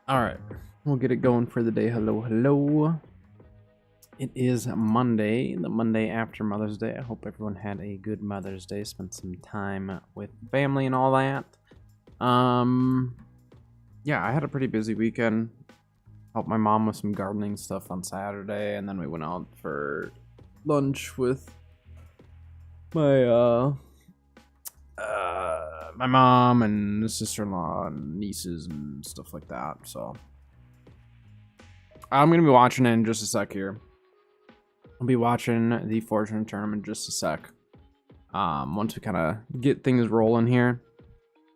All right, we'll get it going for the day. Hello, hello. It is Monday, the Monday after Mother's Day. I hope everyone had a good Mother's Day, spent some time with family and all that. Yeah, I had a pretty busy weekend. Helped my mom with some gardening stuff on Saturday, and then we went out for lunch with my my mom and sister-in-law and nieces and stuff like that. So I'm gonna be watching it in just a sec here. I'll be watching the Fortune tournament in just a sec. Once we kind of get things rolling here.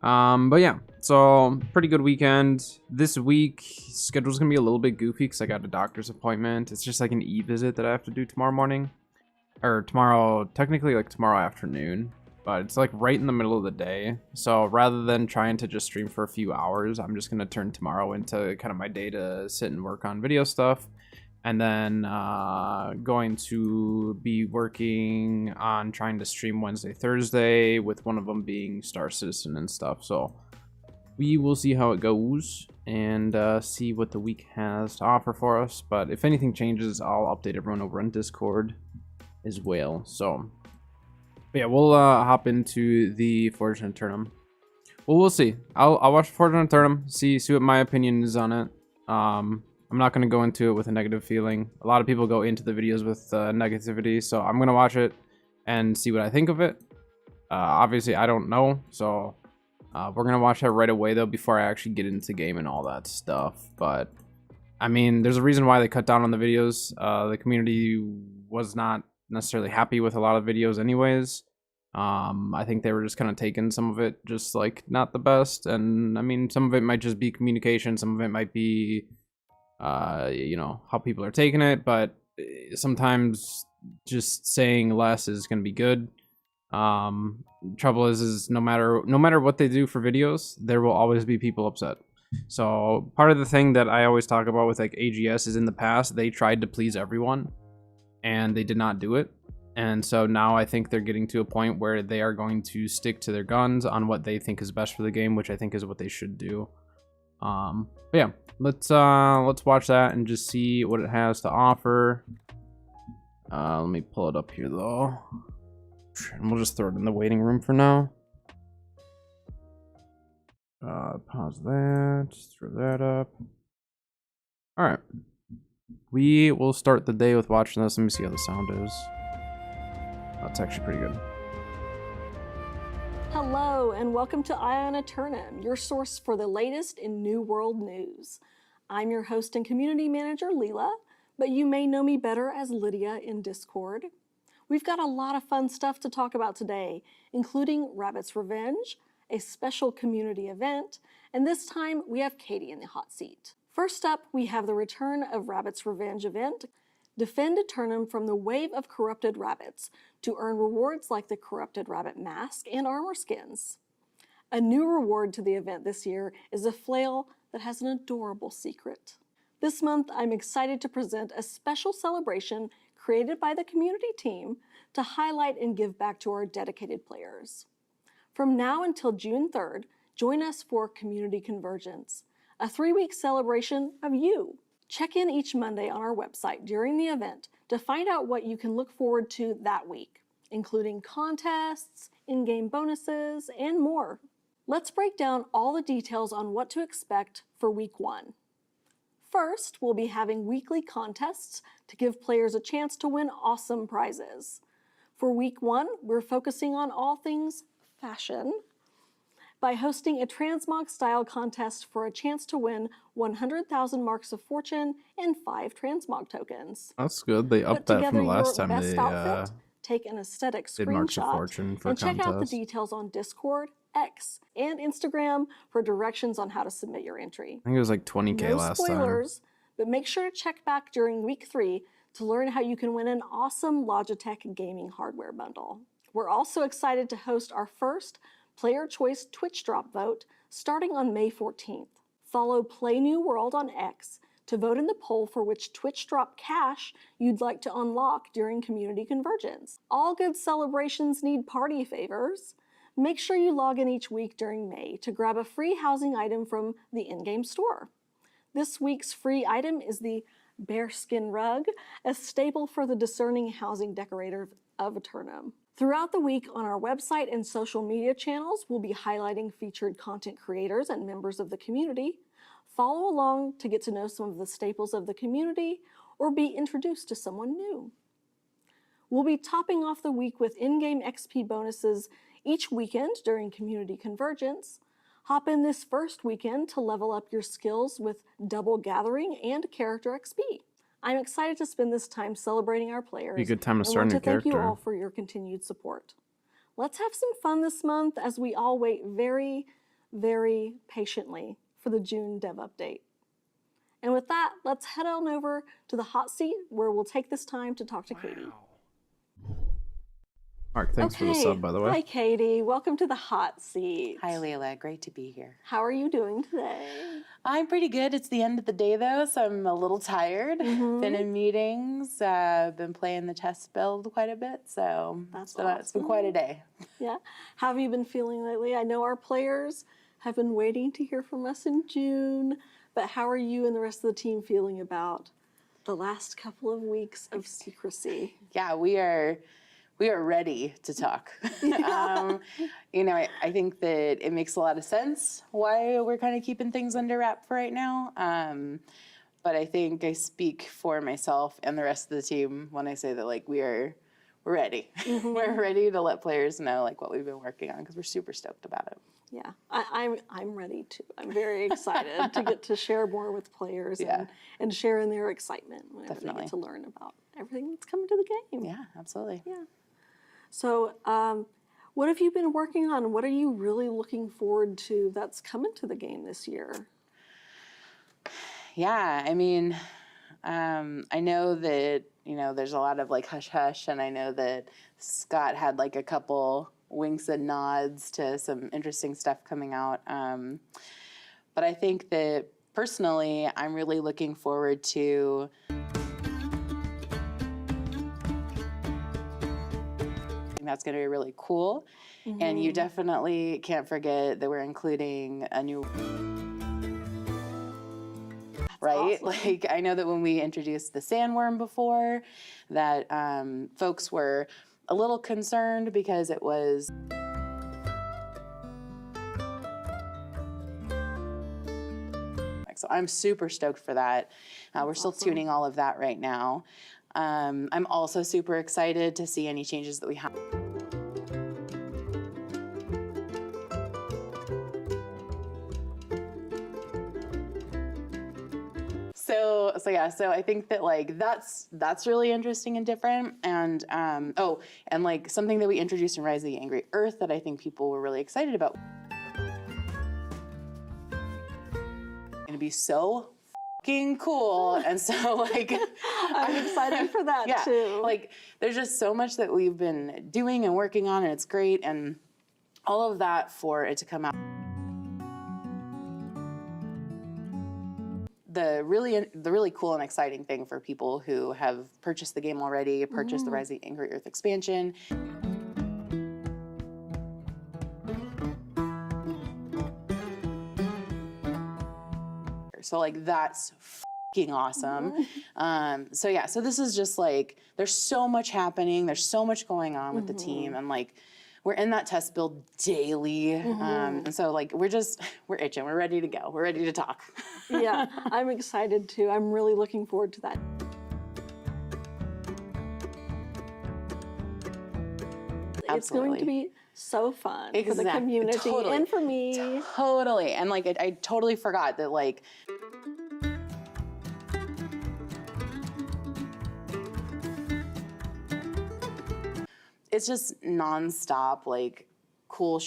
But yeah, so pretty good weekend. This week, schedule's gonna be a little bit goofy because I got a doctor's appointment. It's just like an e-visit that I have to do tomorrow morning. Or tomorrow, technically like tomorrow afternoon. But it's like right in the middle of the day. So rather than trying to just stream for a few hours, I'm just gonna turn tomorrow into kind of my day to sit and work on video stuff. And then going to be working on trying to stream Wednesday, Thursday, with one of them being Star Citizen and stuff. So we will see how it goes and see what the week has to offer for us. But if anything changes, I'll update everyone over on Discord as well. So but yeah, we'll hop into the Fortune Tournament. Well, we'll see. I'll watch the Fortune Tournament, see what my opinion is on it. I'm not going to go into it with a negative feeling. A lot of people go into the videos with negativity, so I'm going to watch it and see what I think of it. Obviously, I don't know, so we're going to watch that right away, though, before I actually get into the game and all that stuff. But, I mean, there's a reason why they cut down on the videos. The community was not necessarily happy with a lot of videos anyways. I think they were just kind of taking some of it just, like, not the best. And, I mean, some of it might just be communication. Some of it might be you know, how people are taking it, but sometimes just saying less is going to be good. Trouble is no matter what they do for videos, there will always be people upset. So part of the thing that I always talk about with like AGS is in the past they tried to please everyone and they did not do it. And so now I think they're getting to a point where they are going to stick to their guns on what they think is best for the game, which I think is what they should do. But yeah, let's watch that and just see what it has to offer. Let me pull it up here though, and we'll just throw it in the waiting room for now. Pause that, just throw that up. All right, we will start the day with watching this. Let me see how the sound is. That's actually pretty good. Hello, and welcome to Ion Eternum, your source for the latest in New World news. I'm your host and community manager, Leela, but you may know me better as Lydia in Discord. We've got a lot of fun stuff to talk about today, including Rabbit's Revenge, a special community event, and this time we have Katie in the hot seat. First up, we have the return of Rabbit's Revenge event. Defend Eternum from the wave of corrupted rabbits to earn rewards like the Corrupted Rabbit Mask and armor skins. A new reward to the event this year is a flail that has an adorable secret. This month, I'm excited to present a special celebration created by the community team to highlight and give back to our dedicated players. From now until June 3rd, join us for Community Convergence, a 3-week celebration of you. Check in each Monday on our website during the event to find out what you can look forward to that week, including contests, in-game bonuses, and more. Let's break down all the details on what to expect for week 1. First, we'll be having weekly contests to give players a chance to win awesome prizes. For week 1, we're focusing on all things fashion by hosting a transmog style contest for a chance to win 100,000 marks of fortune and 5 transmog tokens. That's good. They upped that from the last time best they outfit, take an aesthetic did Marks of screenshot, Fortune for and check out the contest. details on Discord, X, and Instagram for directions on how to submit your entry. I think it was like 20k No last spoilers, but make sure to check back during week 3 to learn how you can win an awesome Logitech gaming hardware bundle. We're also excited to host our first Player Choice Twitch Drop vote starting on May 14th. Follow Play New World on X to vote in the poll for which Twitch Drop cash you'd like to unlock during Community Convergence. All good celebrations need party favors. Make sure you log in each week during May to grab a free housing item from the in-game store. This week's free item is the bearskin rug, a staple for the discerning housing decorator of Eternum. Throughout the week on our website and social media channels, we'll be highlighting featured content creators and members of the community. Follow along to get to know some of the staples of the community or be introduced to someone new. We'll be topping off the week with in-game XP bonuses each weekend during Community Convergence. Hop in this first weekend to level up your skills with double gathering and character XP. I'm excited to spend this time celebrating our players. Be a good time to and start a want new to thank you character. all for your continued support. Let's have some fun this month as we all wait very, very patiently for the June dev update. And with that, let's head on over to the hot seat where we'll take this time to talk to Katie. Mark, thanks for the sub, by the way. Hi, Katie. Welcome to the hot seat. Hi, Layla. Great to be here. How are you doing today? I'm pretty good. It's the end of the day, though, so I'm a little tired. Been in meetings, been playing the test build quite a bit, so That's it's been quite a day. Yeah. How have you been feeling lately? I know our players have been waiting to hear from us in June, but how are you and the rest of the team feeling about the last couple of weeks of secrecy? Yeah, we are ready to talk. I think that it makes a lot of sense why we're kind of keeping things under wrap for right now. But I think I speak for myself and the rest of the team when I say that we're ready. We're ready to let players know what we've been working on because we're super stoked about it. Yeah, I'm ready too. I'm very excited to get to share more with players and share in their excitement whenever they get to learn about everything that's coming to the game. Yeah, absolutely. Yeah. So, what have you been working on? What are you really looking forward to that's coming to the game this year? Yeah, I mean, I know that, there's a lot of hush hush, and I know that Scott had a couple winks and nods to some interesting stuff coming out. But I think that personally, I'm really looking forward to that's going to be really cool. And you definitely can't forget that we're including a new right? Awesome. I know that when we introduced the sandworm before, that folks were a little concerned because it was so I'm super stoked for that. We're still tuning all of that right now. I'm also super excited to see any changes that we have. So I think that that's really interesting and different. And something that we introduced in Rise of the Angry Earth that I think people were really excited about. Gonna be so fucking cool. And so I'm excited for that too. There's just so much that we've been doing and working on, and it's great, and all of that for it to come out. The really cool and exciting thing for people who have purchased the game already, purchased the Rise of the Angry Earth expansion. So that's fucking awesome. So this is just there's so much happening, there's so much going on with the team, and we're in that test build daily. And so we're itching, we're ready to go, we're ready to talk. Yeah, I'm excited too. I'm really looking forward to that. Absolutely. It's going to be so fun for the community and for me. Totally. And I totally forgot that it's just nonstop cool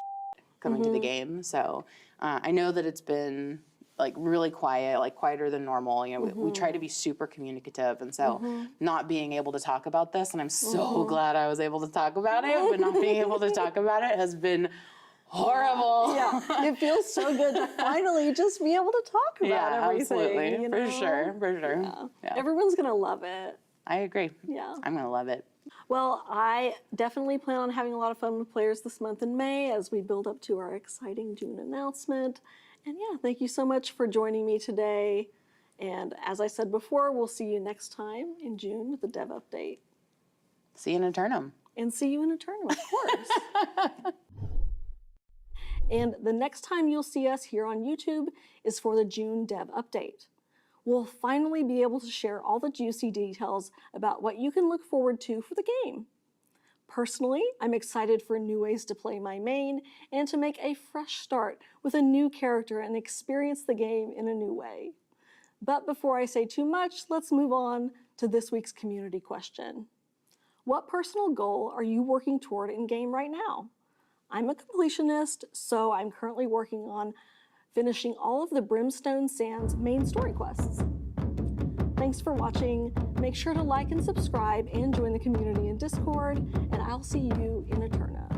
coming to the game. So I know that it's been really quiet, quieter than normal. We try to be super communicative, and so not being able to talk about this, and I'm so glad I was able to talk about it, but not being able to talk about it has been horrible. Yeah, it feels so good to finally just be able to talk about everything. Absolutely, for sure. Yeah. Everyone's gonna love it. I agree. Yeah. I'm gonna love it. Well, I definitely plan on having a lot of fun with players this month in May as we build up to our exciting June announcement. And yeah, thank you so much for joining me today. And as I said before, we'll see you next time in June with the Dev Update. See you in Eternum. And see you in Eternum, of course. And the next time you'll see us here on YouTube is for the June Dev Update. We'll finally be able to share all the juicy details about what you can look forward to for the game. Personally, I'm excited for new ways to play my main and to make a fresh start with a new character and experience the game in a new way. But before I say too much, let's move on to this week's community question. What personal goal are you working toward in game right now? I'm a completionist, so I'm currently working on finishing all of the Brimstone Sands main story quests. Thanks for watching. Make sure to like and subscribe and join the community in Discord, and I'll see you in Eterna.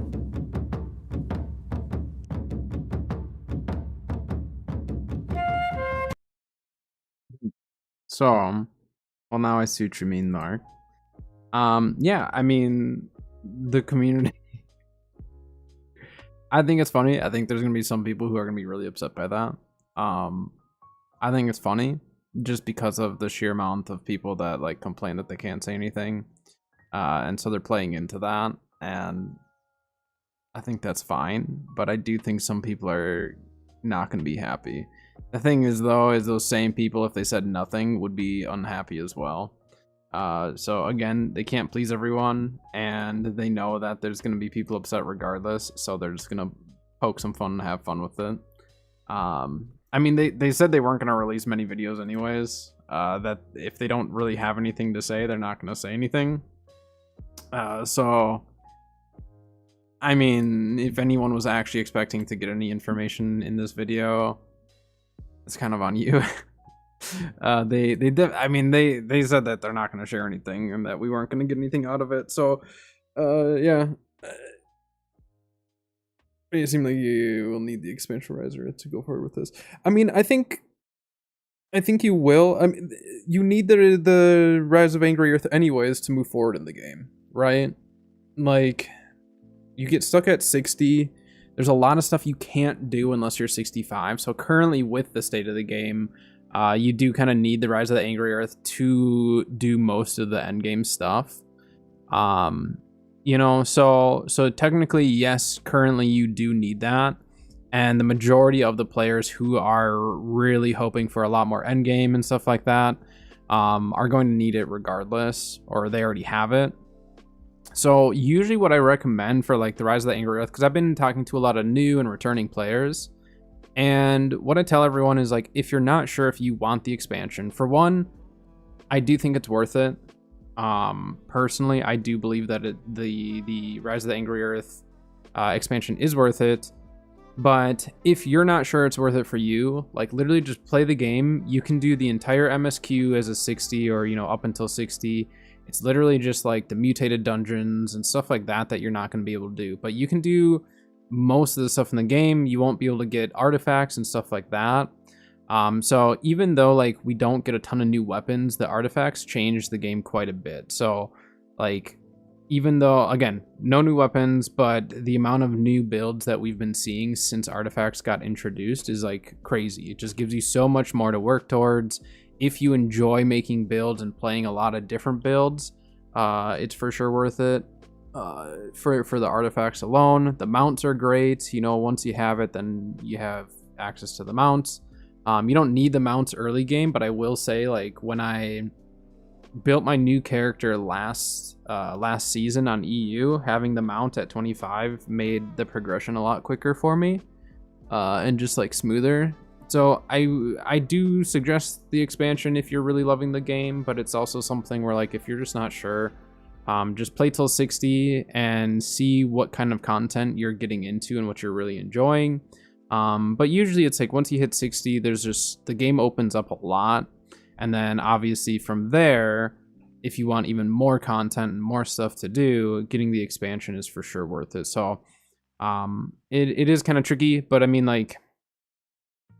So, well, now I see what you mean, Mark. Yeah, I mean, the community. I think it's funny. I think there's gonna be some people who are gonna be really upset by that. I think it's funny just because of the sheer amount of people that like complain that they can't say anything, and so they're playing into that, and I think that's fine. But I do think some people are not gonna be happy. The thing is, though, is those same people, if they said nothing, would be unhappy as well. So again, they can't please everyone, and they know that there's going to be people upset regardless, so they're just going to poke some fun and have fun with it. I mean, they said they weren't going to release many videos anyways, that if they don't really have anything to say, they're not going to say anything. So, I mean, if anyone was actually expecting to get any information in this video, it's kind of on you. They said that they're not going to share anything and that we weren't going to get anything out of it. So, yeah. It seemed like you will need the expansion riser to go forward with this. I mean, I think you will. I mean, you need the Rise of Angry Earth anyways to move forward in the game, right? Like, you get stuck at 60. There's a lot of stuff you can't do unless you're 65. So currently, with the state of the game, you do kind of need the Rise of the Angry Earth to do most of the endgame stuff. You know, so technically, yes, currently you do need that. And the majority of the players who are really hoping for a lot more endgame and stuff like that are going to need it regardless, or they already have it. So usually what I recommend for like the Rise of the Angry Earth, because I've been talking to a lot of new and returning players, and what I tell everyone is like, if you're not sure if you want the expansion, for one, I do think it's worth it. Personally, I do believe that the Rise of the Angry Earth expansion is worth it. But if you're not sure it's worth it for you, like literally just play the game. You can do the entire MSQ as a 60 or, you know, up until 60. It's literally just like the mutated dungeons and stuff like that you're not going to be able to do. But you can do most of the stuff in the game. You won't be able to get artifacts and stuff like that. So even though like we don't get a ton of new weapons, the artifacts change the game quite a bit. So like, even though, again, no new weapons, but the amount of new builds that we've been seeing since artifacts got introduced is like crazy. It just gives you so much more to work towards. If you enjoy making builds and playing a lot of different builds, it's for sure worth it. For the artifacts alone, the mounts are great. You know, once you have it, then you have access to the mounts. You don't need the mounts early game, but I will say, like, when I built my new character last season on EU, having the mount at 25 made the progression a lot quicker for me, and just like smoother. So I do suggest the expansion if you're really loving the game, but it's also something where like if you're just not sure, just play till 60 and see what kind of content you're getting into and what you're really enjoying. But usually it's like once you hit 60, there's just the game opens up a lot. And then obviously from there, if you want even more content and more stuff to do, getting the expansion is for sure worth it. So it is kind of tricky, but I mean, like,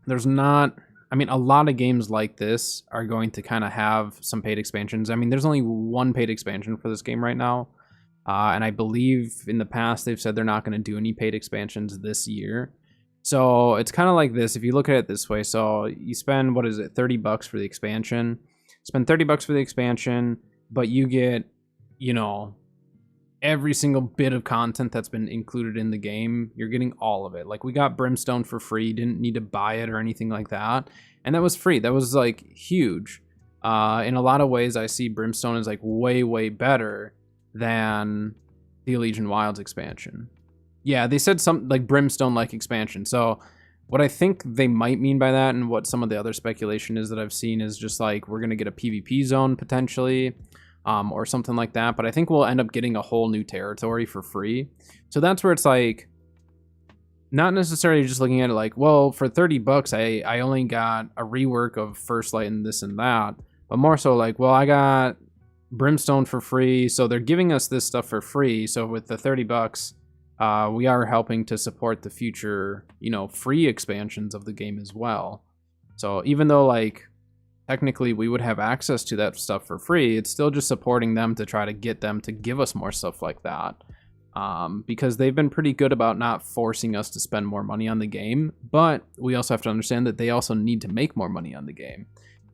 there's not, I mean, a lot of games like this are going to kind of have some paid expansions. I mean, there's only one paid expansion for this game right now, And I believe in the past they've said they're not going to do any paid expansions this year. So it's kind of like this, if you look at it this way. So you spend, what is it, $30 for the expansion. Spend $30 for the expansion, but you get, you know, every single bit of content that's been included in the game. You're getting all of it. Like, we got Brimstone for free, didn't need to buy it or anything like that. And that was free. That was like huge. In a lot of ways, I see Brimstone as like way, way better than the Legion Wilds expansion. Yeah, they said something like Brimstone-like expansion. So what I think they might mean by that, and what some of the other speculation is that I've seen, is just like we're going to get a PvP zone potentially, or something like that. But I think we'll end up getting a whole new territory for free. So that's where it's like, not necessarily just looking at it like, well, for $30, I only got a rework of First Light and this and that. But more so like, well, I got Brimstone for free. So they're giving us this stuff for free. So with the $30, we are helping to support the future, you know, free expansions of the game as well. So even though like technically we would have access to that stuff for free, it's still just supporting them to try to get them to give us more stuff like that. Because they've been pretty good about not forcing us to spend more money on the game, but we also have to understand that they also need to make more money on the game.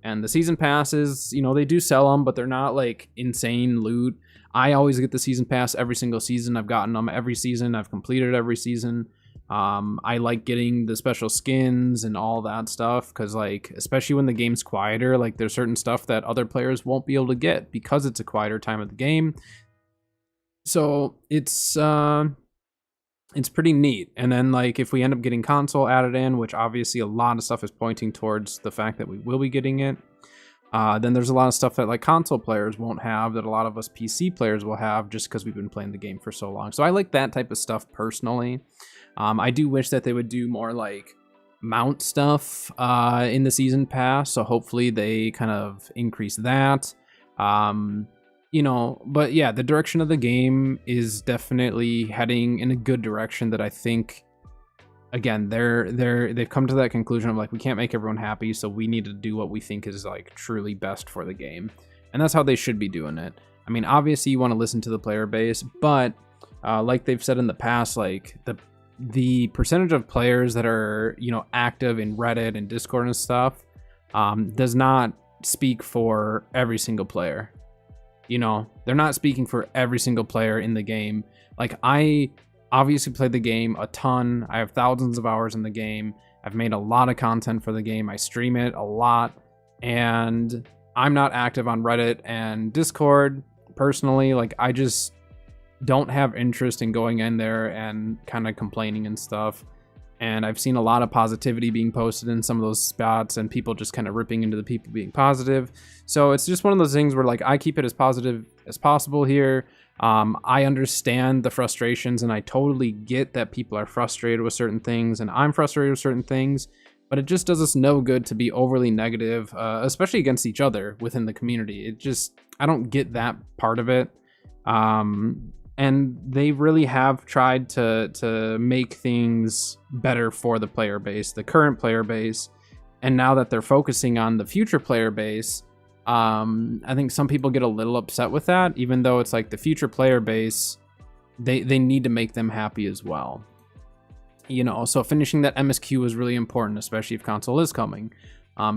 And the season passes, you know, they do sell them, but they're not like insane loot. I always get the season pass every single season. I've gotten them every season. I've completed every season. I like getting the special skins and all that stuff because, like, especially when the game's quieter, like there's certain stuff that other players won't be able to get because it's a quieter time of the game. So it's pretty neat. And then like if we end up getting console added in, which obviously a lot of stuff is pointing towards the fact that we will be getting it, then there's a lot of stuff that like console players won't have that a lot of us PC players will have just because we've been playing the game for so long. So I like that type of stuff personally. I do wish that they would do more like mount stuff in the season pass. So hopefully they kind of increase that. You know, but yeah, the direction of the game is definitely heading in a good direction that I think, again, they've come to that conclusion of like, we can't make everyone happy, so we need to do what we think is like truly best for the game. And that's how they should be doing it. I mean, obviously you want to listen to the player base, but like they've said in the past, like the percentage of players that are, you know, active in Reddit and Discord and stuff does not speak for every single player. You know, they're not speaking for every single player in the game. Like, I obviously played the game a ton. I have thousands of hours in the game. I've made a lot of content for the game. I stream it a lot. And I'm not active on Reddit and Discord personally. Like, I just don't have interest in going in there and kind of complaining and stuff. And I've seen a lot of positivity being posted in some of those spots and people just kind of ripping into the people being positive. So it's just one of those things where like I keep it as positive as possible here. I understand the frustrations and I totally get that people are frustrated with certain things and I'm frustrated with certain things, but it just does us no good to be overly negative, especially against each other within the community. It just, I don't get that part of it. And they really have tried to make things better for the player base, the current player base. And now that they're focusing on the future player base, I think some people get a little upset with that, even though it's like the future player base, they need to make them happy as well. You know, so finishing that MSQ is really important, especially if console is coming.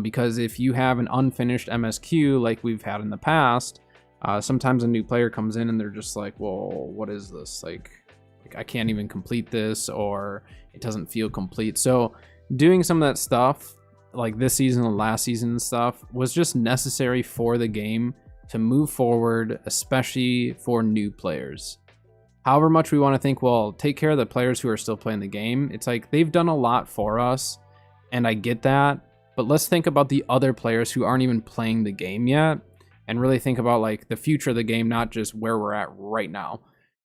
Because if you have an unfinished MSQ like we've had in the past, sometimes a new player comes in and they're just like, well, what is this? Like I can't even complete this, or it doesn't feel complete. So doing some of that stuff like this season and last season and stuff was just necessary for the game to move forward, especially for new players. However much we want to think, well, take care of the players who are still playing the game. It's like they've done a lot for us and I get that, but let's think about the other players who aren't even playing the game yet. And really think about like the future of the game, not just where we're at right now.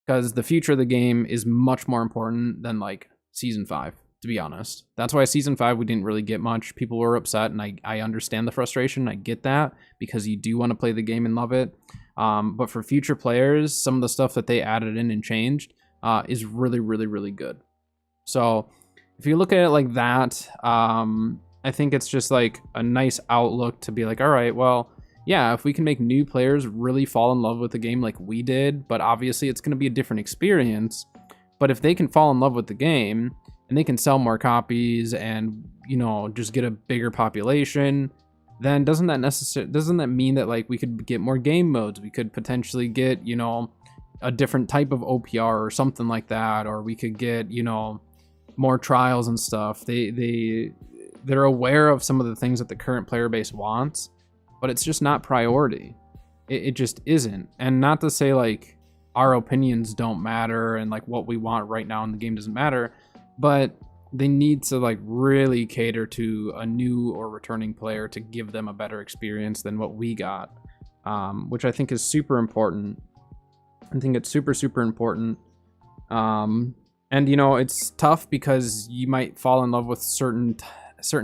Because the future of the game is much more important than like season 5, to be honest. That's why season 5 we didn't really get much. People were upset and I understand the frustration. I get that because you do want to play the game and love it. But for future players, some of the stuff that they added in and changed is really, really, really good. So if you look at it like that, I think it's just like a nice outlook to be like, all right, well, yeah, if we can make new players really fall in love with the game like we did, but obviously it's going to be a different experience. But if they can fall in love with the game and they can sell more copies and, you know, just get a bigger population, then doesn't that mean that like we could get more game modes? We could potentially get, you know, a different type of OPR or something like that, or we could get, you know, more trials and stuff. They're aware of some of the things that the current player base wants, but it's just not priority. It just isn't. And not to say like our opinions don't matter and like what we want right now in the game doesn't matter, but they need to like really cater to a new or returning player to give them a better experience than what we got, which I think is super important. I think it's super, super important. And you know, it's tough because you might fall in love with certain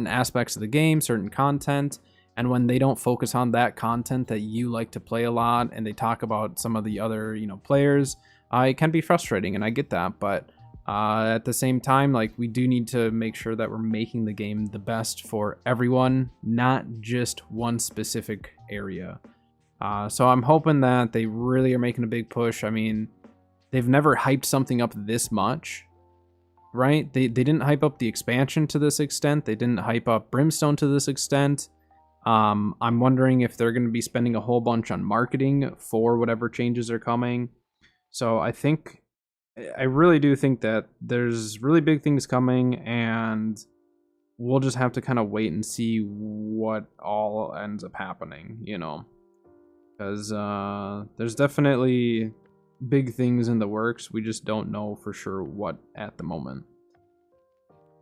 aspects of the game, certain content, and when they don't focus on that content that you like to play a lot and they talk about some of the other, you know, players, it can be frustrating, and I get that. But at the same time, like, we do need to make sure that we're making the game the best for everyone, not just one specific area. So I'm hoping that they really are making a big push. I mean, they've never hyped something up this much, right? They didn't hype up the expansion to this extent. They didn't hype up Brimstone to this extent. I'm wondering if they're going to be spending a whole bunch on marketing for whatever changes are coming. So I really do think that there's really big things coming, and we'll just have to kind of wait and see what all ends up happening, you know, because there's definitely big things in the works. We just don't know for sure what at the moment.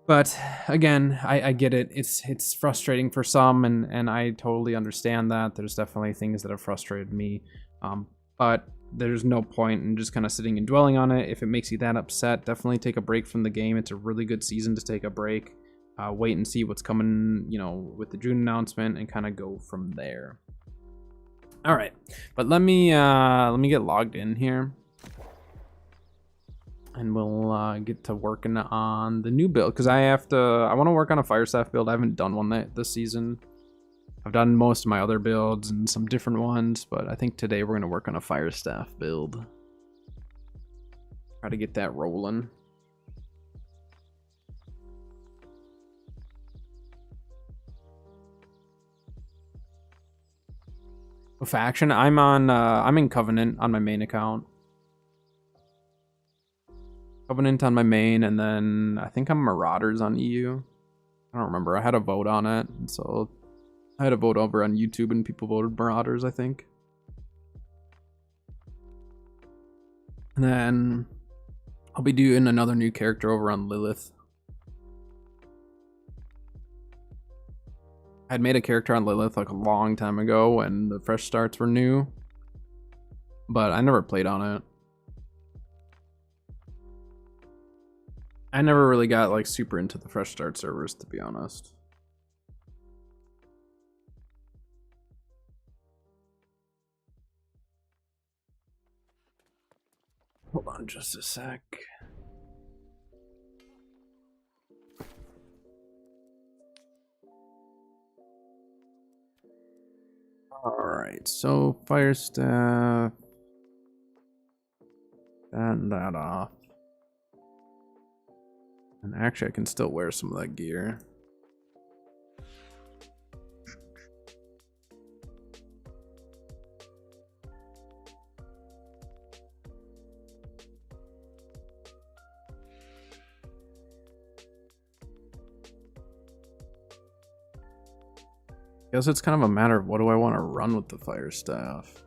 But again, I get it. It's frustrating for some, and I totally understand that. There's definitely things that have frustrated me. But there's no point in just kind of sitting and dwelling on it. If it makes you that upset, definitely take a break from the game. It's a really good season to take a break. Wait and see what's coming, you know, with the June announcement, and kind of go from there. All right, but let me get logged in here, and we'll get to working on the new build, because I want to work on a fire staff build. I haven't done one this season. I've done most of my other builds and some different ones, but I think today we're going to work on a fire staff build. Try to get that rolling. Faction, I'm in Covenant on my main account. Covenant on my main, and then I think I'm Marauders on EU. I don't remember. I had a vote on it, and so I had a vote over on YouTube, and people voted Marauders, I think. And then I'll be doing another new character over on Lilith. I'd made a character on Lilith like a long time ago when the fresh starts were new, but I never played on it. I never really got like super into the fresh start servers, to be honest. Hold on just a sec. Alright, so fire staff. And that off. And actually I can still wear some of that gear. Guess it's kind of a matter of what do I want to run with the fire staff.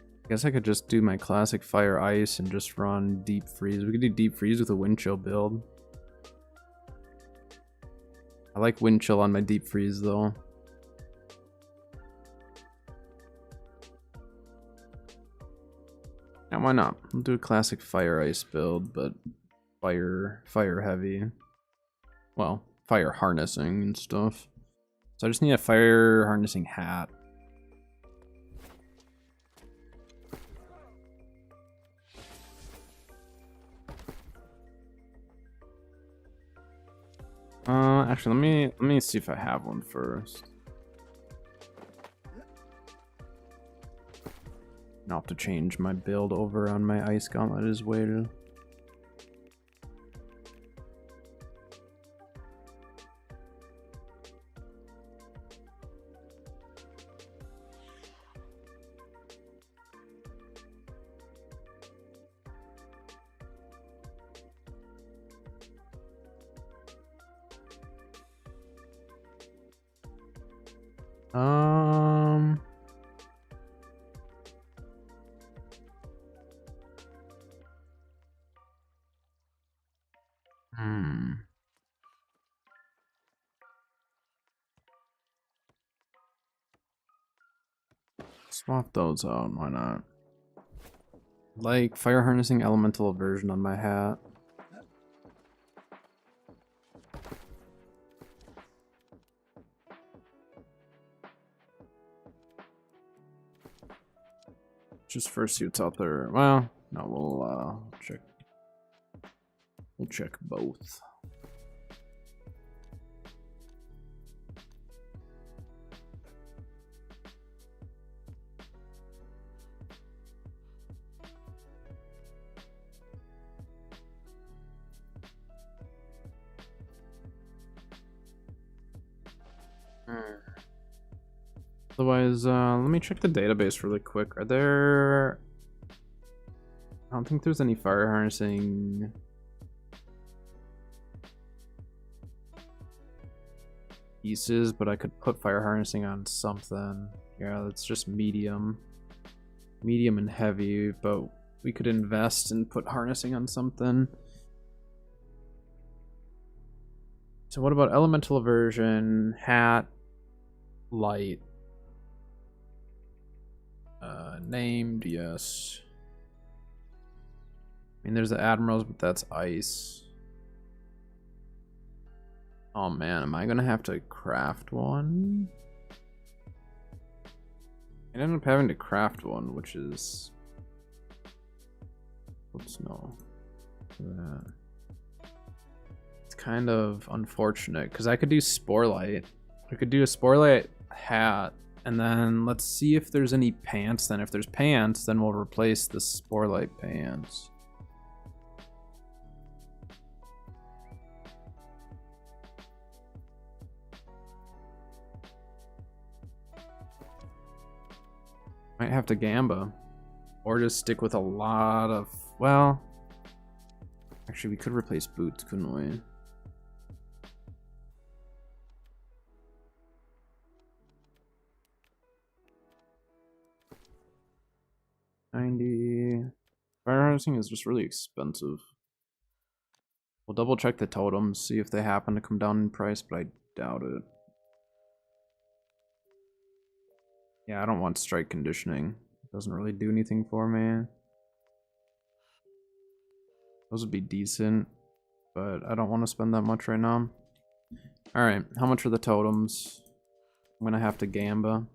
I guess I could just do my classic fire ice and just run deep freeze. We could do deep freeze with a wind chill build. I like wind chill on my deep freeze though. Yeah, why not? I'll do a classic fire ice build, but fire heavy. Well, fire harnessing and stuff. So I just need a fire harnessing hat. Actually, let me see if I have one first. I'll have to change my build over on my ice gauntlet as well. Swap those out, why not? Like fire harnessing elemental aversion on my hat. Just fursuits out there. Well, no, we'll check. We'll check both. Otherwise, let me check the database really quick. Are there... I don't think there's any fire harnessing... pieces, but I could put fire harnessing on something. Yeah, that's just medium. Medium and heavy, but we could invest and put harnessing on something. So what about elemental aversion, hat, light? Named, yes. I mean, there's the admirals, but that's ice. Oh man, am I gonna have to craft one? I ended up having to craft one, which is... Oops, no. It's kind of unfortunate, because I could do Sporelight. I could do a Sporelight hat, and then let's see if there's any pants. Then if there's pants, then we'll replace the Sporelight pants. Might have to Gamba. Or just stick with a lot of... Well... Actually, we could replace boots, couldn't we? $90... Fire harnessing is just really expensive. We'll double check the totems, see if they happen to come down in price, but I doubt it. Yeah, I don't want strike conditioning. It doesn't really do anything for me. Those would be decent, but I don't want to spend that much right now. Alright, how much are the totems? I'm gonna have to Gamba.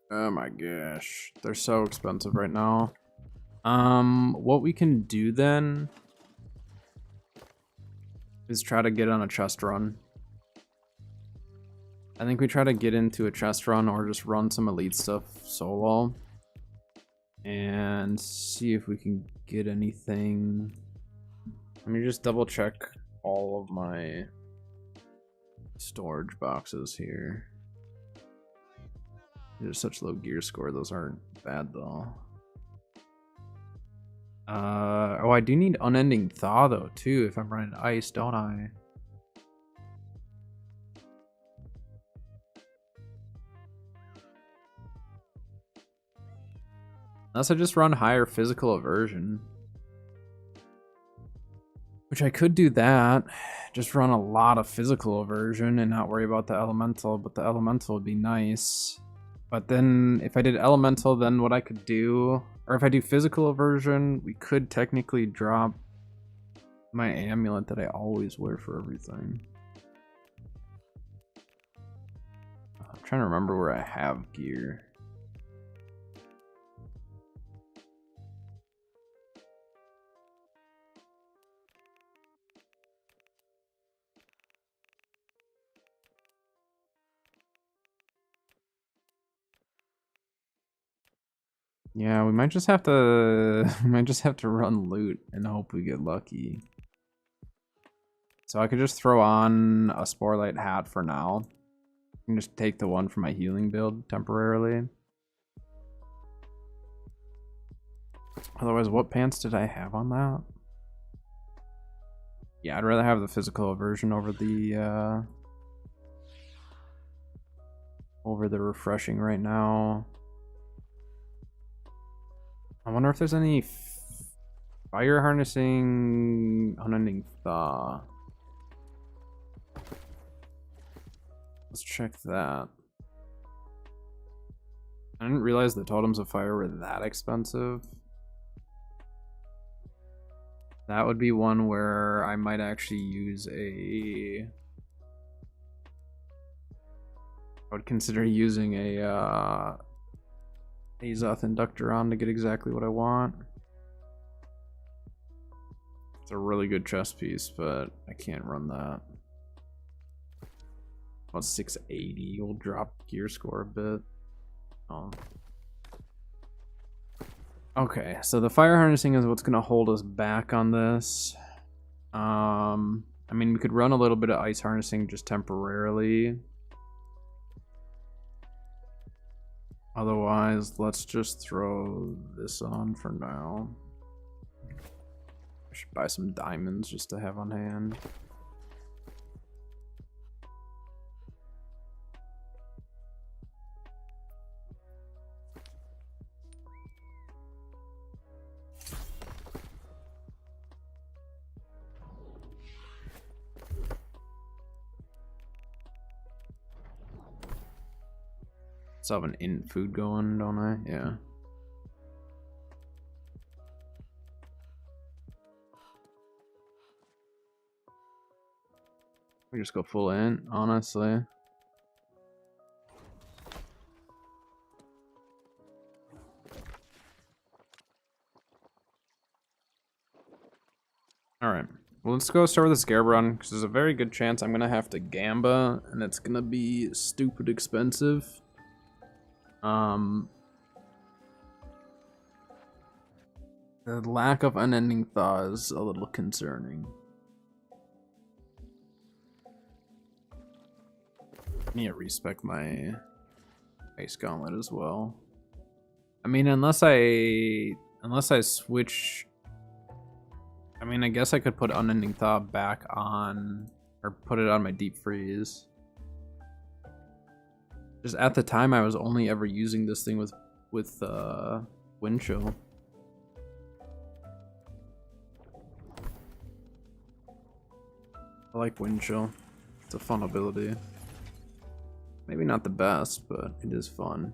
Oh my gosh, they're so expensive right now. What we can do then is try to get on a chest run. I think we try to get into a chest run or just run some elite stuff solo. And see if we can get anything. Let me just double check all of my storage boxes here. There's such low gear score, those aren't bad though. Oh, I do need Unending Thaw though too if I'm running ice, don't I? Unless I just run higher physical aversion. Which I could do that. Just run a lot of physical aversion and not worry about the elemental, but the elemental would be nice. But then if I did elemental, then what I could do, or if I do physical aversion, we could technically drop my amulet that I always wear for everything. I'm trying to remember where I have gear. Yeah, we might just have to we might just have to run loot and hope we get lucky. So I could just throw on a Sporelight hat for now. And just take the one for my healing build temporarily. Otherwise, what pants did I have on that? Yeah, I'd rather have the physical version over the refreshing right now. I wonder if there's any fire harnessing unending thaw. Let's check that. I didn't realize the totems of fire were that expensive. That would be one where I might actually use I would consider using a Azoth Inductor on to get exactly what I want. It's a really good chess piece, but I can't run that. About 680 will drop gear score a bit. Oh. Okay, so the fire harnessing is what's gonna hold us back on this. I mean, we could run a little bit of ice harnessing just temporarily. Otherwise, let's just throw this on for now. I should buy some diamonds just to have on hand. Still have an in food going, don't I? Yeah. We just go full in, honestly. Alright. Well, let's go start with the Scarebron, because there's a very good chance I'm going to have to Gamba, and it's going to be stupid expensive. The lack of unending thaw is a little concerning. I need to respec my Ice Gauntlet as well. I mean, unless I switch. I mean, I guess I could put unending thaw back on, or put it on my deep freeze. Just at the time, I was only ever using this thing with wind chill. I like wind chill. It's a fun ability. Maybe not the best, but it is fun.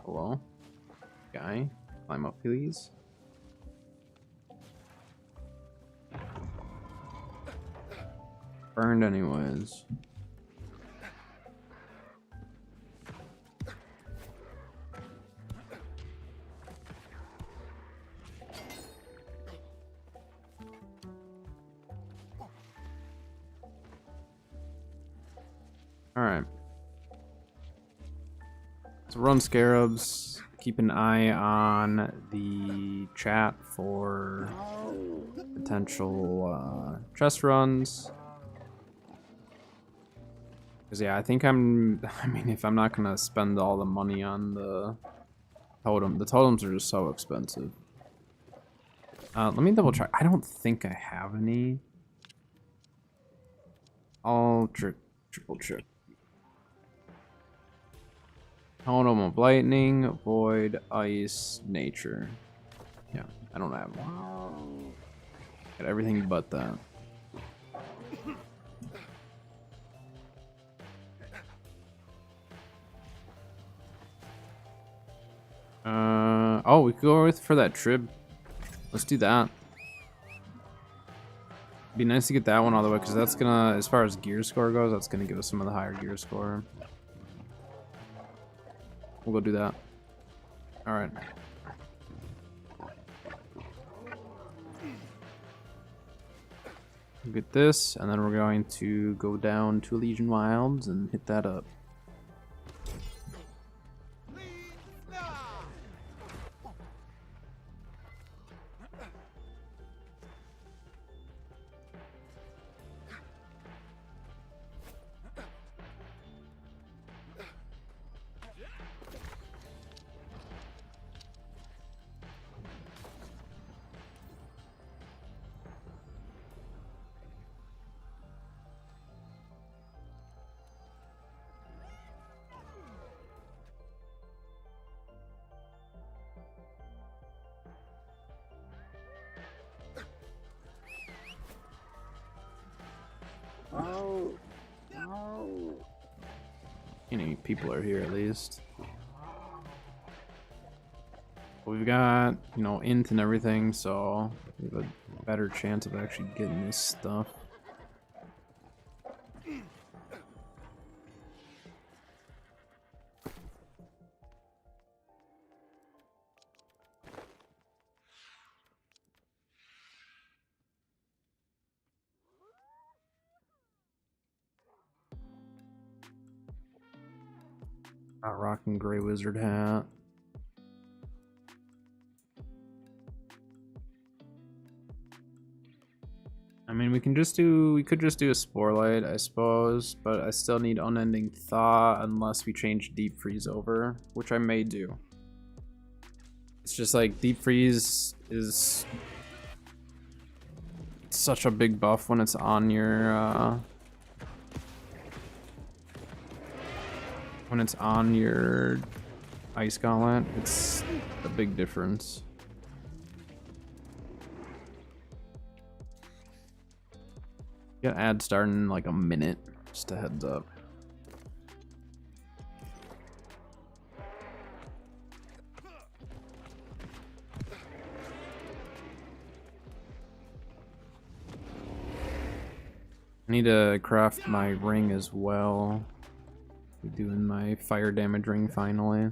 Hello? Guy? Climb up, please. Burned anyways. Alright. So run Scarabs. Keep an eye on the chat for potential chest runs. Because yeah, I think I mean, if I'm not gonna spend all the money on the totems are just so expensive. Let me double check. I don't think I have any. I'll triple check. Totem of Lightning, Void, Ice, Nature. Yeah, I don't have one. Got everything but that. Oh, we could go with for that trib. Let's do that. Be nice to get that one all the way, because that's gonna, as far as gear score goes, that's gonna give us some of the higher gear score. We'll go do that. All right. We'll get this, and then we're going to go down to Elysian Wilds and hit that up. Any people are here at least. We've got, you know, int and everything, so we have a better chance of actually getting this stuff. Not rocking gray wizard hat. I mean, we could just do a Spore Light, I suppose, but I still need Unending Thaw unless we change Deep Freeze over, which I may do. It's just like Deep Freeze is such a big buff when it's on your Ice Gauntlet. It's a big difference. Got ad starting in like a minute, just a heads up. I need to craft my ring as well. Be doing my fire damage ring finally.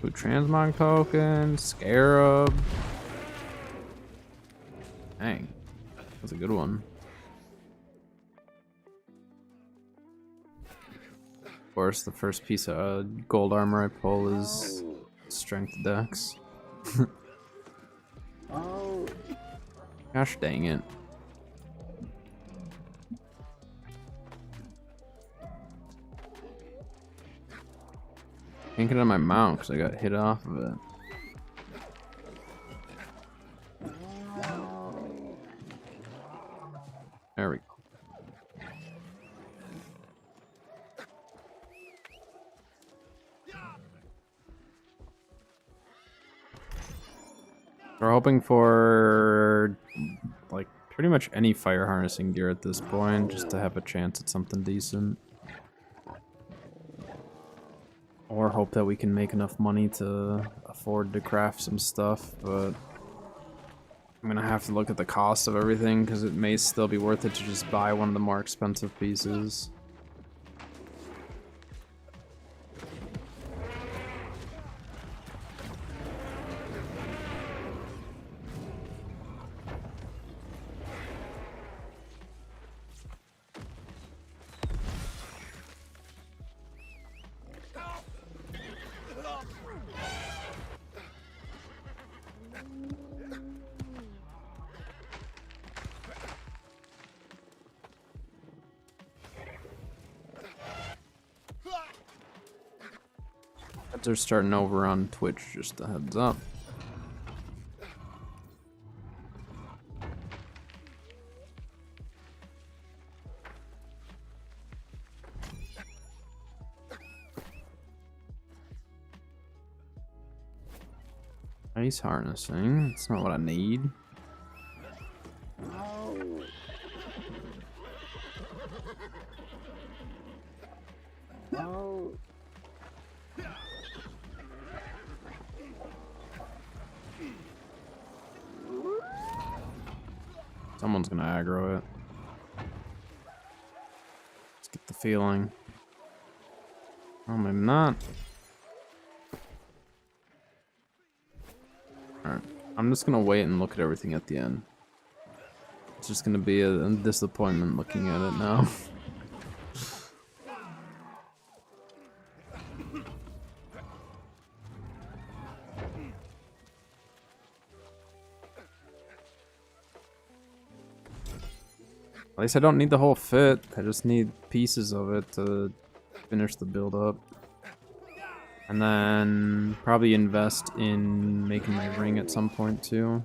Ooh, transmog token, scarab. Dang, that's a good one. Of course, the first piece of gold armor I pull is strength dex. Gosh dang it. Can't get on my mount because I got hit off of it. There we go. We're hoping for like pretty much any fire harnessing gear at this point, just to have a chance at something decent. Or hope that we can make enough money to afford to craft some stuff, but I'm gonna have to look at the cost of everything because it may still be worth it to just buy one of the more expensive pieces. They're starting over on Twitch, just a heads up. Ice harnessing. That's not what I need. Someone's gonna aggro it. Let's get the feeling. Oh, maybe not. Alright. I'm just gonna wait and look at everything at the end. It's just gonna be a disappointment looking at it now. At least I don't need the whole fit. I just need pieces of it to finish the build up. And then probably invest in making my ring at some point too.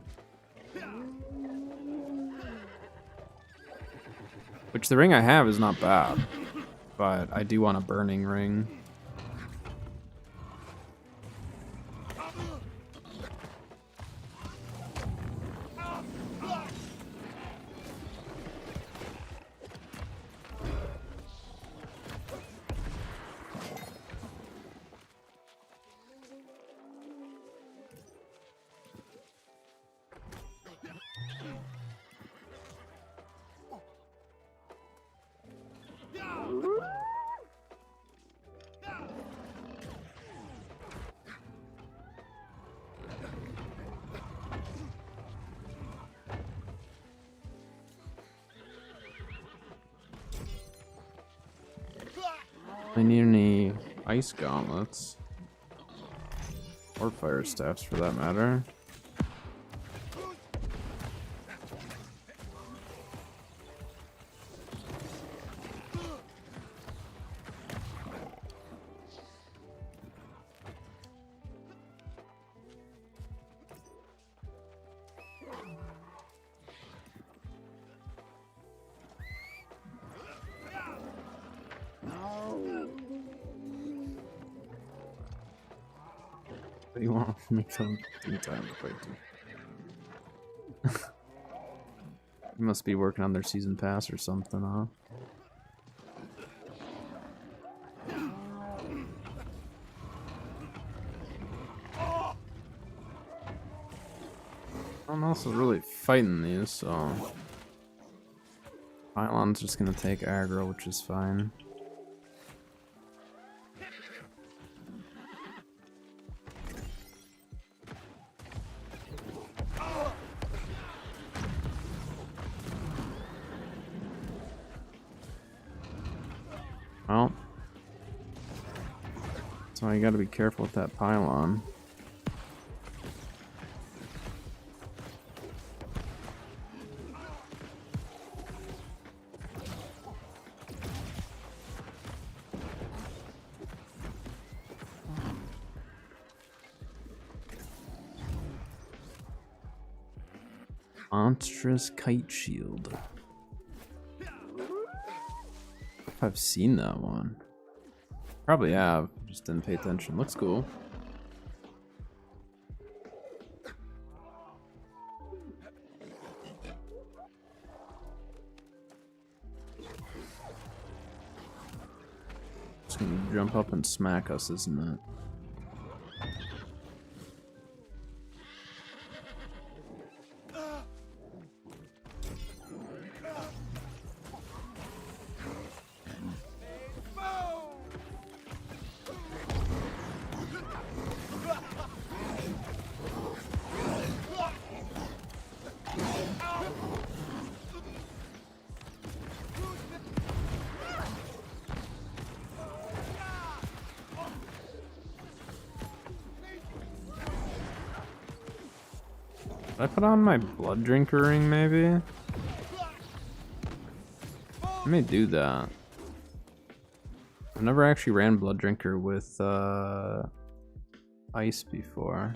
Which the ring I have is not bad. But I do want a burning ring. I need any ice gauntlets. Or fire staffs for that matter. What do you want me to do time to fight to? You must be working on their season pass or something, huh? I'm also really fighting these, so Pylon's just gonna take aggro, which is fine. Well, so you gotta be careful with that pylon. Monstrous Kite Shield. If I've seen that one. Probably have, just didn't pay attention. Looks cool. Just gonna jump up and smack us, isn't it? Did I put on my blood drinker ring, maybe? I may do that. I've never actually ran blood drinker with ice before.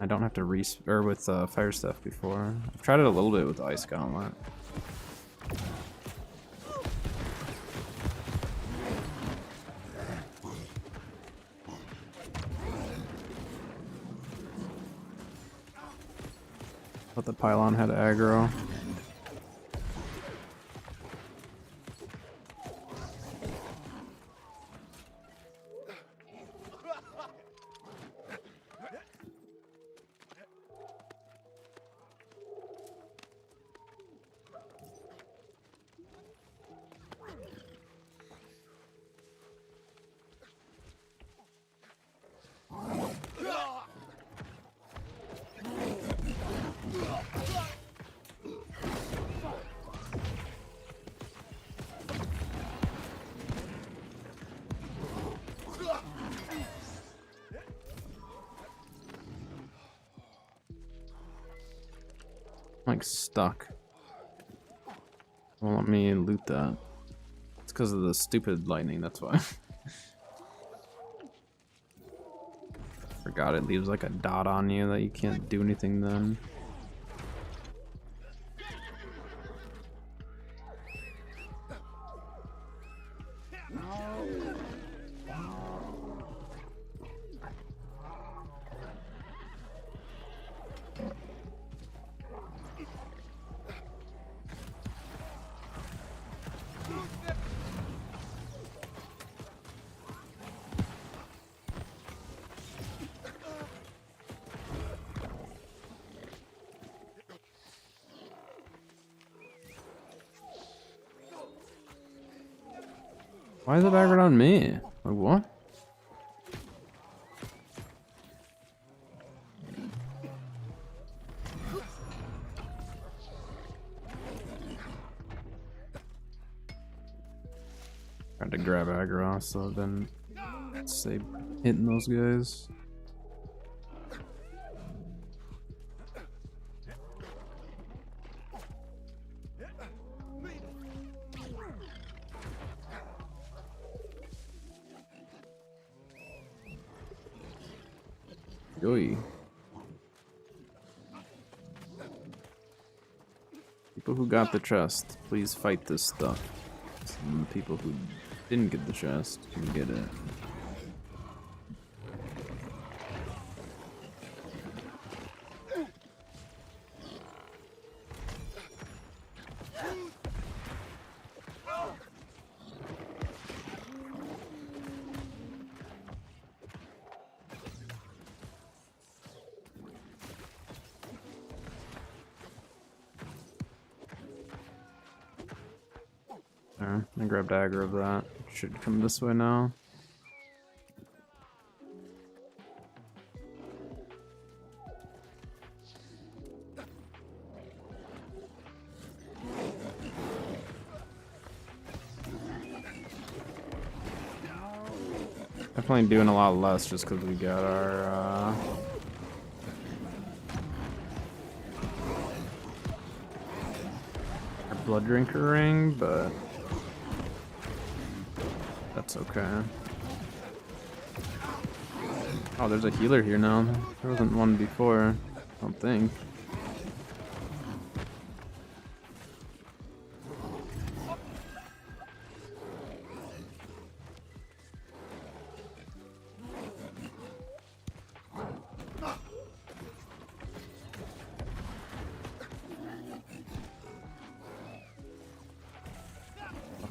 I don't have to or with fire stuff before. I've tried it a little bit with ice gauntlet. But the pylon had aggro. Like stuck. Won't let me loot that. It's because of the stupid lightning, that's why. Forgot it leaves like a dot on you that you can't do anything then. Why is it aggroed on me? Like what? Tried to grab aggro, so then say hitting those guys. Yoy. People who got the chest, please fight this stuff. And the people who didn't get the chest can get it. There, I grabbed aggro of that. Should come this way now. Definitely doing a lot less just because we got our blood drinker ring, but that's okay. Oh, there's a healer here now. There wasn't one before, I don't think.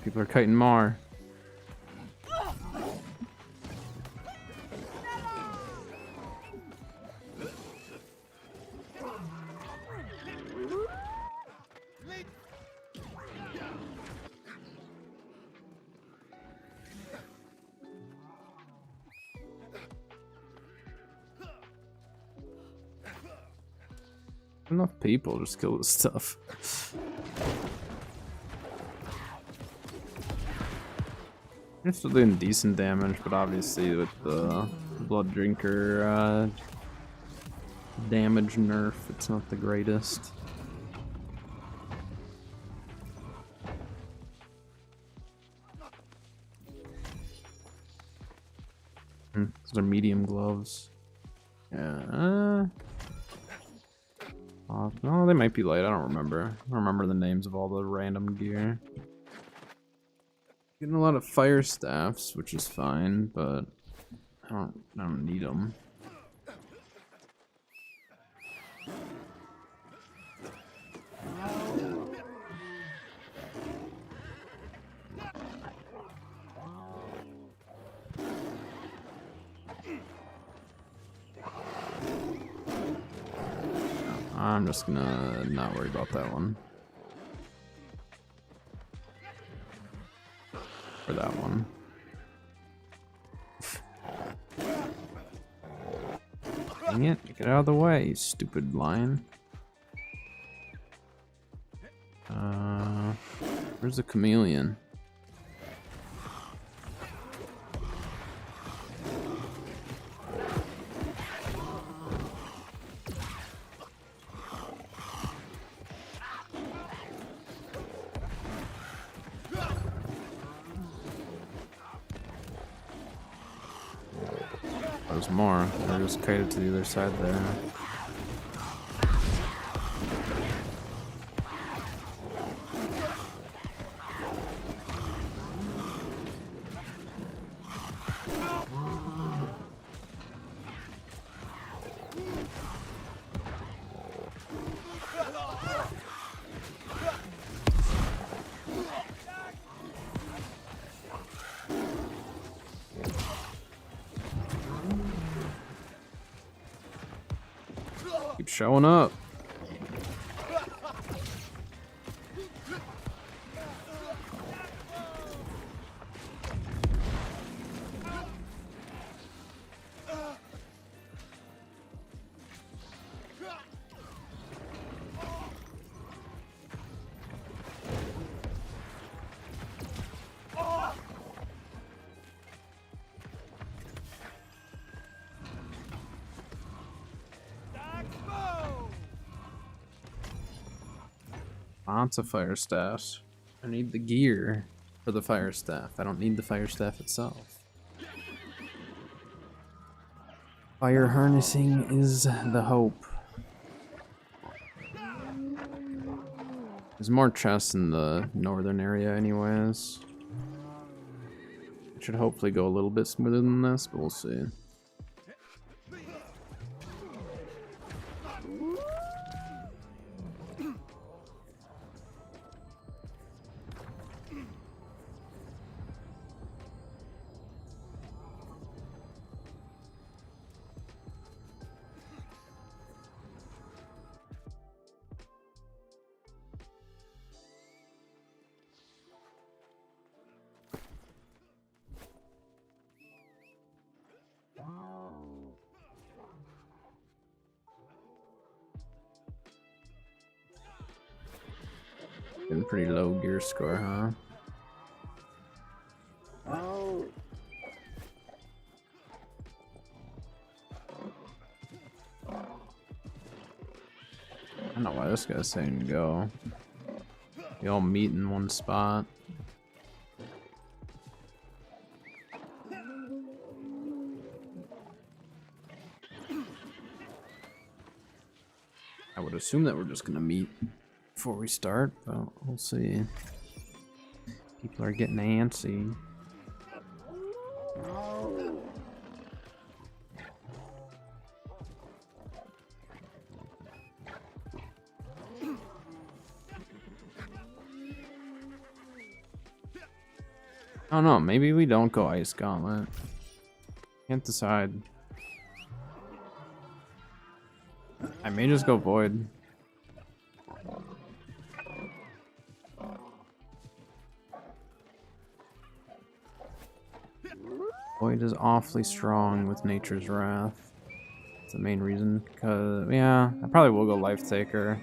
People are kiting Mar. Enough people, just kill this stuff. You're still doing decent damage, but obviously with the blood drinker damage nerf, it's not the greatest. Those are medium gloves. Yeah. No, they might be light. I don't remember. I don't remember the names of all the random gear. Getting a lot of fire staffs, which is fine, but I don't need them. I'm just gonna not worry about that one. For that one. Dang it, get out of the way, you stupid lion. Where's the chameleon? There's more. They're just kited to the other side there. Keep showing up. Lots of fire staffs. I need the gear for the fire staff. I don't need the fire staff itself. Fire harnessing is the hope. There's more chests in the northern area anyways. It should hopefully go a little bit smoother than this, but we'll see. Getting pretty low gear score, huh? I don't know why this guy's saying go. You all meet in one spot. I would assume that we're just gonna meet before we start, but we'll see. People are getting antsy. I don't know, maybe we don't go Ice Gauntlet. Can't decide. I may just go Void. Void is awfully strong with Nature's Wrath. That's the main reason. Cause yeah, I probably will go Life Taker.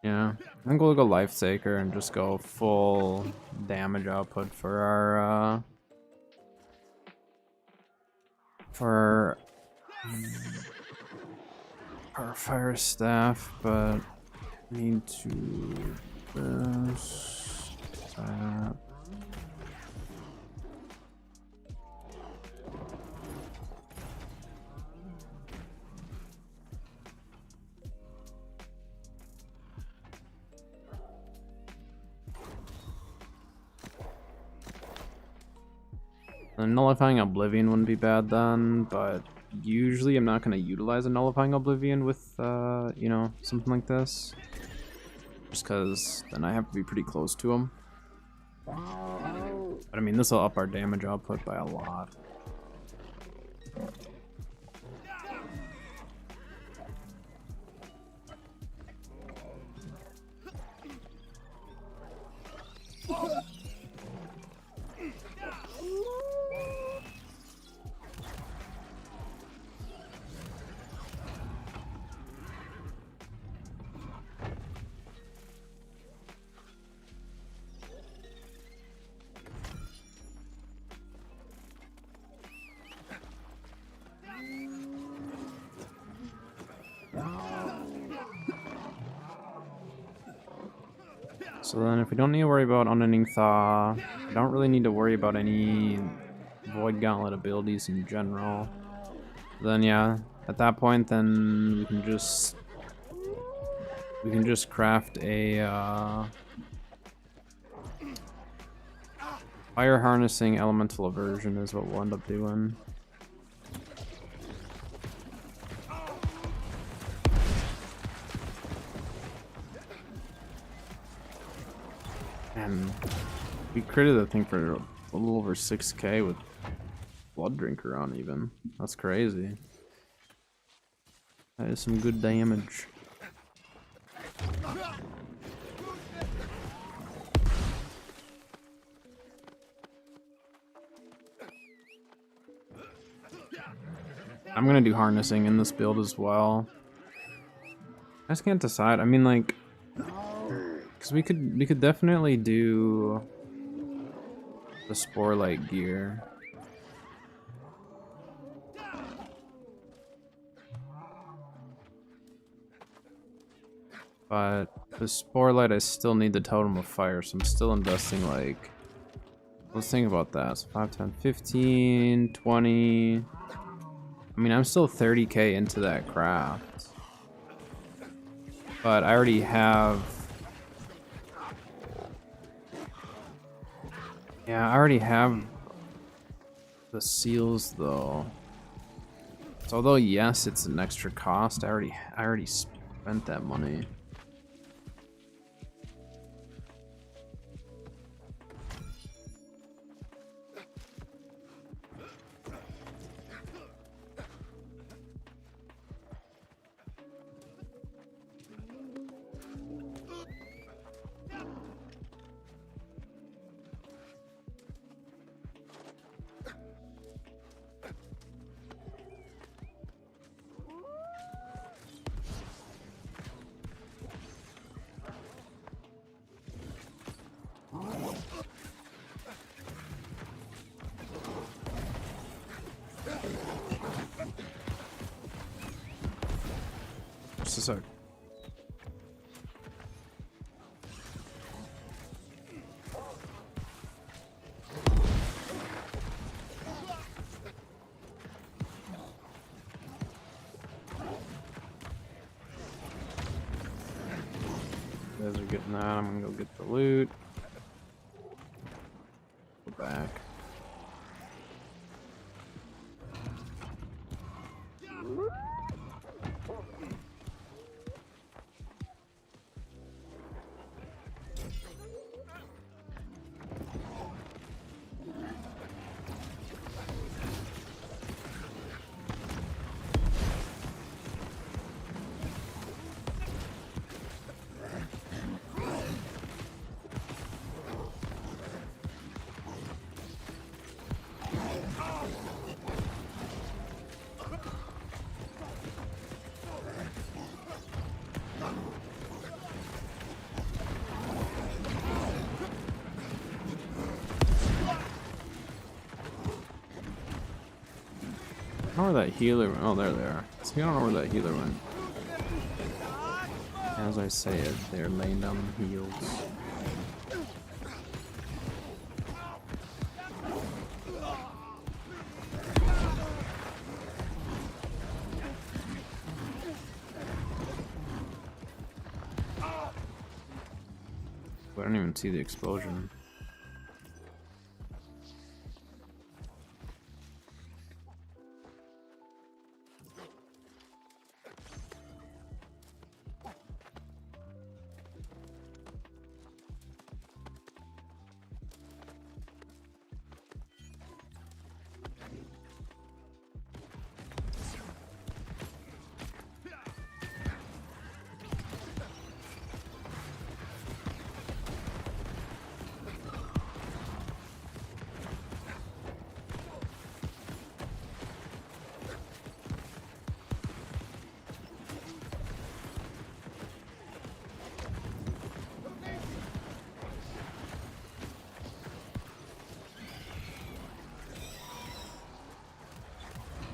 Yeah, I think we'll go Life Taker and just go full damage output for our fire staff, but need to this that. Nullifying Oblivion wouldn't be bad then, but usually I'm not going to utilize a Nullifying Oblivion with, you know, something like this. Just because then I have to be pretty close to him. But I mean, this will up our damage output by a lot. So then if we don't need to worry about Unending Thaw, we don't really need to worry about any Void Gauntlet abilities in general. Then yeah, at that point then we can just craft a fire harnessing elemental aversion is what we'll end up doing. And we critted the thing for a little over 6k with Blood Drinker on even. That's crazy. That is some good damage. I'm gonna do harnessing in this build as well. I just can't decide. I mean, like, because we could definitely do the Spore Light gear. But the Spore Light, I still need the Totem of Fire, so I'm still investing, like, let's think about that. So 5, 10, 15, 20. I mean, I'm still 30k into that craft. But I already have... Yeah, I already have the seals, though. So although, yes, it's an extra cost, I already spent that money. Just a sec. You guys are getting that. I'm gonna go get the loot. Go back. I don't know where that healer went. Oh, there they are. See, I don't know where that healer went. As I say it, they're laying down the heals. I don't even see the explosion.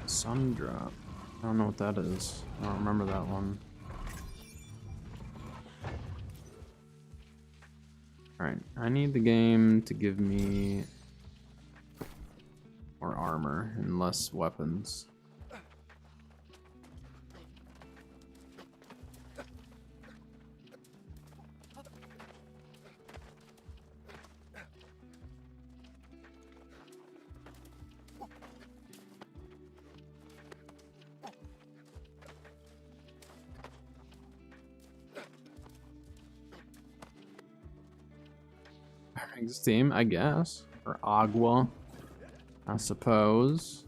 Sun drop. I don't know what that is. I don't remember that one. I need the game to give me more armor and less weapons. Team, I guess, or Agua, I suppose.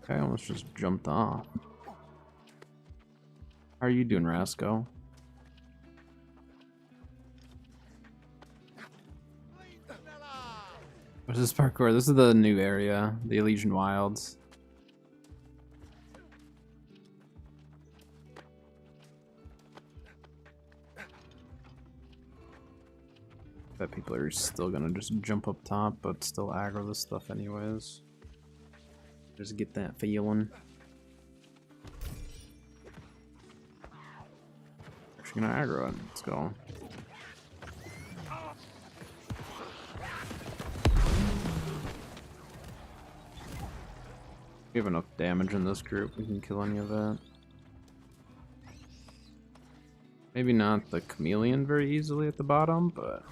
I almost just jumped off. How are you doing, Rasco? What is this parkour? This is the new area, the Elysian Wilds. Bet people are still gonna just jump up top, but still aggro this stuff anyways. Just get that feeling. Actually gonna aggro it. Let's go. We have enough damage in this group. We can kill any of that. Maybe not the chameleon very easily at the bottom, but.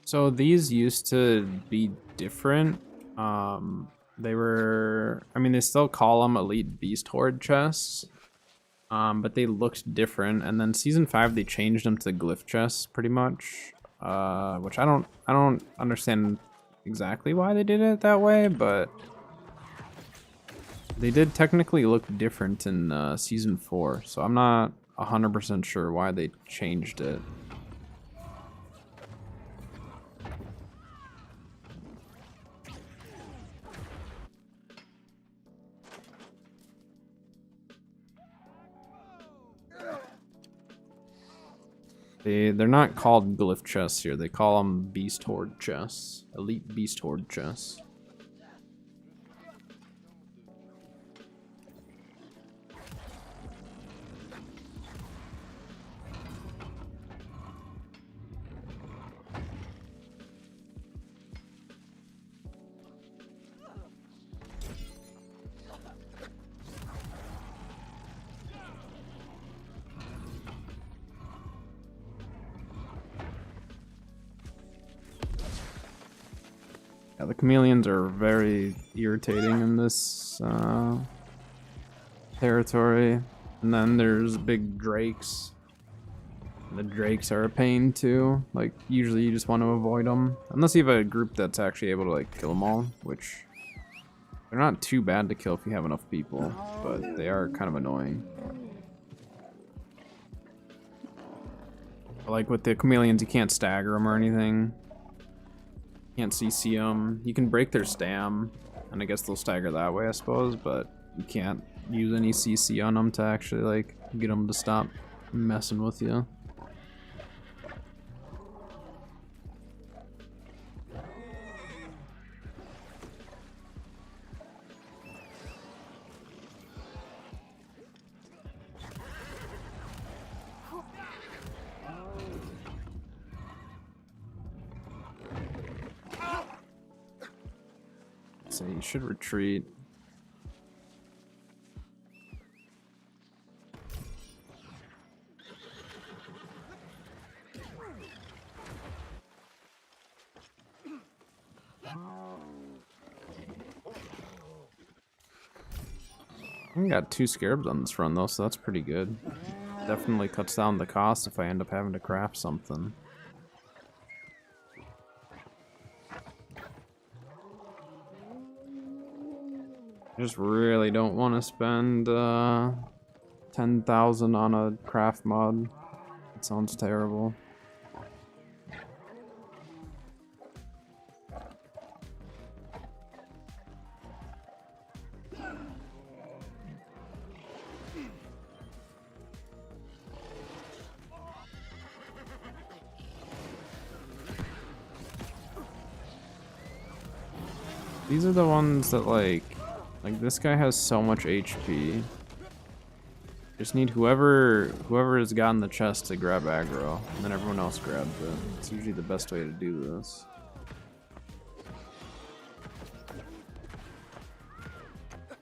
So these used to be different. They were, I mean, they still call them Elite Beast Horde chests, but they looked different. And then Season 5, they changed them to glyph chests pretty much, which I don't understand exactly why they did it that way, but they did technically look different in Season 4. So I'm not 100% sure why they changed it. They're not called glyph chests here. They call them Beast Horde chests. Elite Beast Horde chests. Yeah, the chameleons are very irritating in this territory. And then there's big drakes. The drakes are a pain too. Like, usually you just want to avoid them. Unless you have a group that's actually able to, like, kill them all. Which, they're not too bad to kill if you have enough people. But they are kind of annoying. Like, with the chameleons, you can't stagger them or anything. Can't CC them. You can break their stam, and I guess they'll stagger that way, I suppose, but you can't use any CC on them to actually, like, get them to stop messing with you. So you should retreat. I got 2 scarabs on this run though, so that's pretty good. Definitely cuts down the cost if I end up having to craft something. I just really don't want to spend 10,000 on a craft mod. It sounds terrible. These are the ones that like this guy has so much HP. Just need whoever has gotten the chest to grab aggro, and then everyone else grabs it. It's usually the best way to do this.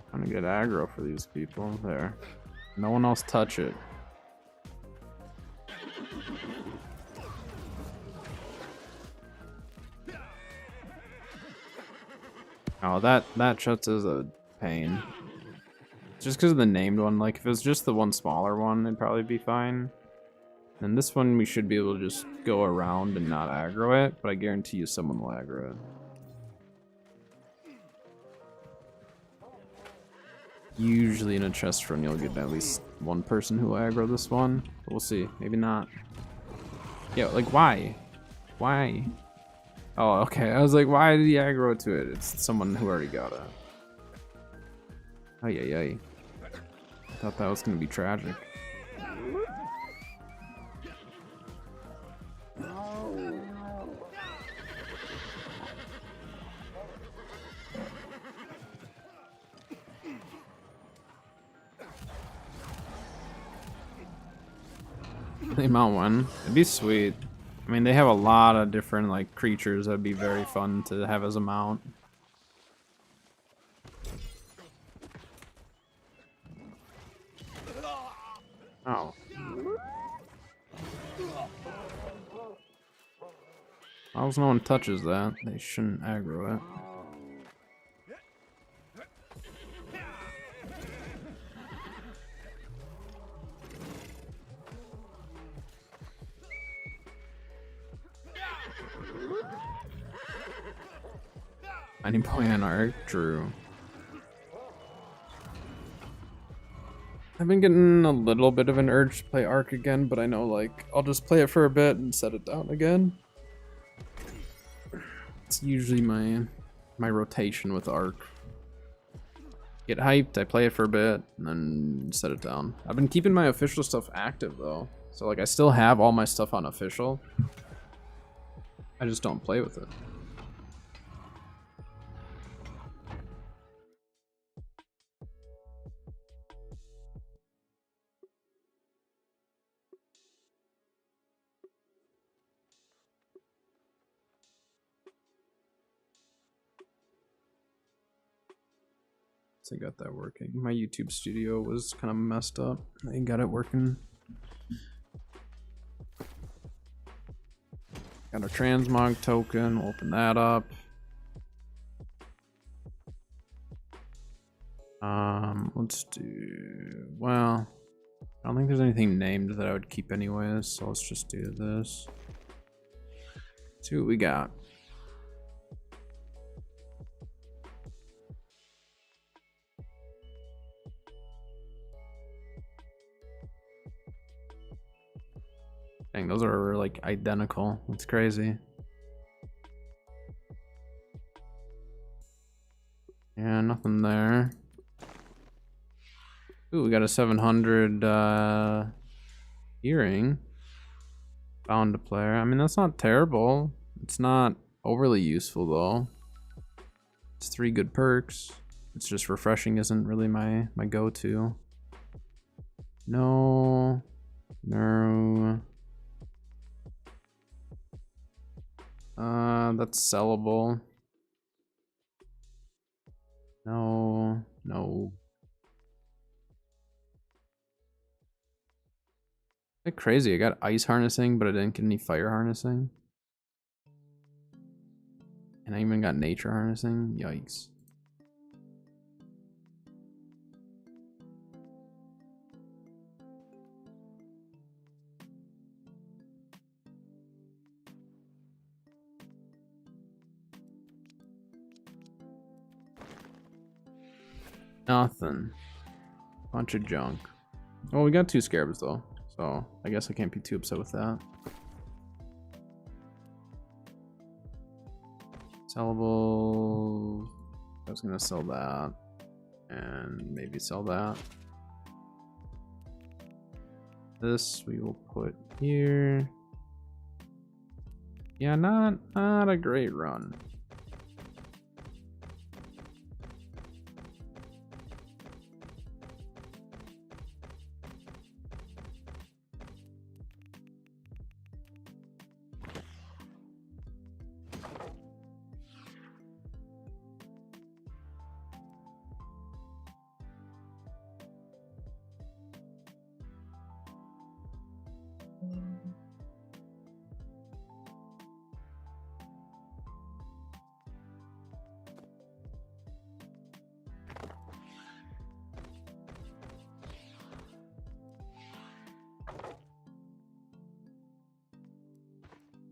Trying to get aggro for these people. There. No one else touch it. Oh, that chest is a pain. Just because of the named one. Like, if it was just the one smaller one, it'd probably be fine. And this one, we should be able to just go around and not aggro it, but I guarantee you someone will aggro it. Usually in a chest run, you'll get at least one person who will aggro this one. But we'll see. Maybe not. Yeah, like, why? Why? Oh, okay. I was like, why did he aggro to it? It's someone who already got it. Ay, ay, ay. I thought that was going to be tragic. They mount one. It'd be sweet. I mean, they have a lot of different like creatures that'd be very fun to have as a mount. Oh. As long as no one touches that, they shouldn't aggro it. I need to play an arc, true. I've been getting a little bit of an urge to play Arc again, but I know like I'll just play it for a bit and set it down again. It's usually my rotation with Arc. Get hyped, I play it for a bit, and then set it down. I've been keeping my official stuff active though. So like I still have all my stuff on official. I just don't play with it. I got that working. My YouTube studio was kind of messed up. I got it working. Got our transmog token. We'll open that up. Let's do, well, I don't think there's anything named that I would keep anyways, so let's just do this. See what we got. Dang, those are like identical. It's crazy. Yeah, nothing there. Ooh, we got a 700 earring. Bound to player. I mean, that's not terrible. It's not overly useful though. It's 3 good perks. It's just refreshing isn't really my go-to. No. No. That's sellable. No, no. It's crazy. I got ice harnessing, but I didn't get any fire harnessing. And I even got nature harnessing. Yikes. Nothing. Bunch of junk. Well, we got 2 scarabs though, so I guess I can't be too upset with that. Sellable. I was gonna sell that, and maybe sell that. This we will put here. Yeah, not a great run.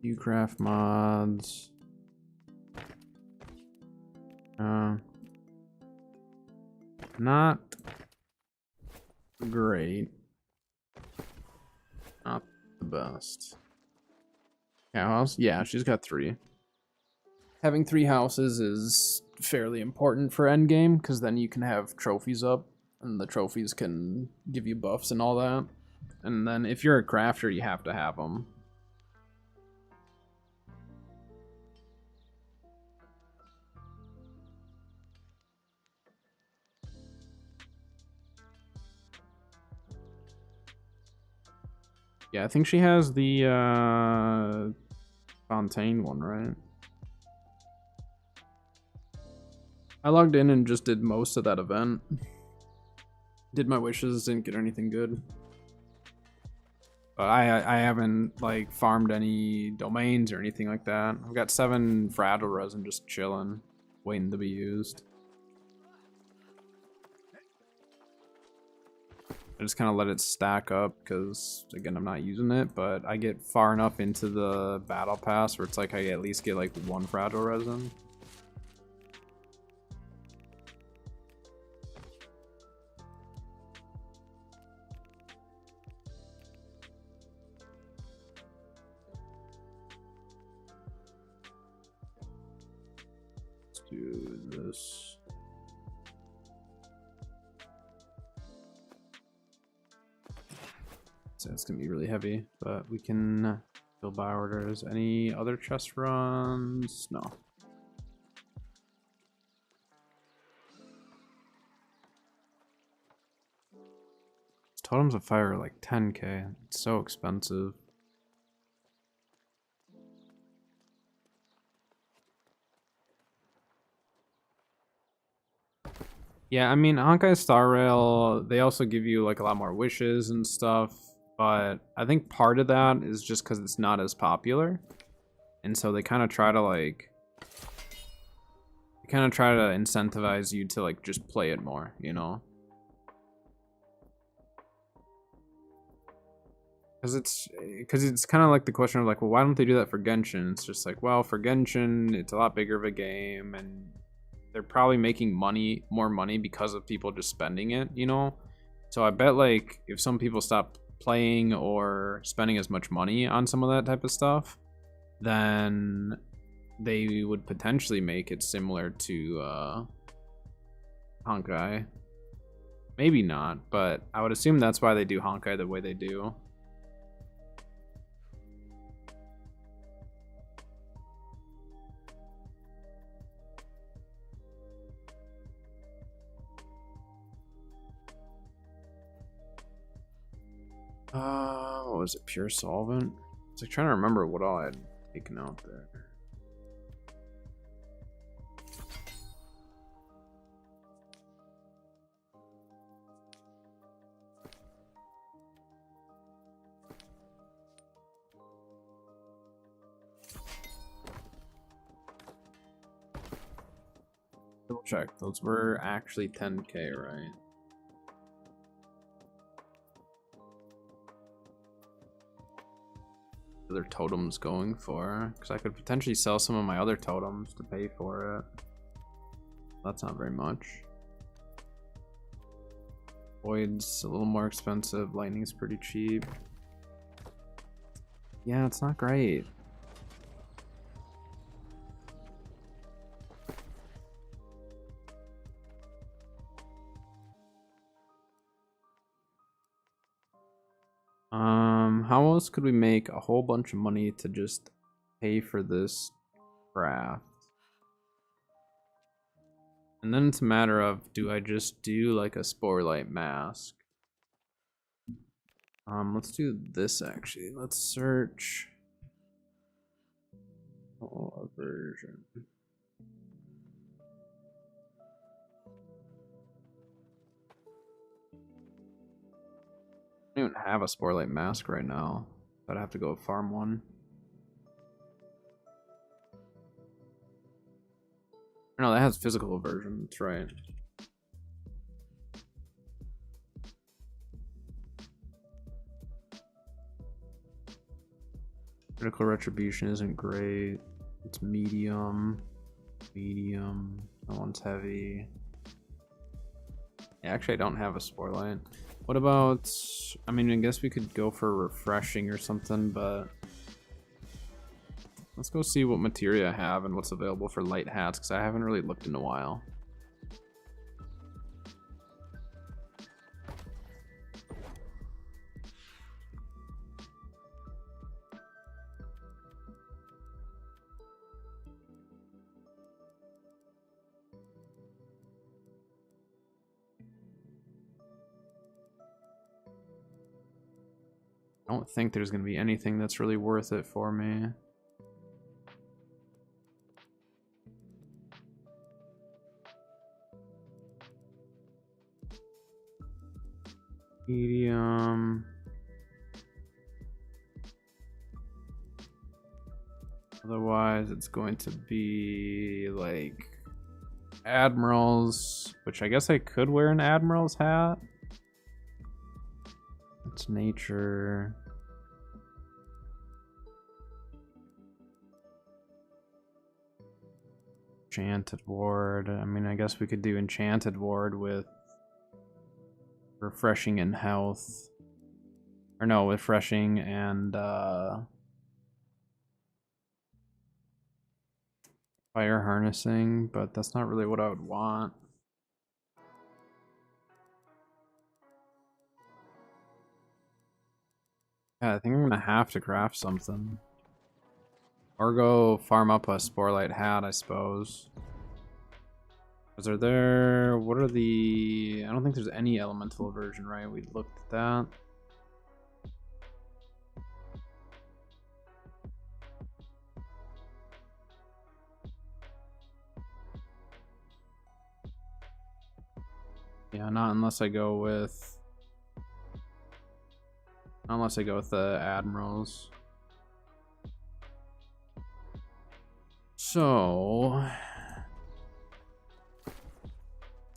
Ucraft mods. Not great. Not the best. Cow house? Yeah, she's got 3. Having 3 houses is fairly important for endgame, because then you can have trophies up, and the trophies can give you buffs and all that. And then if you're a crafter, you have to have them. Yeah, I think she has the Fontaine one, right? I logged in and just did most of that event. Did my wishes, didn't get anything good. But I haven't like farmed any domains or anything like that. I've got 7 fragile resin just chilling, waiting to be used. I just kind of let it stack up because, again, I'm not using it, but I get far enough into the battle pass where it's like I at least get like 1 fragile resin. Let's do this. So it's gonna be really heavy, but we can fill buy orders. Any other chest runs? No. Totems of fire are like 10k. It's so expensive. Yeah, I mean, Honkai Star Rail, they also give you like a lot more wishes and stuff, but I think part of that is just because it's not as popular. And so they kind of try to incentivize you to like just play it more, you know? Because it's kind of like the question of like, well, why don't they do that for Genshin? It's just like, well, for Genshin, it's a lot bigger of a game, and they're probably making more money because of people just spending it, you know? So I bet like if some people stop playing or spending as much money on some of that type of stuff, then they would potentially make it similar to Honkai. Maybe not, but I would assume that's why they do Honkai the way they do. What was it? Pure solvent? I was like trying to remember what all I had taken out there. Double check. Those were actually 10k, right? Other totems going for, because I could potentially sell some of my other totems to pay for it. That's not very much. Void's a little more expensive. Lightning's pretty cheap. Yeah, it's not great. How else could we make a whole bunch of money to just pay for this craft? And then it's a matter of, do I just do like a Sporelight mask? Let's do this actually. Let's search version. I don't even have a Sporelight mask right now. I'd have to go with farm 1. No, that has physical aversion. That's right. Critical retribution isn't great. It's medium. Medium. That one's heavy. Yeah, actually, I don't have a spore light. What about... I mean, I guess we could go for refreshing or something, but... Let's go see what materia I have and what's available for light hats, because I haven't really looked in a while. I don't think there's going to be anything that's really worth it for me. Medium. Otherwise, it's going to be like admirals, which I guess I could wear an admiral's hat. It's nature. Enchanted ward. I mean, I guess we could do enchanted ward with refreshing and health. Or no, refreshing and fire harnessing, but that's not really what I would want. Yeah, I think I'm gonna have to craft something. Or go farm up a Sporelight hat, I suppose. Is there... What are the... I don't think there's any elemental aversion, right? We looked at that. Yeah, not unless I go with... Unless I go with the admirals. So...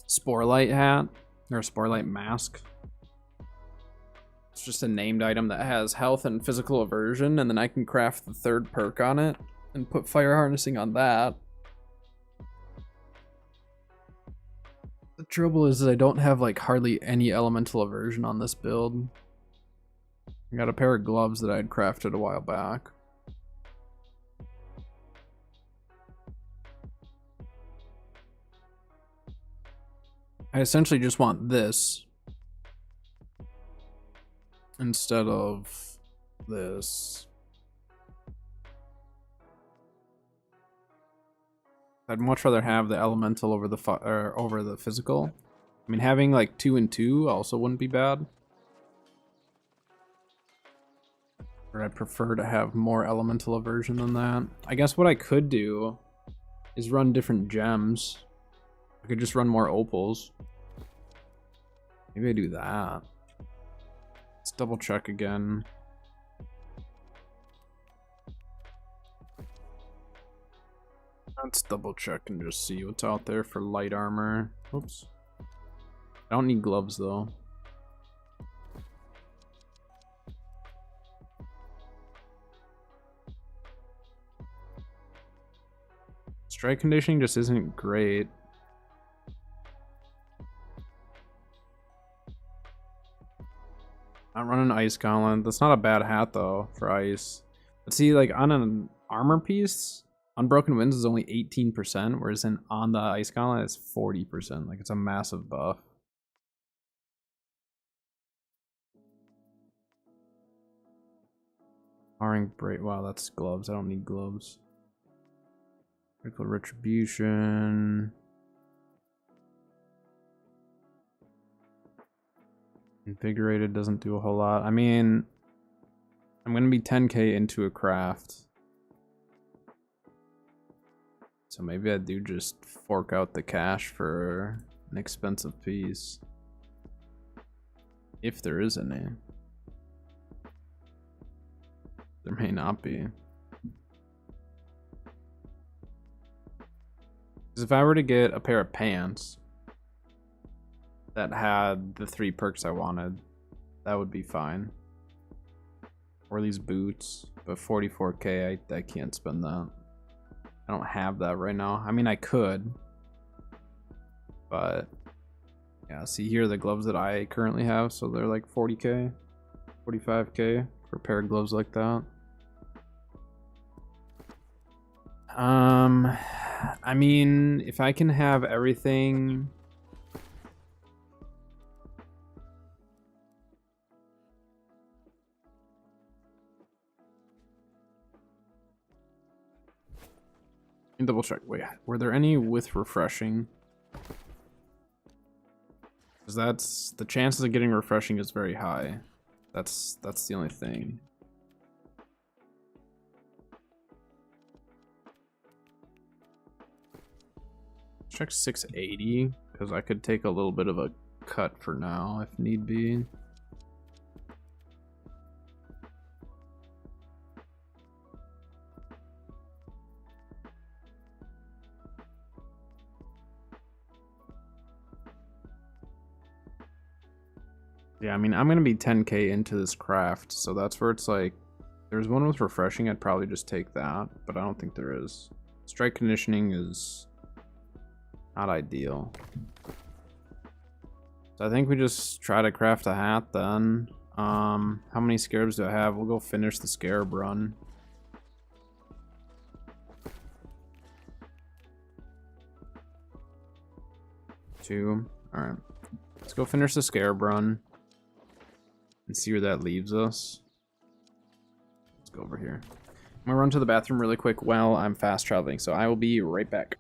Sporelight hat, or Sporelight mask. It's just a named item that has health and physical aversion, and then I can craft the 3rd perk on it and put fire harnessing on that. The trouble is I don't have like hardly any elemental aversion on this build. I got a pair of gloves that I had crafted a while back. I essentially just want this instead of this. I'd much rather have the elemental over the physical. I mean, having like 2 and 2 also wouldn't be bad. Or I'd prefer to have more elemental aversion than that. I guess what I could do is run different gems. I could just run more opals. Maybe I do that. Let's double check again. Let's double check and just see what's out there for light armor. Oops. I don't need gloves though. Strike conditioning just isn't great. I'm running Ice Gauntlet. That's not a bad hat though for ice. But see, like on an armor piece, Unbroken Winds is only 18%, whereas on the Ice Gauntlet it's 40%. Like it's a massive buff. Powering Break. Wow, that's gloves. I don't need gloves. Critical Retribution. Invigorated doesn't do a whole lot. I mean, I'm going to be 10k into a craft. So maybe I do just fork out the cash for an expensive piece. If there is any. There may not be. Because if I were to get a pair of pants that had the 3 perks I wanted, that would be fine. Or these boots, but 44k, I can't spend that. I don't have that right now. I mean, I could, but yeah, see here are the gloves that I currently have, so they're like 40k, 45k for a pair of gloves like that. I mean, if I can have everything. Let me double check. Wait, were there any with refreshing? Because that's the chances of getting refreshing is very high. That's the only thing. Check 680 because I could take a little bit of a cut for now if need be. Yeah, I mean, I'm gonna be 10k into this craft, so that's where it's like, there's one with refreshing, I'd probably just take that, but I don't think there is. Strike conditioning is not ideal. So I think we just try to craft a hat then. How many scarabs do I have? We'll go finish the scarab run. Two. Alright. Let's go finish the scarab run and see where that leaves us. Let's go over here. I'm gonna run to the bathroom really quick while I'm fast traveling, so I will be right back.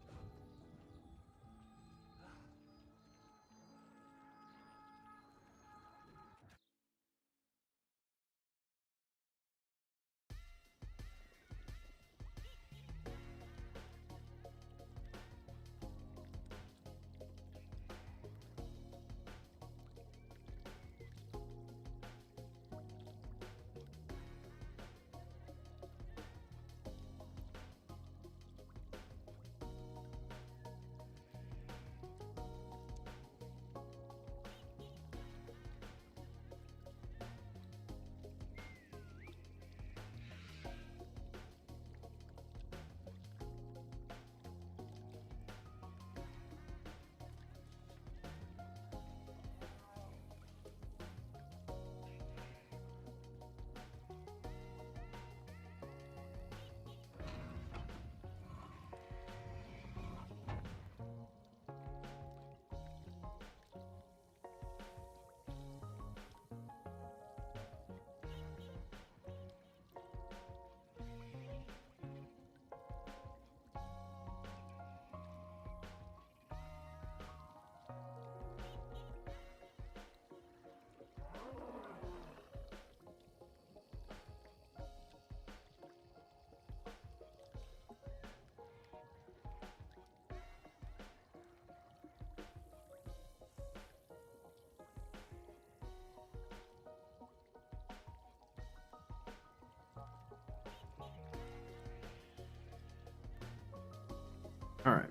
All right.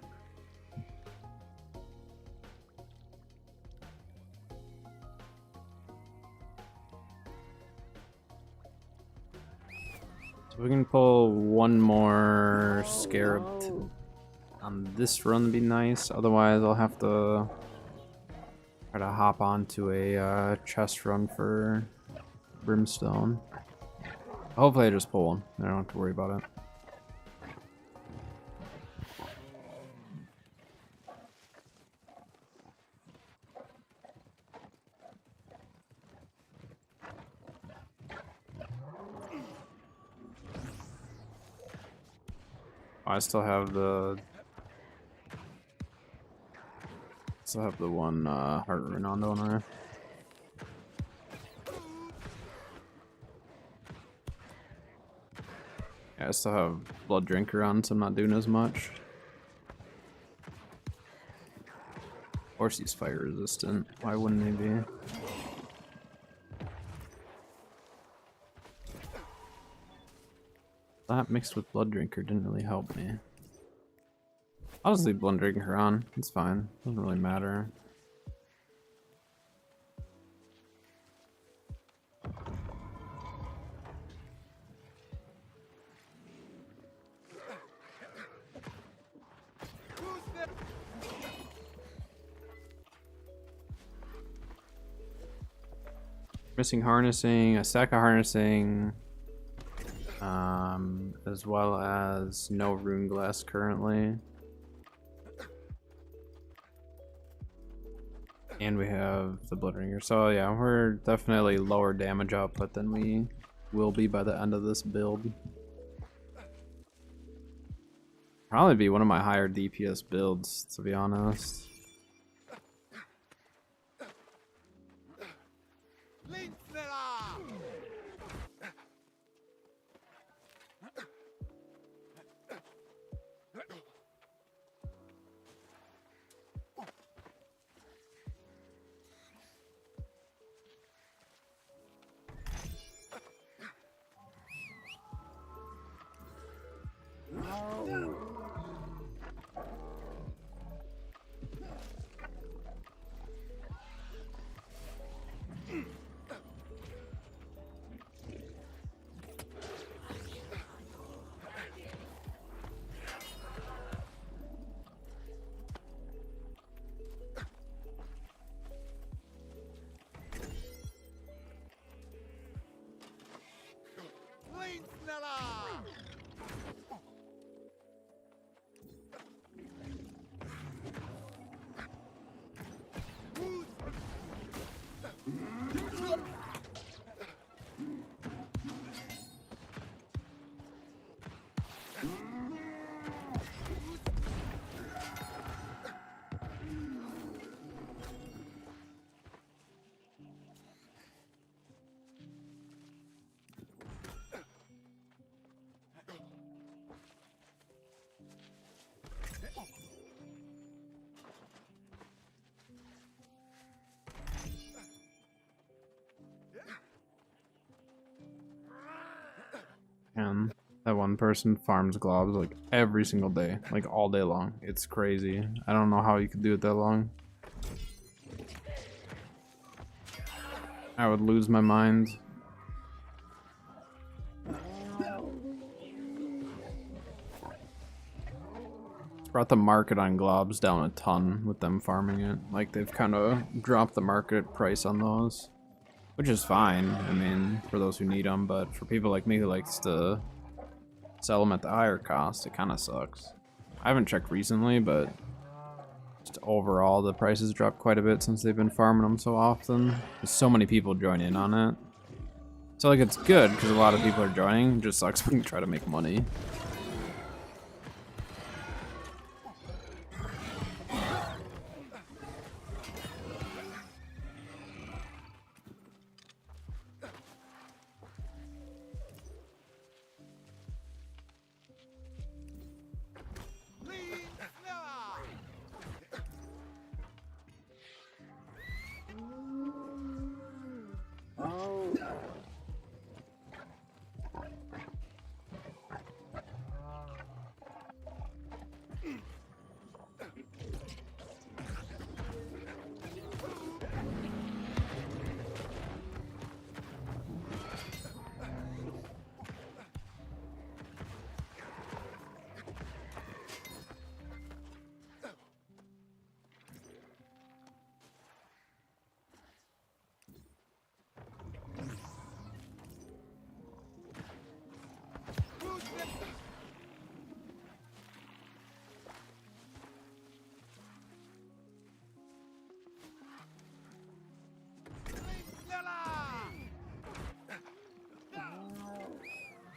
So we can pull one more scarab on this run would be nice. Otherwise, I'll have to try to hop onto a chest run for brimstone. Hopefully I just pull one. I don't have to worry about it. I still have the one heart rune on, don't I? Yeah, I still have blood drinker on, so I'm not doing as much. Of course he's fire resistant. Why wouldn't he be? That mixed with Blood Drinker didn't really help me. I'll just leave Blood Drinker on. It's fine. Doesn't really matter. Missing harnessing, a stack of harnessing, as well as no rune glass currently. And we have the Blood Ringer. So yeah, we're definitely lower damage output than we will be by the end of this build. Probably be one of my higher DPS builds, to be honest. And that one person farms globs like every single day, like all day long. It's crazy. I don't know how you could do it that long. I would lose my mind. It's brought the market on globs down a ton with them farming it. Like they've kind of dropped the market price on those. Which is fine, I mean, for those who need them, but for people like me who likes to sell them at the higher cost, it kind of sucks. I haven't checked recently, but just overall the prices dropped quite a bit since they've been farming them so often. There's so many people join in on it. So like it's good because a lot of people are joining, it just sucks when you try to make money.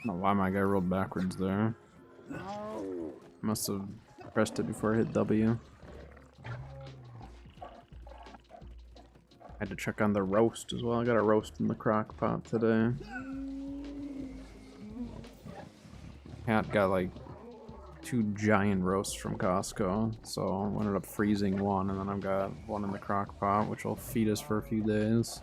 I don't know why my guy rolled backwards there. Must have pressed it before I hit W. Had to check on the roast as well. I got a roast in the crock pot today. Cat got like 2 giant roasts from Costco, so I ended up freezing one, and then I've got one in the crock pot, which will feed us for a few days.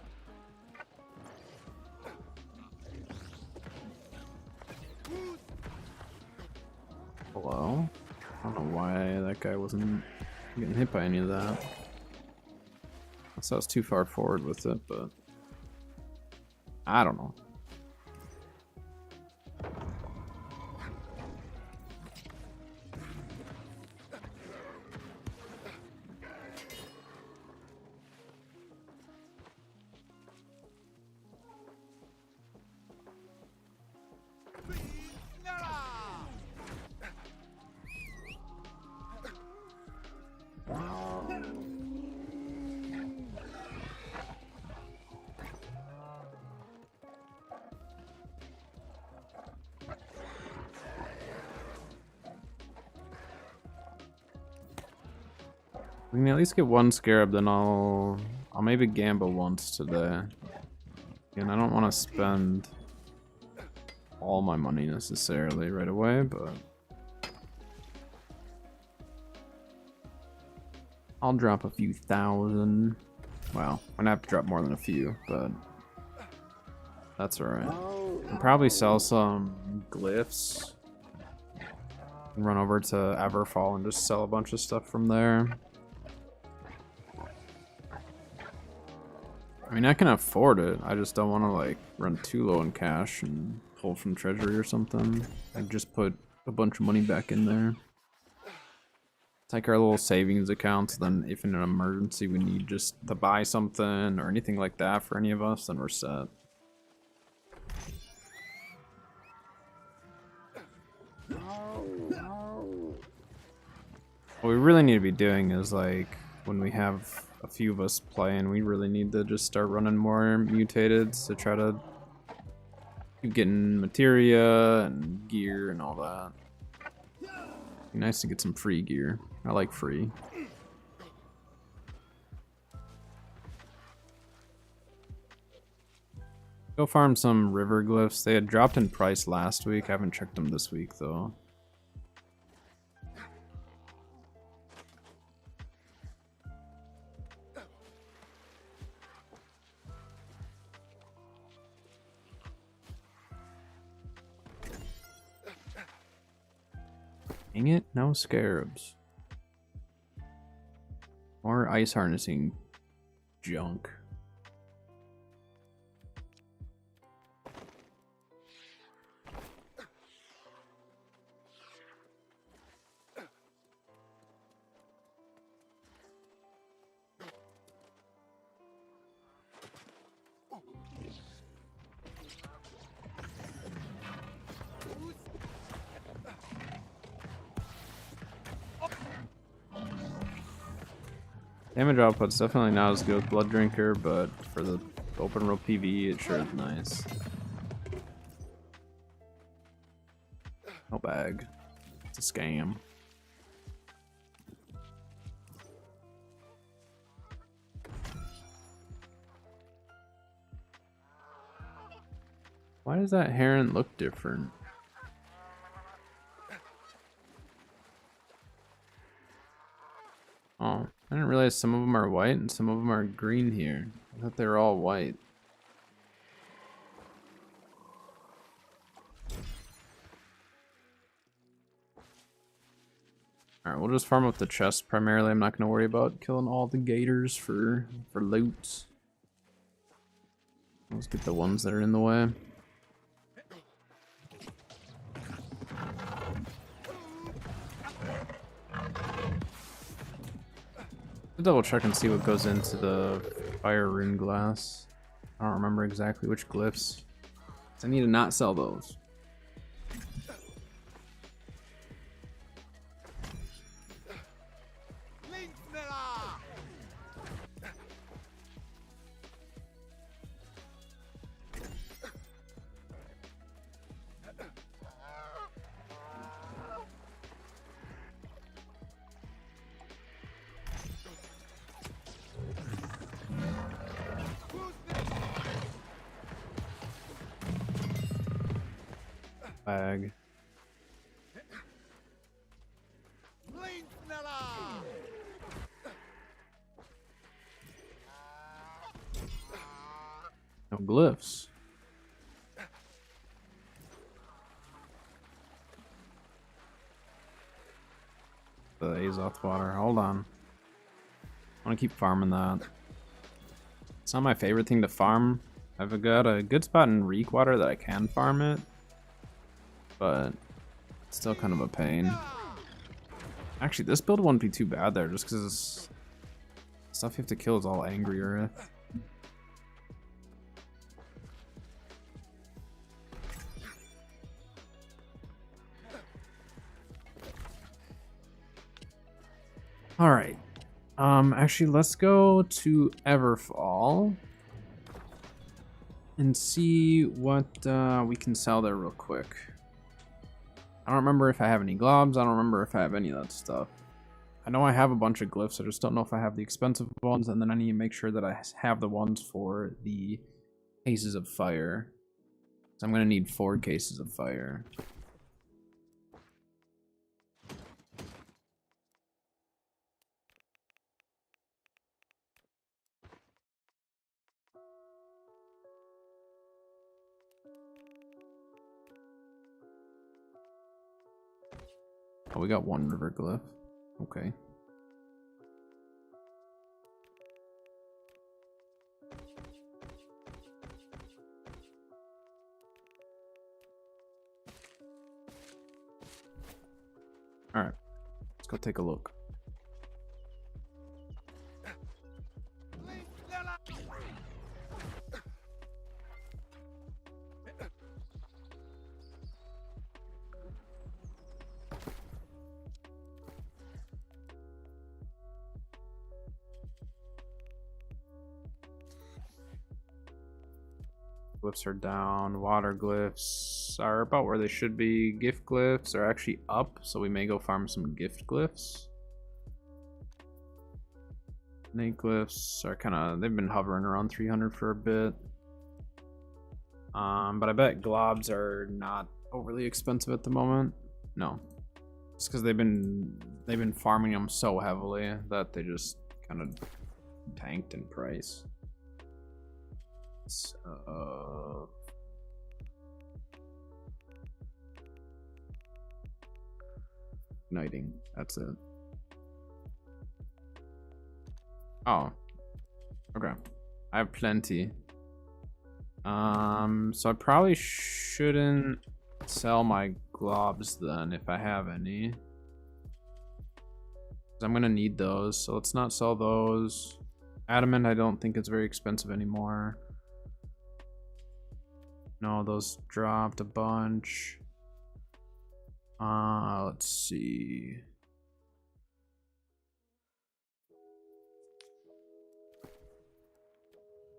why that guy wasn't getting hit by any of that. So I was too far forward with it, but I don't know. We can at least get one scarab, then I'll maybe gamble once today. And I don't want to spend all my money necessarily right away, but I'll drop a few thousand. Well, I'm gonna have to drop more than a few, but that's alright. I'll probably sell some glyphs and run over to Everfall and just sell a bunch of stuff from there. I mean, I can afford it. I just don't want to like run too low in cash and pull from treasury or something. I just put a bunch of money back in there. It's like our little savings account. So then if in an emergency we need just to buy something or anything like that for any of us, then we're set. What we really need to be doing is like when we have a few of us playing, we really need to just start running more mutated to try to keep getting materia and gear and all that. Be nice to get some free gear. I like free. Go farm some river glyphs. They had dropped in price last week. I haven't checked them this week though. Dang it, no scarabs. More ice harnessing junk. Damage output's definitely not as good with Blood Drinker, but for the open world PvE, it sure is nice. No bag. It's a scam. Why does that heron look different? Oh, I didn't realize some of them are white and some of them are green here. I thought they were all white. Alright, we'll just farm up the chest primarily. I'm not going to worry about killing all the gators for loot. Let's get the ones that are in the way. I'll double check and see what goes into the fire rune glass. I don't remember exactly which glyphs. I need to not sell those. Bag. No glyphs. The Azoth water. Hold on. I want to keep farming that. It's not my favorite thing to farm. I've got a good spot in Reek water that I can farm it, but it's still kind of a pain. Actually, this build wouldn't be too bad there, just because stuff you have to kill is all Angry Earth. All right. Actually, let's go to Everfall and see what we can sell there real quick. I don't remember if I have any globs. I don't remember if I have any of that stuff. I know I have a bunch of glyphs. I just don't know if I have the expensive ones, and then I need to make sure that I have the ones for the cases of fire. So I'm going to need 4 cases of fire. Oh, we got 1 river glyph. Okay. Alright. Let's go take a look. Glyphs are down. Water glyphs are about where they should be. Gift glyphs are actually up, so we may go farm some gift glyphs. Snake glyphs are kind of, they've been hovering around 300 for a bit. But I bet globs are not overly expensive at the moment. No, just because they've been farming them so heavily that they just kind of tanked in price. So igniting, that's it. Oh, okay. I have plenty. So I probably shouldn't sell my globs then if I have any. 'Cause I'm gonna need those, so let's not sell those. Adamant, I don't think it's very expensive anymore. No, those dropped a bunch. Let's see.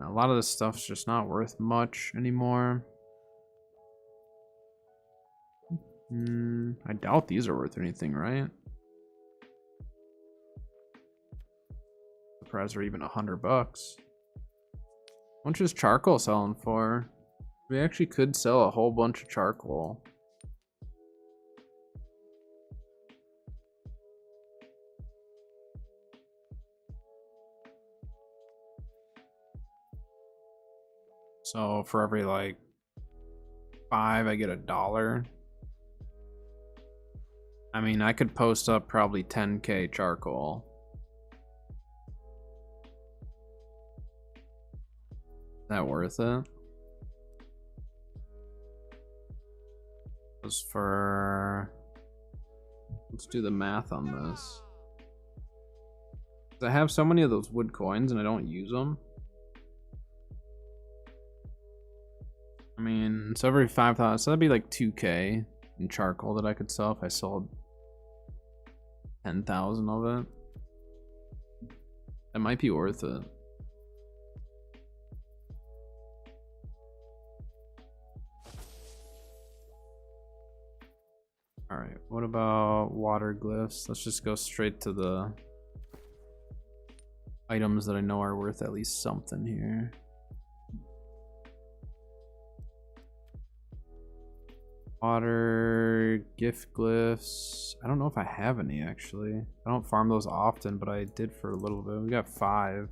A lot of this stuff's just not worth much anymore. I doubt these are worth anything, right? The price are even $100. How much is charcoal selling for? We actually could sell a whole bunch of charcoal. So for every like 5, I get $1. I mean, I could post up probably 10k charcoal. Is that worth it? As for, let's do the math on this. I have so many of those wood coins and I don't use them. I mean, so every 5,000, so that'd be like 2k in charcoal that I could sell if I sold 10,000 of it. That might be worth it. Alright, what about water glyphs? Let's just go straight to the items that I know are worth at least something here. Water, gift glyphs. I don't know if I have any actually. I don't farm those often, but I did for a little bit. We got 5.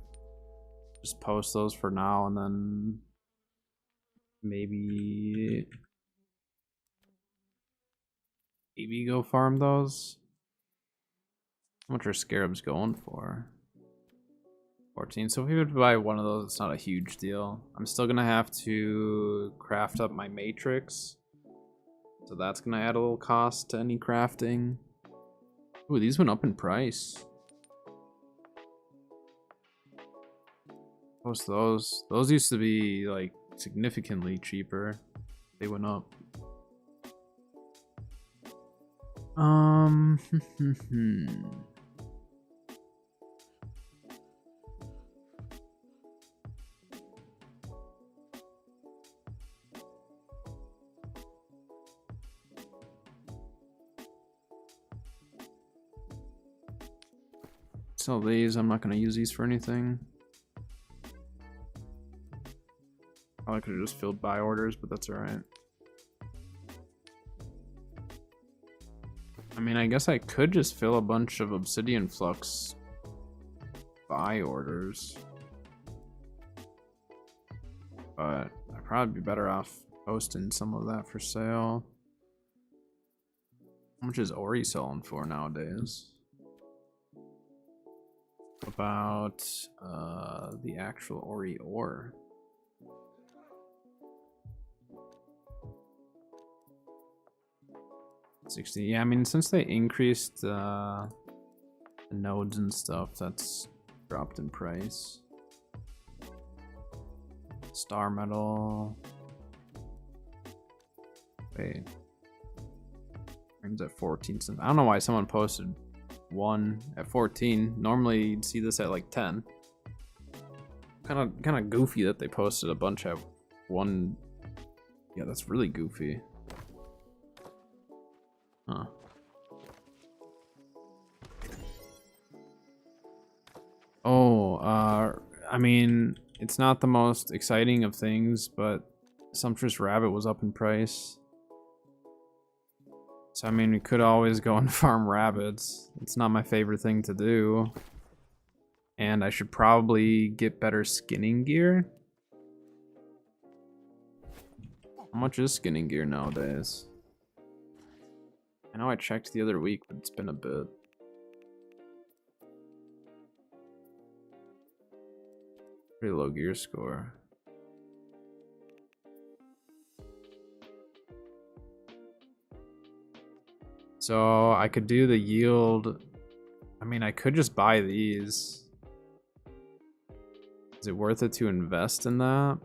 Just post those for now and then maybe go farm those. How much are scarabs going for? 14. So if we would buy one of those, it's not a huge deal. I'm still gonna have to craft up my matrix. So that's gonna add a little cost to any crafting. Ooh, these went up in price. What's those? Those used to be like significantly cheaper. They went up. Sell these. I'm not going to use these for anything. I could have just filled buy orders, but that's alright. I mean, I guess I could just fill a bunch of obsidian flux buy orders. But I'd probably be better off posting some of that for sale. How much is Ori selling for nowadays? About the actual Ori ore. 60. Yeah, I mean, since they increased the nodes and stuff, that's dropped in price. Star metal. Wait. It's at 14 cents. I don't know why someone posted one at 14. Normally you'd see this at like 10. Kind of goofy that they posted a bunch at 1. Yeah, that's really goofy. Huh. Oh, I mean, it's not the most exciting of things, but Sumptuous Rabbit was up in price. So, I mean, we could always go and farm rabbits. It's not my favorite thing to do. And I should probably get better skinning gear. How much is skinning gear nowadays? I know I checked the other week, but it's been a bit. Pretty low gear score. So I could do the yield. I mean, I could just buy these. Is it worth it to invest in that?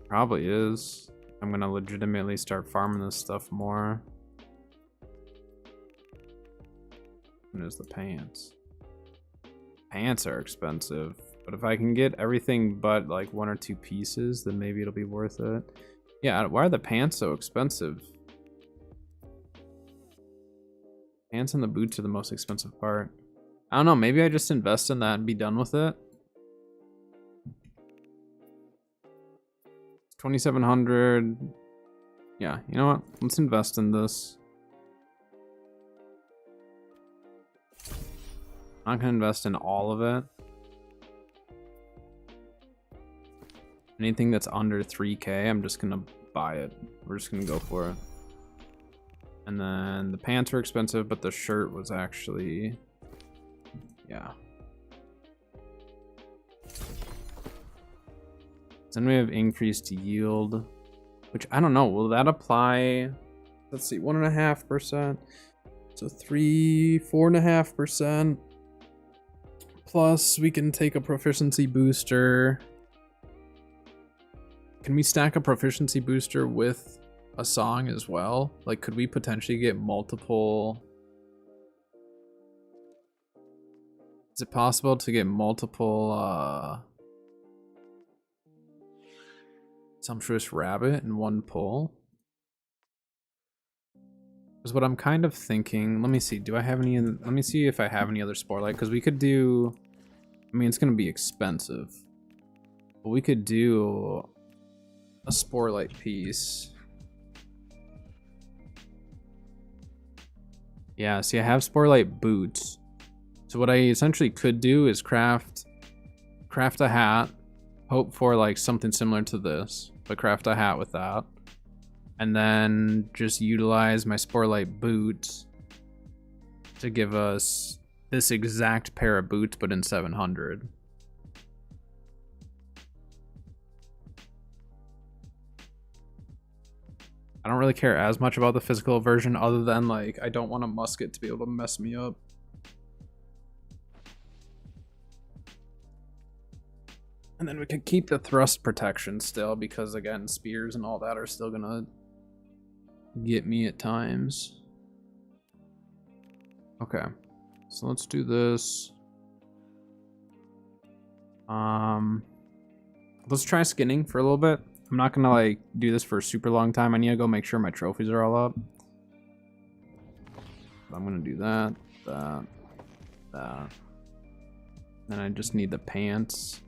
Probably is. I'm gonna legitimately start farming this stuff more. And there's the pants. Pants are expensive, but if I can get everything but like 1 or 2 pieces, then maybe it'll be worth it. Yeah, why are the pants so expensive? Pants and the boots are the most expensive part. I don't know, maybe I just invest in that and be done with it. 2,700. Yeah, you know what? Let's invest in this. I'm not gonna invest in all of it. Anything that's under 3K, I'm just gonna buy it. We're just gonna go for it. And then the pants were expensive, but the shirt was actually, yeah. Then we have increased yield, which I don't know. Will that apply? Let's see, 1.5%. So 4.5%. Plus, we can take a proficiency booster. Can we stack a proficiency booster with a song as well? Like, could we potentially get multiple? Is it possible to get multiple Sumptuous Rabbit in one pull? Is what I'm kind of thinking. Let me see. Do I have any? Let me see if I have any other Sporelight, because we could do. I mean, it's gonna be expensive, but we could do a Sporelight piece. Yeah. See, I have Sporelight boots. So what I essentially could do is craft a hat. Hope for like something similar to this. but craft a hat with that. And then just utilize my Sporelight boots to give us this exact pair of boots, but in 700. I don't really care as much about the physical version other than like I don't want a musket to be able to mess me up. And then we could keep the thrust protection still because again spears and all that are still gonna get me at times. Okay, so let's do this. Let's try skinning for a little bit. I'm not gonna like do this for a super long time. I need to go make sure my trophies are all up. I'm gonna do that, that. Then I just need the pants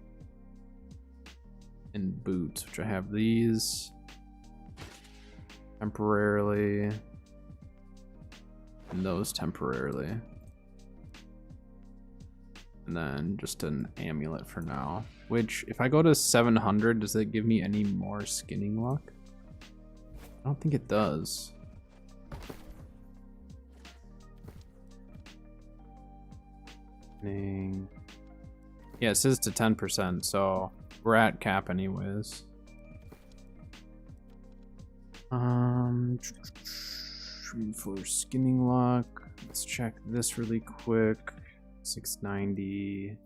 and boots, which I have these temporarily and those temporarily. And then just an amulet for now. Which, if I go to 700, does that give me any more skinning luck? I don't think it does. Yeah, it says to 10%, so we're at cap anyways. For skinning luck, let's check this really quick. 690.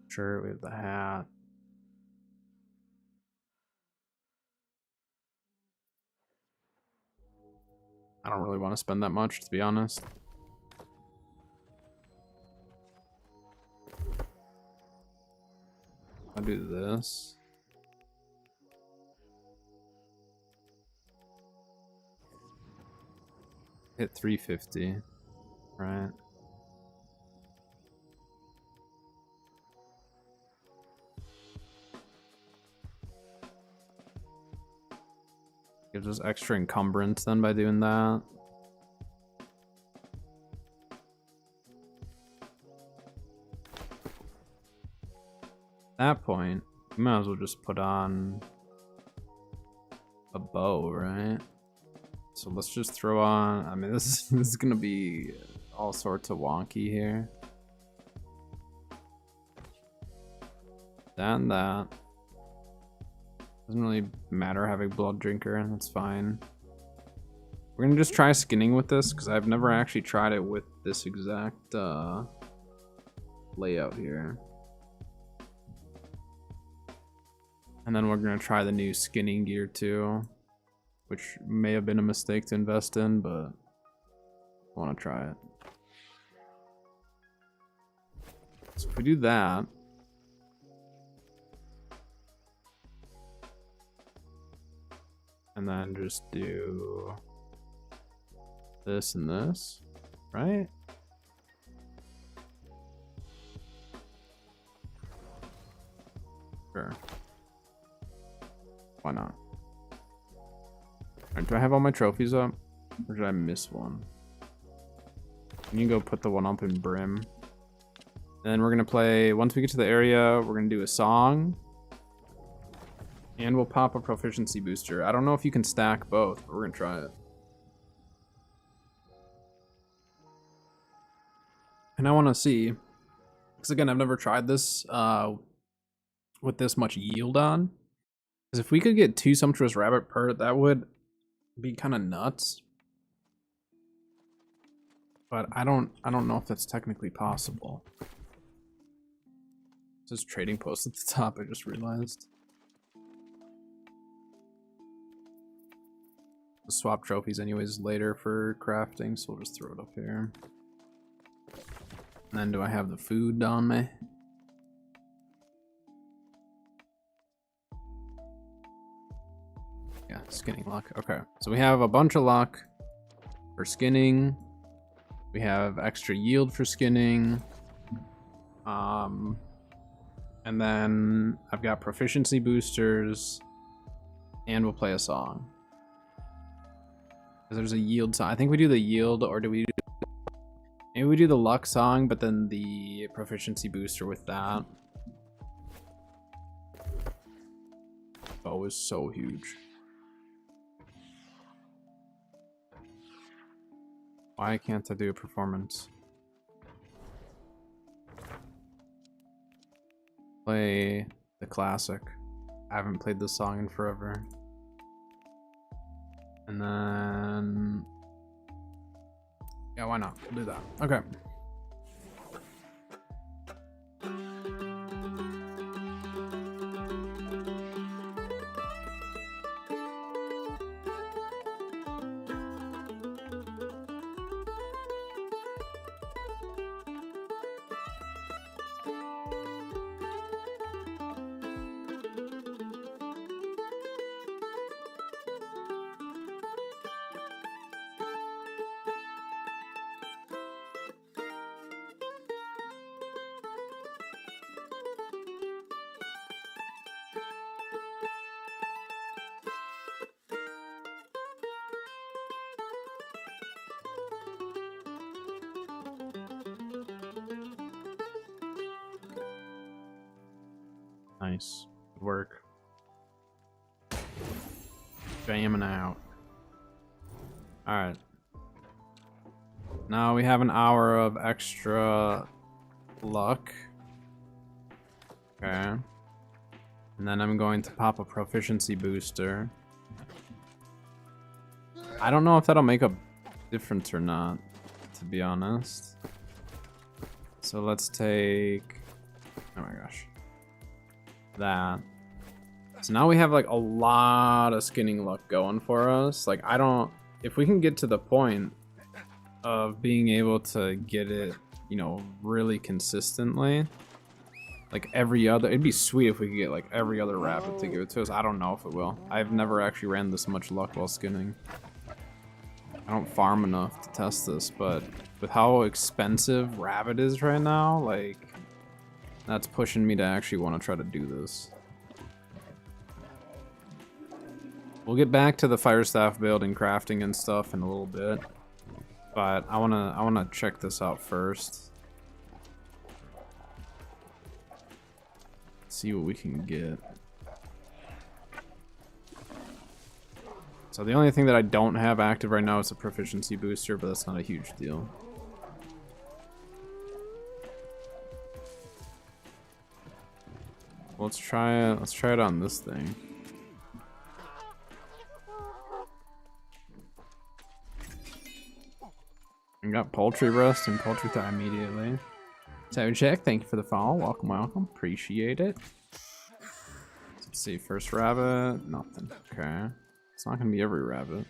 Sure, we have the hat. I don't really want to spend that much, to be honest. I'll do this. Hit 350, right? Gives us extra encumbrance then by doing that. At that point, you might as well just put on a bow, right? So let's just throw on, I mean, this is gonna be all sorts of wonky here. That and that. Doesn't really matter having Blood Drinker, that's fine. We're gonna just try skinning with this, because I've never actually tried it with this exact layout here. And then we're gonna try the new skinning gear too, which may have been a mistake to invest in, but I want to try it. So if we do that, and then just do this and this, right? Sure. Why not? Alright, do I have all my trophies up? Or did I miss one? You can go put the one up in Brim. And then we're gonna play, once we get to the area, we're gonna do a song. And we'll pop a proficiency booster. I don't know if you can stack both, but we're gonna try it. And I wanna see, because again, I've never tried this with this much yield on. Because if we could get 2 Sumptuous Rabbit per, that would be kind of nuts. But I don't know if that's technically possible. It says trading post at the top, I just realized. We'll swap trophies anyways later for crafting, so we'll just throw it up here. And then do I have the food on me? Yeah, skinning luck. Okay, so we have a bunch of luck for skinning. We have extra yield for skinning. And then I've got proficiency boosters. And we'll play a song. There's a yield song. I think we do the yield, or do we do... Maybe we do the luck song, but then the proficiency booster with that. bow is so huge. Why can't I do a performance? Play the classic. I haven't played this song in forever. And then... yeah, why not? We'll do that. Okay. Nice. Good work. Jamming out. Alright. Now we have an hour of extra luck. Okay. And then I'm going to pop a proficiency booster. I don't know if that'll make a difference or not, to be honest. So let's take... oh my gosh. That. So now we have like a lot of skinning luck going for us. Like I don't... if we can get to the point of being able to get it, you know, really consistently, like every other... it'd be sweet if we could get like every other rabbit to give it to us. I don't know if it will. I've never actually ran this much luck while skinning. I don't farm enough to test this, but with how expensive rabbit is right now, like, that's pushing me to actually want to try to do this. We'll get back to the fire staff build and crafting and stuff in a little bit, but I wanna check this out first. See what we can get. So the only thing that I don't have active right now is a proficiency booster, but that's not a huge deal. Let's try it on this thing. I got poultry rest and poultry thigh immediately. So check, thank you for the follow. Welcome, welcome. Appreciate it. Let's see, first rabbit, nothing. Okay. It's not gonna be every rabbit.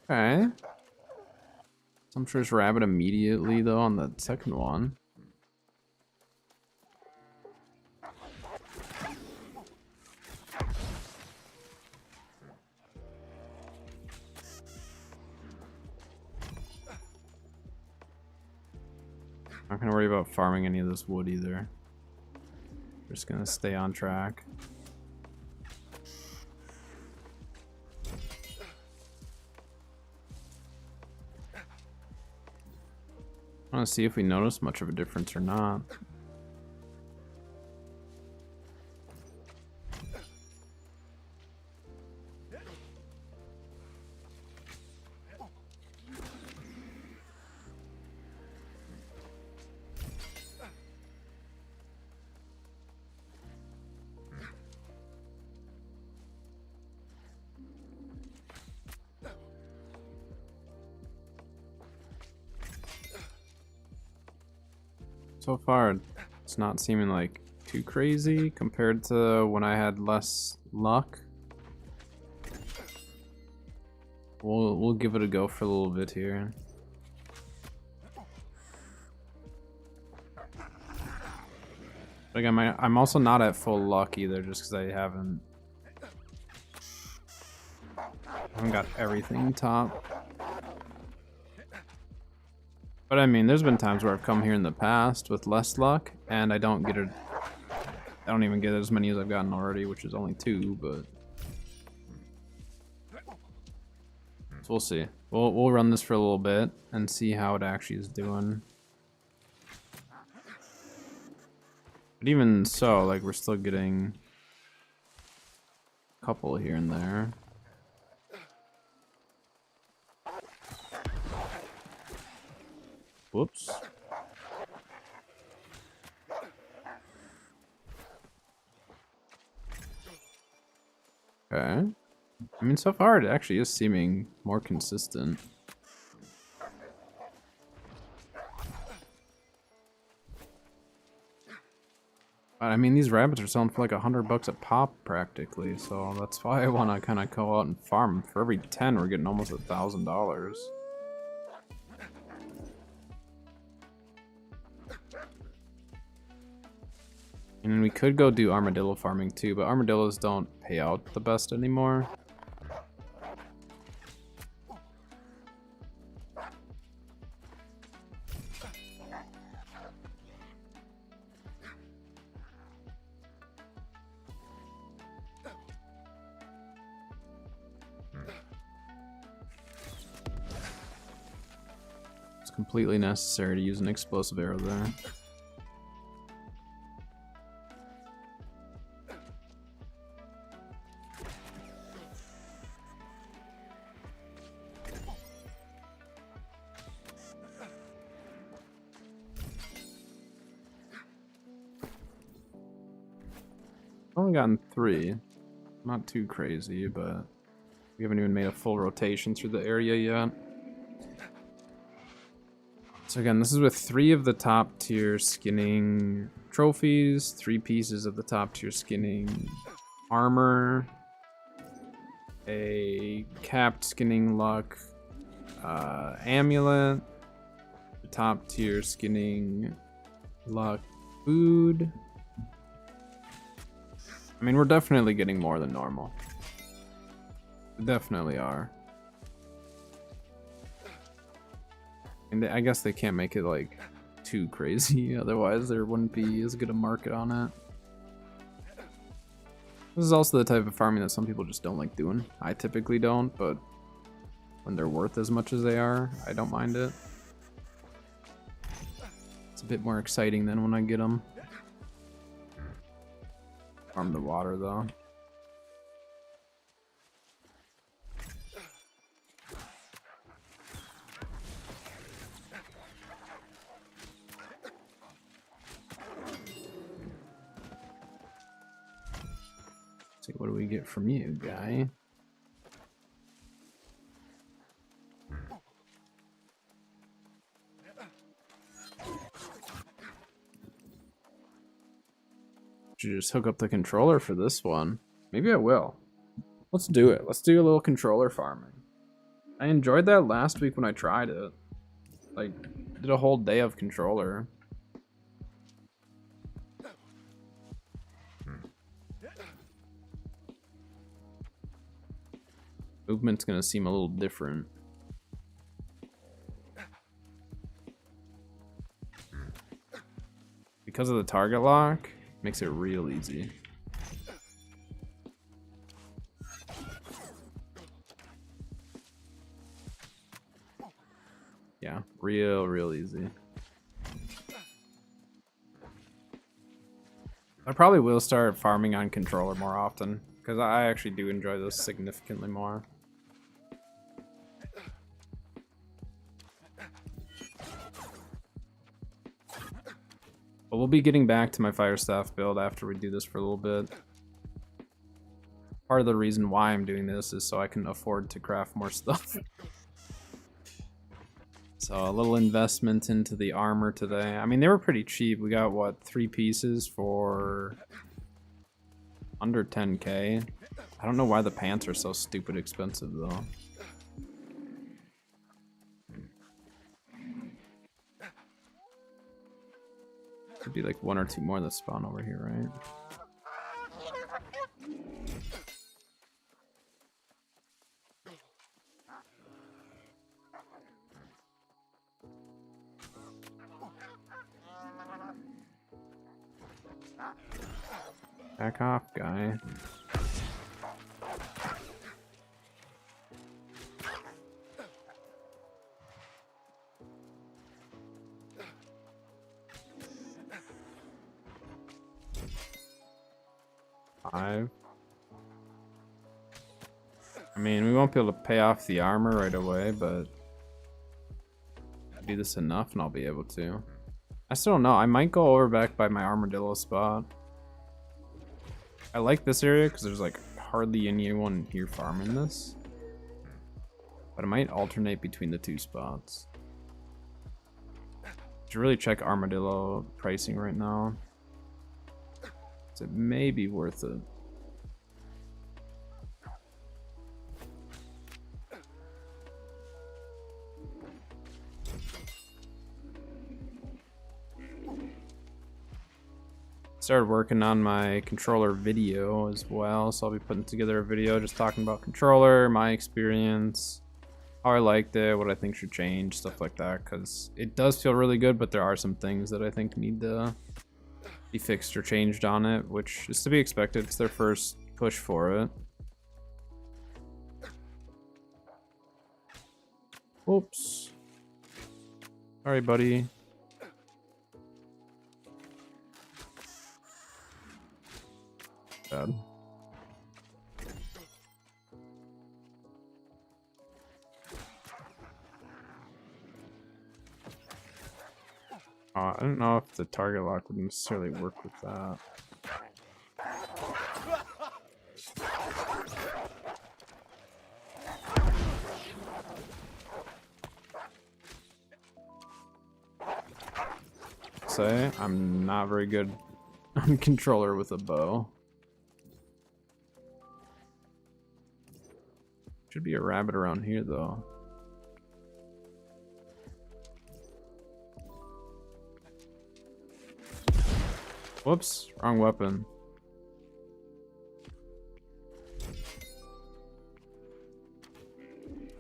Okay. Sumptuous rabbit immediately though on the second one. Not gonna worry about farming any of this wood either. Just gonna stay on track. I want to see if we notice much of a difference or not. So far, it's not seeming like too crazy compared to when I had less luck. We'll give it a go for a little bit here. Like I'm also not at full luck either, just because I haven't got everything top. But I mean, there's been times where I've come here in the past with less luck, and I don't get it. I don't even get as many as I've gotten already, which is only 2. But so we'll see. We'll run this for a little bit and see how it actually is doing. But even so, like, we're still getting a couple here and there. Whoops. Okay. I mean, so far it actually is seeming more consistent. But I mean, these rabbits are selling for like $100 a pop practically, so that's why I want to kind of go out and farm. For every 10, we're getting almost $1,000. And we could go do armadillo farming too, but armadillos don't pay out the best anymore. It's completely necessary to use an explosive arrow there. Only gotten 3. Not too crazy, but we haven't even made a full rotation through the area yet. So again, this is with 3 of the top tier skinning trophies, 3 pieces of the top tier skinning armor, a capped skinning luck amulet, the top tier skinning luck food. I mean, we're definitely getting more than normal. We definitely are. And I guess they can't make it like too crazy, otherwise there wouldn't be as good a market on it. This is also the type of farming that some people just don't like doing. I typically don't, but when they're worth as much as they are, I don't mind it. It's a bit more exciting than when I get them. Farm the water though. Let's see, what do we get from you, guy? Should just hook up the controller for this one. Maybe I will. Let's do it. Let's do a little controller farming. I enjoyed that last week when I tried it. Like, did a whole day of controller. Movement's gonna seem a little different. Because of the target lock, makes it real easy. Yeah, real easy. I probably will start farming on controller more often, because I actually do enjoy this significantly more. But we'll be getting back to my fire staff build after we do this for a little bit. Part of the reason why I'm doing this is so I can afford to craft more stuff. So a little investment into the armor today. I mean, they were pretty cheap. We got, what, 3 pieces for under 10k. I don't know why the pants are so stupid expensive, though. Could be like 1 or 2 more that spawn over here, right? Back off, guy. 5. I mean, we won't be able to pay off the armor right away, but do this enough and I'll be able to. I still don't know. I might go over back by my armadillo spot. I like this area because there's like hardly anyone here farming this. But I might alternate between the 2 spots. Should really check armadillo pricing right now. So it may be worth it. Started working on my controller video as well, so I'll be putting together a video just talking about controller, my experience, how I liked it, what I think should change, stuff like that, because it does feel really good, but there are some things that I think need to be fixed or changed on it, which is to be expected. It's their first push for it. Oops. Sorry, buddy. Bad. I don't know if the target lock would necessarily work with that. Say, I'm not very good on controller with a bow. Should be a rabbit around here though. Whoops, wrong weapon.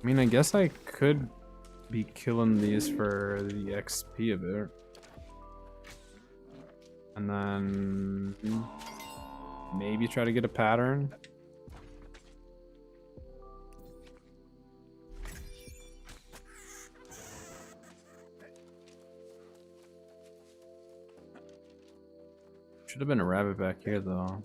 I mean, I guess I could be killing these for the XP a bit. And then maybe try to get a pattern. Should have been a rabbit back here though.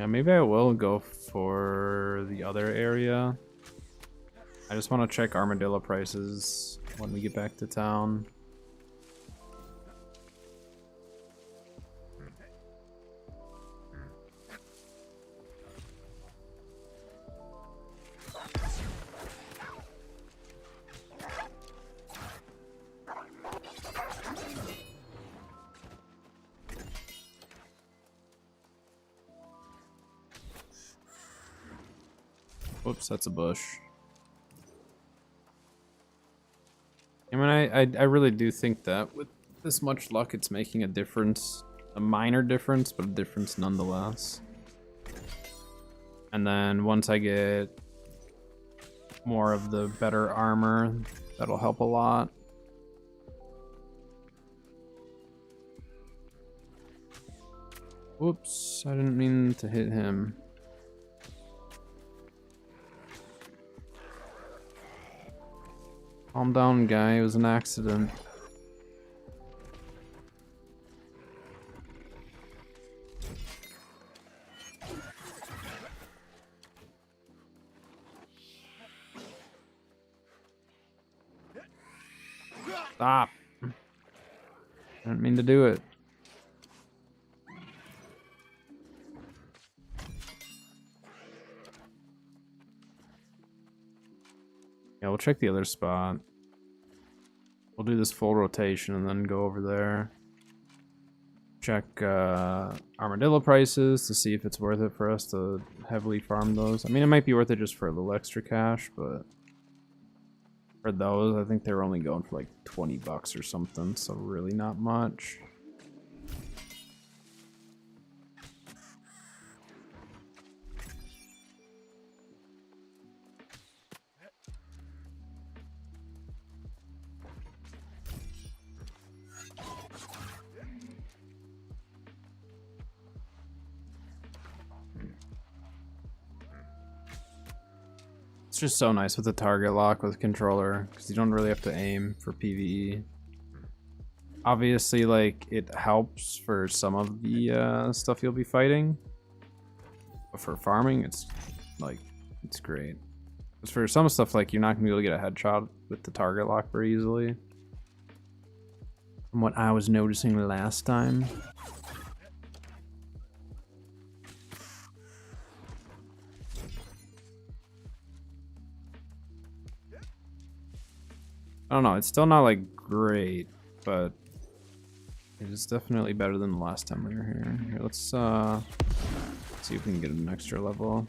Yeah, maybe I will go for the other area. I just want to check armadillo prices when we get back to town. Whoops, that's a bush. I mean, I really do think that with this much luck, it's making a difference. A minor difference, but a difference nonetheless. And then once I get more of the better armor, that'll help a lot. Whoops, I didn't mean to hit him. Calm down, guy. It was an accident. Stop. I didn't mean to do it. Yeah, we'll check the other spot. We'll do this full rotation and then go over there. Check armadillo prices to see if it's worth it for us to heavily farm those. I mean, it might be worth it just for a little extra cash, but for those, I think they were only going for like 20 bucks or something, so really not much. It's just so nice with the target lock with the controller, because you don't really have to aim for PvE. Obviously, like, it helps for some of the stuff you'll be fighting. But for farming, it's, like, it's great. Because for some stuff, like, you're not going to be able to get a headshot with the target lock very easily. From what I was noticing last time. I don't know, it's still not like great, but it is definitely better than the last time we were here. Here, let's see if we can get an extra level.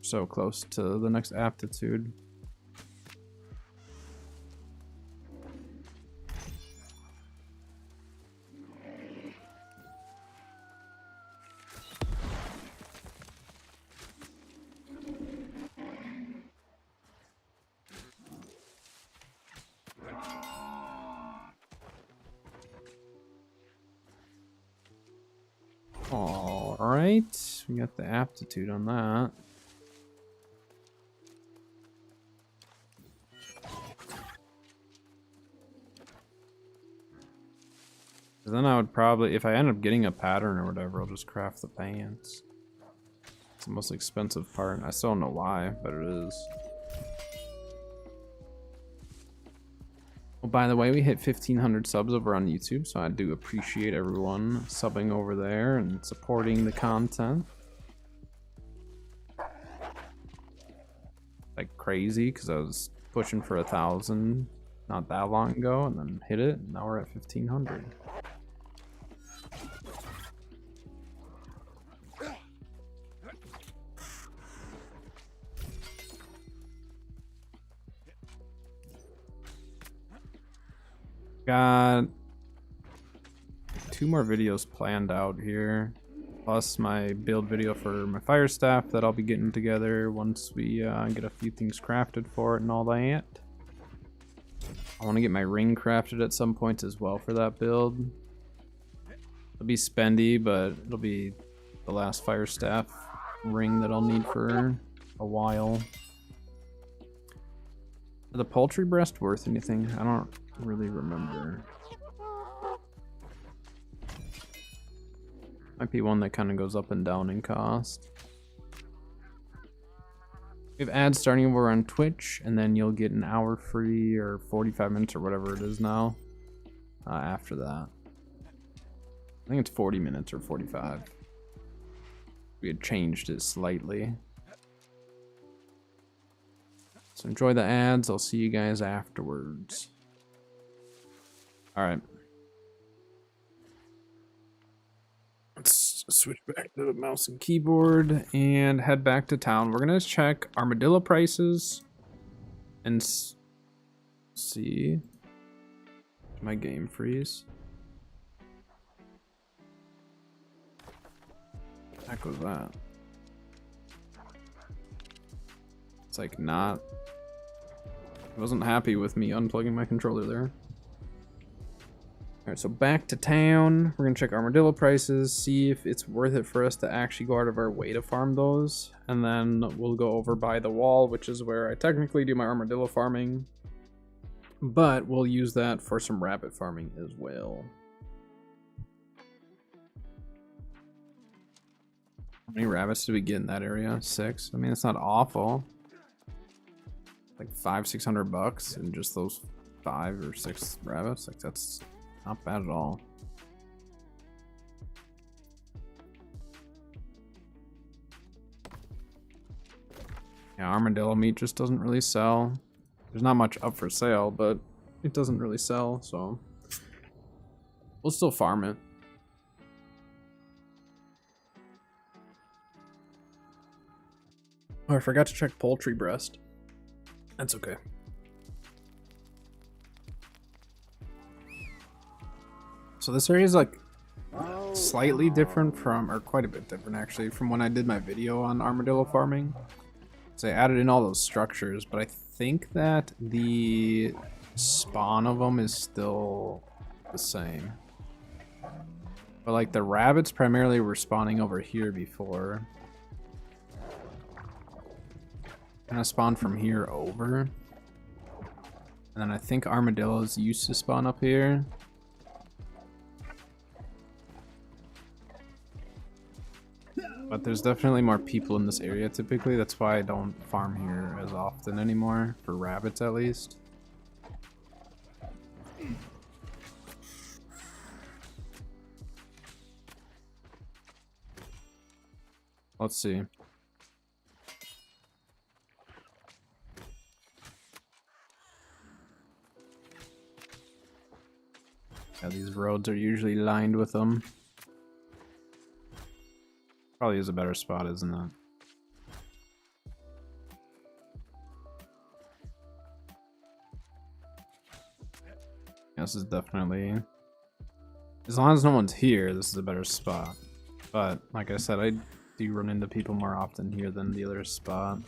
So close to the next aptitude. All right, we got the aptitude on that. Then I would probably, if I end up getting a pattern or whatever, I'll just craft the pants. It's the most expensive part. I still don't know why, but it is. Well, by the way, we hit 1,500 subs over on YouTube, so I do appreciate everyone subbing over there and supporting the content. Like crazy, because I was pushing for 1,000 not that long ago, and then hit it, and now we're at 1,500. Got 2 more videos planned out here, plus my build video for my fire staff that I'll be getting together once we get a few things crafted for it and all that. I want to get my ring crafted at some point as well for that build. It'll be spendy, but it'll be the last fire staff ring that I'll need for a while. Are the poultry breast worth anything? I don't really remember. Might be one that kind of goes up and down in cost. We have ads starting over on Twitch, and then you'll get an hour free or 45 minutes or whatever it is now after that. I think it's 40 minutes or 45. We had changed it slightly. So enjoy the ads. I'll see you guys afterwards. All right. Let's switch back to the mouse and keyboard and head back to town. We're gonna check armadillo prices and see. My game freeze. What the heck was that? It's like not. I wasn't happy with me unplugging my controller there. Alright, so back to town. We're gonna check armadillo prices, see if it's worth it for us to actually go out of our way to farm those. And then we'll go over by the wall, which is where I technically do my armadillo farming. But we'll use that for some rabbit farming as well. How many rabbits did we get in that area? 6? I mean, it's not awful. Like $500-600 and just those 5 or 6 rabbits. Like, that's not bad at all. Yeah, armadillo meat just doesn't really sell. There's not much up for sale, but it doesn't really sell, so we'll still farm it. Oh, I forgot to check poultry breast. That's okay. So this area is like slightly different from, or quite a bit different actually, from when I did my video on armadillo farming. So I added in all those structures, but I think that the spawn of them is still the same. But like the rabbits primarily were spawning over here before. Kind of spawned from here over. And then I think armadillos used to spawn up here. But there's definitely more people in this area typically. That's why I don't farm here as often anymore, for rabbits at least. Let's see. Yeah, these roads are usually lined with them. Probably is a better spot, isn't it? This is definitely... As long as no one's here, this is a better spot. But, like I said, I do run into people more often here than the other spot.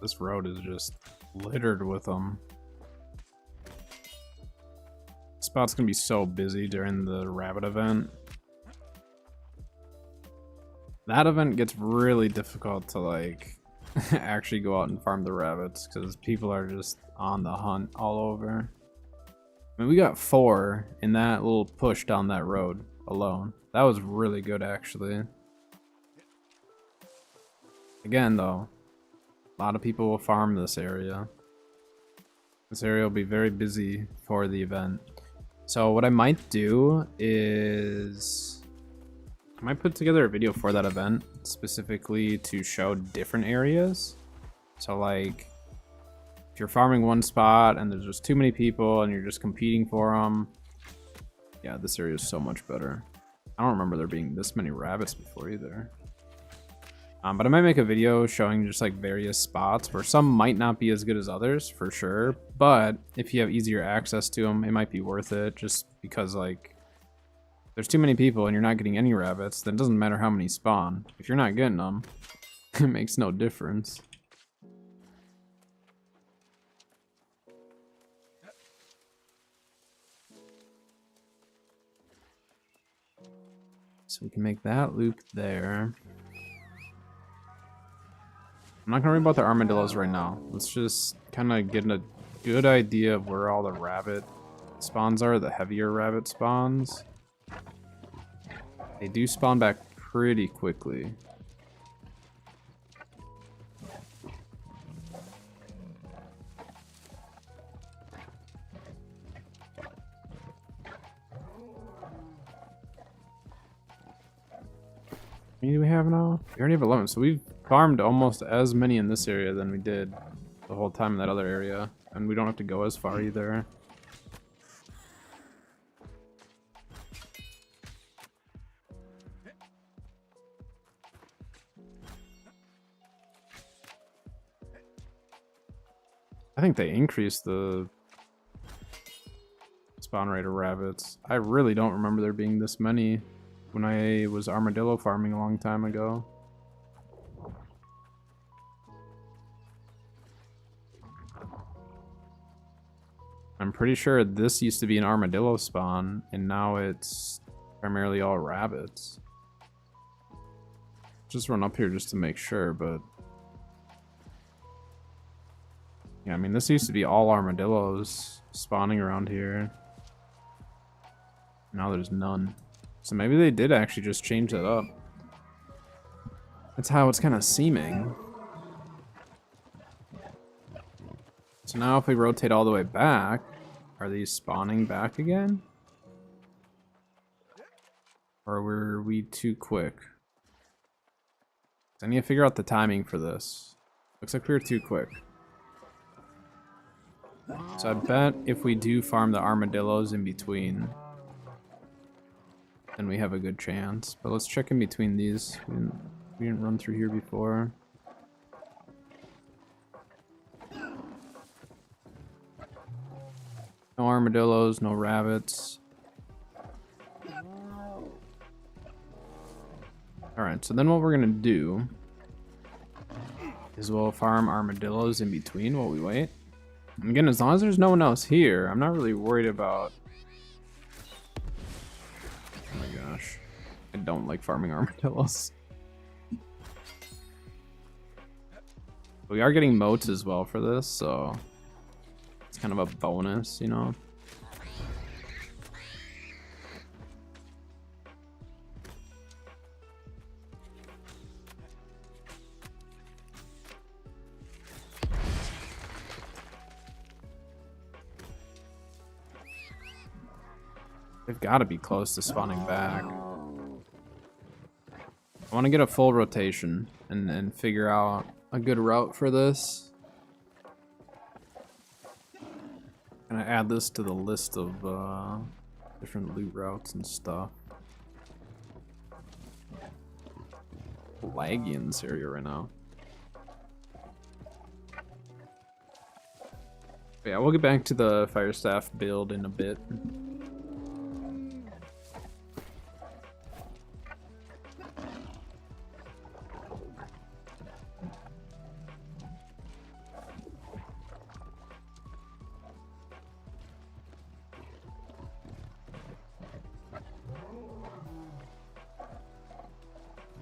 This road is just littered with them. Spot's gonna be so busy during the rabbit event. That event gets really difficult to like actually go out and farm the rabbits because people are just on the hunt all over. I mean, we got 4 in that little push down that road alone. That was really good actually. Again though, a lot of people will farm this area. This area will be very busy for the event. So what I might do is... I might put together a video for that event, specifically to show different areas. So like, if you're farming one spot and there's just too many people and you're just competing for them, yeah, this area is so much better. I don't remember there being this many rabbits before either. But I might make a video showing just like various spots where some might not be as good as others for sure, but if you have easier access to them, it might be worth it just because like there's too many people and you're not getting any rabbits, then it doesn't matter how many spawn. If you're not getting them, it makes no difference. So we can make that loop there. I'm not gonna worry about the armadillos right now. Let's just kind of get a good idea of where all the rabbit spawns are, the heavier rabbit spawns. They do spawn back pretty quickly. How many do we have now? We already have 11, so we've farmed almost as many in this area than we did the whole time in that other area. And we don't have to go as far either. I think they increased the spawn rate of rabbits. I really don't remember there being this many when I was armadillo farming a long time ago. I'm pretty sure this used to be an armadillo spawn, and now it's primarily all rabbits. Just run up here just to make sure, but... yeah, I mean, this used to be all armadillos spawning around here. Now there's none. So maybe they did actually just change that up. That's how it's kind of seeming. So now if we rotate all the way back, are these spawning back again? Or were we too quick? I need to figure out the timing for this. Looks like we were too quick. So I bet if we do farm the armadillos in between, then we have a good chance. But let's check in between these. We didn't run through here before. No armadillos, no rabbits. Alright, so then what we're gonna do is we'll farm armadillos in between while we wait. And again, as long as there's no one else here, I'm not really worried about... Oh my gosh. I don't like farming armadillos. We are getting moats as well for this, so it's kind of a bonus, you know? They've got to be close to spawning back. I want to get a full rotation and figure out a good route for this. Gonna add this to the list of different loot routes and stuff. Laggy in this area right now. But yeah, we'll get back to the fire staff build in a bit.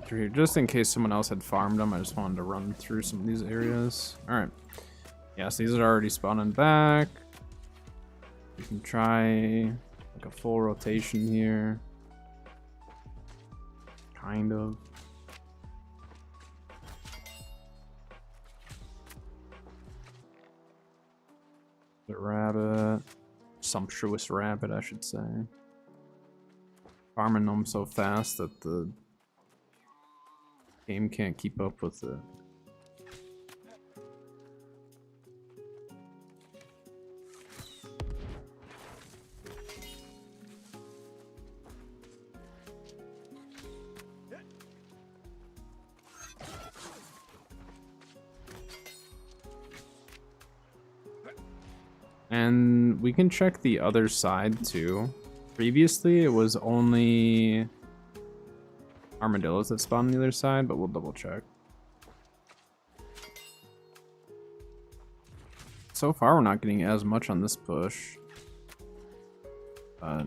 Here, just in case someone else had farmed them, I just wanted to run through some of these areas. Alright. Yes, these are already spawning back. We can try like a full rotation here. Kind of. The rabbit. Sumptuous rabbit, I should say. Farming them so fast that the game can't keep up with it. And we can check the other side too. Previously, it was only armadillos that spawn on the other side, but we'll double check. So far, we're not getting as much on this push. But...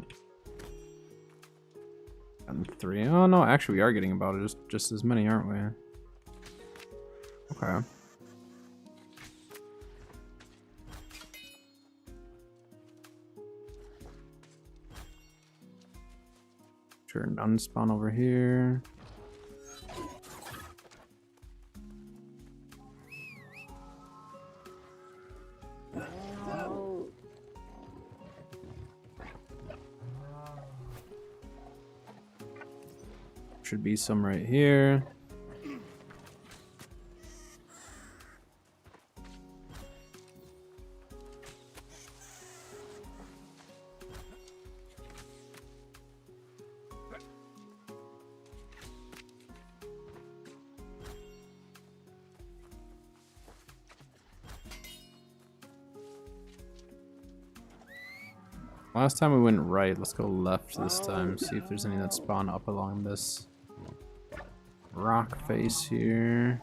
and 3. Oh no, actually we are getting about just as many, aren't we? Okay. Sure, none spawn over here. Should be some right here. Last time we went right, let's go left this time, see if there's any that spawn up along this rock face here.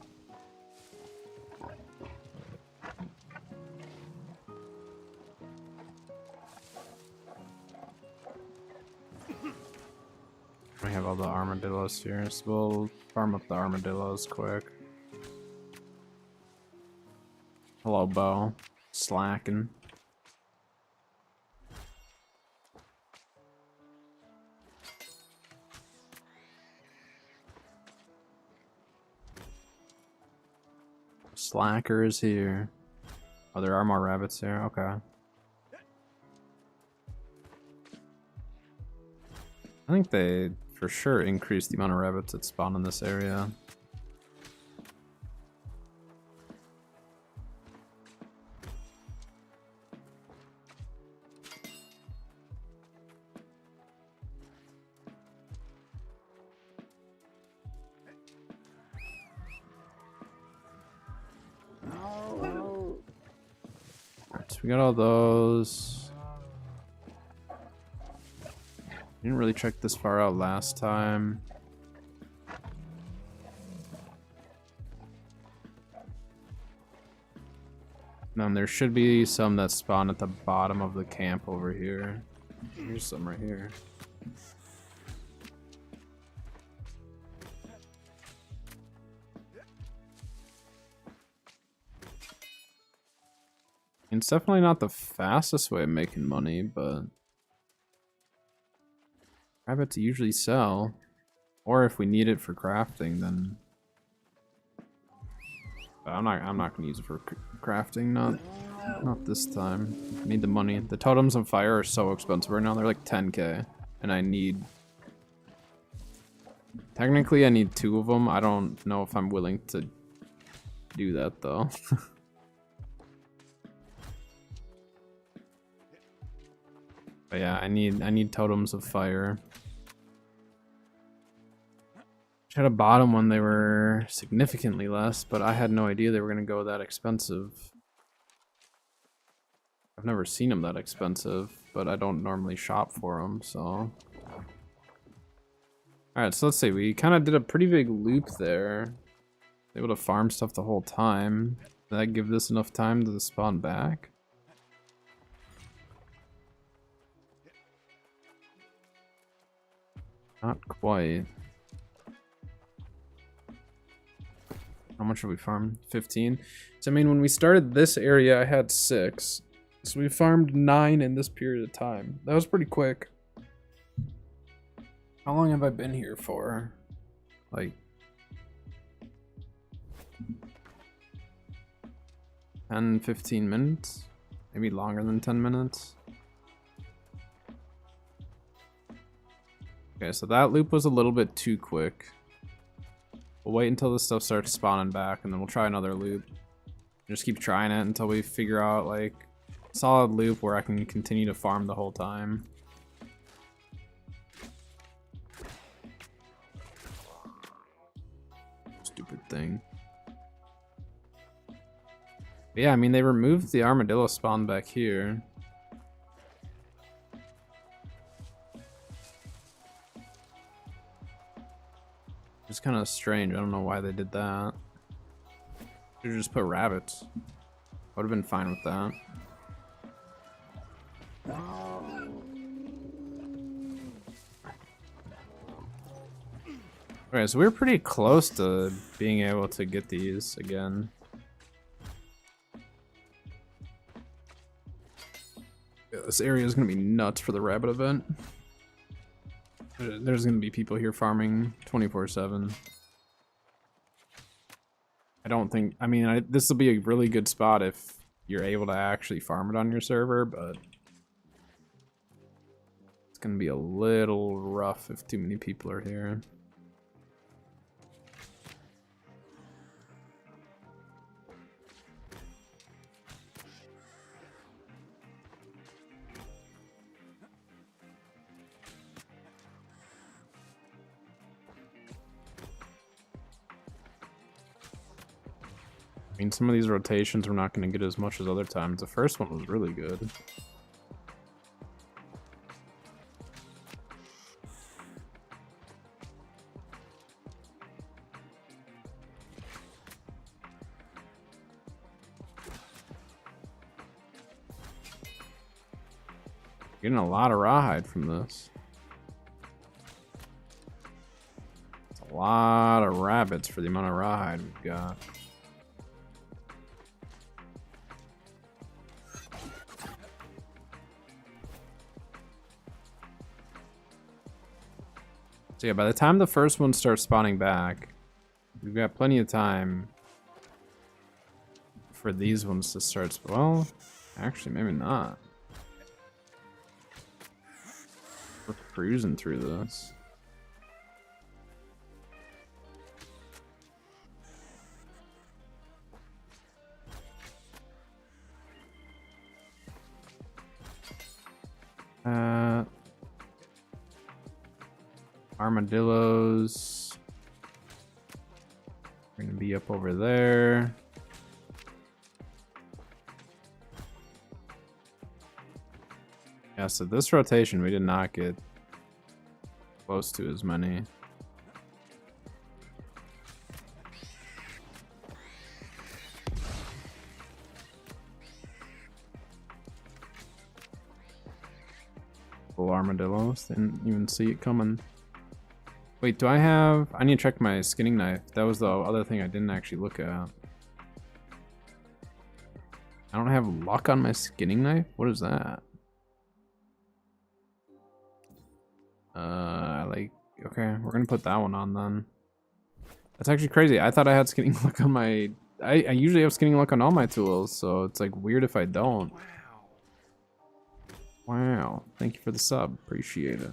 We have all the armadillos here, so we'll farm up the armadillos quick. Hello, Bo. Slacking. Slacker is here. Oh, there are more rabbits there. Okay. I think they for sure increased the amount of rabbits that spawn in this area. We got all those. Didn't really check this far out last time. And there should be some that spawn at the bottom of the camp over here. Here's some right here. It's definitely not the fastest way of making money, but rabbits usually sell. Or if we need it for crafting, then I'm not gonna use it for crafting, not this time. I need the money. The totems of fire are so expensive right now, they're like 10k. And I need, technically I need 2 of them. I don't know if I'm willing to do that though. But yeah, I need totems of fire. At a bottom when they were significantly less, but I had no idea they were gonna go that expensive. I've never seen them that expensive, but I don't normally shop for them, so. Alright, so let's see, we kind of did a pretty big loop there. Able to farm stuff the whole time. Did that give this enough time to spawn back? Not quite. How much have we farmed? 15. So I mean, when we started this area, I had 6. So we farmed 9 in this period of time. That was pretty quick. How long have I been here for? Like 10, 15 minutes? Maybe longer than 10 minutes? Okay, so that loop was a little bit too quick. We'll wait until this stuff starts spawning back, and then we'll try another loop. Just keep trying it until we figure out, like, a solid loop where I can continue to farm the whole time. Stupid thing. But yeah, I mean, they removed the armadillo spawn back here. It's kind of strange. I don't know why they did that. Should just put rabbits. I would have been fine with that. Okay, so we're pretty close to being able to get these again. Yeah, this area is gonna be nuts for the rabbit event. There's gonna be people here farming 24/7. I don't think, I mean, this will be a really good spot if you're able to actually farm it on your server, but it's gonna be a little rough if too many people are here. I mean, some of these rotations we're not going to get as much as other times. The first one was really good. Getting a lot of rawhide from this. It's a lot of rabbits for the amount of rawhide we've got. So yeah, by the time the first one starts spawning back, we've got plenty of time for these ones to start. Well, actually, maybe not. We're cruising through this. Armadillos. We're gonna be up over there. Yeah, so this rotation we did not get close to as many. Full armadillos, didn't even see it coming. Wait, do I have... I need to check my skinning knife. That was the other thing I didn't actually look at. I don't have luck on my skinning knife? What is that? Okay, we're gonna put that one on then. That's actually crazy. I thought I had skinning luck on my... I usually have skinning luck on all my tools, so it's like weird if I don't. Wow. Thank you for the sub. Appreciate it.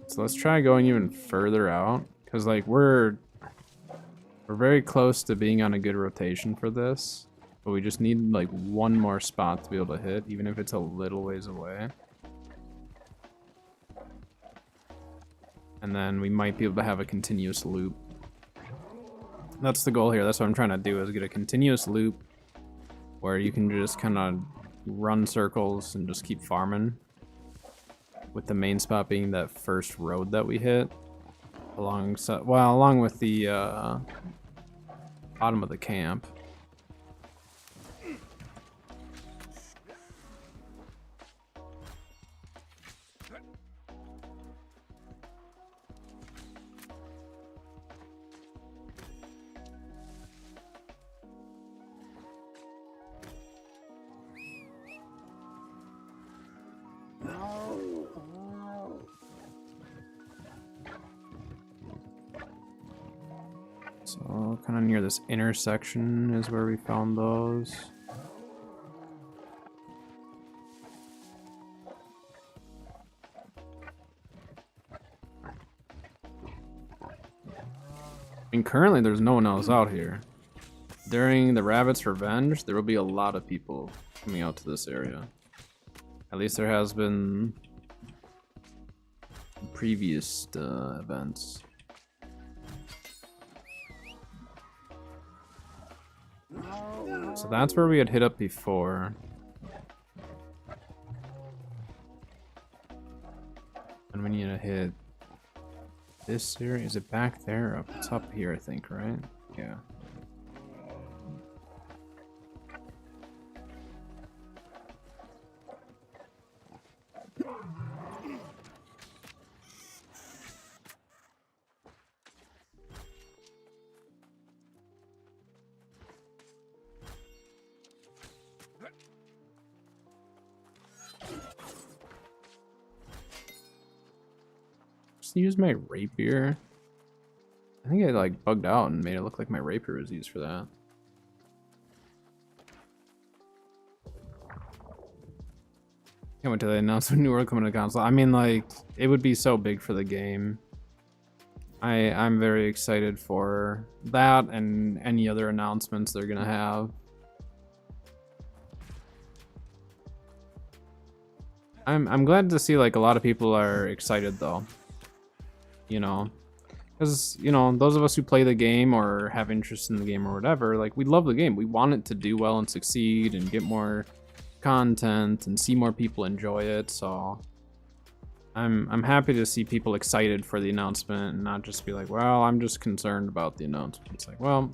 So let's try going even further out, because like we're very close to being on a good rotation for this, but we just need like one more spot to be able to hit, even if it's a little ways away. And then we might be able to have a continuous loop. That's the goal here. That's what I'm trying to do, is get a continuous loop where you can just kind of run circles and just keep farming, with the main spot being that first road that we hit along with the bottom of the camp. So kind of near this intersection is where we found those. I mean, currently there's no one else out here. During the Rabbit's Revenge, there will be a lot of people coming out to this area. At least there has been previous events. So that's where we had hit up before. And we need to hit this area. Is it back there? Up? It's up here, I think, right? Yeah. Use my rapier. I think I like bugged out and made it look like my rapier was used for that. Can't wait till they announce a new world coming to console. I mean, like, it would be so big for the game. I'm very excited for that and any other announcements they're gonna have. I'm glad to see like a lot of people are excited though. You know, because, you know, those of us who play the game or have interest in the game or whatever, like, we love the game. We want it to do well and succeed and get more content and see more people enjoy it. So I'm happy to see people excited for the announcement and not just be like, well, I'm just concerned about the announcement. It's like, well,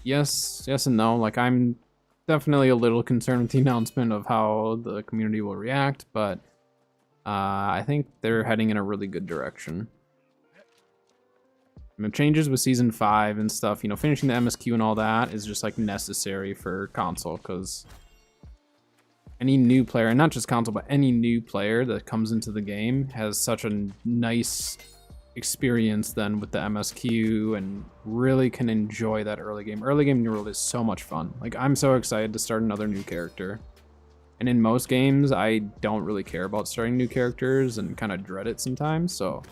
yes and no. Like, I'm definitely a little concerned with the announcement of how the community will react, but I think they're heading in a really good direction. I mean, changes with Season 5 and stuff, you know, finishing the MSQ and all that is just like necessary for console, because any new player, and not just console, but any new player that comes into the game has such a nice experience then with the MSQ and really can enjoy that early game. Early game New World is so much fun. Like, I'm so excited to start another new character. And in most games, I don't really care about starting new characters and kind of dread it sometimes, so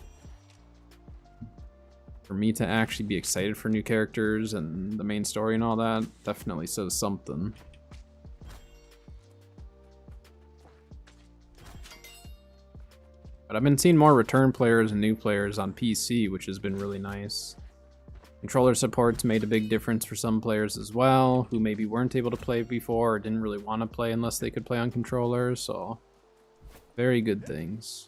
for me to actually be excited for new characters and the main story and all that definitely says something. But I've been seeing more return players and new players on PC, which has been really nice. Controller support's made a big difference for some players as well, who maybe weren't able to play before or didn't really want to play unless they could play on controller, so very good things.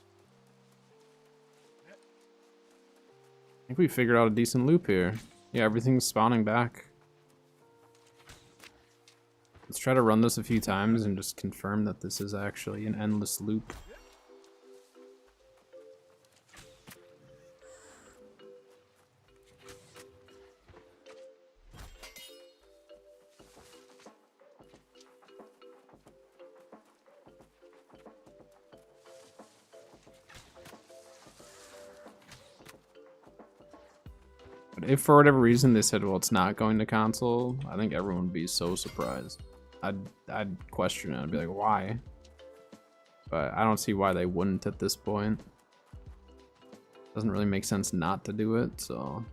I think we figured out a decent loop here. Yeah, everything's spawning back. Let's try to run this a few times and just confirm that this is actually an endless loop. If for whatever reason they said, well, it's not going to console, I think everyone would be so surprised. I'd question it. I'd be like, why? But I don't see why they wouldn't at this point. Doesn't really make sense not to do it, so.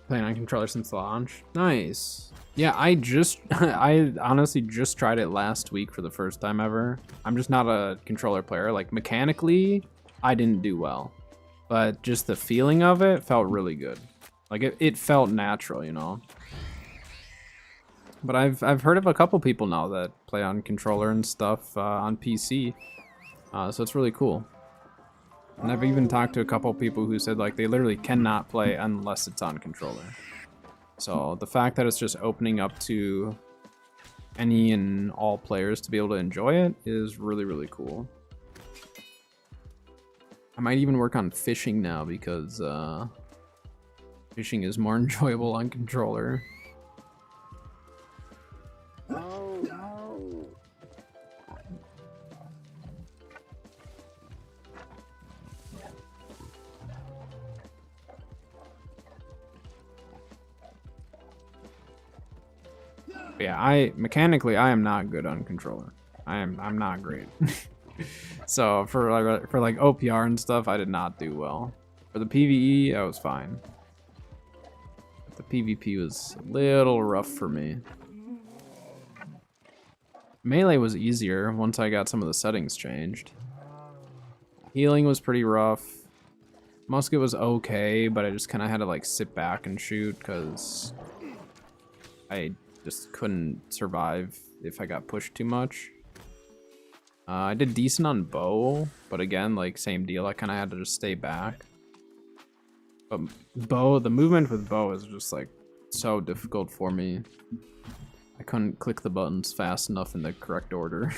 Playing on controller since launch. Nice. Yeah, I honestly just tried it last week for the first time ever. I'm just not a controller player. Like, mechanically, I didn't do well. But just the feeling of it felt really good. Like, it felt natural, you know? But I've heard of a couple people now that play on controller and stuff on PC. So it's really cool. And I've even talked to a couple people who said like they literally cannot play unless it's on controller. So the fact that it's just opening up to any and all players to be able to enjoy it is really, really cool. I might even work on fishing now because fishing is more enjoyable on controller. Oh no. But yeah, mechanically I am not good on controller. I'm not great. So for like OPR and stuff, I did not do well. For the PvE, I was fine. But the PvP was a little rough for me. Melee was easier once I got some of the settings changed. Healing was pretty rough. Musket was okay, but I just kind of had to like sit back and shoot because I just couldn't survive if I got pushed too much. I did decent on bow, but again, like same deal. I kind of had to just stay back. But bow, the movement with bow is just like so difficult for me. I couldn't click the buttons fast enough in the correct order.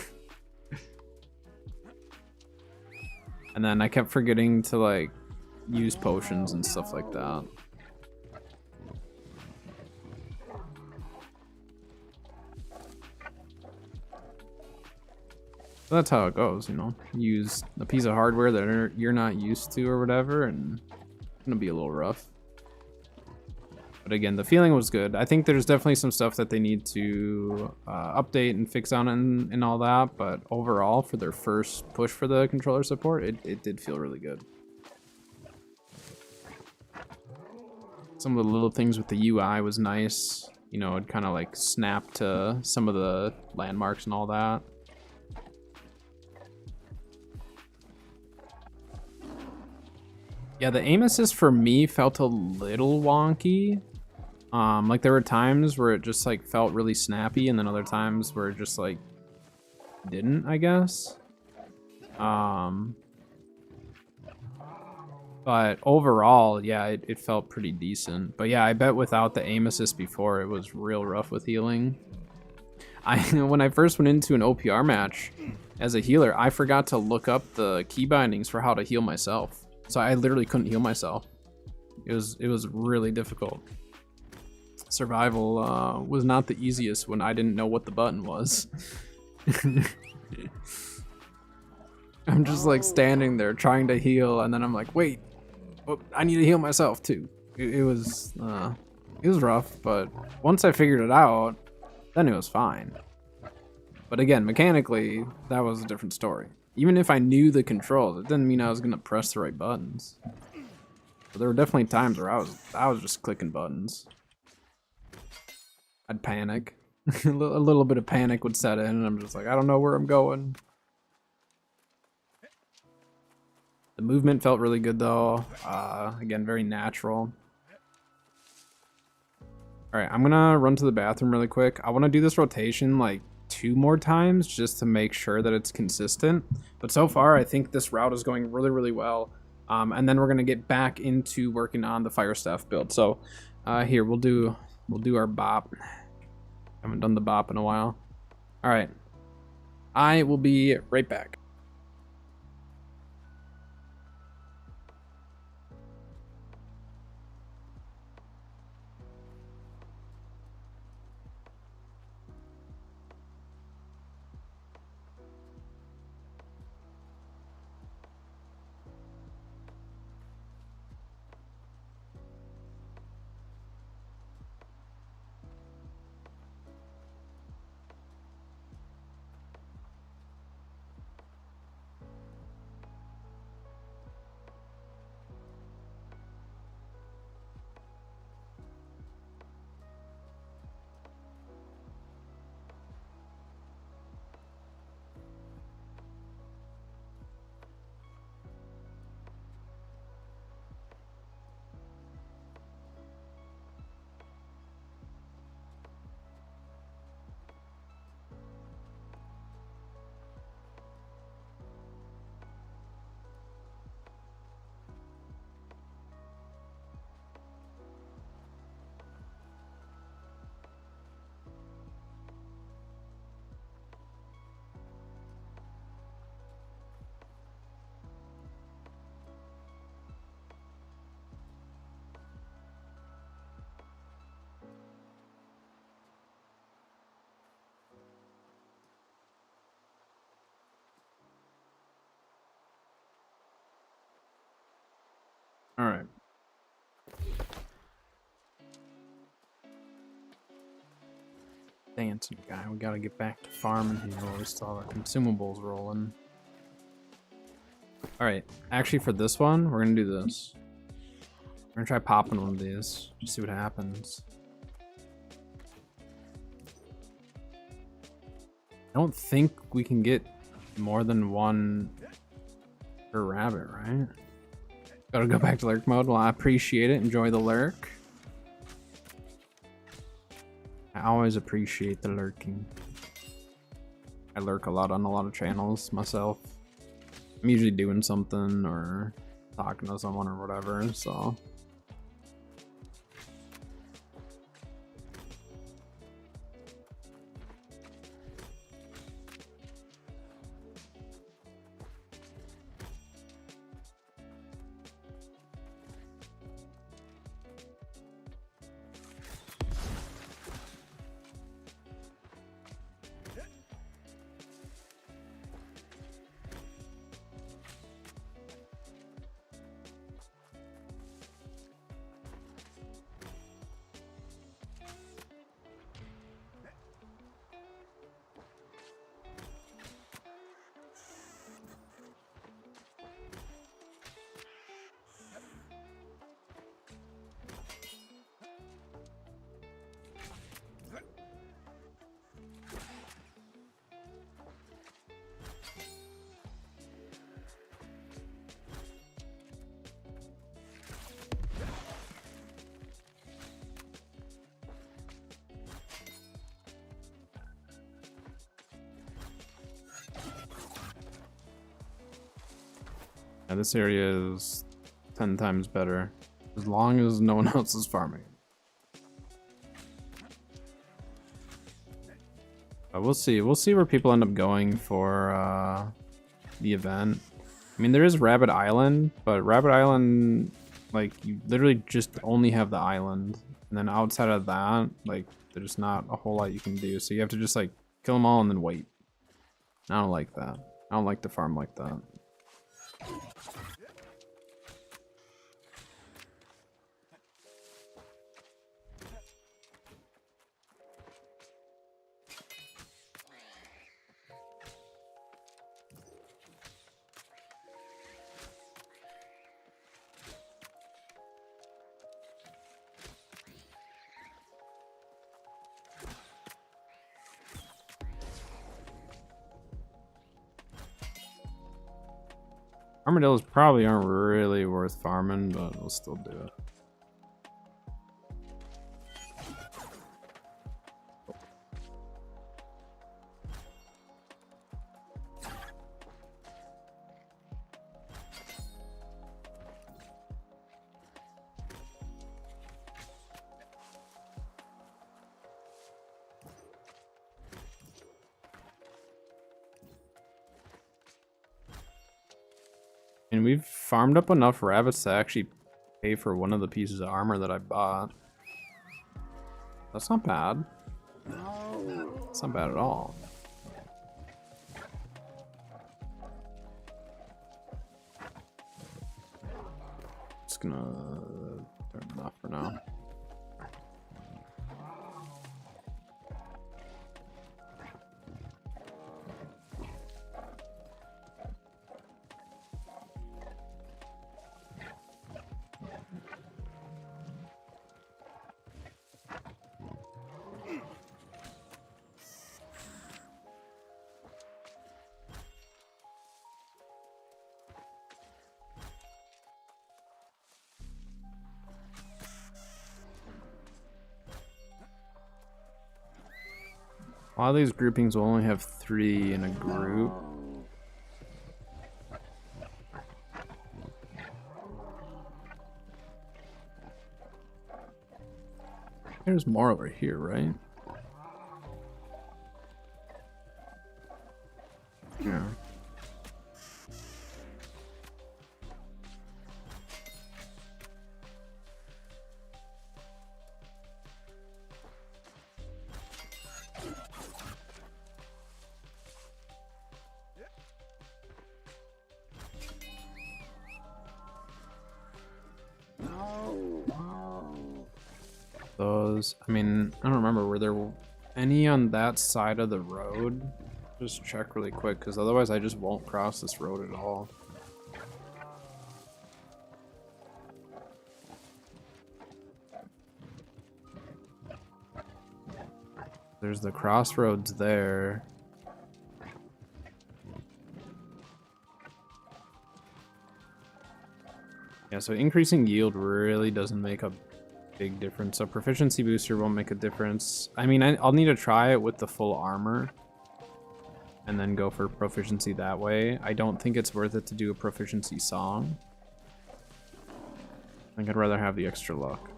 And then I kept forgetting to like use potions and stuff like that. That's how it goes, you know. Use a piece of hardware that you're not used to or whatever, and it's gonna be a little rough. But again, the feeling was good. I think there's definitely some stuff that they need to update and fix on and all that, but overall, for their first push for the controller support, it did feel really good. Some of the little things with the UI was nice. You know, it kind of like snapped to some of the landmarks and all that. Yeah, the aim assist for me felt a little wonky. Like there were times where it just like felt really snappy, and then other times where it just like didn't, I guess. But overall, yeah, it felt pretty decent. But yeah, I bet without the aim assist before, it was real rough with healing. When I first went into an OPR match as a healer, I forgot to look up the key bindings for how to heal myself. So I literally couldn't heal myself. It was really difficult. Survival was not the easiest when I didn't know what the button was. I'm just like standing there trying to heal, and then I'm like, wait, oh, I need to heal myself too. it was rough, but once I figured it out, then it was fine. But again, mechanically, that was a different story. Even if I knew the controls, it didn't mean I was gonna press the right buttons. But there were definitely times where I was just clicking buttons. I'd panic. A little bit of panic would set in, and I'm just like, I don't know where I'm going. The movement felt really good though. Again, very natural. Alright, I'm gonna run to the bathroom really quick. I want to do this rotation like 2 more times just to make sure that it's consistent. But so far, I think this route is going really, really well. And then we're gonna get back into working on the fire staff build. So here, we'll do our bop. Haven't done the bop in a while. Alright. I will be right back. Alright. Dancing guy, we gotta get back to farming here while we still have our consumables rolling. Alright, actually for this one, we're gonna do this. We're gonna try popping one of these, just see what happens. I don't think we can get more than one per rabbit, right? Gotta go back to lurk mode. Well, I appreciate it. Enjoy the lurk. I always appreciate the lurking. I lurk a lot on a lot of channels myself. I'm usually doing something or talking to someone or whatever, so. Yeah, this area is 10 times better, as long as no one else is farming. But we'll see. We'll see where people end up going for the event. I mean, there is Rabbit Island, but Rabbit Island, like, you literally just only have the island. And then outside of that, like, there's not a whole lot you can do. So you have to just, like, kill them all and then wait. I don't like that. I don't like to farm like that. Armadillos probably aren't really worth farming, but we'll still do it. And we've farmed up enough rabbits to actually pay for one of the pieces of armor that I bought. That's not bad. That's not bad at all. Just gonna turn it off for now. A lot of these groupings will only have 3 in a group. There's more over here, right? Yeah. Those, I mean, I don't remember, were there any on that side of the road? Just check really quick, because otherwise I just won't cross this road at all. There's the crossroads there. Yeah, so increasing yield really doesn't make a big difference. So proficiency booster won't make a difference. I mean, I'll need to try it with the full armor and then go for proficiency that way. I don't think it's worth it to do a proficiency song. I think I'd rather have the extra luck.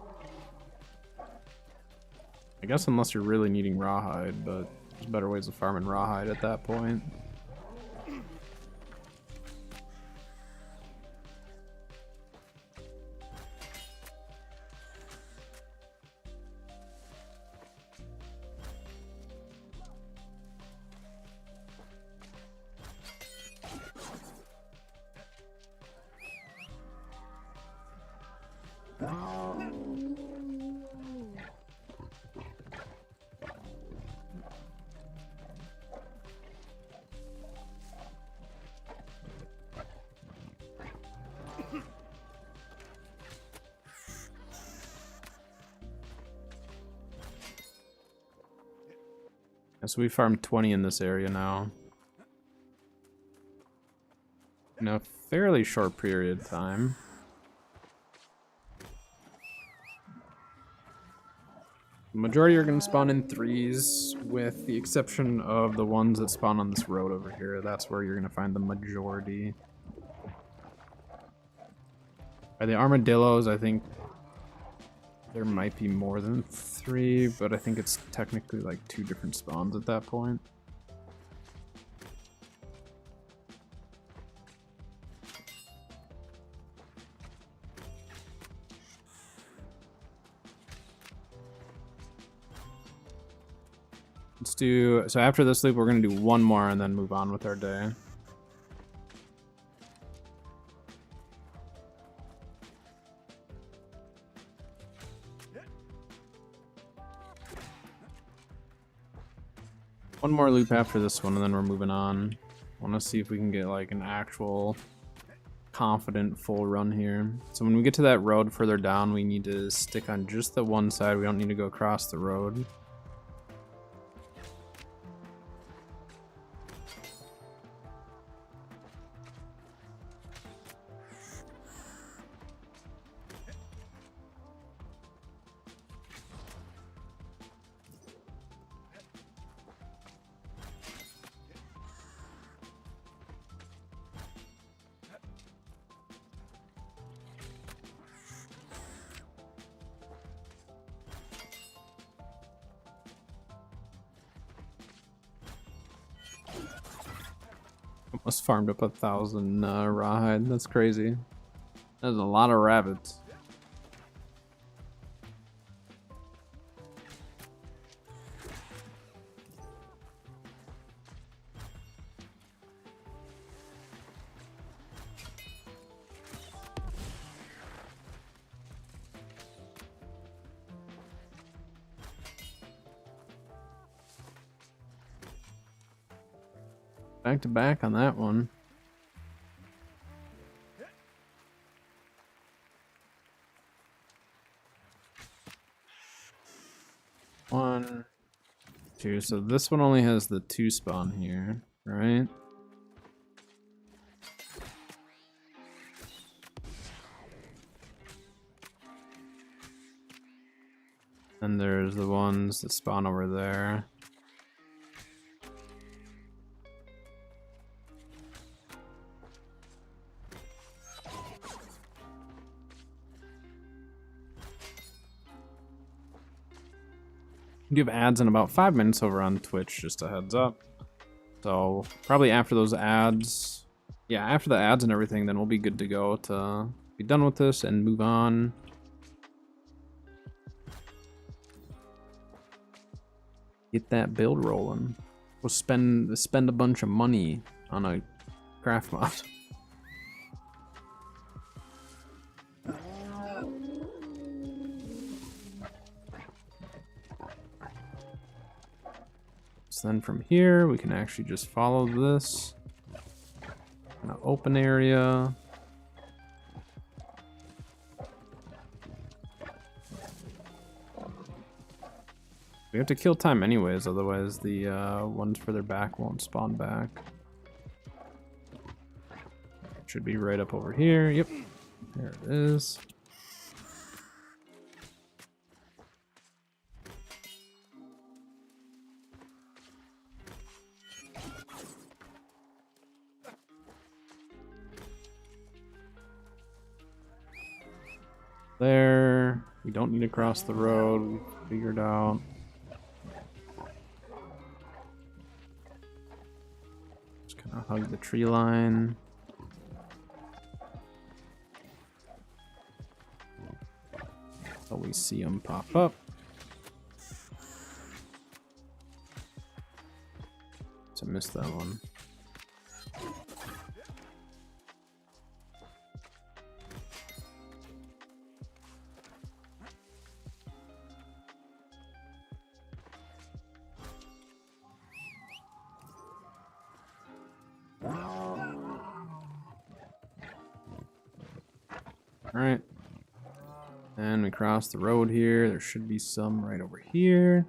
I guess unless you're really needing rawhide, but there's better ways of farming rawhide at that point. So we farmed 20 in this area now. In a fairly short period of time. The majority are going to spawn in 3s, with the exception of the ones that spawn on this road over here. That's where you're going to find the majority. By the armadillos, I think there might be more than 3, but I think it's technically like 2 different spawns at that point. Let's do, so after this loop, we're going to do one more and then move on with our day. One more loop after this one, and then we're moving on. I want to see if we can get like an actual confident full run here. So when we get to that road further down, we need to stick on just the one side. We don't need to go across the road. Almost farmed up 1,000 rawhide. That's crazy. That's a lot of rabbits. Back to back on that one. One, two. So this one only has the 2 spawn here, right? And there's the ones that spawn over there. Give ads in about 5 minutes over on Twitch, just a heads up. So probably after those ads, yeah, after the ads and everything, then we'll be good to go to be done with this and move on. Get that build rolling. We'll spend a bunch of money on a craft mod. So then from here, we can actually just follow this. An open area. We have to kill time anyways, otherwise the ones further back won't spawn back. Should be right up over here. Yep, there it is. There. We don't need to cross the road. We figured out. Just kind of hug the tree line. So we see them pop up. So I missed that one. Alright. And we cross the road here. There should be some right over here.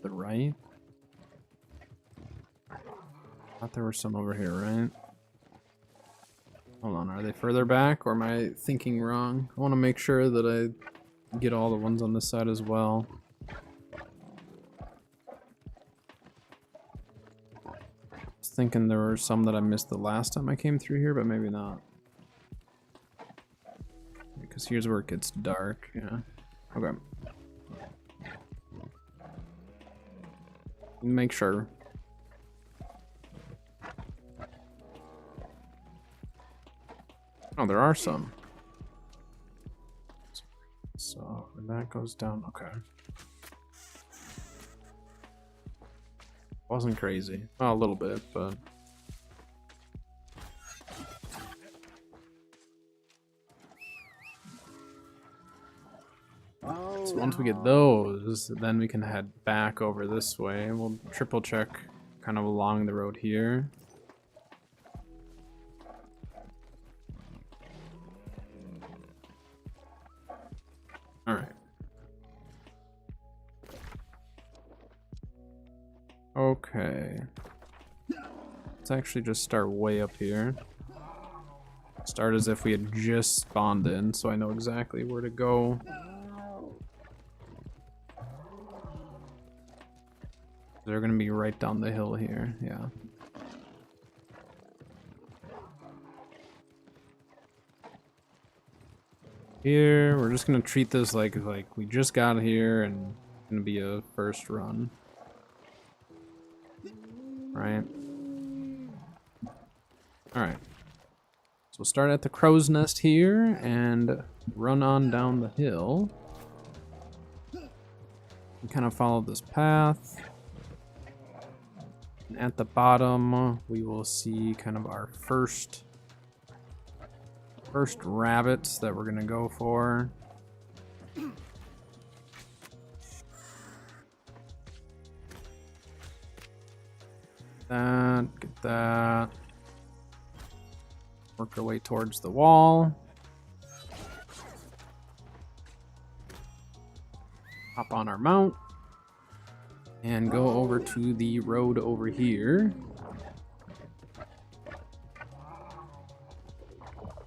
The right. Thought there were some over here, right? Hold on, are they further back or am I thinking wrong? I want to make sure that I get all the ones on this side as well. Thinking there were some that I missed the last time I came through here, but maybe not. Because here's where it gets dark, yeah. Okay. Make sure. Oh, there are some. So, when that goes down, okay. Wasn't crazy. Well, a little bit, but... So once we get those, then we can head back over this way. We'll triple check kind of along the road here. Alright. Okay. Let's actually just start way up here. Start as if we had just spawned in, so I know exactly where to go. They're gonna be right down the hill here, yeah. Here, we're just gonna treat this like we just got here and gonna be a first run. Right. Alright. So we'll start at the crow's nest here and run on down the hill. And kind of follow this path. And at the bottom, we will see kind of our first rabbits that we're gonna go for. Get that. Work our way towards the wall. Hop on our mount. And go over to the road over here.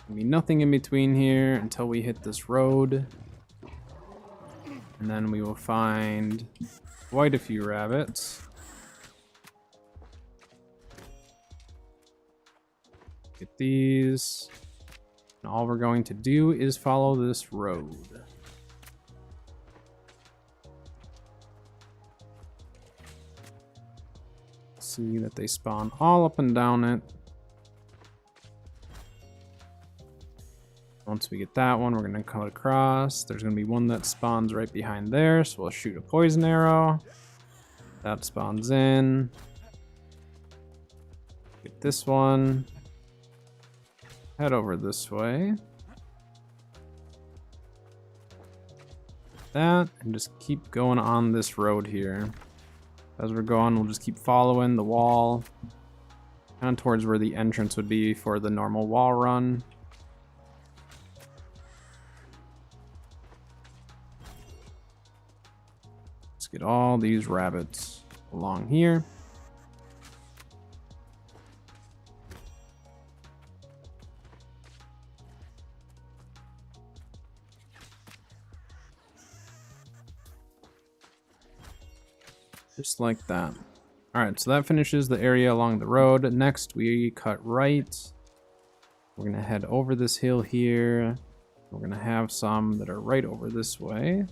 There'll be nothing in between here until we hit this road. And then we will find quite a few rabbits. Get these. And all we're going to do is follow this road. See that they spawn all up and down it. Once we get that one, we're gonna come across. There's gonna be one that spawns right behind there, so we'll shoot a poison arrow. That spawns in. Get this one. Head over this way. That, and just keep going on this road here. As we're going, we'll just keep following the wall. Kind of towards where the entrance would be for the normal wall run. Let's get all these rabbits along here. Just like that. Alright, so that finishes the area along the road. Next, we cut right. We're going to head over this hill here. We're going to have some that are right over this way.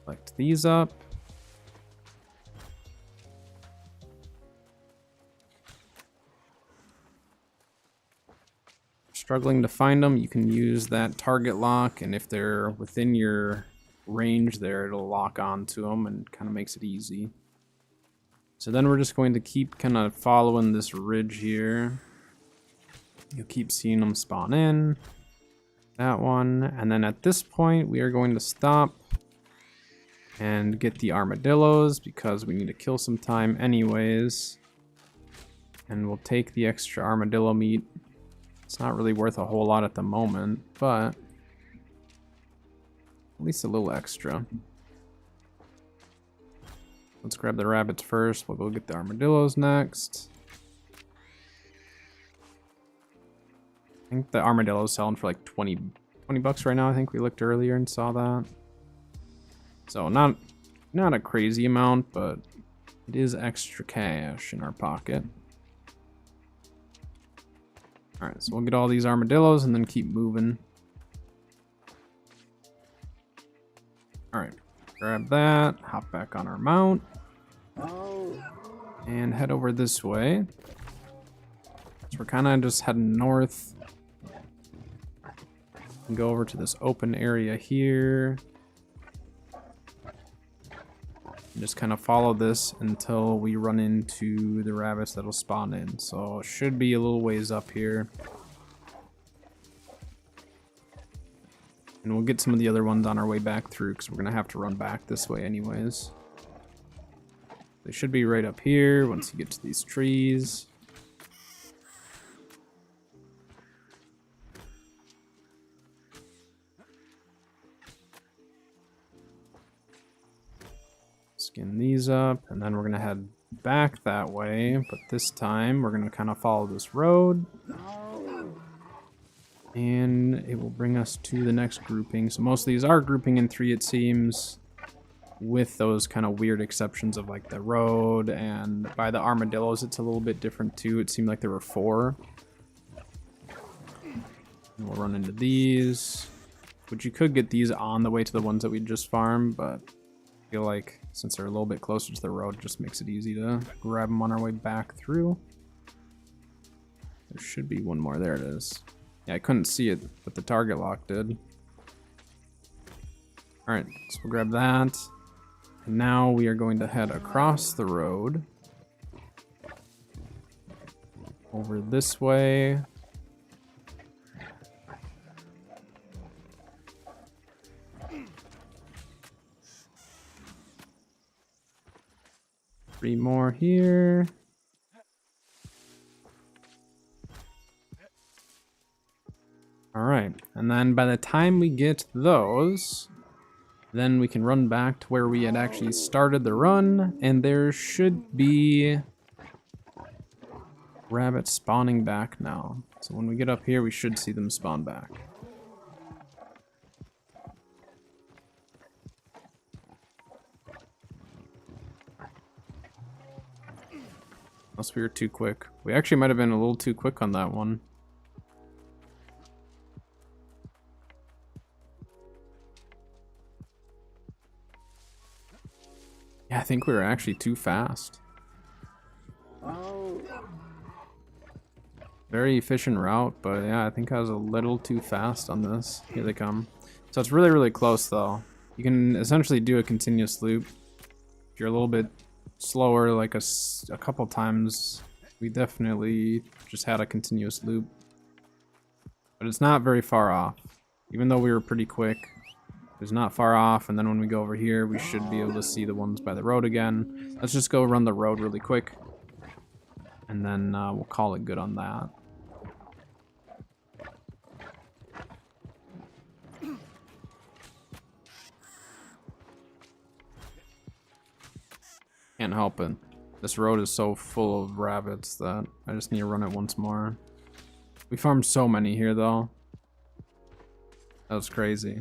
Select these up. Struggling to find them, you can use that target lock, and if they're within your range there, it'll lock onto them and kind of makes it easy. So then we're just going to keep kind of following this ridge here. You'll keep seeing them spawn in. That one. And then at this point, we are going to stop and get the armadillos because we need to kill some time anyways. And we'll take the extra armadillo meat. It's not really worth a whole lot at the moment, but at least a little extra. Let's grab the rabbits first. We'll go get the armadillos next. I think the armadillo's selling for like 20 bucks right now. I think we looked earlier and saw that. So not a crazy amount, but it is extra cash in our pocket. Alright, so we'll get all these armadillos and then keep moving. Alright, grab that, hop back on our mount, and head over this way. So we're kind of just heading north. And go over to this open area here. And just kind of follow this until we run into the rabbits that'll spawn in. So it should be a little ways up here. And we'll get some of the other ones on our way back through because we're going to have to run back this way anyways. They should be right up here once you get to these trees. Skin these up, and then we're going to head back that way, but this time we're going to kind of follow this road. And it will bring us to the next grouping. So most of these are grouping in 3, it seems, with those kind of weird exceptions of like the road, and by the armadillos it's a little bit different too. It seemed like there were 4. And we'll run into these, which you could get these on the way to the ones that we just farmed, but I feel like since they're a little bit closer to the road, it just makes it easy to grab them on our way back through. There should be one more. There it is. Yeah, I couldn't see it, but the target lock did. Alright, so we'll grab that. And now we are going to head across the road. Over this way. Three more here. All right, and then by the time we get those, then we can run back to where we had actually started the run, and there should be rabbits spawning back now. So when we get up here, we should see them spawn back. Unless we were too quick. We actually might have been a little too quick on that one. Yeah, I think we were actually too fast. Very efficient route, but yeah, I think I was a little too fast on this. Here they come. So it's really, really close though. You can essentially do a continuous loop. If you're a little bit slower, like a couple times, we definitely just had a continuous loop. But it's not very far off. Even though we were pretty quick, it's not far off, and then when we go over here, we should be able to see the ones by the road again. Let's just go run the road really quick, and then we'll call it good on that. Can't help it. This road is so full of rabbits that I just need to run it once more. We farmed so many here though. That was crazy.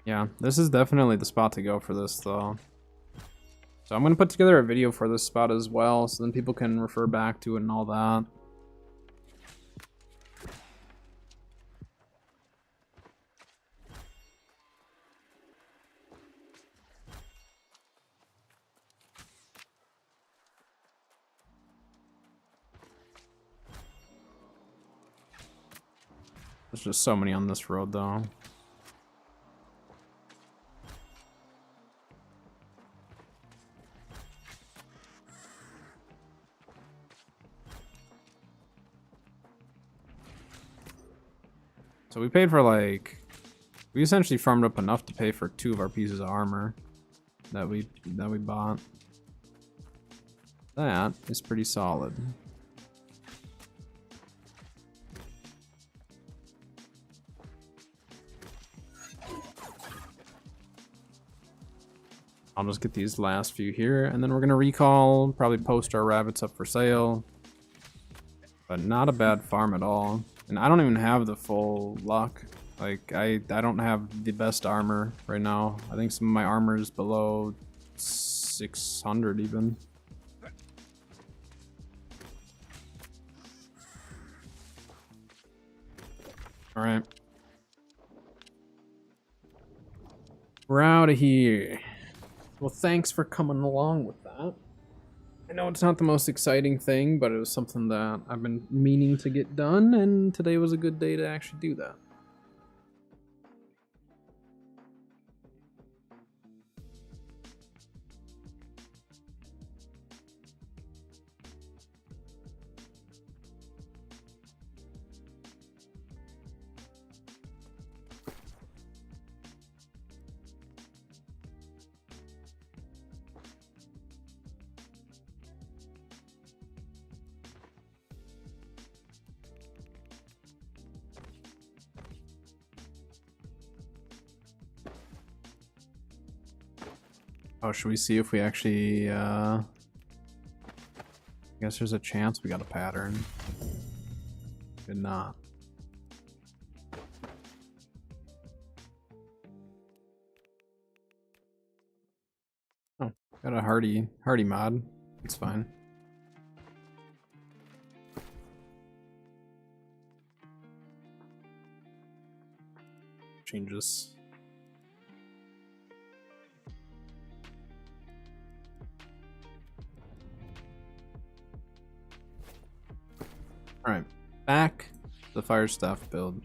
Yeah, this is definitely the spot to go for this though. So I'm going to put together a video for this spot as well, so then people can refer back to it and all that. There's just so many on this road though. So we paid for like, we essentially farmed up enough to pay for 2 of our pieces of armor that we bought. That is pretty solid. I'll just get these last few here, and then we're gonna recall, probably post our rabbits up for sale. But not a bad farm at all. And I don't even have the full luck. Like, I don't have the best armor right now. I think some of my armor is below 600 even. Alright. We're out of here. Well, thanks for coming along with that. I know it's not the most exciting thing, but it was something that I've been meaning to get done, and today was a good day to actually do that. Oh, should we see if we actually, I guess there's a chance we got a pattern. Did not. Oh, Got a hardy mod. It's fine. Changes. All right, back to the fire staff build.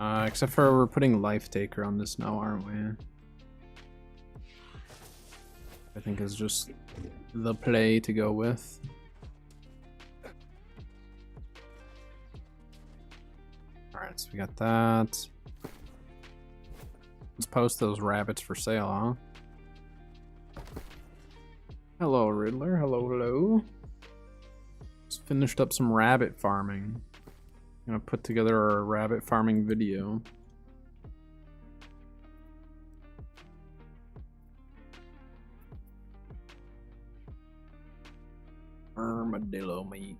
Except for we're putting Life Taker on this now, aren't we? I think is just the play to go with. Alright, so we got that. Let's post those rabbits for sale, huh? Hello, Riddler. Hello, hello. Just finished up some rabbit farming. I'm gonna put together a rabbit farming video. Armadillo meat.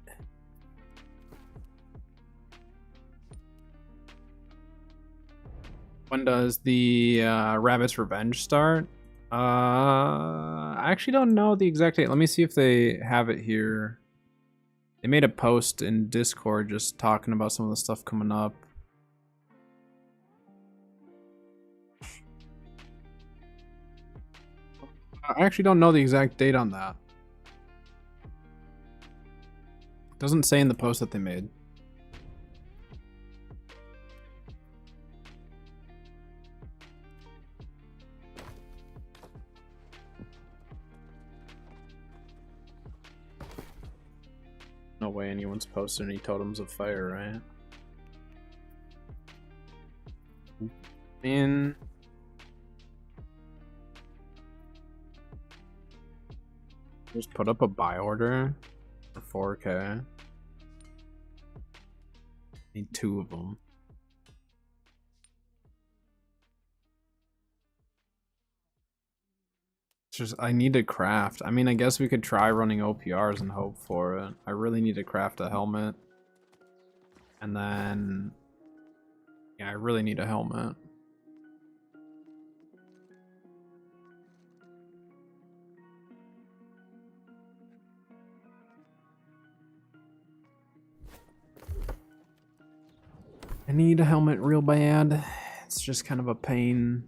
When does the Rabbit's Revenge start? I actually don't know the exact date. Let me see if they have it here. They made a post in Discord just talking about some of the stuff coming up. I actually don't know the exact date on that. Doesn't say in the post that they made. No way anyone's posted any totems of fire, right? And just put up a buy order for 4K. Need 2 of them. It's just, I need to craft. I mean, I guess we could try running OPRs and hope for it. I really need to craft a helmet. And then, yeah, I really need a helmet. I need a helmet real bad. It's just kind of a pain.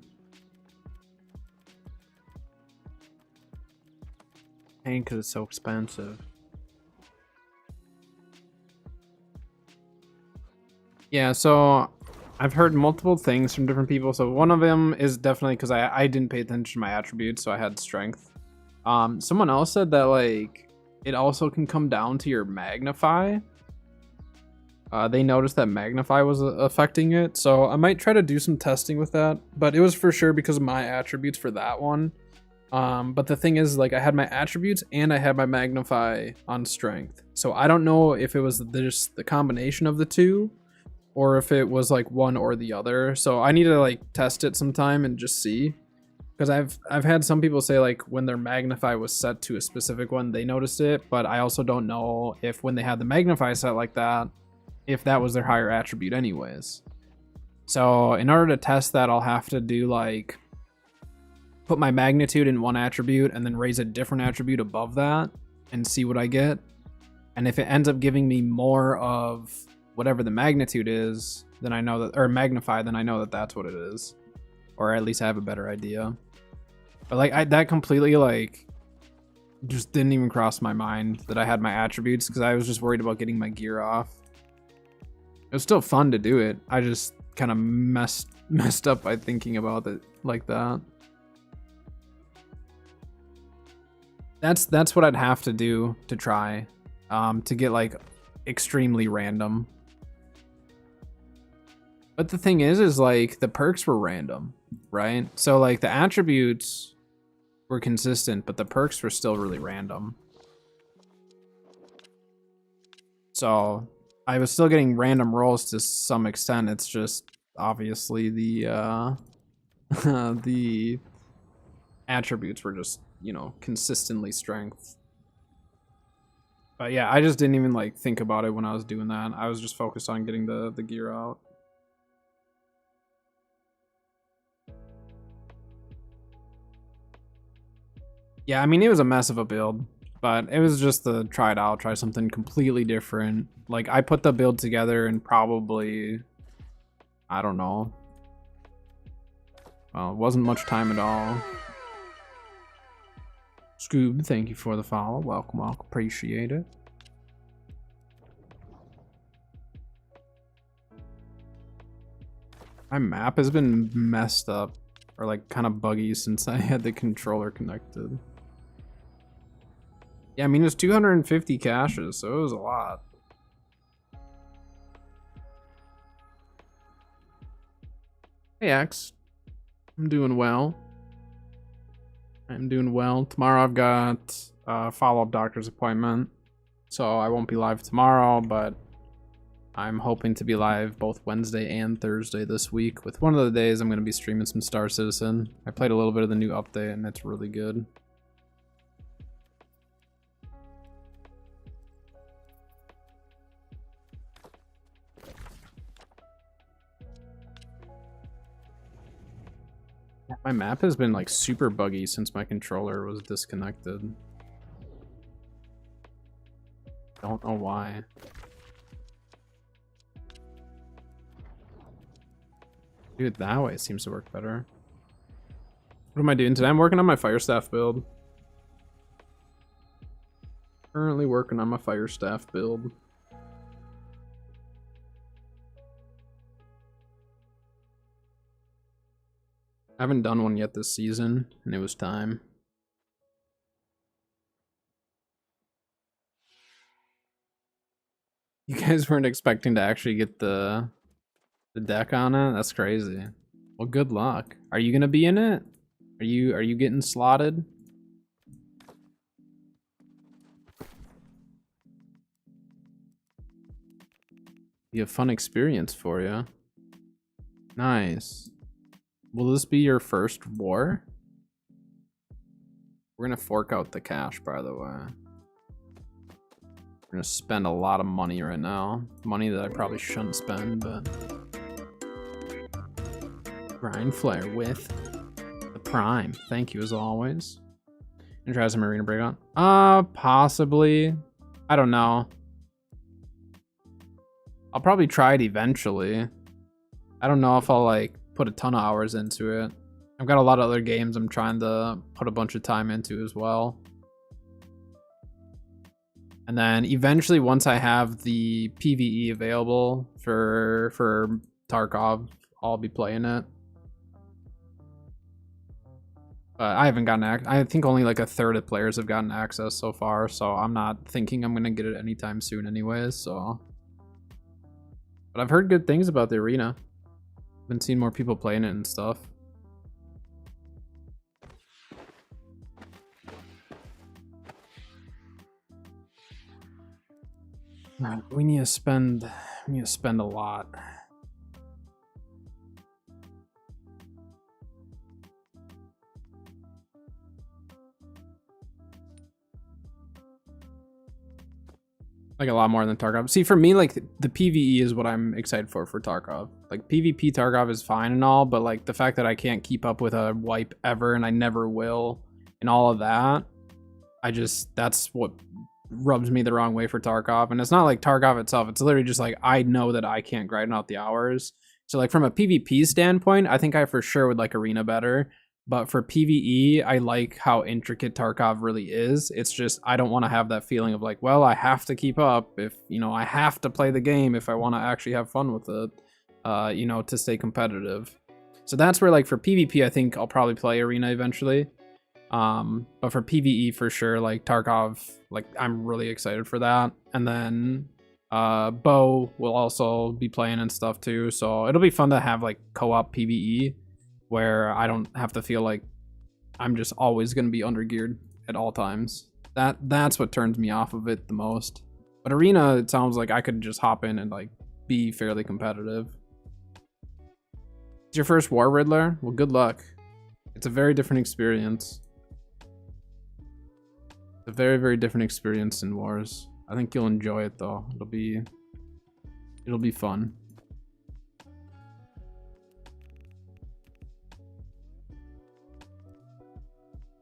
Pain because it's so expensive. Yeah, so I've heard multiple things from different people. So one of them is definitely because I didn't pay attention to my attributes, so I had strength. Someone else said that like it also can come down to your magnify. They noticed that magnify was affecting it, so I might try to do some testing with that, but it was for sure because of my attributes for that one. But the thing is, like, I had my attributes and I had my magnify on strength, so I don't know if it was just the combination of the two or if it was like one or the other. So I need to like test it sometime and just see, because I've had some people say like when their magnify was set to a specific one they noticed it, but I also don't know if when they had the magnify set like that, if that was their higher attribute anyways. So in order to test that, I'll have to do like put my magnitude in one attribute and then raise a different attribute above that and see what I get. And if it ends up giving me more of whatever the magnitude is, then I know that, or magnify, then I know that that's what it is, or at least I have a better idea. But like that completely like just didn't even cross my mind that I had my attributes, because I was just worried about getting my gear off. It was still fun to do it. I just kind of messed up by thinking about it like that. That's what I'd have to do to try to get like extremely random. But the thing is like the perks were random, right? So like the attributes were consistent, but the perks were still really random. So I was still getting random rolls to some extent. It's just obviously the the attributes were just, you know, consistently strength. But yeah, I just didn't even like think about it when I was doing that. I was just focused on getting the gear out. Yeah, I mean, it was a mess of a build, but it was just to try it out, try something completely different. Like, I put the build together in probably, I don't know. Well, it wasn't much time at all. Scoob, thank you for the follow. Welcome, welcome. Appreciate it. My map has been messed up, or like kind of buggy since I had the controller connected. Yeah, I mean, it's 250 caches, so it was a lot. Hey, X. I'm doing well. I'm doing well. Tomorrow I've got a follow-up doctor's appointment, so I won't be live tomorrow, but I'm hoping to be live both Wednesday and Thursday this week. With one of the days, I'm going to be streaming some Star Citizen. I played a little bit of the new update, and it's really good. My map has been like super buggy since my controller was disconnected. Don't know why. Do it that way, it seems to work better. What am I doing today? I'm working on my fire staff build. Currently working on my fire staff build. I haven't done one yet this season, and it was time. You guys weren't expecting to actually get the deck on it? That's crazy. Well, good luck. Are you gonna be in it? Are you getting slotted? Be a fun experience for you. Nice. Will this be your first war? We're gonna fork out the cash, by the way. We're gonna spend a lot of money right now. Money that I probably shouldn't spend, but... Brian Flair with the Prime. Thank you as always. And try some Arena Breakout. Possibly. I don't know. I'll probably try it eventually. I don't know if I'll like put a ton of hours into it. I've got a lot of other games I'm trying to put a bunch of time into as well. And then eventually, once I have the PvE available for Tarkov, I'll be playing it. But I haven't gotten I think only like a third of players have gotten access so far, so I'm not thinking I'm gonna get it anytime soon anyways, so. But I've heard good things about the arena. Been seeing more people playing it and stuff. We need to spend a lot. Like a lot more than Tarkov. See, for me, like the PvE is what I'm excited for Tarkov. Like PvP Tarkov is fine and all, but like the fact that I can't keep up with a wipe ever and I never will and all of that, that's what rubs me the wrong way for Tarkov. And it's not like Tarkov itself, it's literally just like I know that I can't grind out the hours. So like from a PvP standpoint, I think I for sure would like Arena better. But for PvE, I like how intricate Tarkov really is. It's just, I don't want to have that feeling of like, well, I have to keep up if, you know, I have to play the game if I want to actually have fun with it, you know, to stay competitive. So that's where like for PvP, I think I'll probably play Arena eventually. But for PvE for sure, like Tarkov, like I'm really excited for that. And then Bo will also be playing and stuff too. So it'll be fun to have like co-op PvE where I don't have to feel like I'm just always going to be undergeared at all times. That's what turns me off of it the most. But Arena, it sounds like I could just hop in and like be fairly competitive. It's your first War Riddler? Well, good luck. It's a very different experience. It's a very, very different experience in Wars. I think you'll enjoy it though. It'll be fun.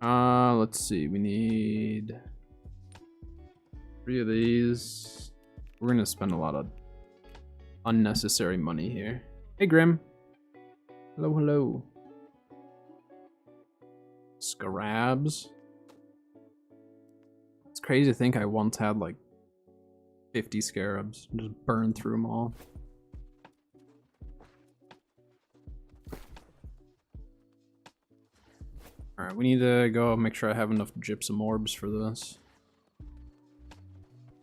Let's see. We need 3 of these. We're gonna spend a lot of unnecessary money here. Hey, Grim. Hello, hello. Scarabs. It's crazy to think I once had like 50 scarabs and just burned through them all. Alright, we need to go make sure I have enough gypsum orbs for this.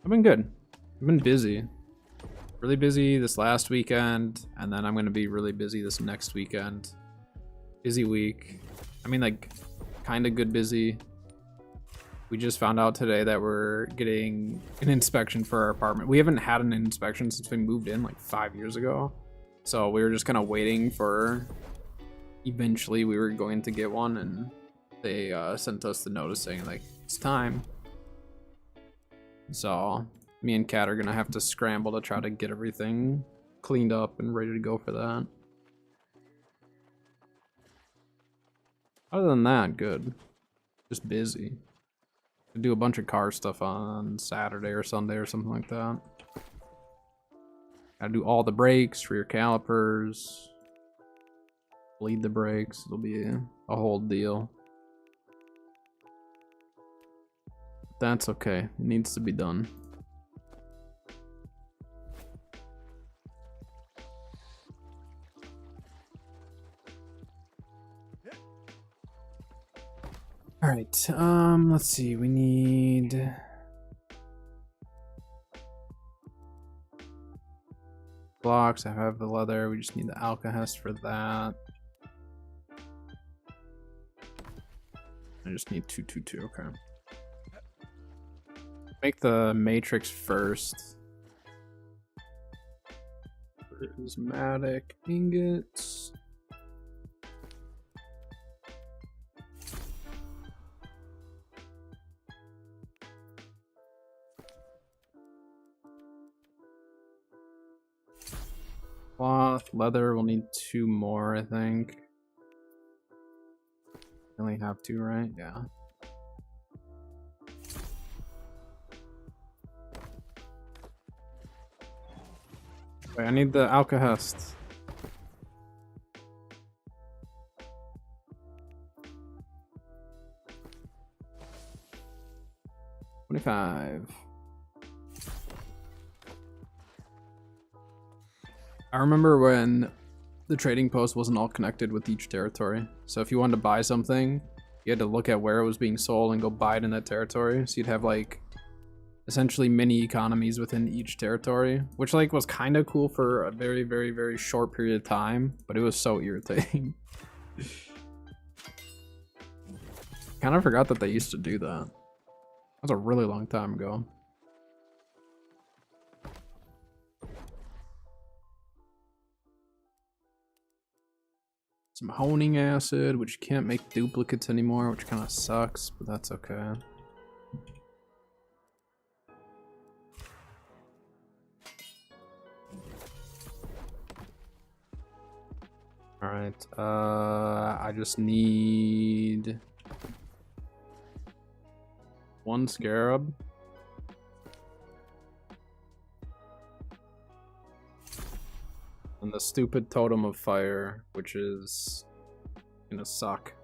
I've been good. I've been busy. Really busy this last weekend, and then I'm gonna be really busy this next weekend. Busy week. I mean, like, kinda good busy. We just found out today that we're getting an inspection for our apartment. We haven't had an inspection since we moved in like 5 years ago. So we were just kind of waiting for, eventually we were going to get one, and they sent us the notice saying like, it's time. So me and Kat are gonna have to scramble to try to get everything cleaned up and ready to go for that. Other than that, good. Just busy. I do a bunch of car stuff on Saturday or Sunday or something like that. Gotta do all the brakes for your calipers. Bleed the brakes. It'll be a whole deal. That's okay. It needs to be done. All right, let's see, we need blocks. I have the leather, we just need the alkahest for that. I just need 222, okay. Make the matrix first. Prismatic ingots. Cloth, leather, we'll need 2 more, I think. Only have 2, right? Yeah. Wait, I need the alkahest. $25. I remember when the trading post wasn't all connected with each territory. So if you wanted to buy something, you had to look at where it was being sold and go buy it in that territory. So you'd have like essentially mini economies within each territory, which like was kind of cool for a very, very, very short period of time, but it was so irritating. Kind of forgot that they used to do that. That was a really long time ago. Some honing acid, which you can't make duplicates anymore, which kind of sucks, but that's okay. Alright, I just need 1 scarab. And the stupid totem of fire, which is gonna suck.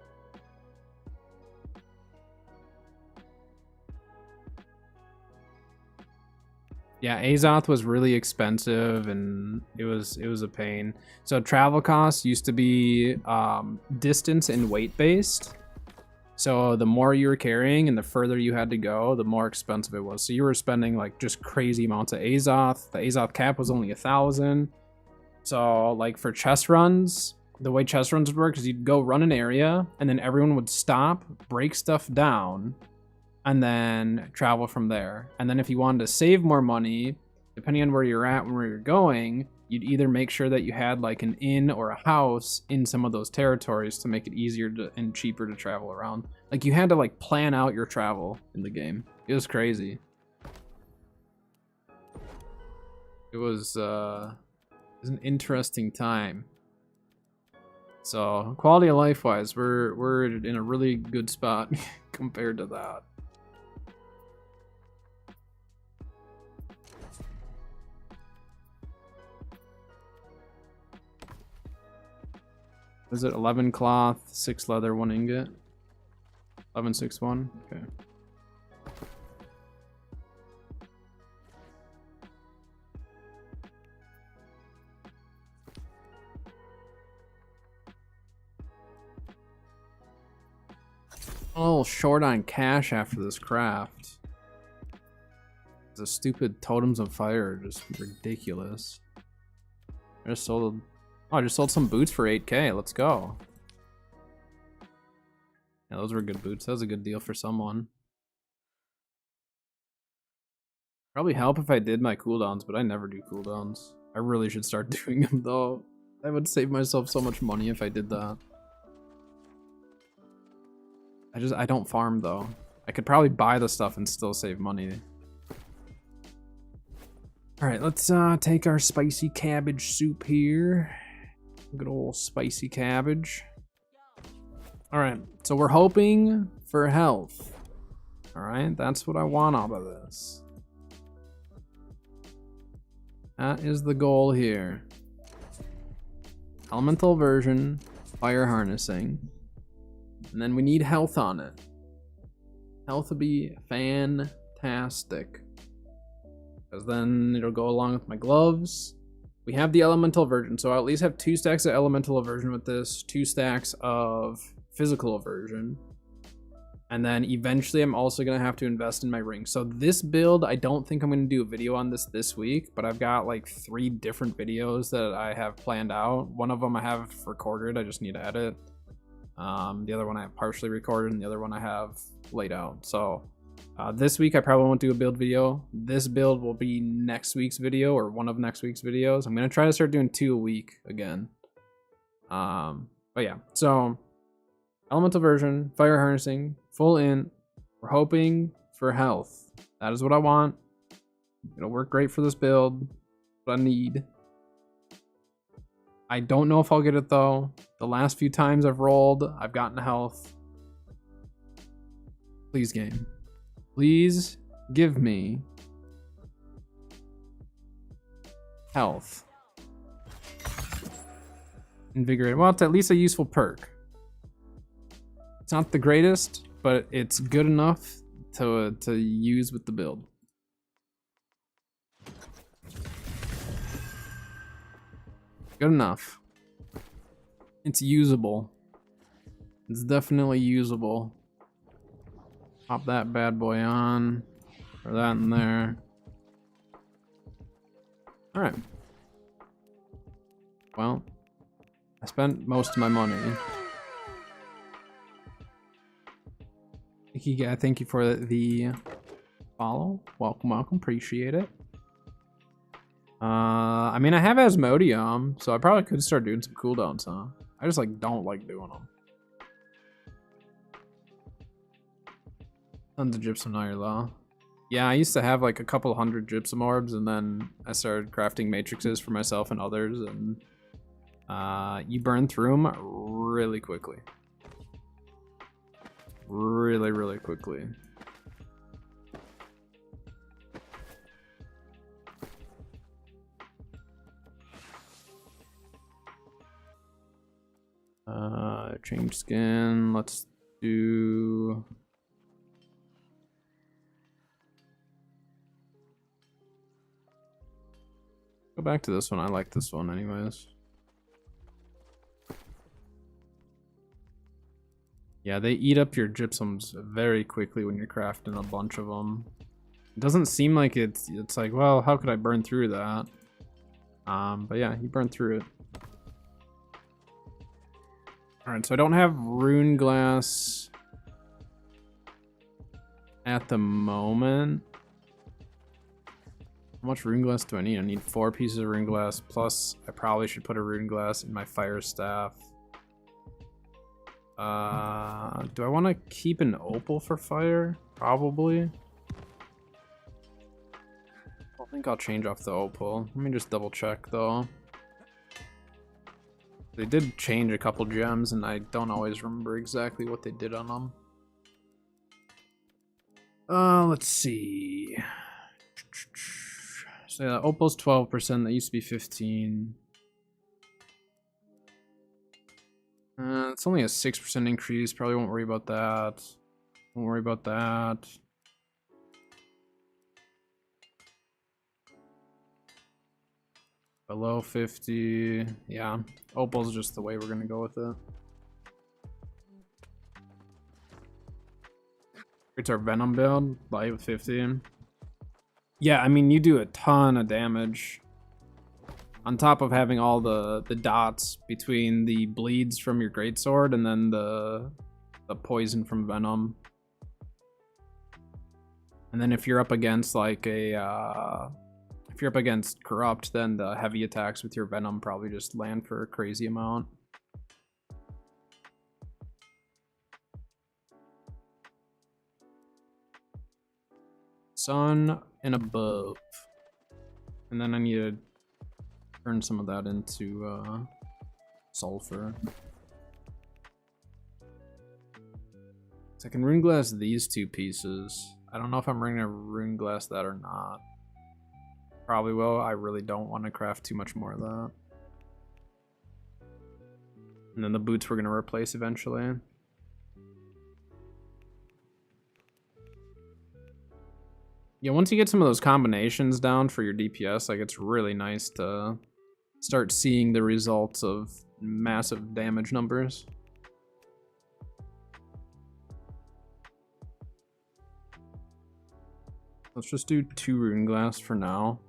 Yeah, Azoth was really expensive and it was a pain. So travel costs used to be distance and weight based. So the more you were carrying and the further you had to go, the more expensive it was. So you were spending like just crazy amounts of Azoth. The Azoth cap was only 1,000. So like for chest runs, the way chest runs would work is you'd go run an area and then everyone would stop, break stuff down, and then travel from there. And then if you wanted to save more money, depending on where you're at and where you're going, you'd either make sure that you had like an inn or a house in some of those territories to make it easier to, and cheaper to travel around. Like you had to like plan out your travel in the game. It was crazy. It was an interesting time. So quality of life wise, we're in a really good spot compared to that. Is it 11 cloth, 6 leather, 1 ingot? 11, 6, 1? Okay. A little short on cash after this craft. The stupid totems of fire are just ridiculous. I just sold... Oh, I just sold some boots for 8K. Let's go. Yeah, those were good boots. That was a good deal for someone. Probably help if I did my cooldowns, but I never do cooldowns. I really should start doing them though. I would save myself so much money if I did that. I don't farm though. I could probably buy the stuff and still save money. Alright, let's take our spicy cabbage soup here. Good old spicy cabbage. Alright, so we're hoping for health. Alright, that's what I want out of this. That is the goal here. Elemental version, fire harnessing. And then we need health on it. Health would be fantastic. Because then it'll go along with my gloves. We have the elemental version, so I'll at least have 2 stacks of elemental aversion with this, 2 stacks of physical aversion. And then eventually I'm also going to have to invest in my ring. So this build, I don't think I'm going to do a video on this week, but I've got like 3 different videos that I have planned out. One of them I have recorded, I just need to edit. The other one I have partially recorded, and the other one I have laid out. So this week I probably won't do a build video. This build will be next week's video, or one of next week's videos. I'm going to try to start doing 2 a week again. But yeah, so elemental version, fire harnessing, full int. We're hoping for health. That is what I want. It'll work great for this build. What I need. I don't know if I'll get it though. The last few times I've rolled, I've gotten health. Please, game. Please give me health. Invigorate. Well, it's at least a useful perk. It's not the greatest, but it's good enough to use with the build. Good enough. It's usable. It's definitely usable. Pop that bad boy on. Throw that in there. Alright. Well, I spent most of my money. Thank you for the follow. Welcome, welcome. Appreciate it. I mean, I have Asmodium, so I probably could start doing some cooldowns, huh? I just like don't like doing them. Tons of gypsum Nirla. Yeah, I used to have like a couple hundred gypsum orbs, and then I started crafting matrices for myself and others, and you burn through them really quickly. Really, really quickly. Change skin. Let's do. Go back to this one. I like this one, anyways. Yeah, they eat up your gypsums very quickly when you're crafting a bunch of them. It doesn't seem like it's like, well, how could I burn through that? But yeah, you burn through it. Alright, so I don't have rune glass at the moment. How much rune glass do I need? I need 4 pieces of rune glass, plus I probably should put a rune glass in my fire staff. Do I want to keep an opal for fire? Probably. I think I'll change off the opal. Let me just double check though. They did change a couple gems, and I don't always remember exactly what they did on them. Let's see. So yeah, Opal's 12%. That used to be 15. It's only a 6% increase. Probably won't worry about that. Won't worry about that. Below 50. Yeah, Opal's just the way we're gonna go with it. It's our Venom build, light 50. Yeah, I mean, you do a ton of damage. On top of having all the dots between the bleeds from your greatsword and then the poison from Venom. And then if you're up against like if you're up against Corrupt, then the heavy attacks with your Venom probably just land for a crazy amount. Sun and above. And then I need to turn some of that into sulfur. So I can rune glass these two pieces. I don't know if I'm gonna rune glass that or not. Probably will. I really don't want to craft too much more of that. And then the boots we're gonna replace eventually. Yeah, once you get some of those combinations down for your DPS, like it's really nice to start seeing the results of massive damage numbers. Let's just do 2 rune glass for now.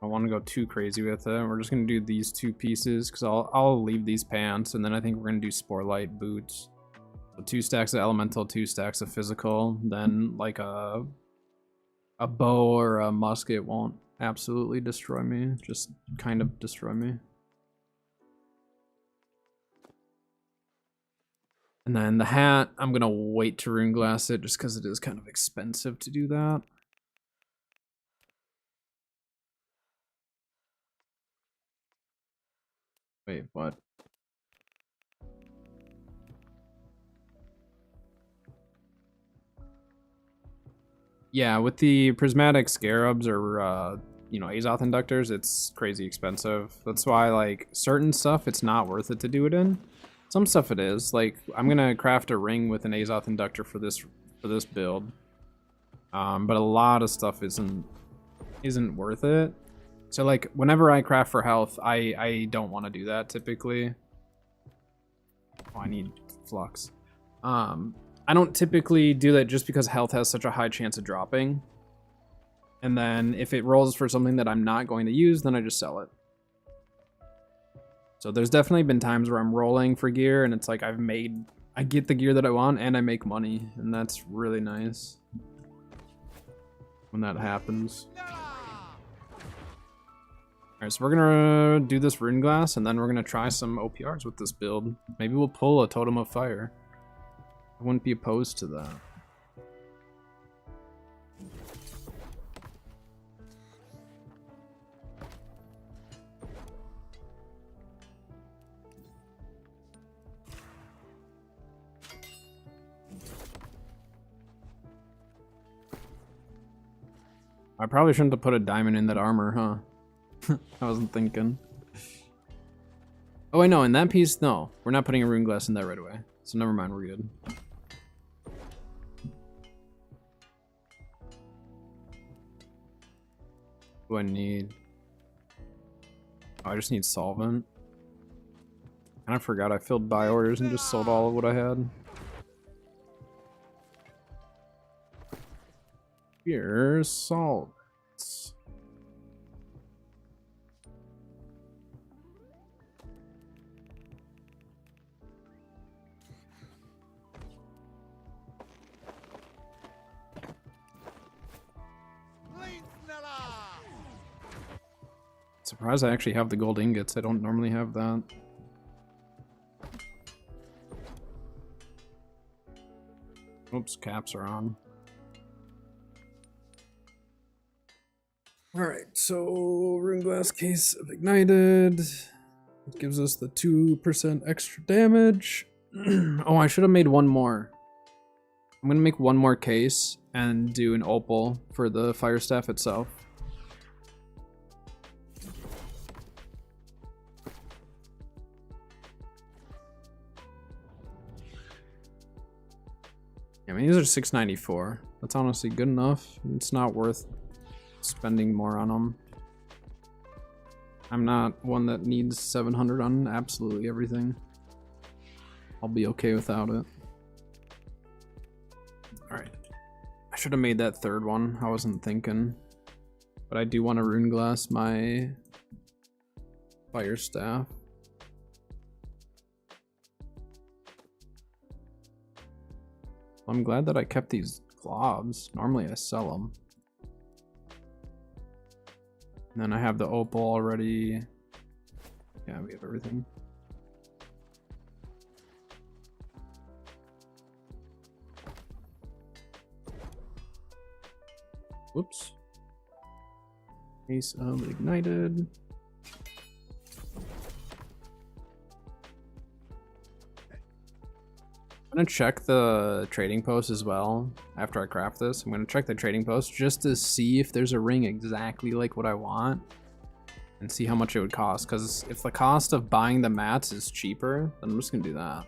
I don't want to go too crazy with it. We're just gonna do these 2 pieces because I'll leave these pants, and then I think we're gonna do Sporelight boots. So 2 stacks of elemental, 2 stacks of physical. Then like a bow or a musket won't absolutely destroy me, just kind of destroy me. And then the hat, I'm gonna wait to rune glass it just because it is kind of expensive to do that. Wait, what? Yeah, with the prismatic scarabs or you know, Azoth inductors, it's crazy expensive. That's why like certain stuff it's not worth it to do it in. Some stuff it is. Like I'm gonna craft a ring with an Azoth inductor for this build. But a lot of stuff isn't worth it. So like whenever I craft for health, I don't want to do that typically. Oh, I need flux. I don't typically do that just because health has such a high chance of dropping. And then if it rolls for something that I'm not going to use, then I just sell it. So there's definitely been times where I'm rolling for gear and it's like I get the gear that I want and I make money, and that's really nice when that happens. Alright, so we're gonna do this rune glass and then we're gonna try some OPRs with this build. Maybe we'll pull a Totem of Fire. I wouldn't be opposed to that. I probably shouldn't have put a diamond in that armor, huh? I wasn't thinking. Oh wait, no, in that piece, no. We're not putting a rune glass in that right away. So never mind, we're good. What do I need? Oh, I just need solvent. And I forgot I filled buy orders and just sold all of what I had. Here's salt. Surprised I actually have the gold ingots. I don't normally have that. Oops, caps are on. Alright, so Rune Glass Case of Ignited. It gives us the 2% extra damage. Oh, I should have made one more. I'm gonna make one more case and do an opal for the fire staff itself. I mean, these are 694. That's honestly good enough. It's not worth spending more on them. I'm not one that needs 700 on absolutely everything. I'll be okay without it. Alright. I should have made that third one. I wasn't thinking. But I do want to rune glass my fire staff. I'm glad that I kept these globs. Normally I sell them. And then I have the opal already. Yeah, we have everything. Whoops. Ace of Ignited. I'm gonna check the trading post as well after I craft this. I'm gonna check the trading post just to see if there's a ring exactly like what I want and see how much it would cost. Because if the cost of buying the mats is cheaper, then I'm just gonna do that.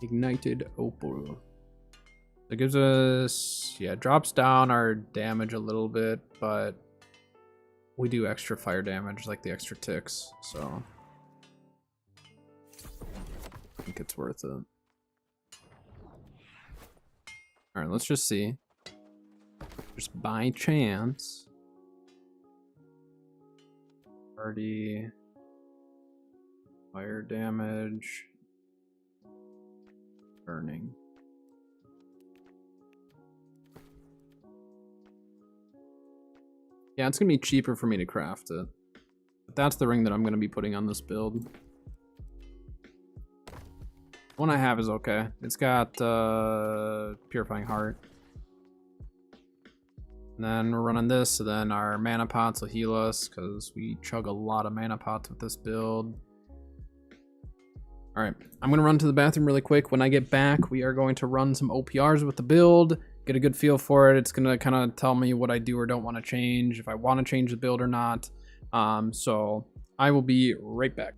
Ignited opal. It gives us, yeah, drops down our damage a little bit, but we do extra fire damage, like the extra ticks, so I think it's worth it. Alright, let's just see. Just by chance. Already fire damage. Burning. Yeah, it's gonna be cheaper for me to craft it. But that's the ring that I'm gonna be putting on this build. The one I have is okay. It's got Purifying Heart. And then we're running this, so then our mana pots will heal us, because we chug a lot of mana pots with this build. Alright, I'm gonna run to the bathroom really quick. When I get back, we are going to run some OPRs with the build, get a good feel for it. It's gonna kind of tell me what I do or don't want to change, if I want to change the build or not. So I will be right back.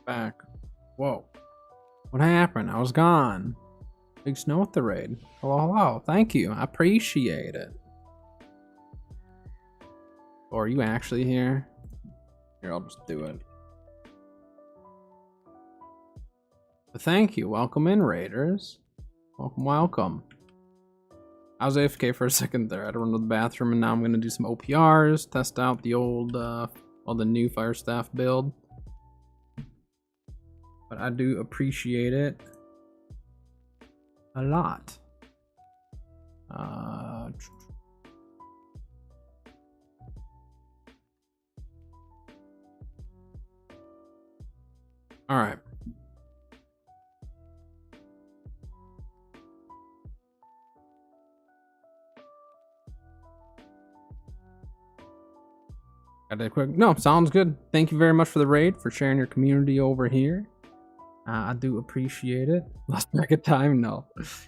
Back. Whoa. What happened? I was gone. Big Snow with the raid. Hello, hello. Thank you. I appreciate it. Or are you actually here? Here, I'll just do it. But thank you. Welcome in, raiders. Welcome, welcome. I was AFK for a second there. I had to run to the bathroom, and now I'm going to do some OPRs, test out the old, the new Fire Staff build. But I do appreciate it a lot. All right. Got that quick. No, sounds good. Thank you very much for the raid, for sharing your community over here. I do appreciate it. Lost track of time? No,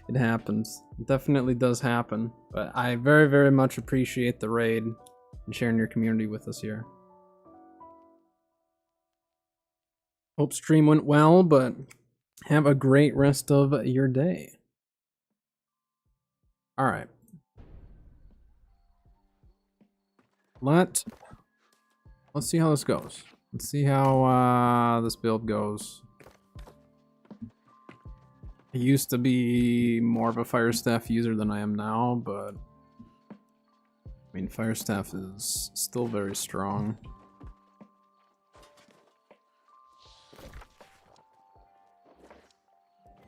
it happens. It definitely does happen. But I very, very much appreciate the raid and sharing your community with us here. Hope stream went well, but have a great rest of your day. All right. Let's see how this goes. Let's see how this build goes. I used to be more of a Fire Staff user than I am now, but I mean, Fire Staff is still very strong.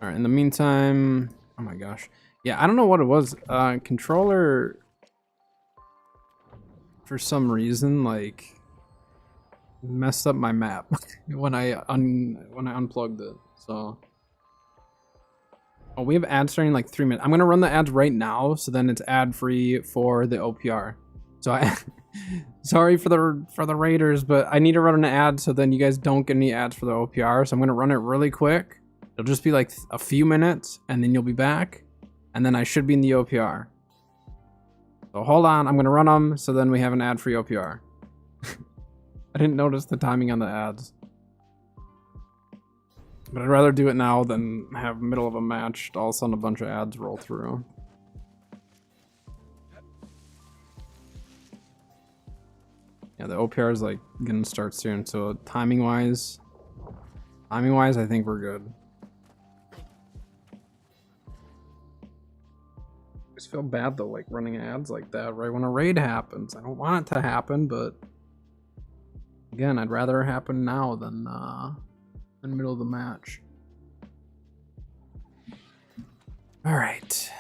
All right, in the meantime, oh my gosh. Yeah, I don't know what it was. Controller, for some reason, like, messed up my map when I unplugged it. So, oh, we have ads starting in like 3 minutes. I'm gonna run the ads right now, so then it's ad free for the OPR. So I, sorry for the raiders, but I need to run an ad so then you guys don't get any ads for the OPR. So I'm gonna run it really quick. It'll just be like a few minutes, and then you'll be back, and then I should be in the OPR. So hold on, I'm gonna run them, so then we have an ad-free OPR. I didn't notice the timing on the ads. But I'd rather do it now than have middle of a match, all of a sudden a bunch of ads roll through. Yeah, the OPR is like gonna start soon, so timing-wise, I think we're good. I just feel bad though, like running ads like that right when a raid happens. I don't want it to happen, but again, I'd rather it happen now than in the middle of the match. All right,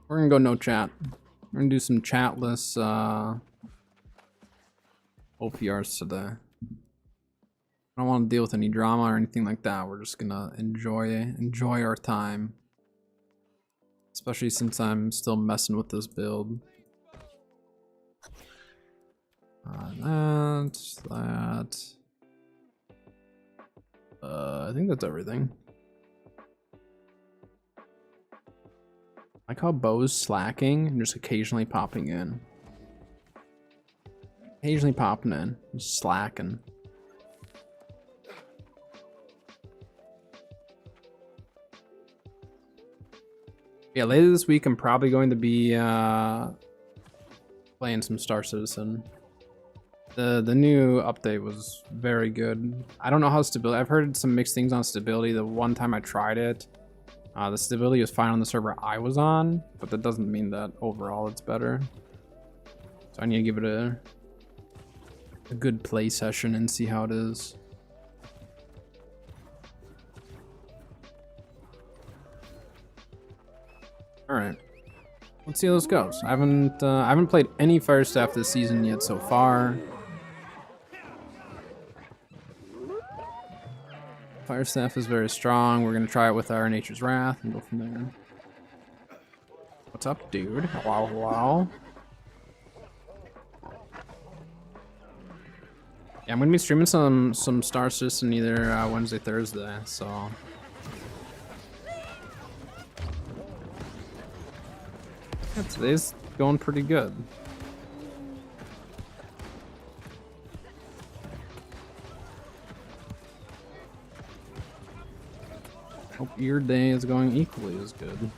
we're gonna go no chat. We're gonna do some chatless OPRs today. I don't want to deal with any drama or anything like that. We're just gonna enjoy our time. Especially since I'm still messing with this build. That. I think that's everything. I like how Bo's slacking and just occasionally popping in. Occasionally popping in, just slacking. Yeah, later this week I'm probably going to be playing some Star Citizen. The new update was very good. I don't know how stability. I've heard some mixed things on stability. The one time I tried it, the stability was fine on the server I was on, but that doesn't mean that overall it's better. So I need to give it a good play session and see how it is. All right, let's see how this goes. I haven't played any Fire Staff this season yet so far. Fire Staff is very strong. We're gonna try it with our Nature's Wrath and go from there. What's up, dude? Hello, hello. Yeah, I'm gonna be streaming some Star Citizen either Wednesday, Thursday. So. Yeah, today's going pretty good. Hope your day is going equally as good.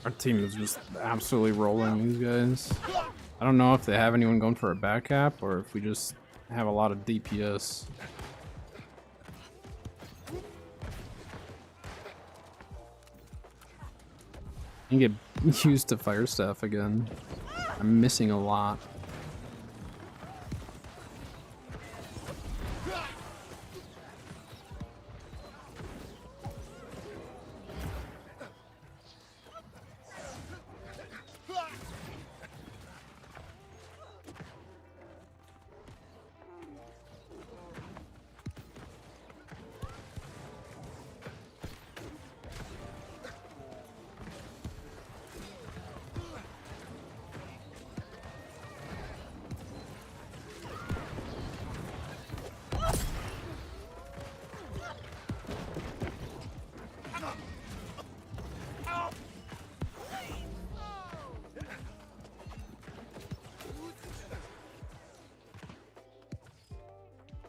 Our team is just absolutely rolling these guys. I don't know if they have anyone going for a back cap or if we just have a lot of DPS. You get used to fire staff again. I'm missing a lot.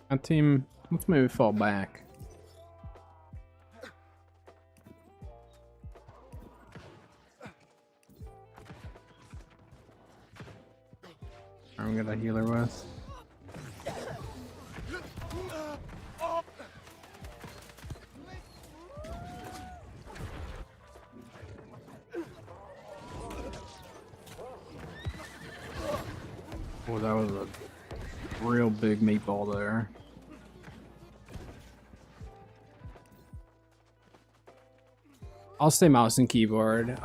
That team, let's maybe fall back. I'm gonna healer with. Oh, that was a real big meatball there. I'll say mouse and keyboard.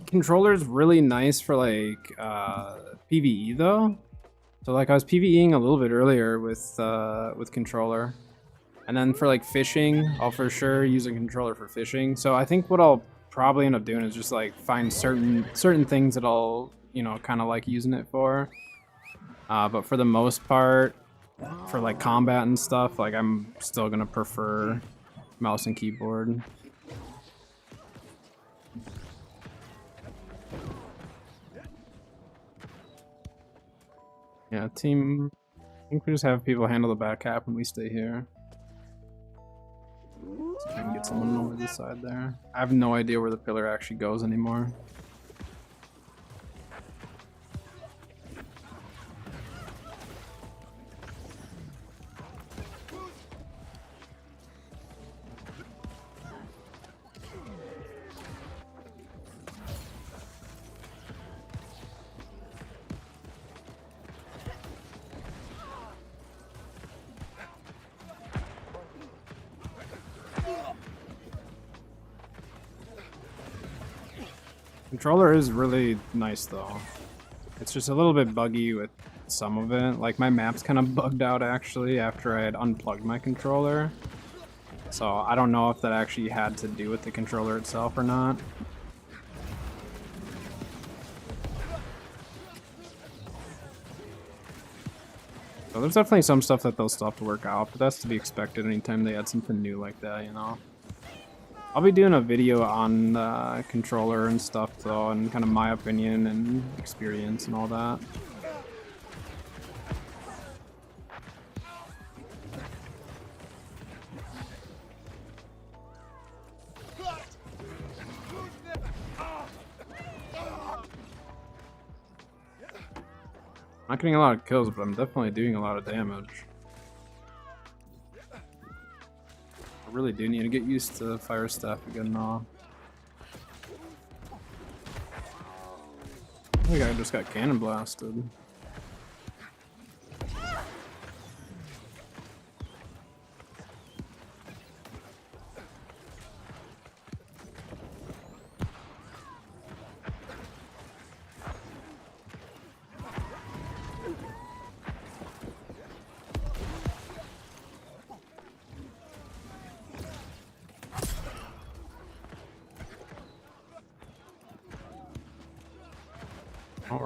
Controller is really nice for like PvE though. So like I was PvEing a little bit earlier with controller, and then for like fishing, I'll for sure use a controller for fishing. So I think what I'll probably end up doing is just like find certain things that I'll kind of like using it for. But for the most part, for like combat and stuff, like I'm still gonna prefer mouse and keyboard. Yeah, team. I think we just have people handle the back cap and we stay here. Let's try and get someone over this side there. I have no idea where the pillar actually goes anymore. Controller is really nice though. It's just a little bit buggy with some of it. Like my map's kind of bugged out actually after I had unplugged my controller. So I don't know if that actually had to do with the controller itself or not. So there's definitely some stuff that they'll still have to work out, but that's to be expected anytime they add something new like that, you know. I'll be doing a video on the controller and stuff though, and kind of my opinion and experience and all that. I'm not getting a lot of kills, but I'm definitely doing a lot of damage. I really do need to get used to fire staff again now. I think I just got cannon blasted.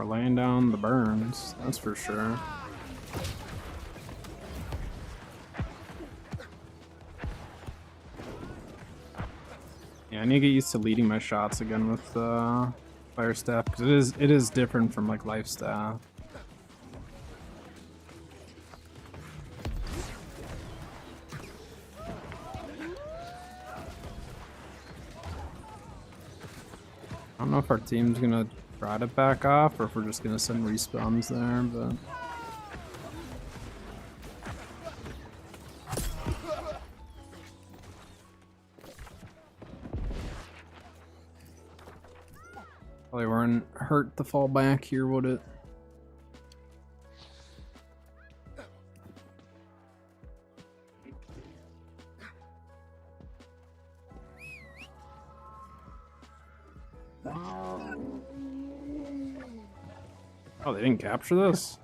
we're laying down the burns, that's for sure. Yeah, I need to get used to leading my shots again with fire staff, because it is different from like life staff. I don't know if our team's gonna try to back off or if we're just gonna send respawns there, but probably weren't hurt to fall back here, would it? Oh, they didn't capture this?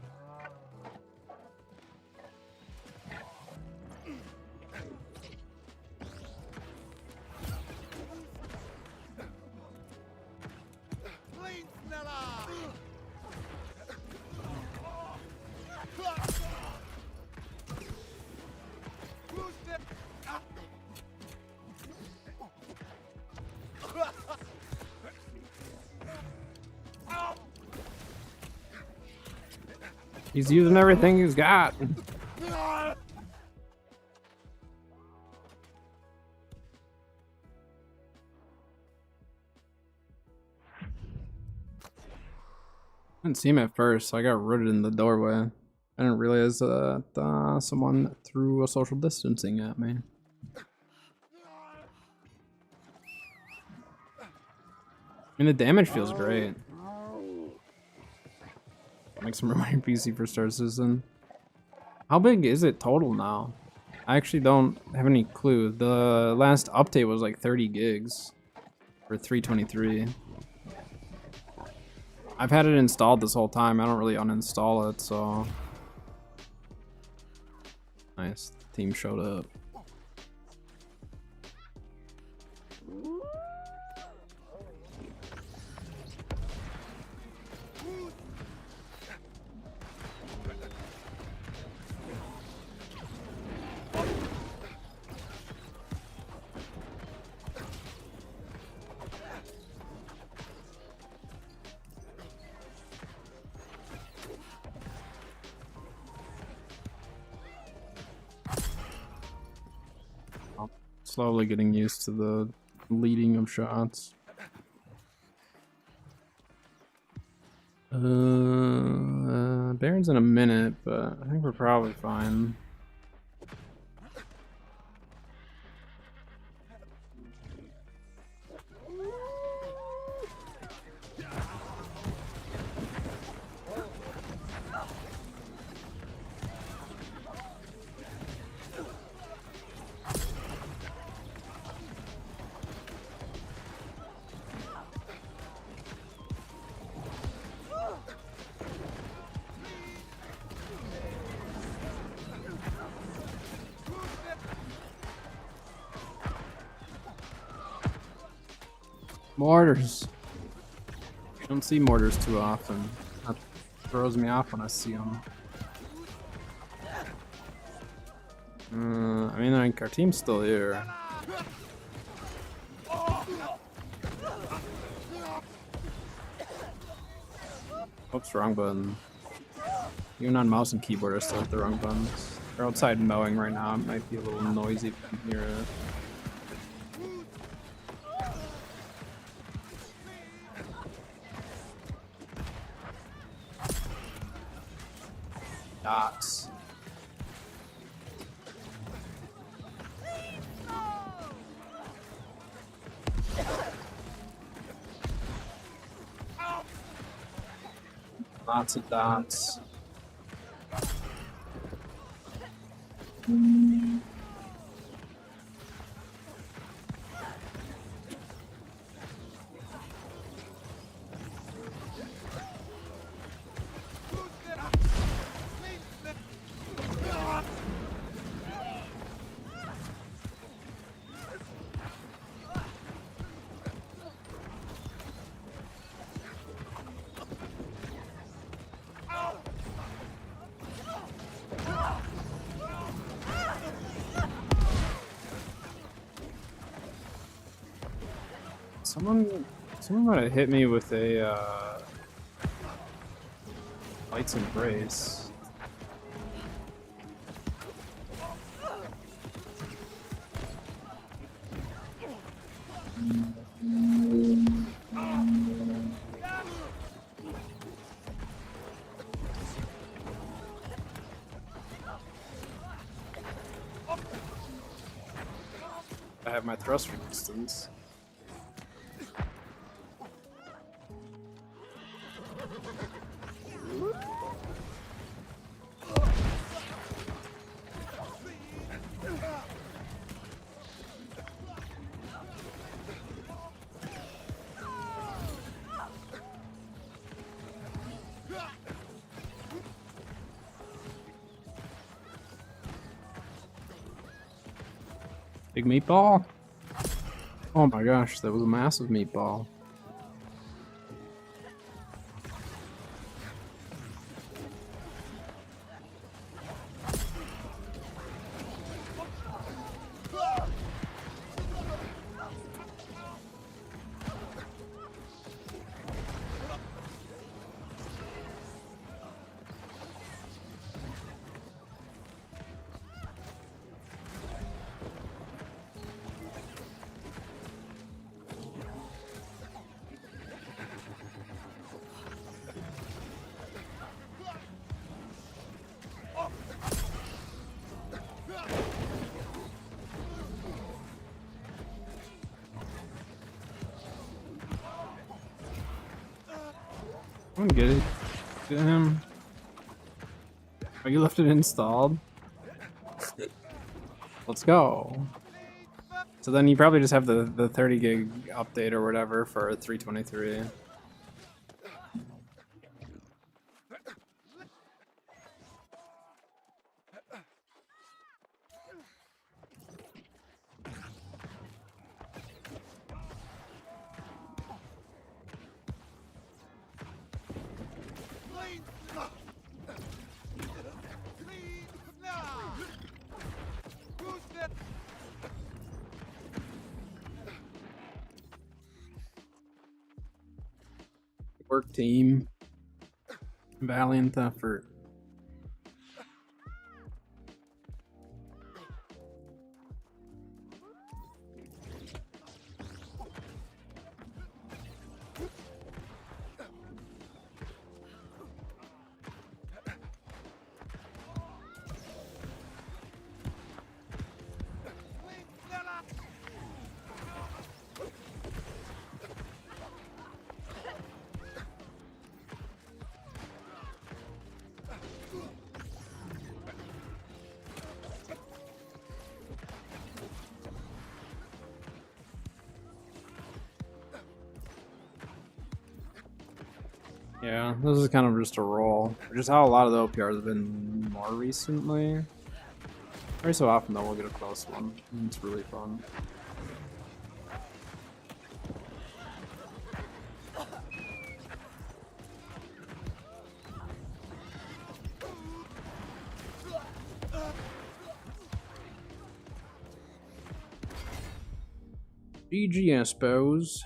He's using everything he's got. Didn't see him at first, so I got rooted in the doorway. I didn't realize that someone threw a social distancing at me. I mean, the damage feels great. Make some room on your PC for Star Citizen. How big is it total now? I actually don't have any clue. The last update was like 30 gigs for 323. I've had it installed this whole time. I don't really uninstall it, so. Nice. The team showed up. Slowly getting used to the leading of shots. Baron's in a minute, but I think we're probably fine. Mortars. You don't see mortars too often. That throws me off when I see them. I mean, like, our team's still here. Oops, wrong button. Even on mouse and keyboard, I still hit the wrong buttons. They're outside mowing right now. It might be a little noisy if you can hear it. Dots. Lots of dots. Someone might have hit me with a Light's Embrace. I have my thrust resistance. Big meatball? Oh my gosh, that was a massive meatball. I'm gonna get it to him. Oh, you left it installed? Let's go. So then you probably just have the 30 gig update or whatever for 323. Work team. Valiant effort. Yeah, this is kind of just a roll. Which is how a lot of the OPRs have been more recently. Every so often though we'll get a close one. It's really fun. GG, I suppose.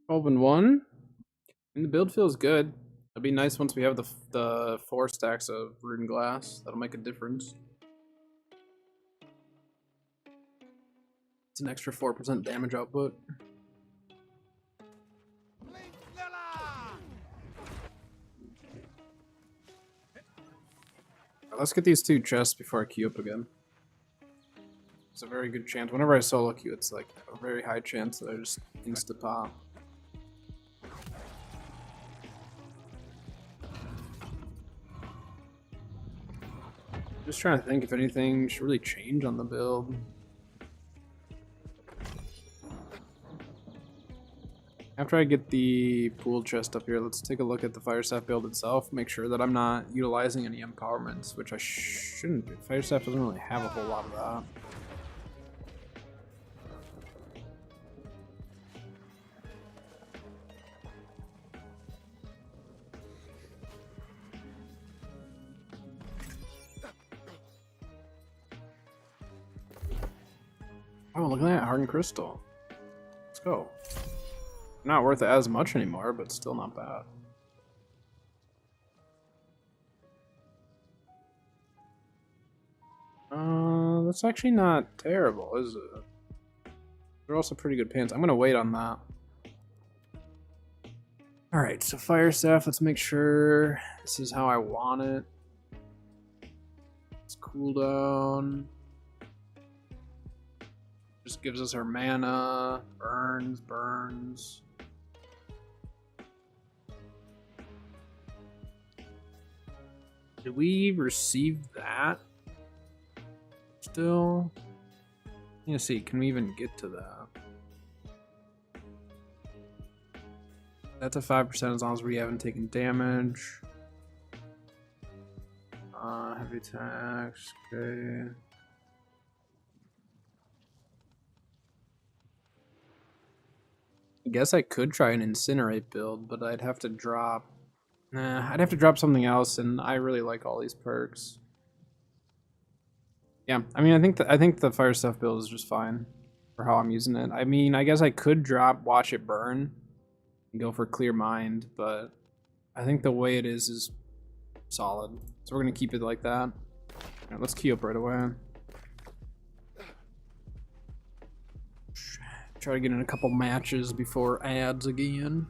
Open one. And the build feels good. It'll be nice once we have the 4 stacks of Rune Glass. That'll make a difference. It's an extra 4% damage output. Let's get these 2 chests before I queue up again. It's a very good chance. Whenever I solo queue, it's like a very high chance that I just insta pop. Just trying to think if anything should really change on the build. After I get the pool chest up here, let's take a look at the Fire Staff build itself. Make sure that I'm not utilizing any empowerments, which I shouldn't. Fire Staff doesn't really have a whole lot of that. Oh, look at that hardened crystal. Let's go. Not worth as much anymore, but still not bad. That's actually not terrible, is it? They're also pretty good pants. I'm gonna wait on that. Alright, so fire staff, let's make sure this is how I want it. It's cooldown. Just gives us our mana. Burns. Did we receive that? Still? Let's see, can we even get to that? That's a 5% as long as we haven't taken damage. Heavy attacks, okay. I guess I could try an incinerate build, but I'd have to drop... I'd have to drop something else, and I really like all these perks. Yeah, I mean, I think the fire stuff build is just fine for how I'm using it. I mean, I guess I could drop Watch It Burn and go for Clear Mind, but I think the way it is solid. So we're gonna keep it like that. Alright, let's queue up right away. Try to get in a couple matches before ads again.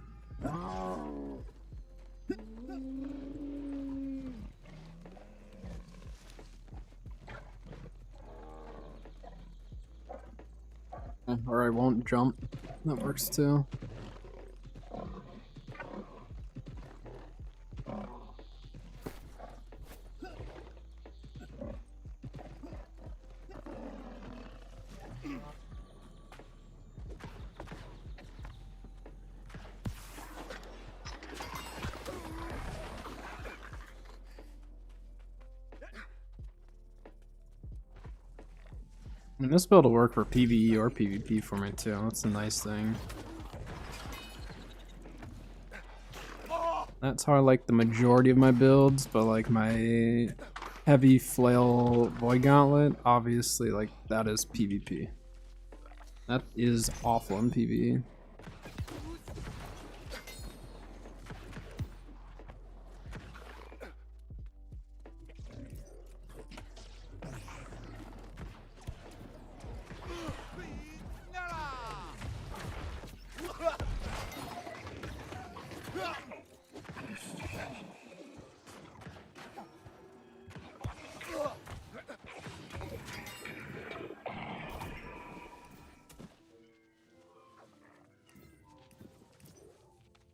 Or I won't jump. That works too. I mean, this build will work for PvE or PvP for me too. That's a nice thing. That's how I like the majority of my builds, but like my heavy flail void gauntlet, obviously like that is PvP. That is awful in PvE.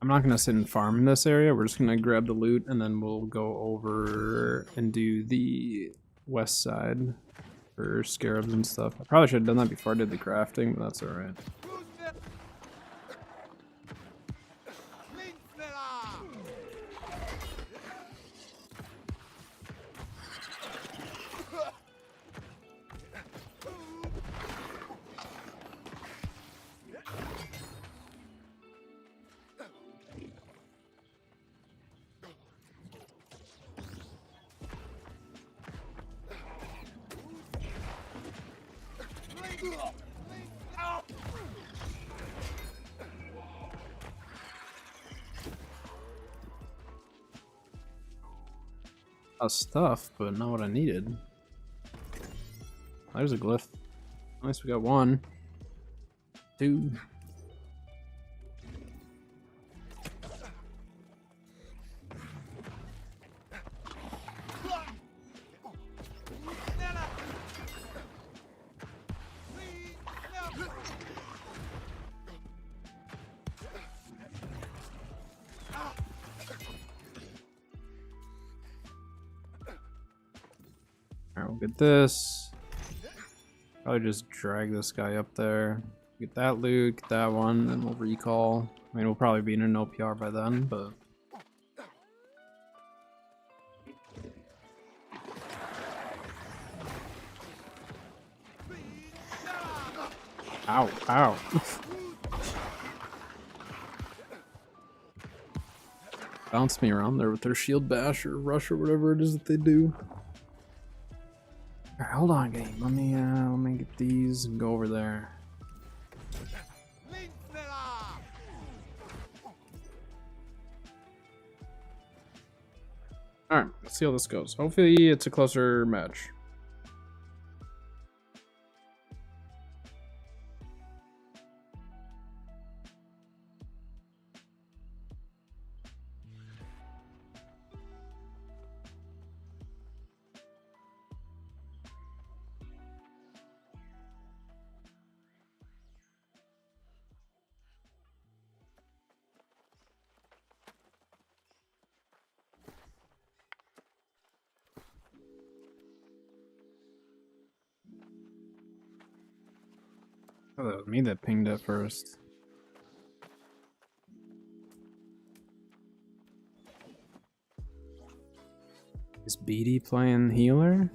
I'm not gonna sit and farm in this area. We're just gonna grab the loot and then we'll go over and do the west side for scarabs and stuff. I probably should have done that before I did the crafting, but that's alright. Stuff, but not what I needed. There's a glyph. At least we got 1, 2. Alright, we'll get this. Probably just drag this guy up there. Get that loot, get that one, and we'll recall. I mean, we'll probably be in an OPR by then, but... Ow, ow. Bounce me around there with their shield bash or rush or whatever it is that they do. Alright, hold on, game. Let me get these and go over there. Alright, let's see how this goes. Hopefully it's a closer match. Oh, that was me that pinged it first. Is BD playing healer?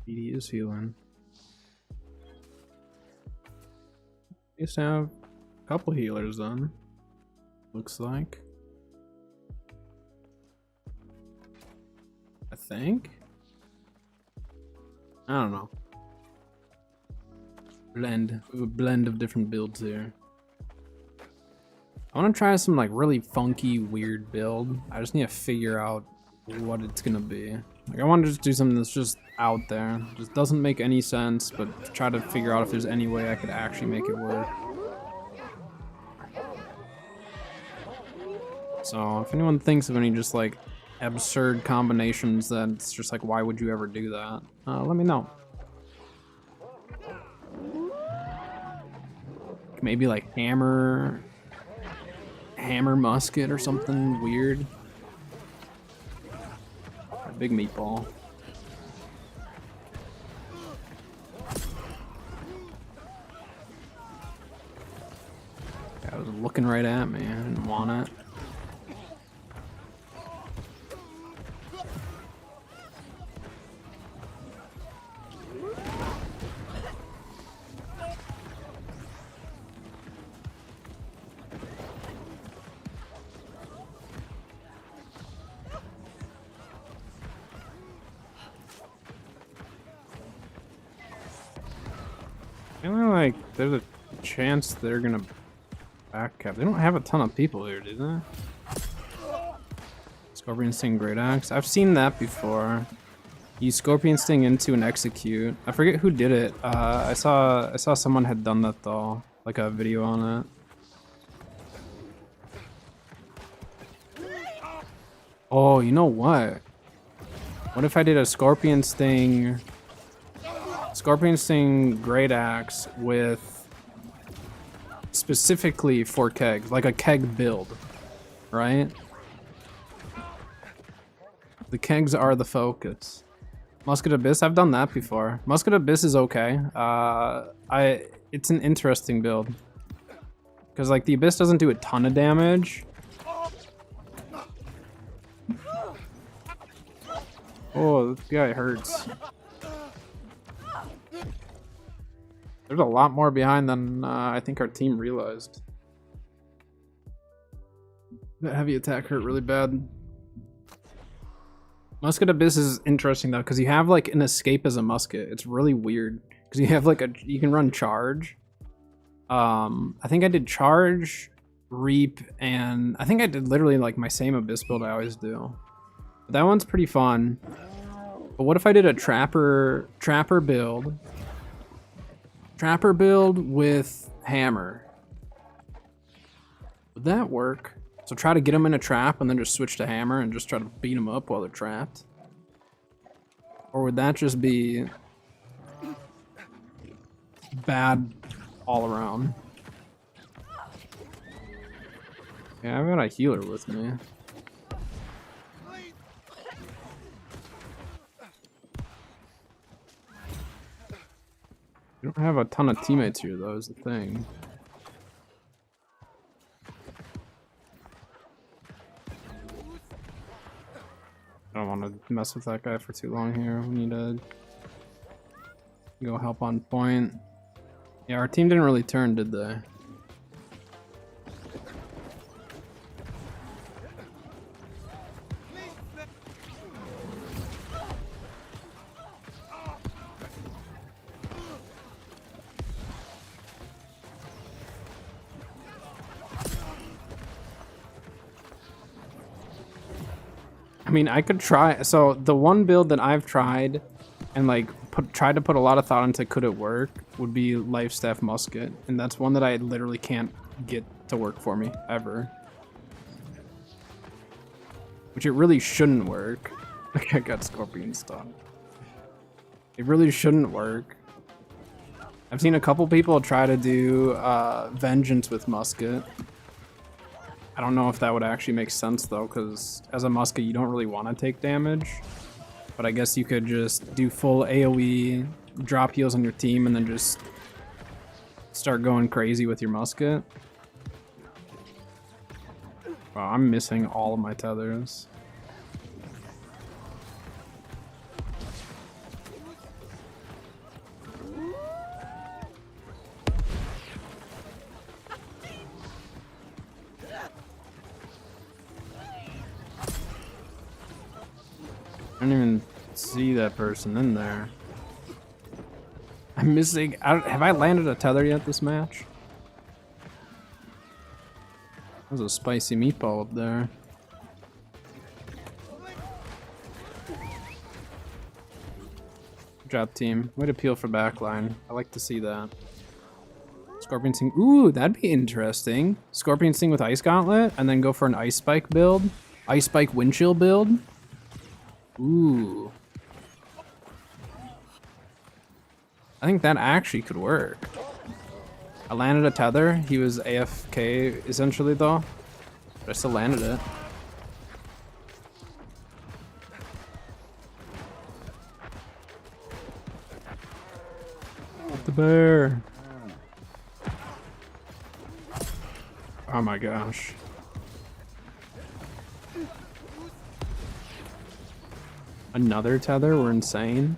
BD is healing. Used to have a couple healers then. Looks like. I think. I don't know. Blend of different builds here. I want to try some like really funky, weird build. I just need to figure out what it's gonna be. Like I want to just do something that's just out there. Just doesn't make any sense, but try to figure out if there's any way I could actually make it work. So if anyone thinks of any just like absurd combinations that's just like, why would you ever do that? Let me know. Maybe like hammer musket or something weird. A big meatball. That was looking right at me. I didn't want it. I feel like there's a chance they're gonna back cap. They don't have a ton of people here, do they? Scorpion Sting Great Axe. I've seen that before. Use Scorpion Sting into an execute. I forget who did it. I saw someone had done that though, like a video on it. Oh, you know what? What if I did a Scorpion Sting Great Axe with specifically for kegs, like a keg build, right? The kegs are the focus. Musket Abyss, I've done that before. Musket Abyss is okay. It's an interesting build. Because like the Abyss doesn't do a ton of damage. Oh, this guy hurts. There's a lot more behind than I think our team realized. That heavy attack hurt really bad. Musket Abyss is interesting though, because you have like an escape as a musket. It's really weird because you have like you can run charge. I think I did charge, reap, and I think I did literally like my same Abyss build I always do. But that one's pretty fun. But what if I did a trapper build? Trapper build with hammer. Would that work? So try to get them in a trap and then just switch to hammer and just try to beat them up while they're trapped? Or would that just be bad all around? Yeah, I've got a healer with me. We don't have a ton of teammates here though, is the thing. I don't want to mess with that guy for too long here. We need to go help on point. Yeah, our team didn't really turn, did they? I mean, I could try. So the one build that I've tried and like tried to put a lot of thought into could it work would be Life Staff Musket, and that's one that I literally can't get to work for me ever. Which it really shouldn't work. Like I got Scorpion stung. It really shouldn't work. I've seen a couple people try to do Vengeance with Musket. I don't know if that would actually make sense though, because as a Musket you don't really want to take damage. But I guess you could just do full AoE, drop heals on your team, and then just start going crazy with your Musket. Wow, I'm missing all of my tethers. I don't even see that person in there. I'm missing. Have I landed a tether yet this match? There's a spicy meatball up there. Good job, team. Way to peel for backline. I like to see that. Scorpion Sting. Ooh, that'd be interesting. Scorpion Sting with Ice Gauntlet, and then go for an Ice Spike build. Ice Spike Wind Chill build. Ooh. I think that actually could work. I landed a tether. He was AFK essentially though. But I still landed it. The bear. Oh my gosh. Another tether? We're insane.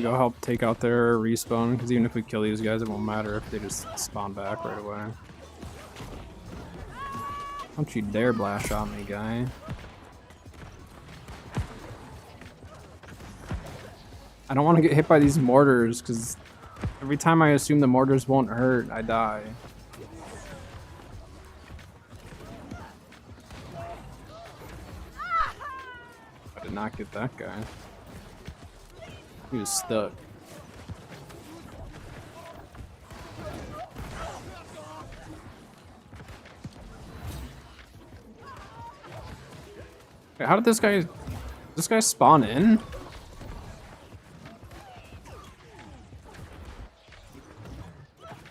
Go help take out their respawn, because even if we kill these guys, it won't matter if they just spawn back right away. Don't you dare blast shot me, guy. I don't want to get hit by these mortars, because every time I assume the mortars won't hurt, I die. I did not get that guy. He was stuck. Wait, how did this guy spawn in?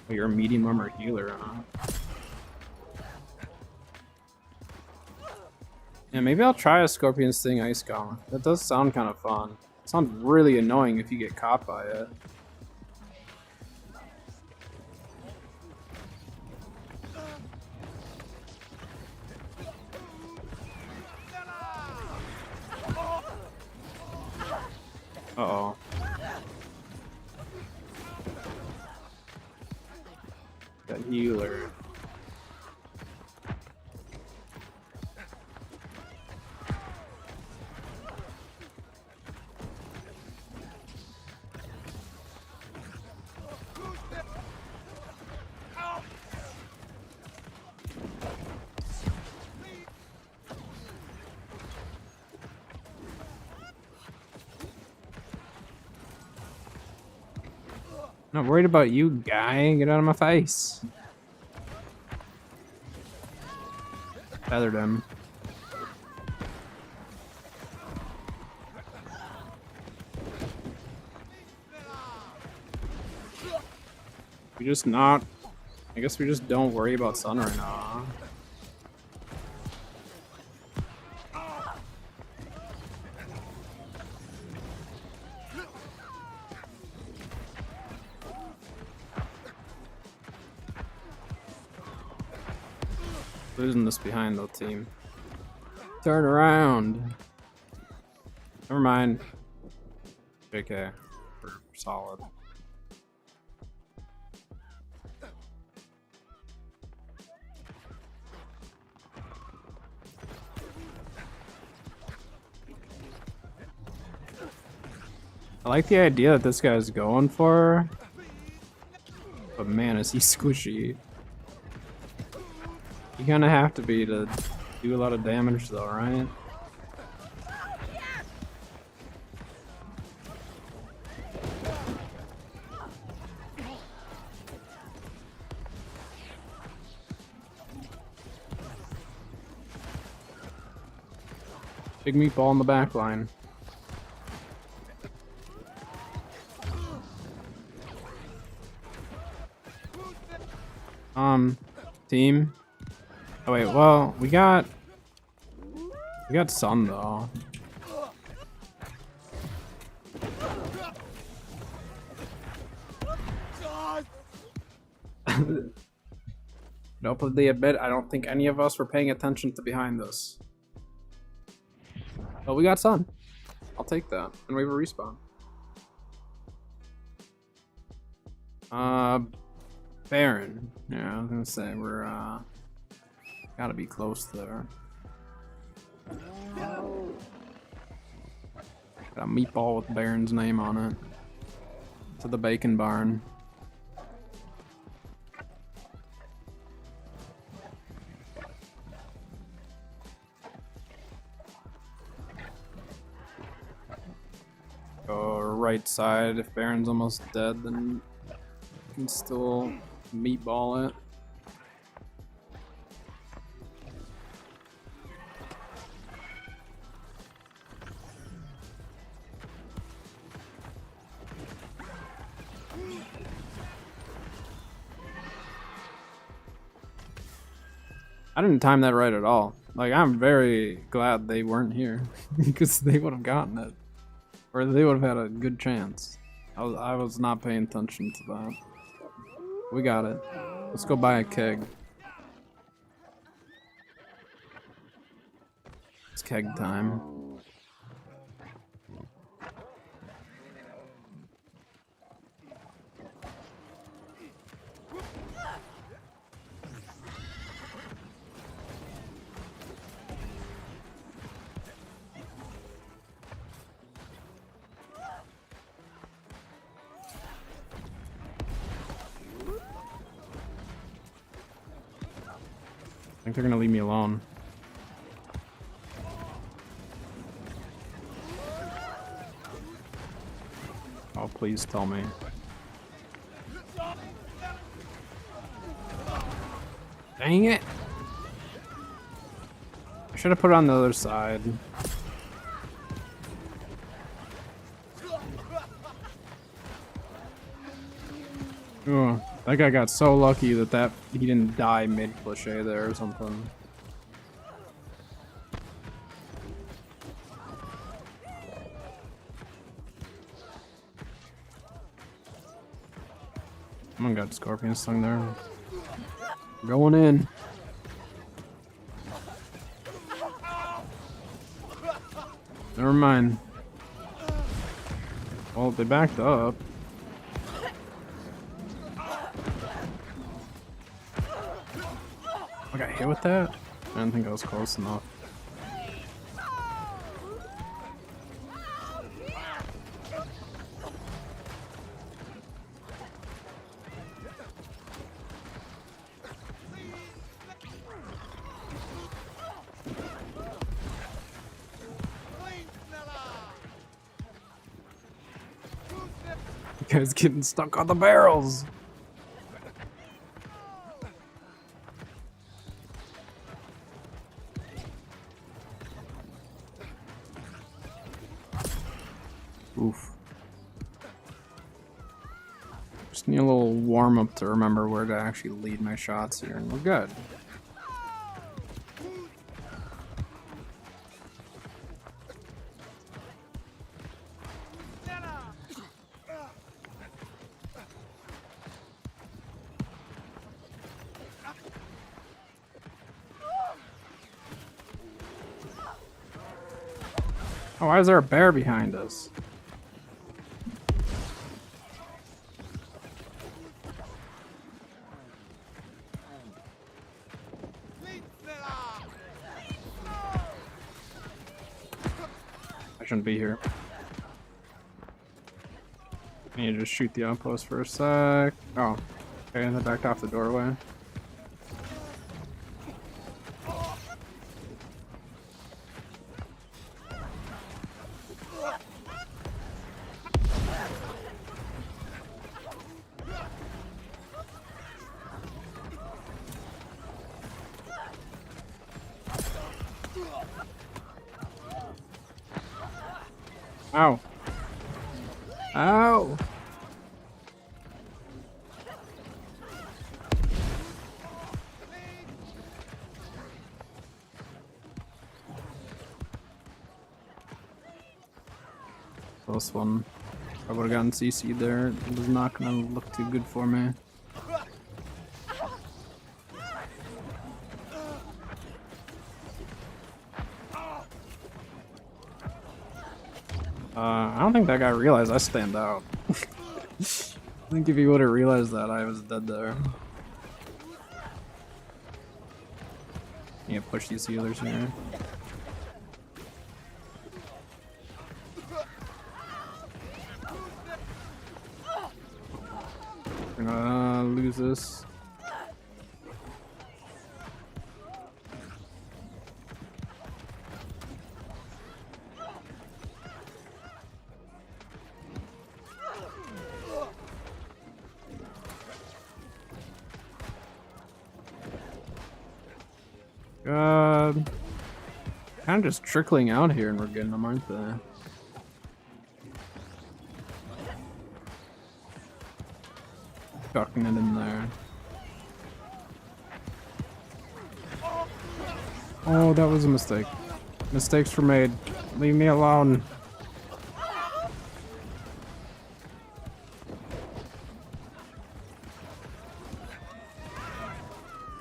Oh, you're a medium armor healer, huh? Yeah, maybe I'll try a Scorpion Sting Ice Gauntlet. That does sound kind of fun. It sounds really annoying if you get caught by it. Uh-oh. That healer. Not worried about you, guy. Get out of my face. Feathered him. We just not... I guess we just don't worry about Sun right now, huh? Losing this behind though, team. Turn around. Never mind. JK. We're solid. I like the idea that this guy's going for, but man, is he squishy. You kind of have to be to do a lot of damage though, right? Big meatball in the back line. Team. Oh wait, well, we got Sun though. Openly admit, I don't think any of us were paying attention to behind this. But we got Sun. I'll take that. And we have a respawn. Baron. Yeah, I was gonna say we're gotta be close there. Got a meatball with Baron's name on it. To the bacon barn. Go right side. If Baron's almost dead, then you can still meatball it. I didn't time that right at all. Like, I'm very glad they weren't here because they would have gotten it, or they would have had a good chance. I was not paying attention to that. We got it. Let's go buy a keg. It's keg time. I think they're gonna leave me alone. Oh, please tell me. Dang it! I should have put it on the other side. Oh, that guy got so lucky that he didn't die mid-cliche there or something. Someone got Scorpion stung there. Going in. Never mind. Well, they backed up. I got hit with that? I didn't think I was close enough. You guys getting stuck on the barrels. Oof. Just need a little warm up to remember where to actually lead my shots here, and we're good. Oh, why is there a bear behind us? I shouldn't be here. I need to just shoot the outpost for a sec. Oh, okay, they backed off the doorway. Ow. Ow. Close one. I would have gotten CC'd there. It was not gonna look too good for me. I don't think that guy realized I stand out. I think if he would have realized that, I was dead there. Yeah, push these healers here. We're gonna lose this. God. Kind of just trickling out here and we're getting them, aren't they? Chucking it in there. Oh, that was a mistake. Mistakes were made. Leave me alone.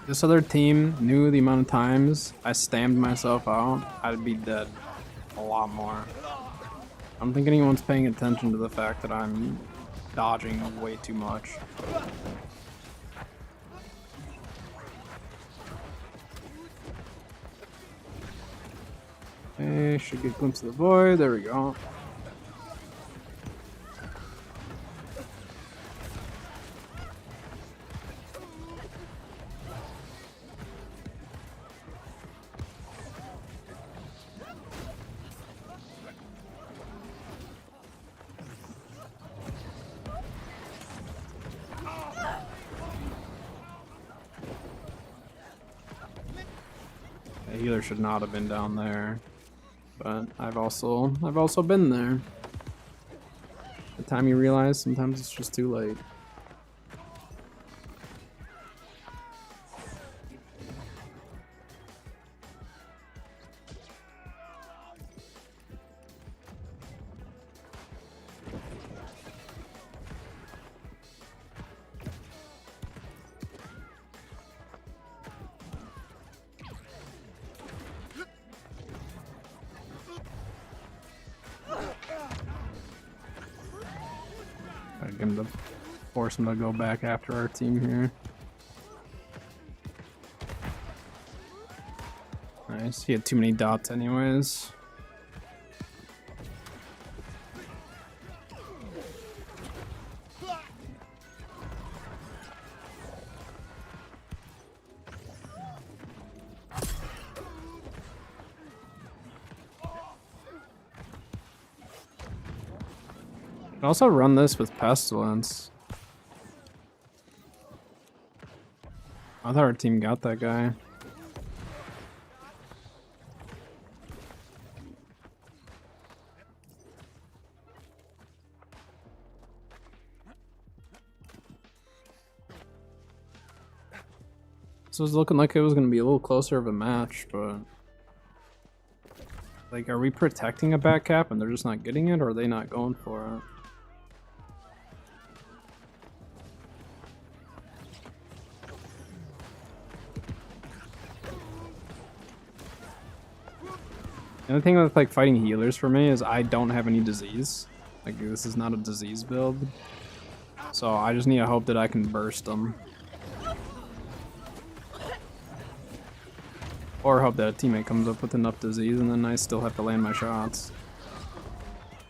This other team knew the amount of times I stammed myself out, I'd be dead a lot more. I don't think anyone's paying attention to the fact that I'm dodging way too much. Okay, should get a glimpse of the void. There we go. The healer should not have been down there, but I've also been there. The time you realize, sometimes it's just too late. I'm gonna force him to go back after our team here. Nice. He had too many dots anyways. Can also run this with Pestilence. I thought our team got that guy. This was looking like it was going to be a little closer of a match, but... Like, are we protecting a back cap and they're just not getting it, or are they not going for it? The only thing with like fighting healers for me is I don't have any disease. Like this is not a disease build. So I just need to hope that I can burst them. Or hope that a teammate comes up with enough disease and then I still have to land my shots.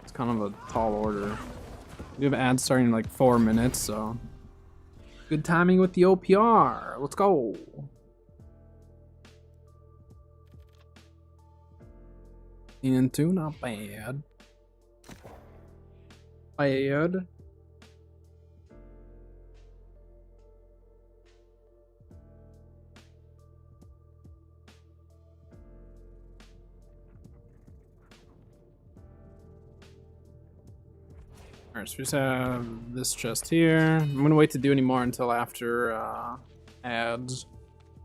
It's kind of a tall order. We have ads starting in like 4 minutes, so good timing with the OPR. Let's go. And 2, not bad. Bad. Alright, so we just have this chest here. I'm gonna wait to do any more until after ads.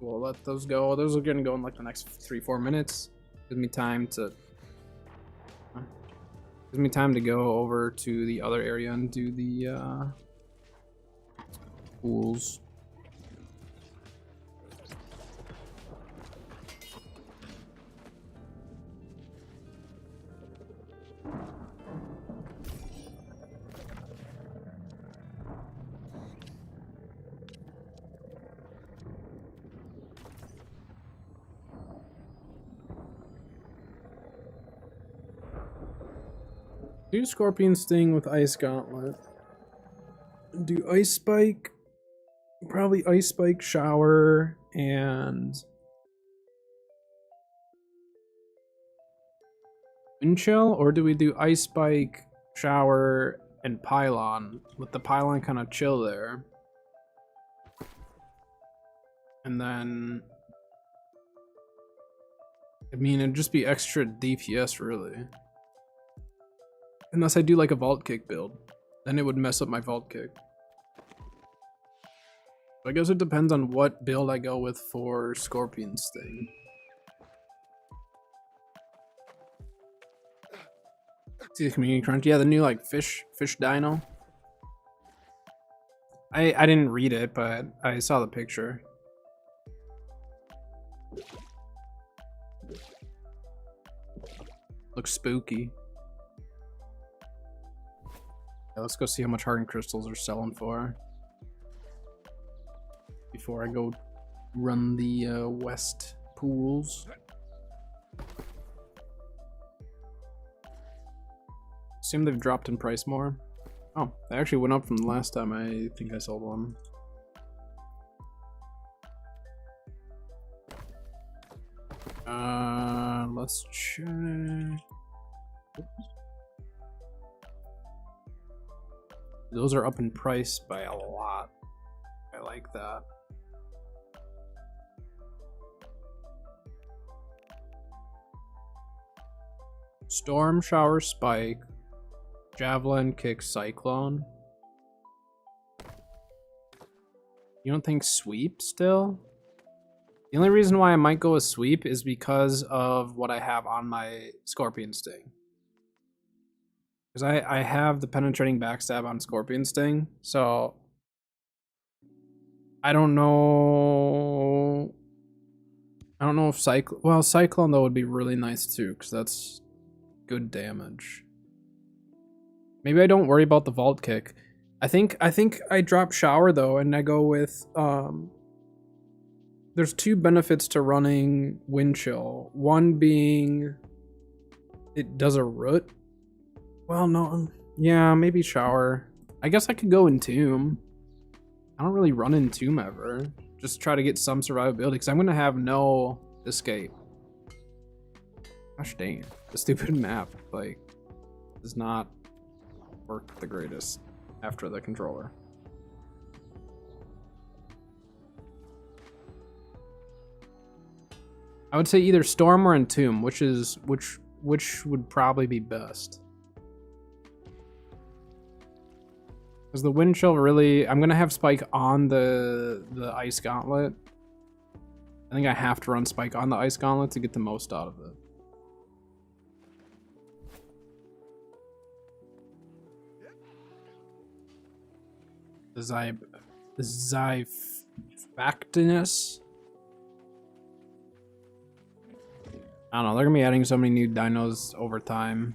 We'll let those go. Those are gonna go in like the next 3-4 minutes. Gives me time to go over to the other area and do the pools. Do Scorpion Sting with Ice Gauntlet. Do Ice Spike. Probably Ice Spike, Shower, and Wind Chill? Or do we do Ice Spike, Shower, and Pylon? With the Pylon kind of chill there. And then... I mean, it'd just be extra DPS, really. Unless I do like a Vault Kick build. Then it would mess up my Vault Kick. I guess it depends on what build I go with for Scorpion Sting. See the community crunch? Yeah, the new like fish dino. I didn't read it, but I saw the picture. Looks spooky. Yeah, let's go see how much hardened crystals are selling for before I go run the west pools. Assume they've dropped in price more. Oh, they actually went up from the last time I think I sold one. Let's check. Oops. Those are up in price by a lot. I like that. Storm, Shower, Spike, Javelin, Kick, Cyclone. You don't think Sweep still? The only reason why I might go with Sweep is because of what I have on my Scorpion Sting. Because I have the Penetrating Backstab on Scorpion Sting, so I don't know. I don't know if Cyclone though would be really nice too, because that's good damage. Maybe I don't worry about the Vault Kick. I think I drop Shower though, and I go with there's two benefits to running Wind Chill. One being it does a root. Well, no, yeah, maybe Shower. I guess I could go Entomb. I don't really run Entomb ever. Just try to get some survivability, because I'm gonna have no escape. Gosh dang it. The stupid map, like, does not work the greatest after the controller. I would say either Storm or Entomb, which would probably be best. Because the Wind Chill really, I'm gonna have Spike on the Ice Gauntlet. I think I have to run Spike on the Ice Gauntlet to get the most out of it. The Zyphactinus. I don't know, they're gonna be adding so many new dinos over time.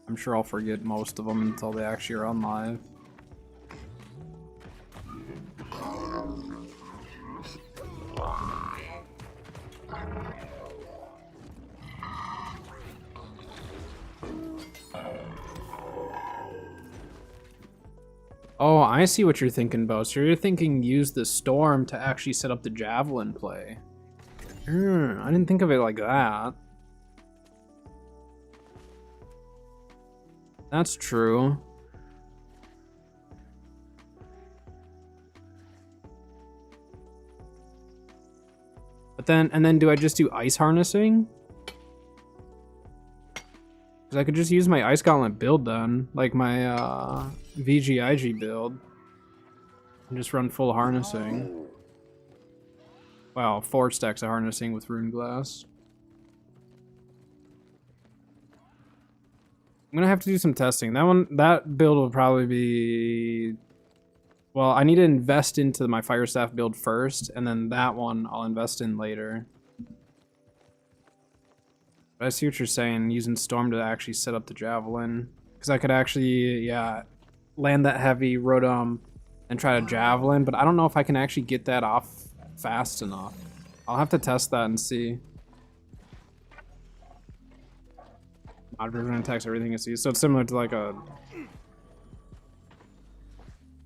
I'm sure I'll forget most of them until they actually are on live. Oh, I see what you're thinking about. So you're thinking use the storm to actually set up the javelin play. I didn't think of it like that. That's true. But then, and then do I just do ice harnessing? Because I could just use my Ice Gauntlet build then, like my VGIG build. And just run full harnessing. Wow, 4 stacks of harnessing with Rune Glass. I'm gonna have to do some testing. That build will probably be... Well, I need to invest into my Fire Staff build first, and then that one I'll invest in later. But I see what you're saying, using Storm to actually set up the Javelin. Because I could actually, yeah, land that heavy, Rotom, and try to Javelin, but I don't know if I can actually get that off fast enough. I'll have to test that and see. Odd-driven attacks everything it sees. So it's similar to like a...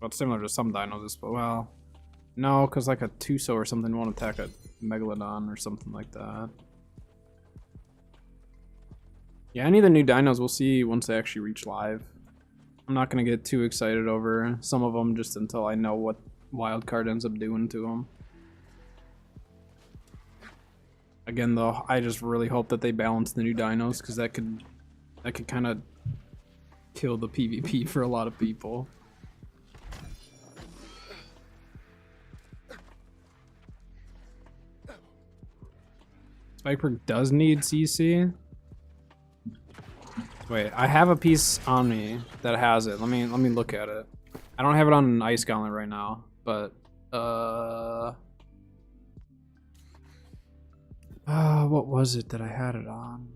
Well, it's similar to some dinos, but well... No, because like a Tuso or something won't attack a Megalodon or something like that. Yeah, any of the new dinos we'll see once they actually reach live. I'm not going to get too excited over some of them just until I know what Wildcard ends up doing to them. Again, though, I just really hope that they balance the new dinos, because that could kind of kill the PvP for a lot of people. Spikeberg does need CC. Wait, I have a piece on me that has it. Let me look at it. I don't have it on an Ice Gauntlet right now, but what was it that I had it on?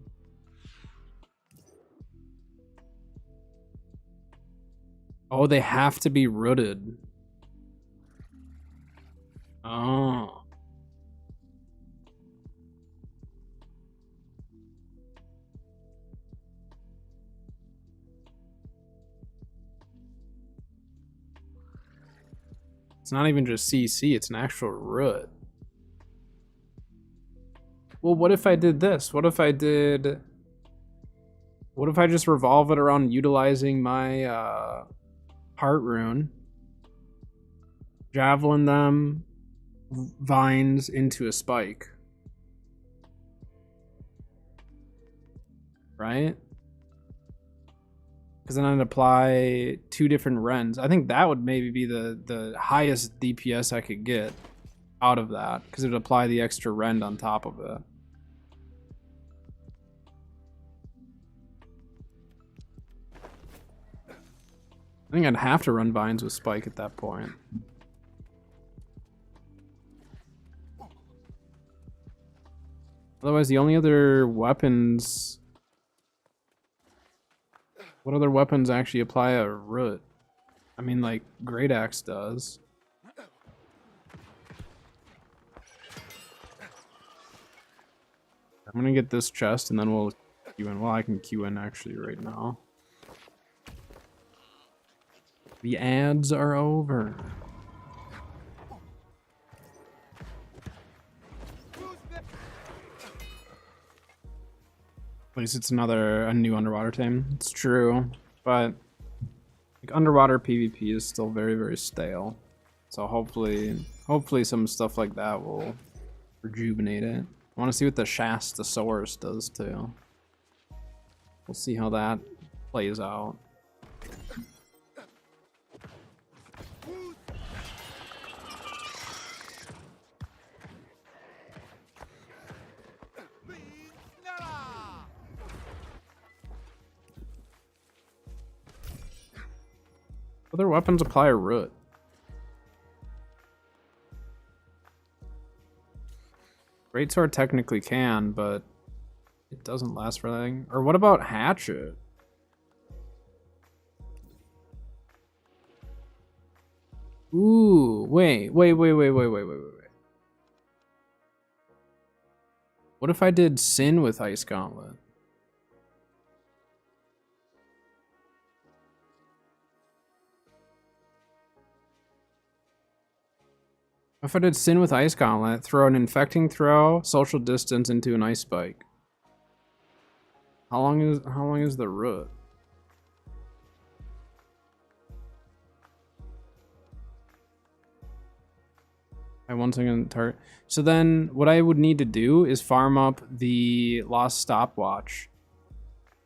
Oh, they have to be rooted. Oh. It's not even just CC, it's an actual root. Well, what if I did this? What if I just revolve it around utilizing my Heart Rune, Javelin them, vines into a spike, right? Because then I'd apply 2 different Rens. I think that would maybe be the highest DPS I could get out of that, because it would apply the extra Rend on top of it. I think I'd have to run vines with Spike at that point. Otherwise, the only other weapons... What other weapons actually apply a root? I mean, like, Great Axe does. I'm gonna get this chest and then we'll Q in. Well, I can Q in actually right now. The ads are over. At least it's a new underwater team. It's true, but like underwater PvP is still very, very stale. So hopefully some stuff like that will rejuvenate it. I want to see what the Shastasaurus does too. We'll see how that plays out. Other weapons apply a root. Greatsword technically can, but it doesn't last for anything. Or what about Hatchet? Ooh, wait. What if I did Sin with Ice Gauntlet? If I did Sin with Ice Gauntlet, throw an infecting throw, social distance into an ice spike. How long is the root? I 1 second target. So then what I would need to do is farm up the Lost Stopwatch.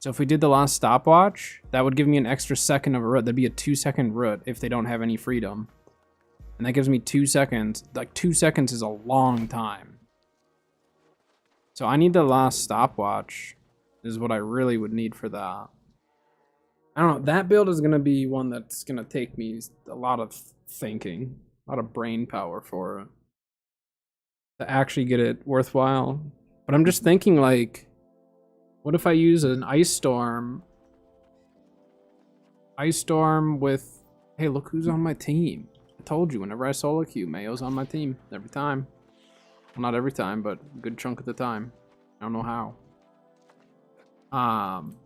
So if we did the Lost Stopwatch, that would give me an extra second of a root. That'd be a 2-second root if they don't have any freedom. And that gives me 2 seconds. Like 2 seconds is a long time. So I need the Lost Stopwatch is what I really would need for that. I don't know. That build is going to be one that's going to take me a lot of thinking. A lot of brain power for it. To actually get it worthwhile. But I'm just thinking, like, what if I use an Ice Storm? Ice Storm with, hey, look who's on my team. I told you, whenever I solo queue, Mayo's on my team. Every time. Well, not every time, but a good chunk of the time. I don't know how. I'm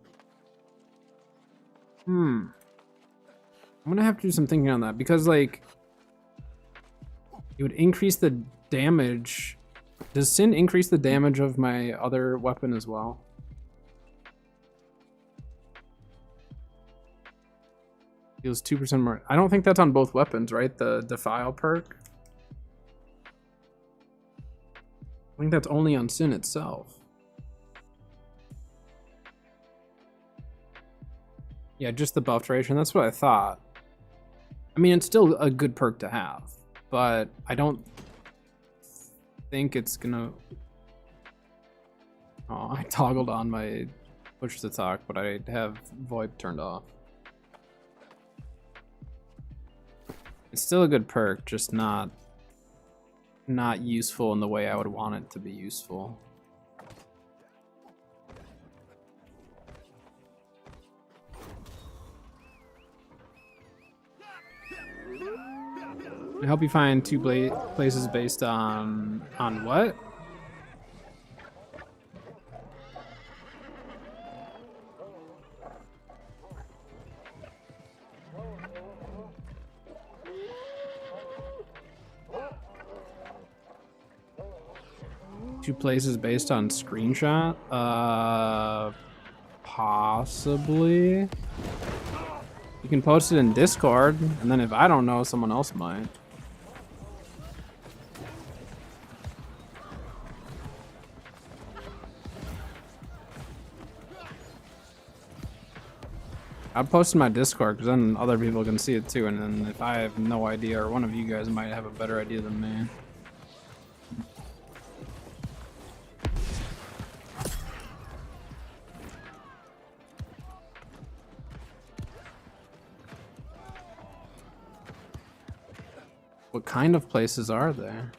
gonna have to do some thinking on that, because, like, it would increase the damage. Does Sin increase the damage of my other weapon as well? Deals 2% more. I don't think that's on both weapons, right? The Defile perk. I think that's only on Sin itself. Yeah, just the buff duration. That's what I thought. I mean, it's still a good perk to have, but I don't think it's gonna... Oh, I toggled on my push to talk, but I have VoIP turned off. It's still a good perk, just not useful in the way I would want it to be useful. I help you find 2 places based on what? Two places based on screenshot? Possibly. You can post it in Discord, and then if I don't know, someone else might. I'll post in my Discord, because then other people can see it too, and then if I have no idea, or one of you guys might have a better idea than me. What kind of places are there?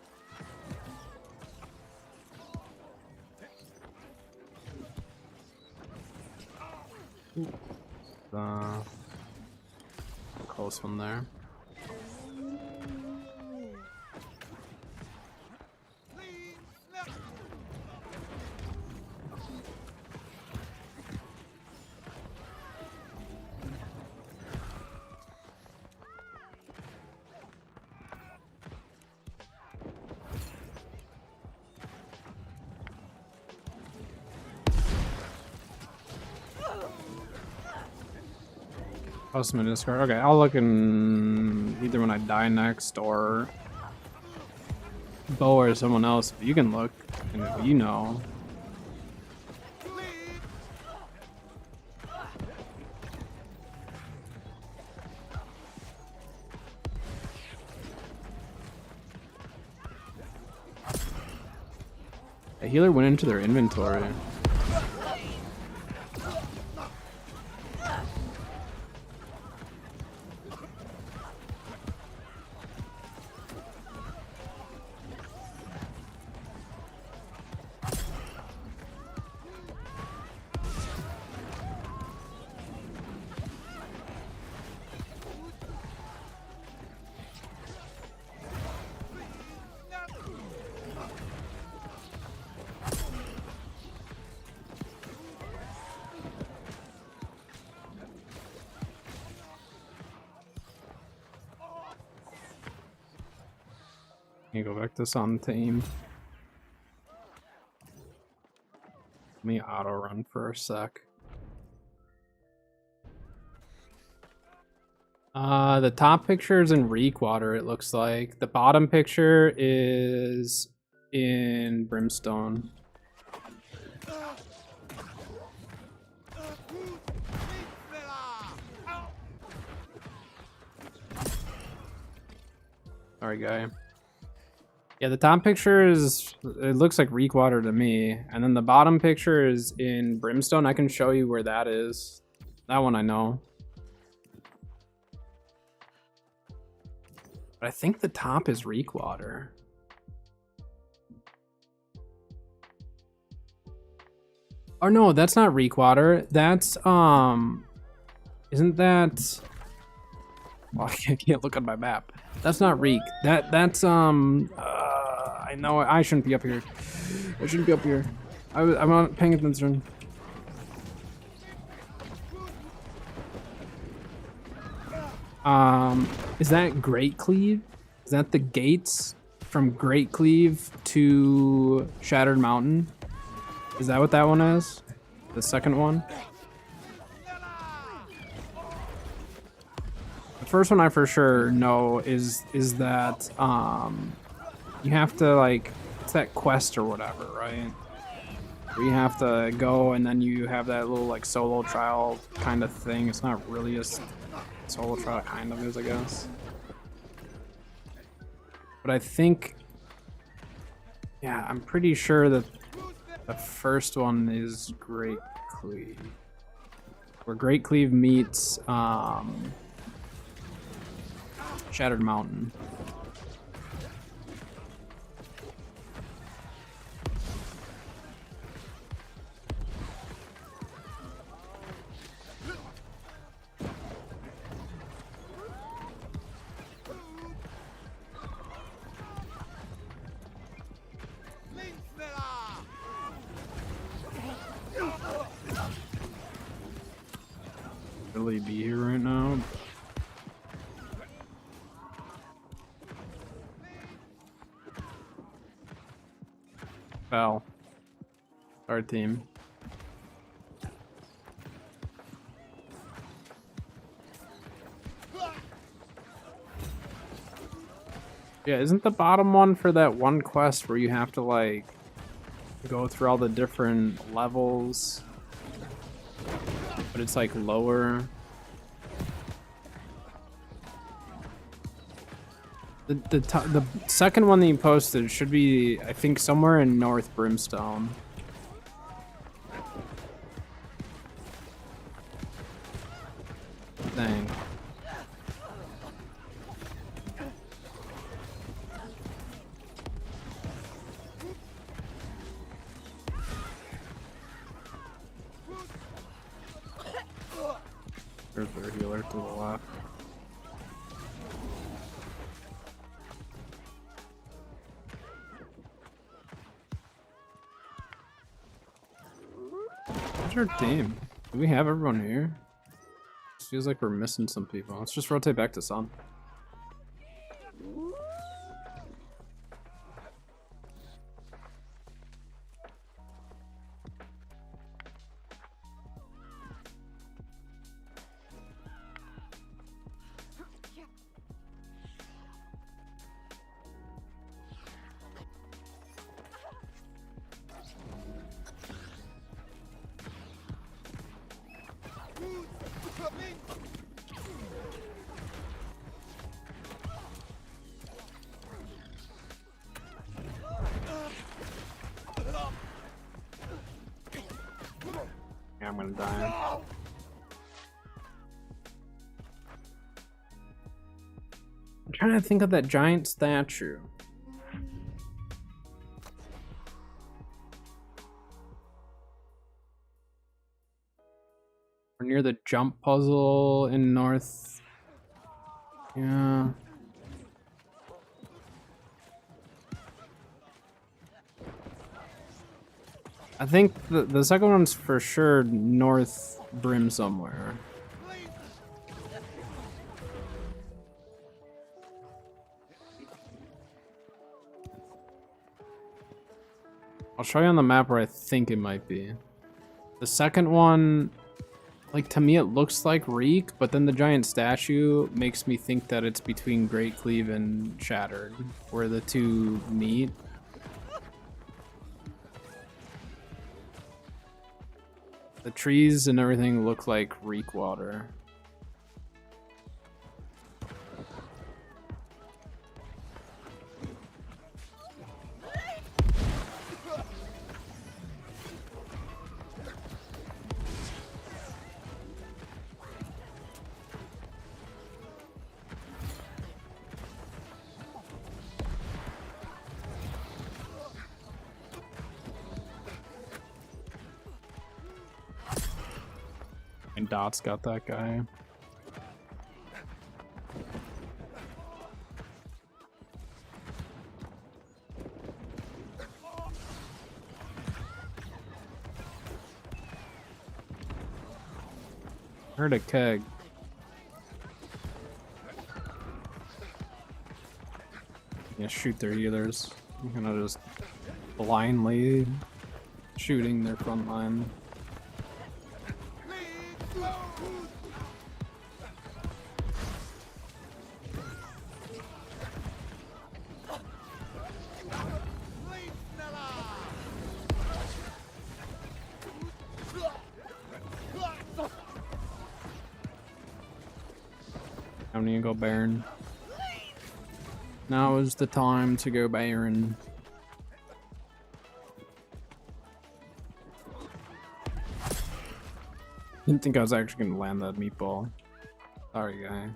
Close one there. Post my Discord. Okay, I'll look in either when I die next or Bo or someone else. But you can look, and if you know. A healer went into their inventory. Can you go back to Sun Team? Let me auto run for a sec. The top picture is in Reekwater, it looks like. The bottom picture is in Brimstone. Sorry, guy. Yeah, the top picture is, it looks like Reekwater to me. And then the bottom picture is in Brimstone. I can show you where that is. That one I know. But I think the top is Reekwater. Oh no, that's not Reekwater. That's isn't that? Well, I can't look on my map. That's not Reek. That's I know I shouldn't be up here. I shouldn't be up here. I'm not paying attention. Is that Great Cleave? Is that the gates from Great Cleave to Shattered Mountain? Is that what that one is? The second one? The first one I for sure know is that you have to, like, it's that quest or whatever, right? Where you have to go and then you have that little like solo trial kind of thing. It's not really a solo trial, kind of is, I guess. But I think, yeah, I'm pretty sure that the first one is Great Cleave. Where Great Cleave meets Shattered Mountain. Really be here right now. Fell. Our team. Yeah, isn't the bottom one for that one quest where you have to like go through all the different levels? But it's like lower. The second one that you posted should be, I think, somewhere in North Brimstone. Dang. There's their healer to the left. Where's our team? Do we have everyone here? It feels like we're missing some people. Let's just rotate back to Sun. Yeah, I'm gonna die. I'm trying to think of that giant statue. We're near the jump puzzle in North. Yeah. I think the second one's for sure North Brim somewhere. I'll show you on the map where I think it might be. The second one, like, to me it looks like Reek, but then the giant statue makes me think that it's between Great Cleave and Shattered, where the two meet. The trees and everything look like Reek water. And Dot's got that guy. Heard a keg. Yeah, shoot their healers. I'm gonna just blindly shooting their front line. I'm gonna go Baron. Now is the time to go Baron. Didn't think I was actually gonna land that meatball. Sorry, guy.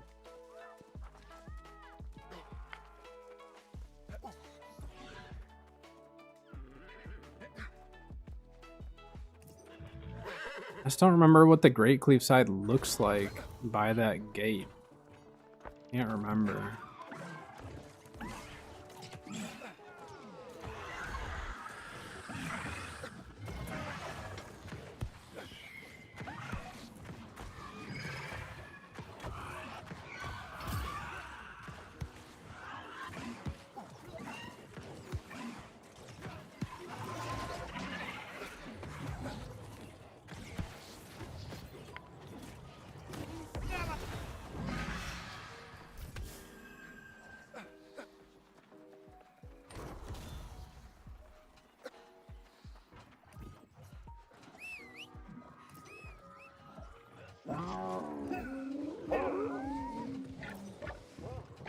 I just don't remember what the Great Cleave side looks like by that gate. Can't remember.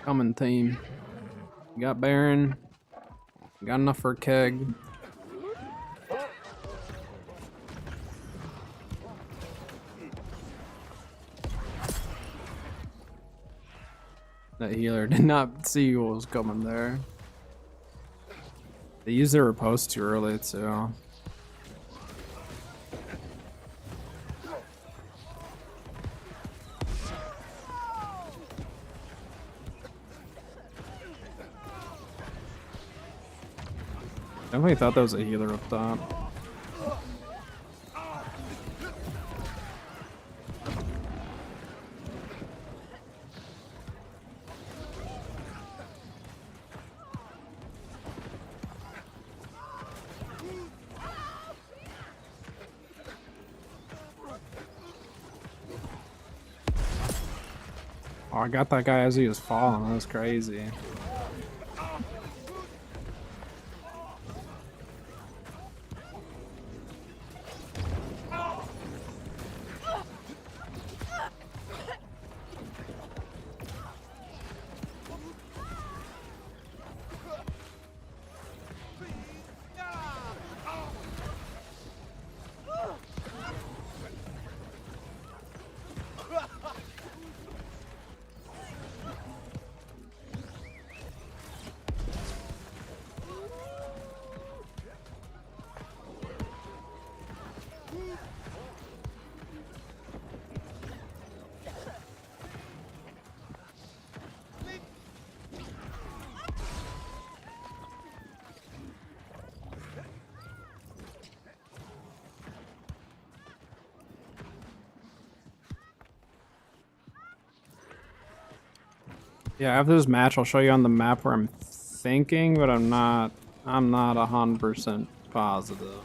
Coming team. We got Baron. We got enough for a keg. That healer did not see what was coming there. They used their riposte too early too. Definitely thought that was a healer up top. Oh, I got that guy as he was falling. That was crazy. Yeah, after this match, I'll show you on the map where I'm thinking, but I'm not 100% positive.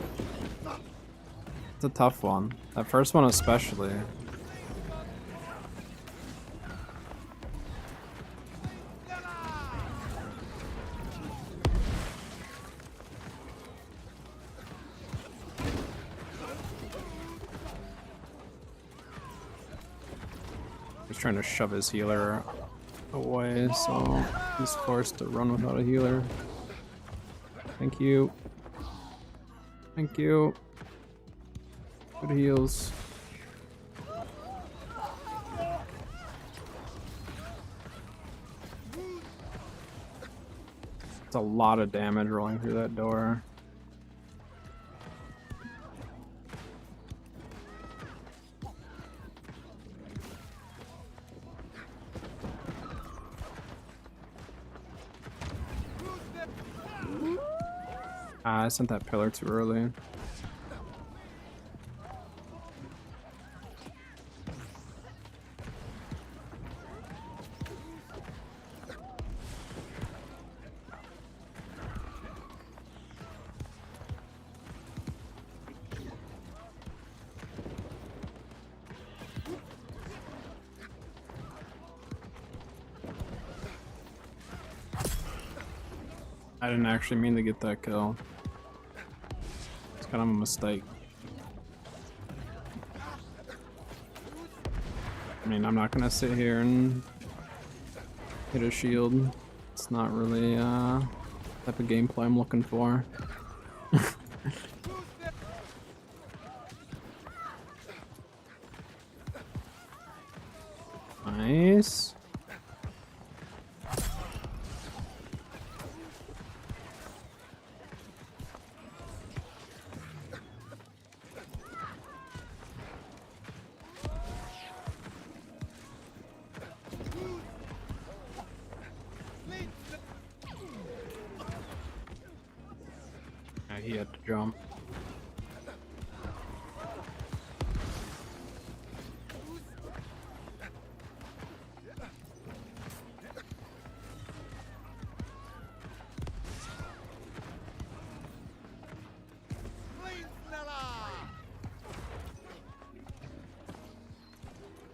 It's a tough one. That first one especially. He's trying to shove his healer away, so he's forced to run without a healer. Thank you. Thank you. Good heals. It's a lot of damage rolling through that door. I sent that pillar too early. I didn't actually mean to get that kill. It's kind of a mistake. I mean, I'm not gonna sit here and hit a shield. It's not really the type of gameplay I'm looking for. Nice. He had to jump.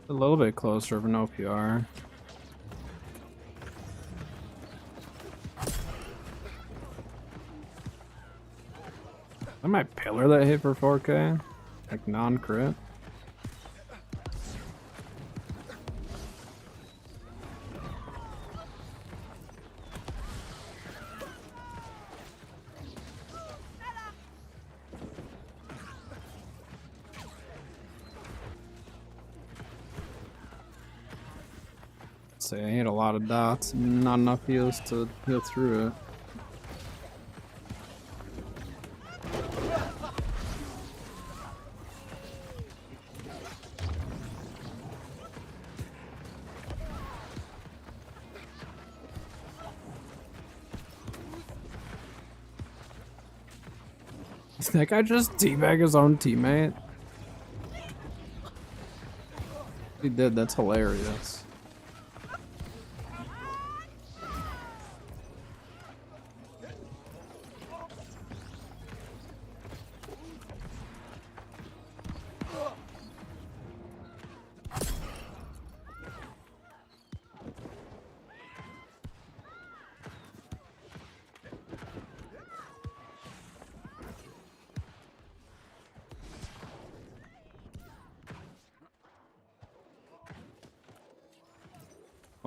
A little bit closer of an OPR. That my pillar that hit for 4K? Like non-crit? Say I hit a lot of dots and not enough heals to heal through it. That guy just teabagged his own teammate. He did, that's hilarious.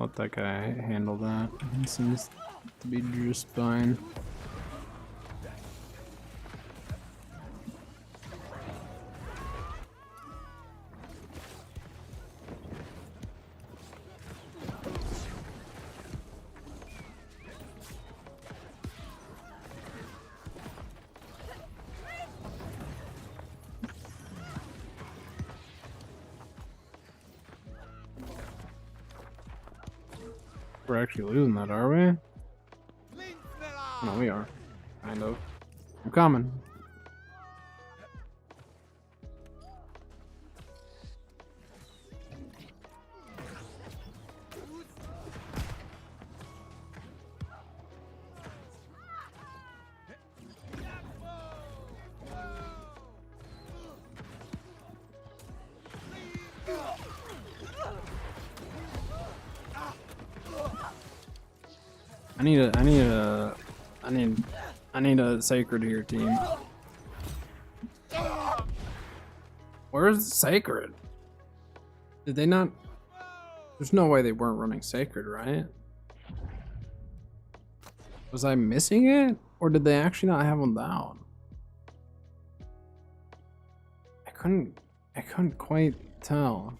Let that guy handle that. He seems to be just fine. We're actually losing that, are we? No, we are. Kind of. I'm coming. I need a Sacred here, team. Where's Sacred? Did they not? There's no way they weren't running Sacred, right? Was I missing it? Or did they actually not have one down? I couldn't quite tell.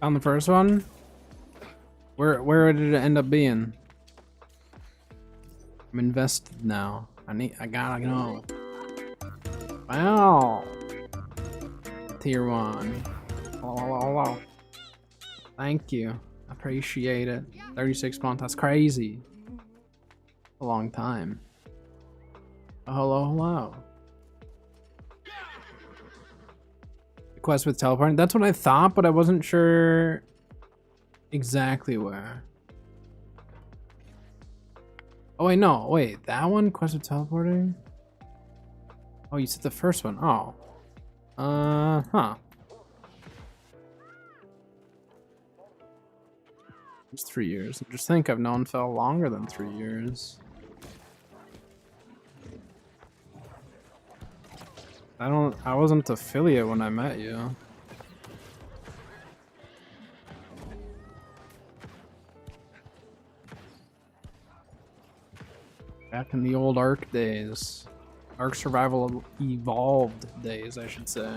On the first one? Where did it end up being? I'm invested now. I gotta know. Wow. Tier 1. Hello. Thank you. Appreciate it. 36 months, that's crazy. A long time. Oh, hello. Quest with teleporting. That's what I thought, but I wasn't sure exactly where. Oh wait, no, wait, that one? Quest with teleporting? Oh, you said the first one. Oh. Huh. It's 3 years. I just think I've known Fel longer than 3 years. I wasn't affiliate when I met you. Back in the old Ark days. Ark Survival Evolved days, I should say.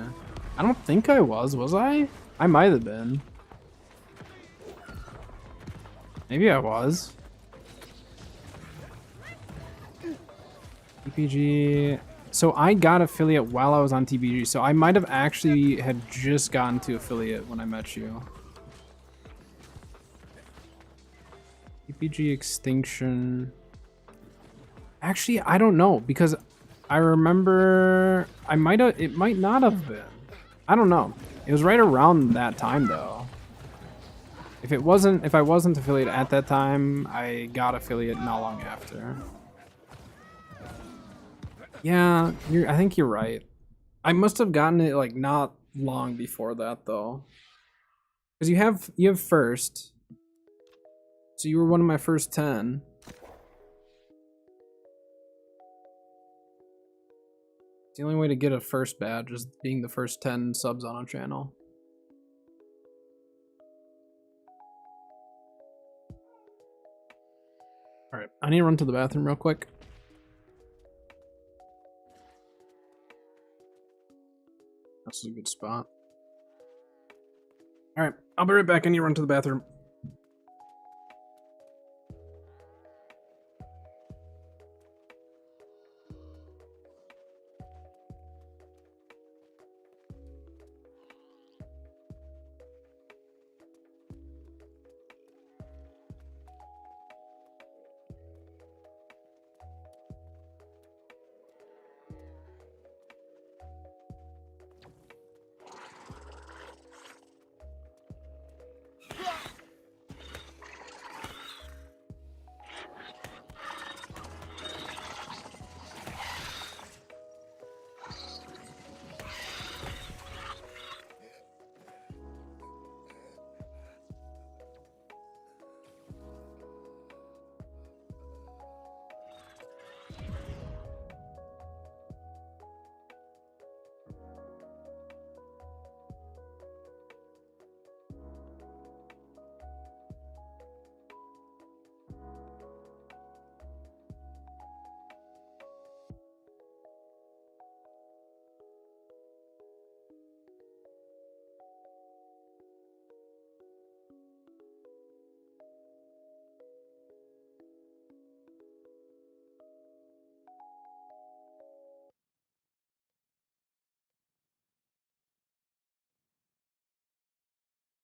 I don't think I was I? I might have been. Maybe I was. TPG. So I got affiliate while I was on TPG, so I might have actually had just gotten to affiliate when I met you. TPG extinction. Actually, I don't know, because I remember it might not have been. I don't know. It was right around that time though. If I wasn't affiliate at that time, I got affiliate not long after. Yeah, I think you're right. I must have gotten it like not long before that though. Because you have first. So you were one of my first 10. It's the only way to get a first badge is being the first 10 subs on a channel. Alright, I need to run to the bathroom real quick. This is a good spot. Alright, I'll be right back. I need to run to the bathroom.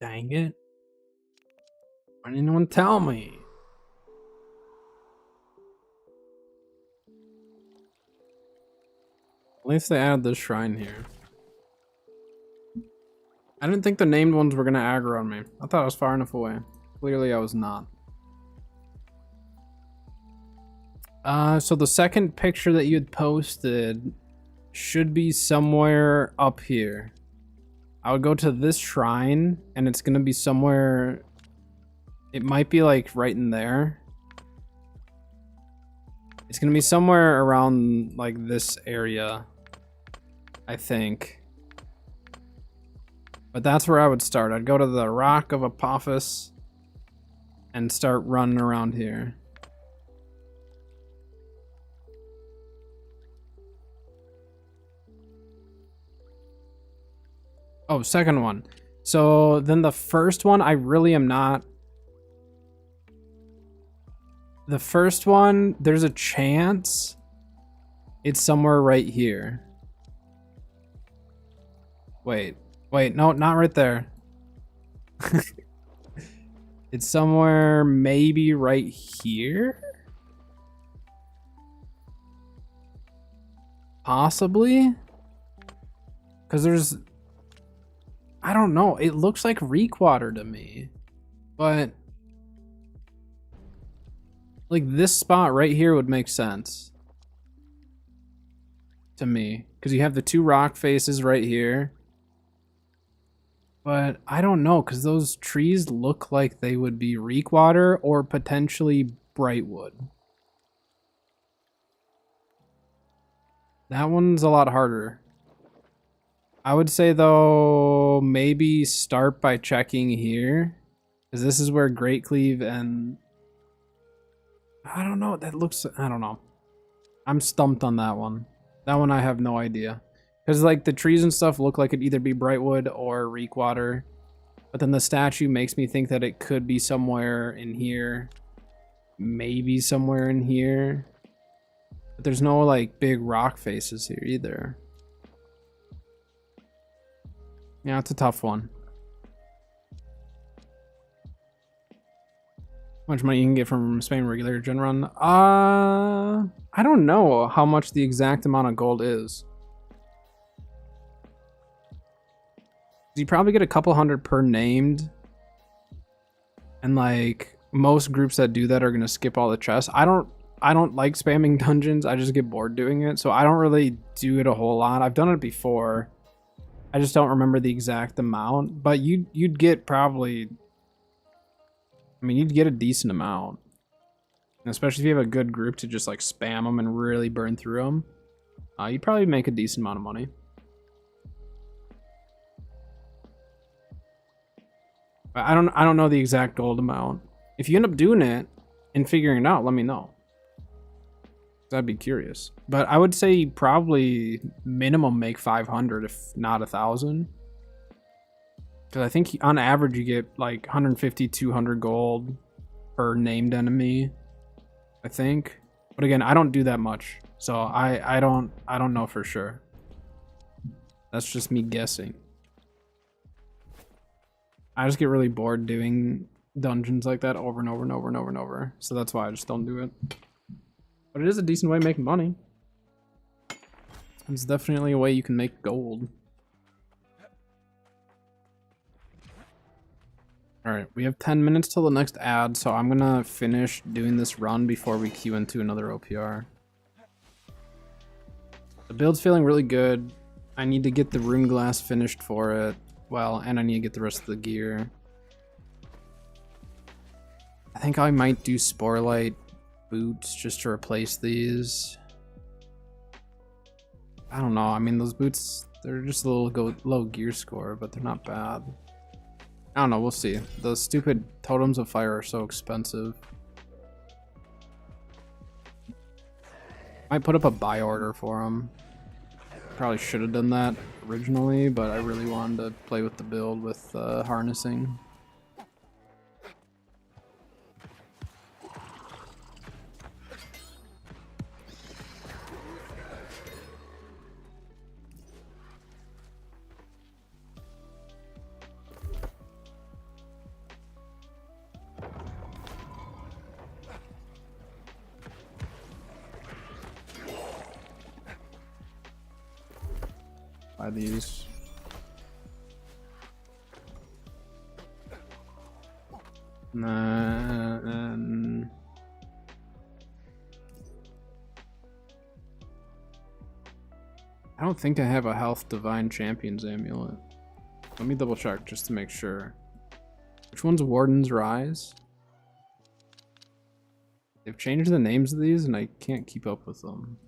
Dang it. Why didn't anyone tell me? At least they added this shrine here. I didn't think the named ones were gonna aggro on me. I thought I was far enough away. Clearly I was not. So the second picture that you had posted should be somewhere up here. I would go to this shrine, and it's gonna be somewhere... It might be like right in there. It's gonna be somewhere around like this area, I think. But that's where I would start. I'd go to the Rock of Apophis and start running around here. Oh, second one. So then the first one, I really am not. The first one, there's a chance it's somewhere right here. Wait, no, not right there. It's somewhere maybe right here? Possibly? Because there's... I don't know. It looks like Reekwater to me. But... like, this spot right here would make sense. To me. Because you have the two rock faces right here. But I don't know, because those trees look like they would be Reekwater or potentially Brightwood. That one's a lot harder. I would say, though, maybe start by checking here. Because this is where Great Cleave and... I don't know, that looks... I don't know. I'm stumped on that one. That one I have no idea. Because, like, the trees and stuff look like it'd either be Brightwood or Reekwater. But then the statue makes me think that it could be somewhere in here. Maybe somewhere in here. But there's no, like, big rock faces here either. Yeah, it's a tough one. How much money you can get from Spain regular gen run? I don't know how much the exact amount of gold is. You probably get a couple hundred per named. And like most groups that do that are gonna skip all the chests. I don't like spamming dungeons. I just get bored doing it. So I don't really do it a whole lot. I've done it before. I just don't remember the exact amount. But you'd get probably... I mean, you'd get a decent amount. And especially if you have a good group to just like spam them and really burn through them. You'd probably make a decent amount of money. But I don't know the exact gold amount. If you end up doing it and figuring it out, let me know. I'd be curious. But I would say probably minimum make 500 if not 1,000. Because I think on average you get like 150, 200 gold per named enemy. I think. But again, I don't do that much. So I don't know for sure. That's just me guessing. I just get really bored doing dungeons like that over and over and over and over and over. So that's why I just don't do it. But it is a decent way of making money. It's definitely a way you can make gold. Alright, we have 10 minutes till the next ad, so I'm gonna finish doing this run before we queue into another OPR. The build's feeling really good. I need to get the rune glass finished for it. Well, and I need to get the rest of the gear. I think I might do Sporelight boots just to replace these. I don't know. I mean, those boots, they're just a little low gear score, but they're not bad. I don't know. We'll see. Those stupid totems of fire are so expensive. Might put up a buy order for them. Probably should have done that originally, but I really wanted to play with the build with harnessing. try these. And then I don't think I have a Health Divine Champions amulet. Let me double check just to make sure. Which one's Warden's Rise? They've changed the names of these and I can't keep up with them.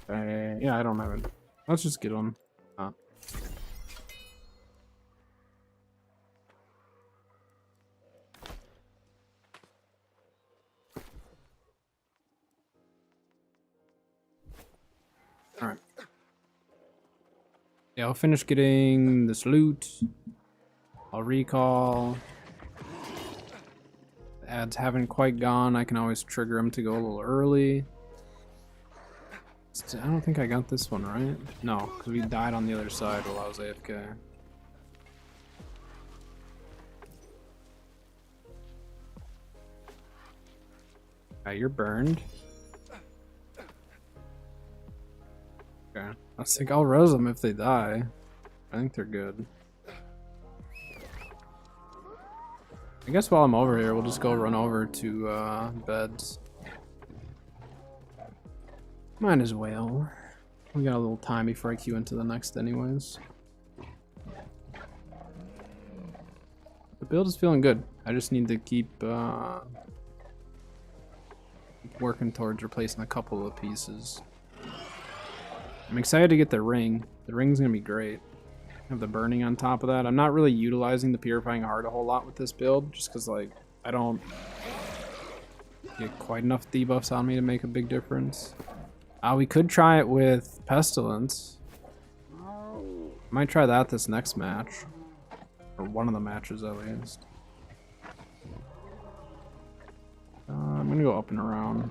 Yeah, I don't have it. Let's just get them. Alright. Yeah, I'll finish getting this loot. I'll recall. The ads haven't quite gone. I can always trigger them to go a little early. I don't think I got this one right. No, because we died on the other side while I was AFK. You're burned. Okay. I think I'll res them if they die. I think they're good. I guess while I'm over here, we'll just go run over to beds. Might as well. We got a little time before I queue into the next anyways. The build is feeling good. I just need to keep working towards replacing a couple of pieces. I'm excited to get the ring. The ring's gonna be great. Have the burning on top of that. I'm not really utilizing the purifying heart a whole lot with this build, just because like I don't get quite enough debuffs on me to make a big difference. We could try it with Pestilence. Might try that this next match. Or one of the matches at least. I'm gonna go up and around.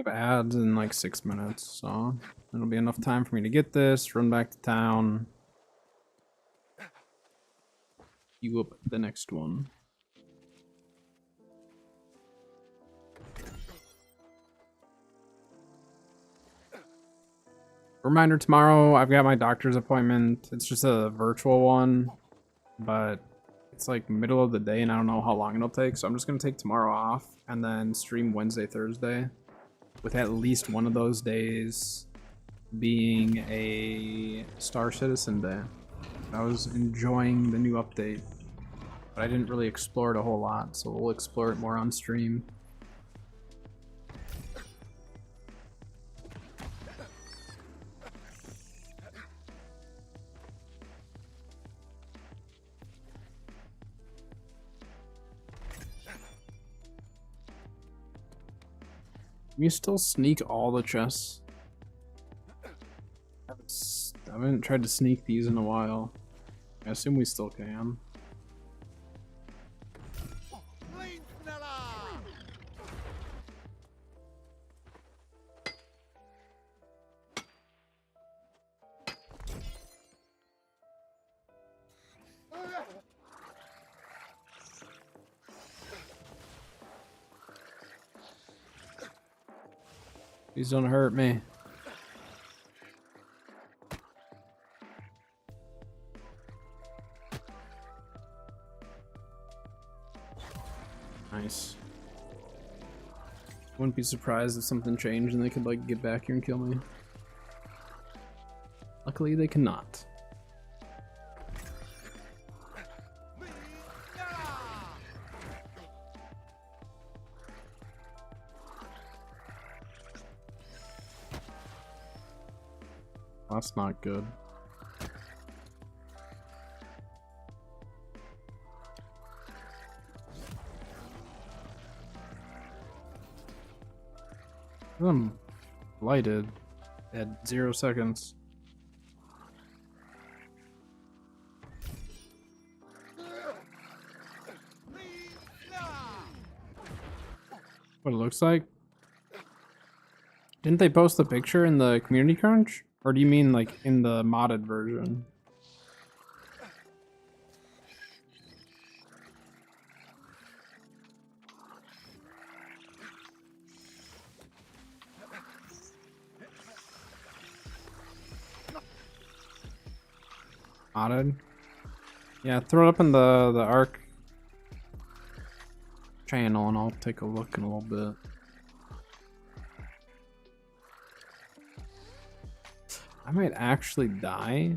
Ads in like 6 minutes, so it'll be enough time for me to get this, run back to town, queue up the next one. Reminder, tomorrow I've got my doctor's appointment. It's just a virtual one, but it's like middle of the day and I don't know how long it'll take, so I'm just gonna take tomorrow off and then stream Wednesday, Thursday, with at least one of those days being a Star Citizen day. I was enjoying the new update, but I didn't really explore it a whole lot, so we'll explore it more on stream. Can you still sneak all the chests? I haven't tried to sneak these in a while. I assume we still can. Please don't hurt me. Nice. Wouldn't be surprised if something changed and they could like get back here and kill me. Luckily they cannot. That's not good. I'm lighted at 0 seconds. what it looks like. Didn't they post the picture in the community crunch? Or do you mean like in the modded version? Modded? Yeah, throw it up in the ARC channel and I'll take a look in a little bit. I might actually die.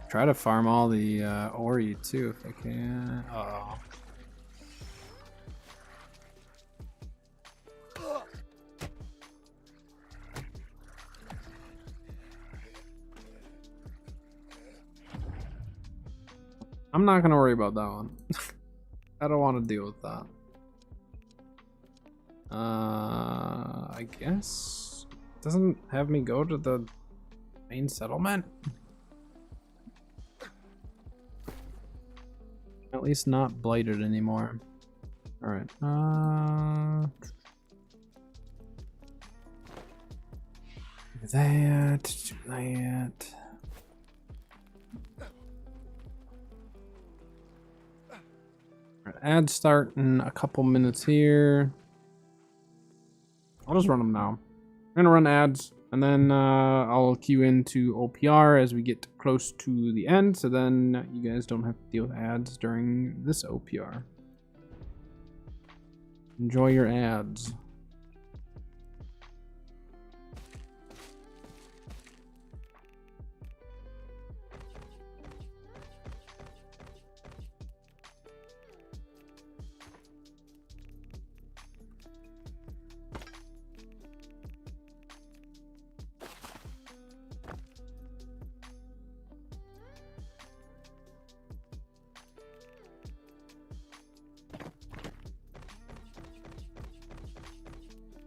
Try to farm all the Ori too if I can. Oh. I'm not gonna worry about that one. I don't want to deal with that. I guess it doesn't have me go to the main settlement. At least not blighted anymore. All right. Do that. Ads start in a couple minutes here. I'll just run them now. I'm gonna run ads and then I'll queue into OPR as we get close to the end, so then you guys don't have to deal with ads during this OPR. Enjoy your ads.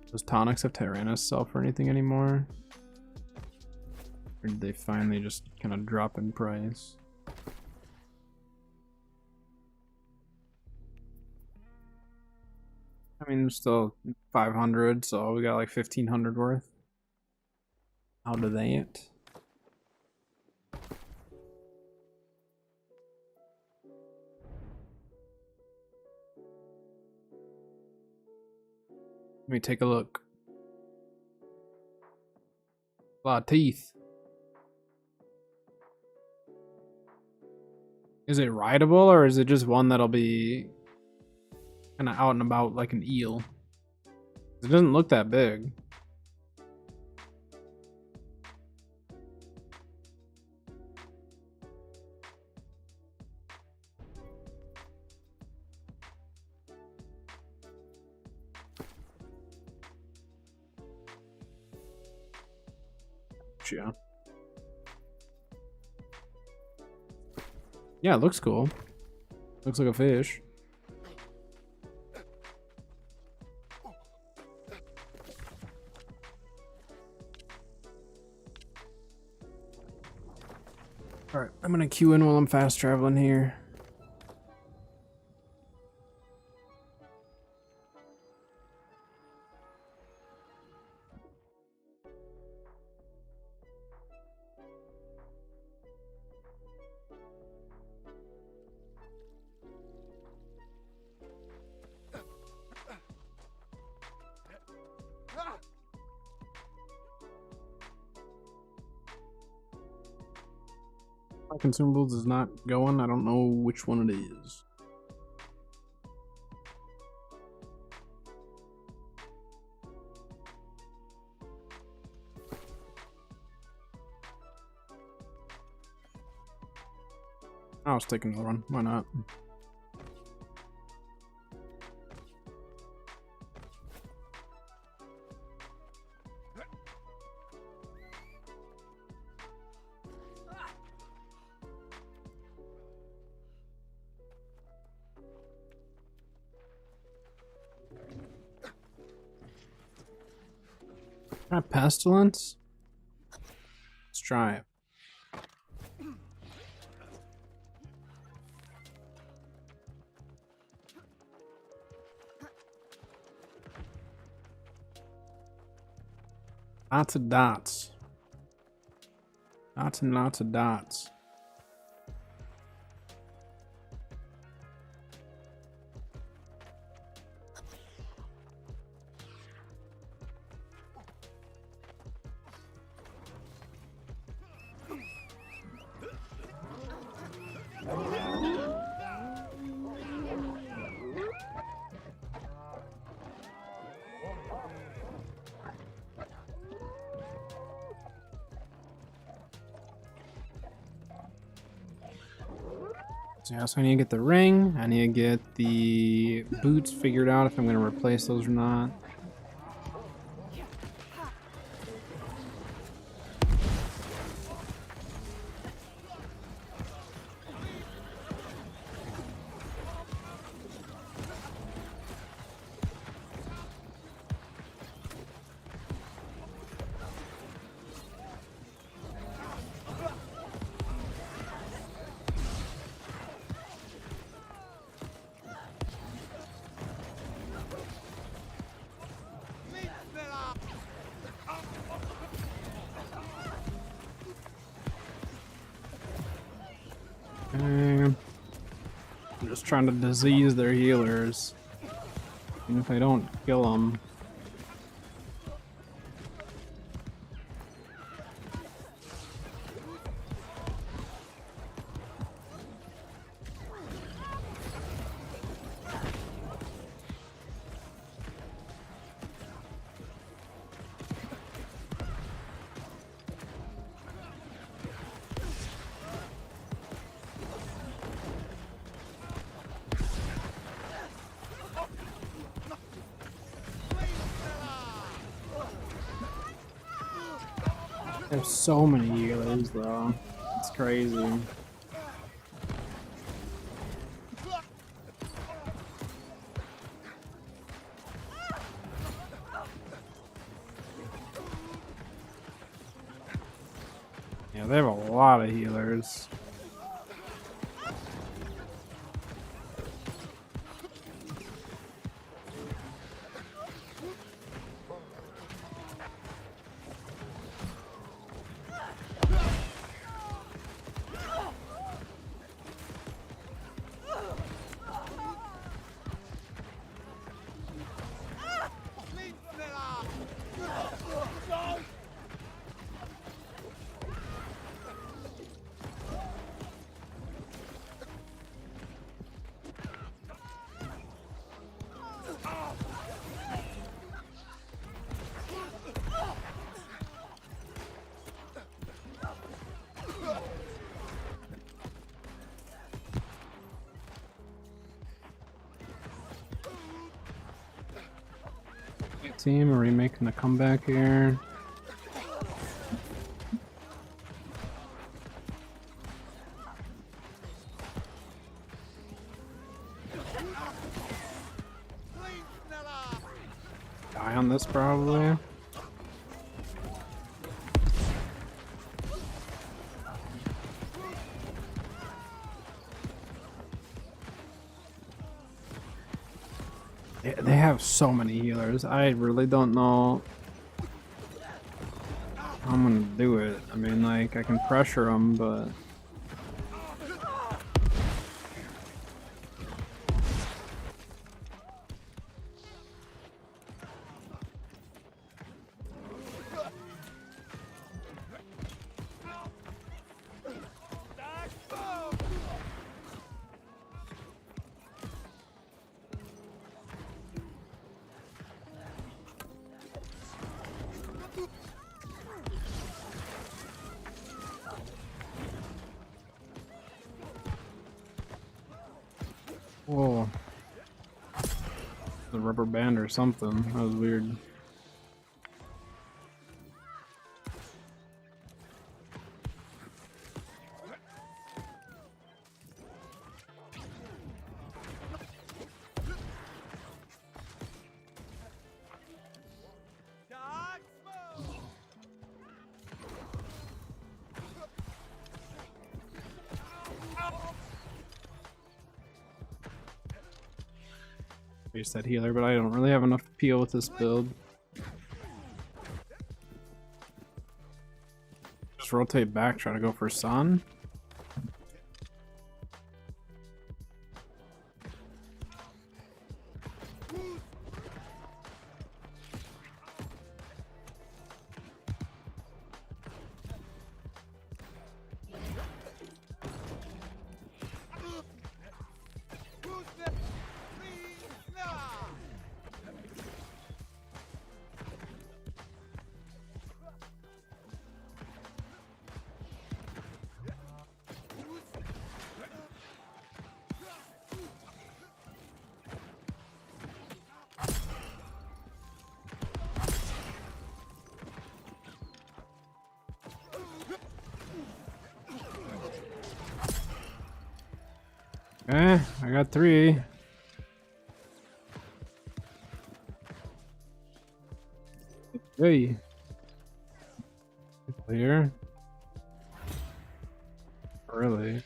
Does Tonics have Tyrannus sell for anything anymore? Or did they finally just kind of drop in price? I mean, still 500, so we got like 1,500 worth. Out of that. Let me take a look. A lot of teeth. Is it rideable or is it just one that'll be kind of out and about like an eel? It doesn't look that big. Yeah. Yeah, it looks cool. Looks like a fish. Alright, I'm gonna queue in while I'm fast traveling here. My consumables is not going. I don't know which one it is. I'll stick another one. Why not? Pestilence? Let's try it. Lots of dots. Lots and lots of dots. So yeah, so I need to get the ring. I need to get the boots figured out if I'm going to replace those or not. I'm just trying to disease their healers. And if I don't kill them... There's so many healers though. It's crazy. Yeah, they have a lot of healers. Team, are we making a comeback here? Die on this probably. They have so many healers. I really don't know how I'm gonna do it. I mean, like, I can pressure them, but... Whoa. The rubber band or something. That was weird. Base that healer, but I don't really have enough appeal with this build. Just rotate back, try to go for sun. I got 3. Hey. Clear. Really?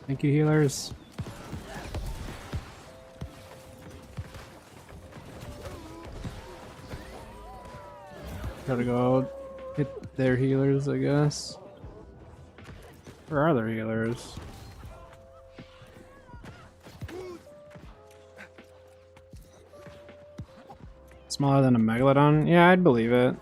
Thank you, healers. Gotta go hit their healers, I guess. Where are their healers? Smaller than a Megalodon? Yeah, I'd believe it.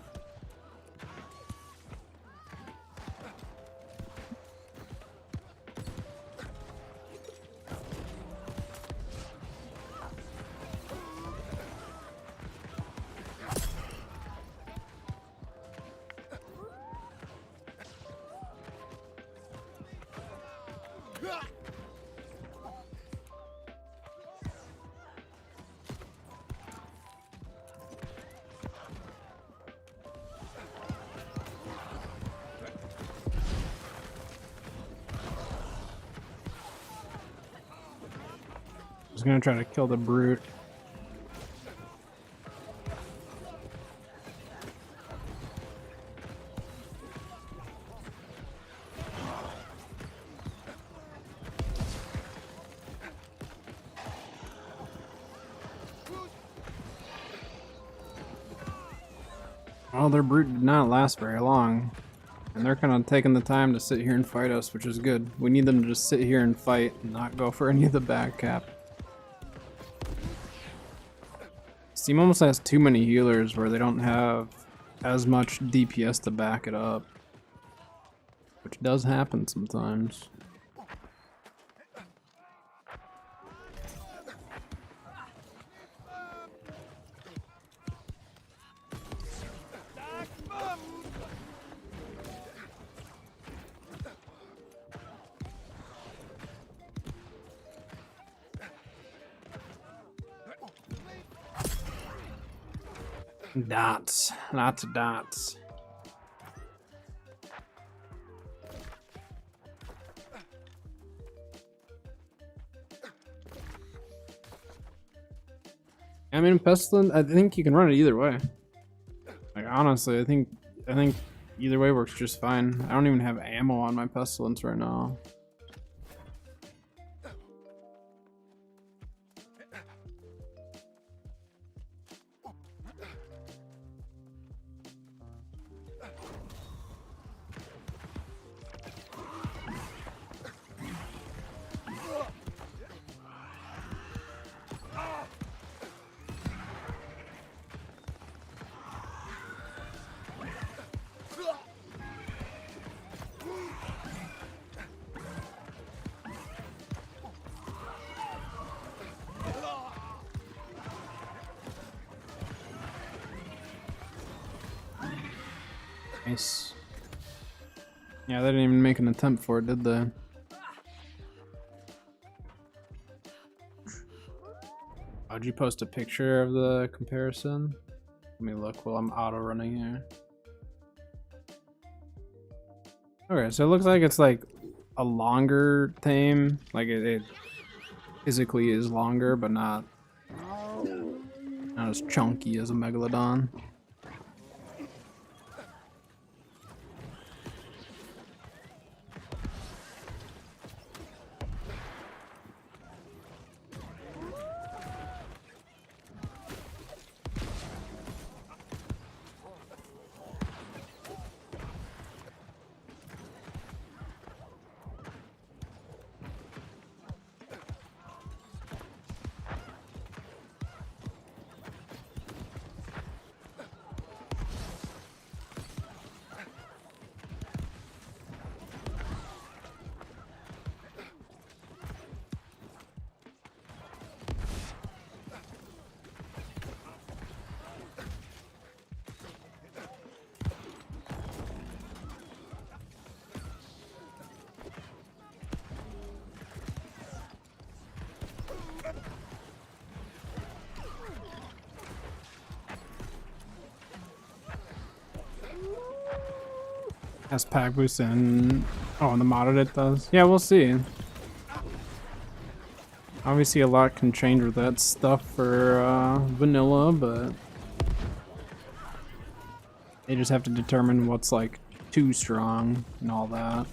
I was gonna try to kill the brute. Well, their brute did not last very long. And they're kind of taking the time to sit here and fight us, which is good. We need them to just sit here and fight and not go for any of the back cap. Steam almost has too many healers where they don't have as much DPS to back it up. Which does happen sometimes. Dots. Lots of dots. I mean, Pestilence, I think you can run it either way. Like, honestly, I think Either way works just fine. I don't even have ammo on my pestilence right now. Nice. Yeah, they didn't even make an attempt for it, did they? Would you post a picture of the comparison? Let me look while I'm auto running here. Okay, so it looks like it's like a longer tame. Like it physically is longer, but not as chunky as a Megalodon. Has pack boost and and the modded it does. Yeah, we'll see. Obviously, a lot can change with that stuff for vanilla, but they just have to determine what's like too strong and all that.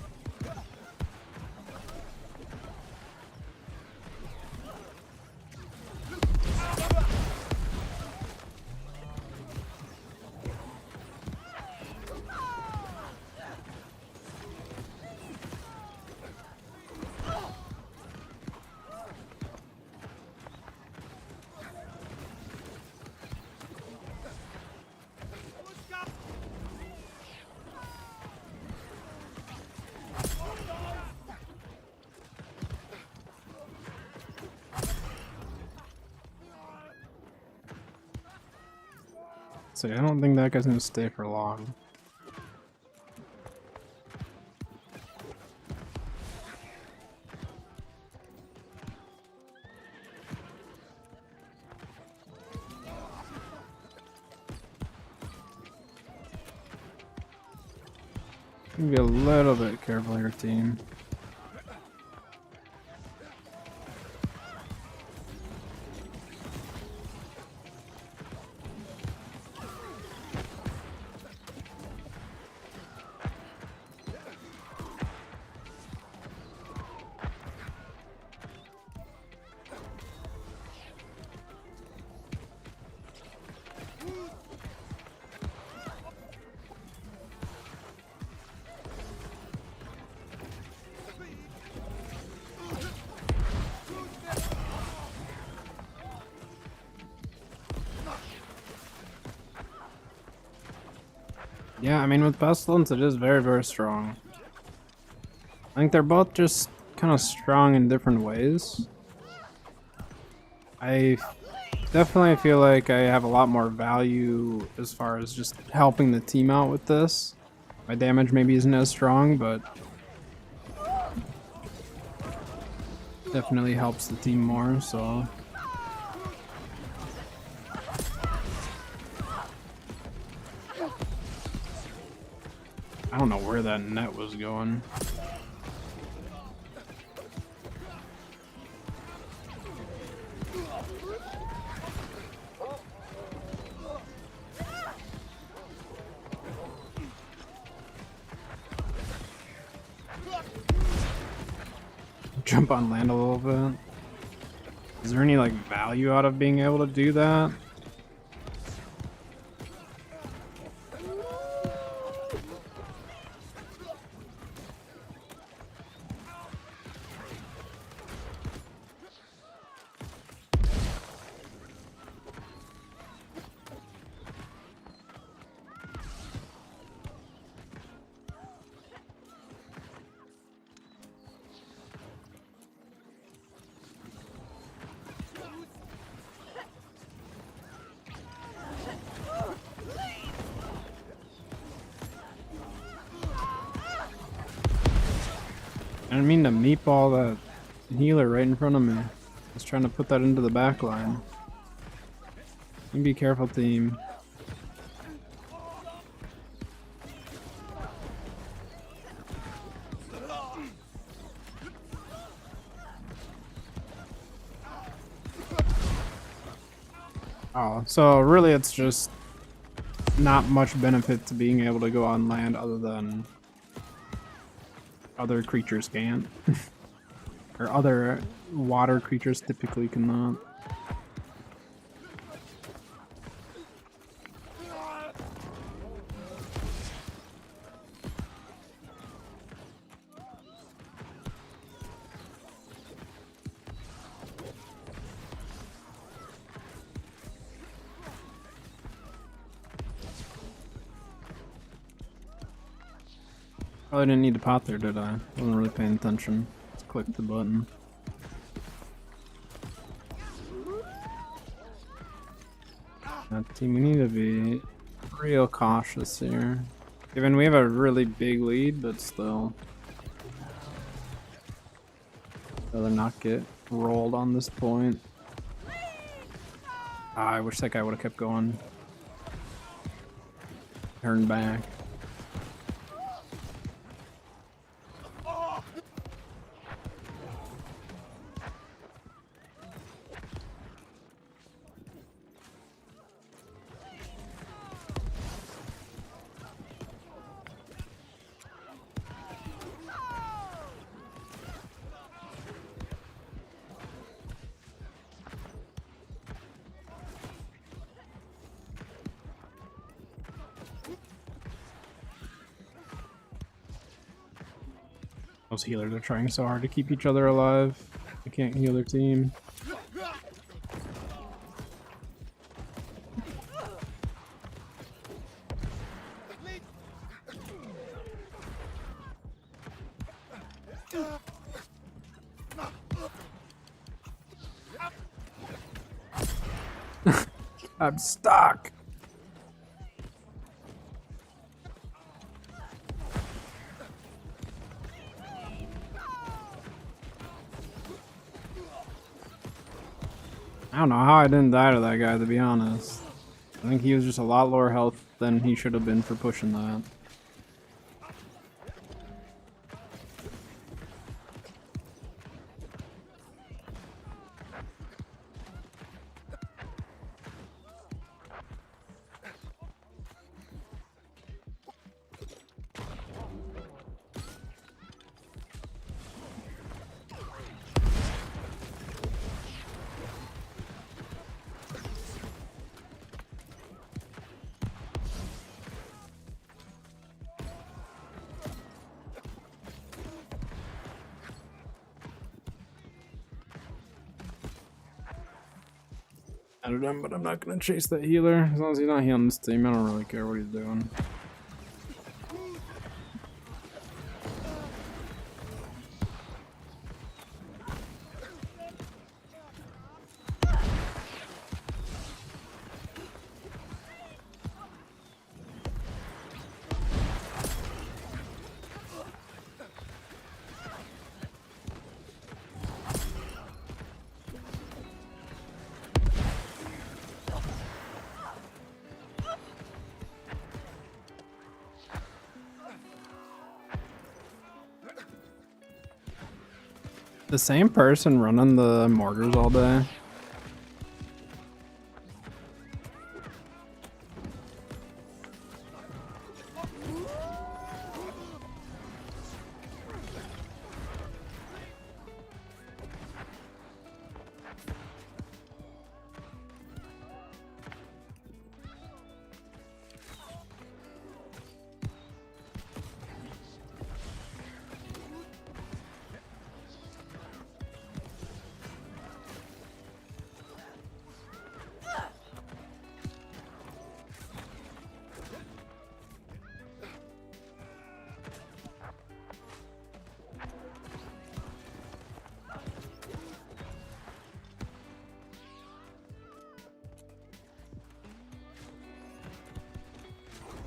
So I don't think that guy's gonna stay for long. Be a little bit careful here, team. Yeah, I mean, with Pestilence, it is very, very strong. I think they're both just kind of strong in different ways. I definitely feel like I have a lot more value as far as just helping the team out with this. My damage maybe isn't as strong, but definitely helps the team more, so... I don't know where that net was going. jump on land a little bit. Is there any like value out of being able to do that? I didn't mean to meatball that healer right in front of me. I was trying to put that into the back line. You be careful, team. Oh, so really it's just not much benefit to being able to go on land other than other creatures can't. Or other water creatures typically cannot. Oh, I didn't need to pot there, did I? Wasn't really paying attention. Just click the button. Team, we need to be real cautious here. Given we have a really big lead, but still. Rather not get rolled on this point. I wish that guy would have kept going. Turn back. Those healers are trying so hard to keep each other alive. They can't heal their team. I'm stuck. I don't know how I didn't die to that guy, to be honest. I think he was just a lot lower health than he should have been for pushing that. I don't know, but I'm not gonna chase that healer. As long as he's not healing this team, I don't really care what he's doing. The same person running the mortars all day.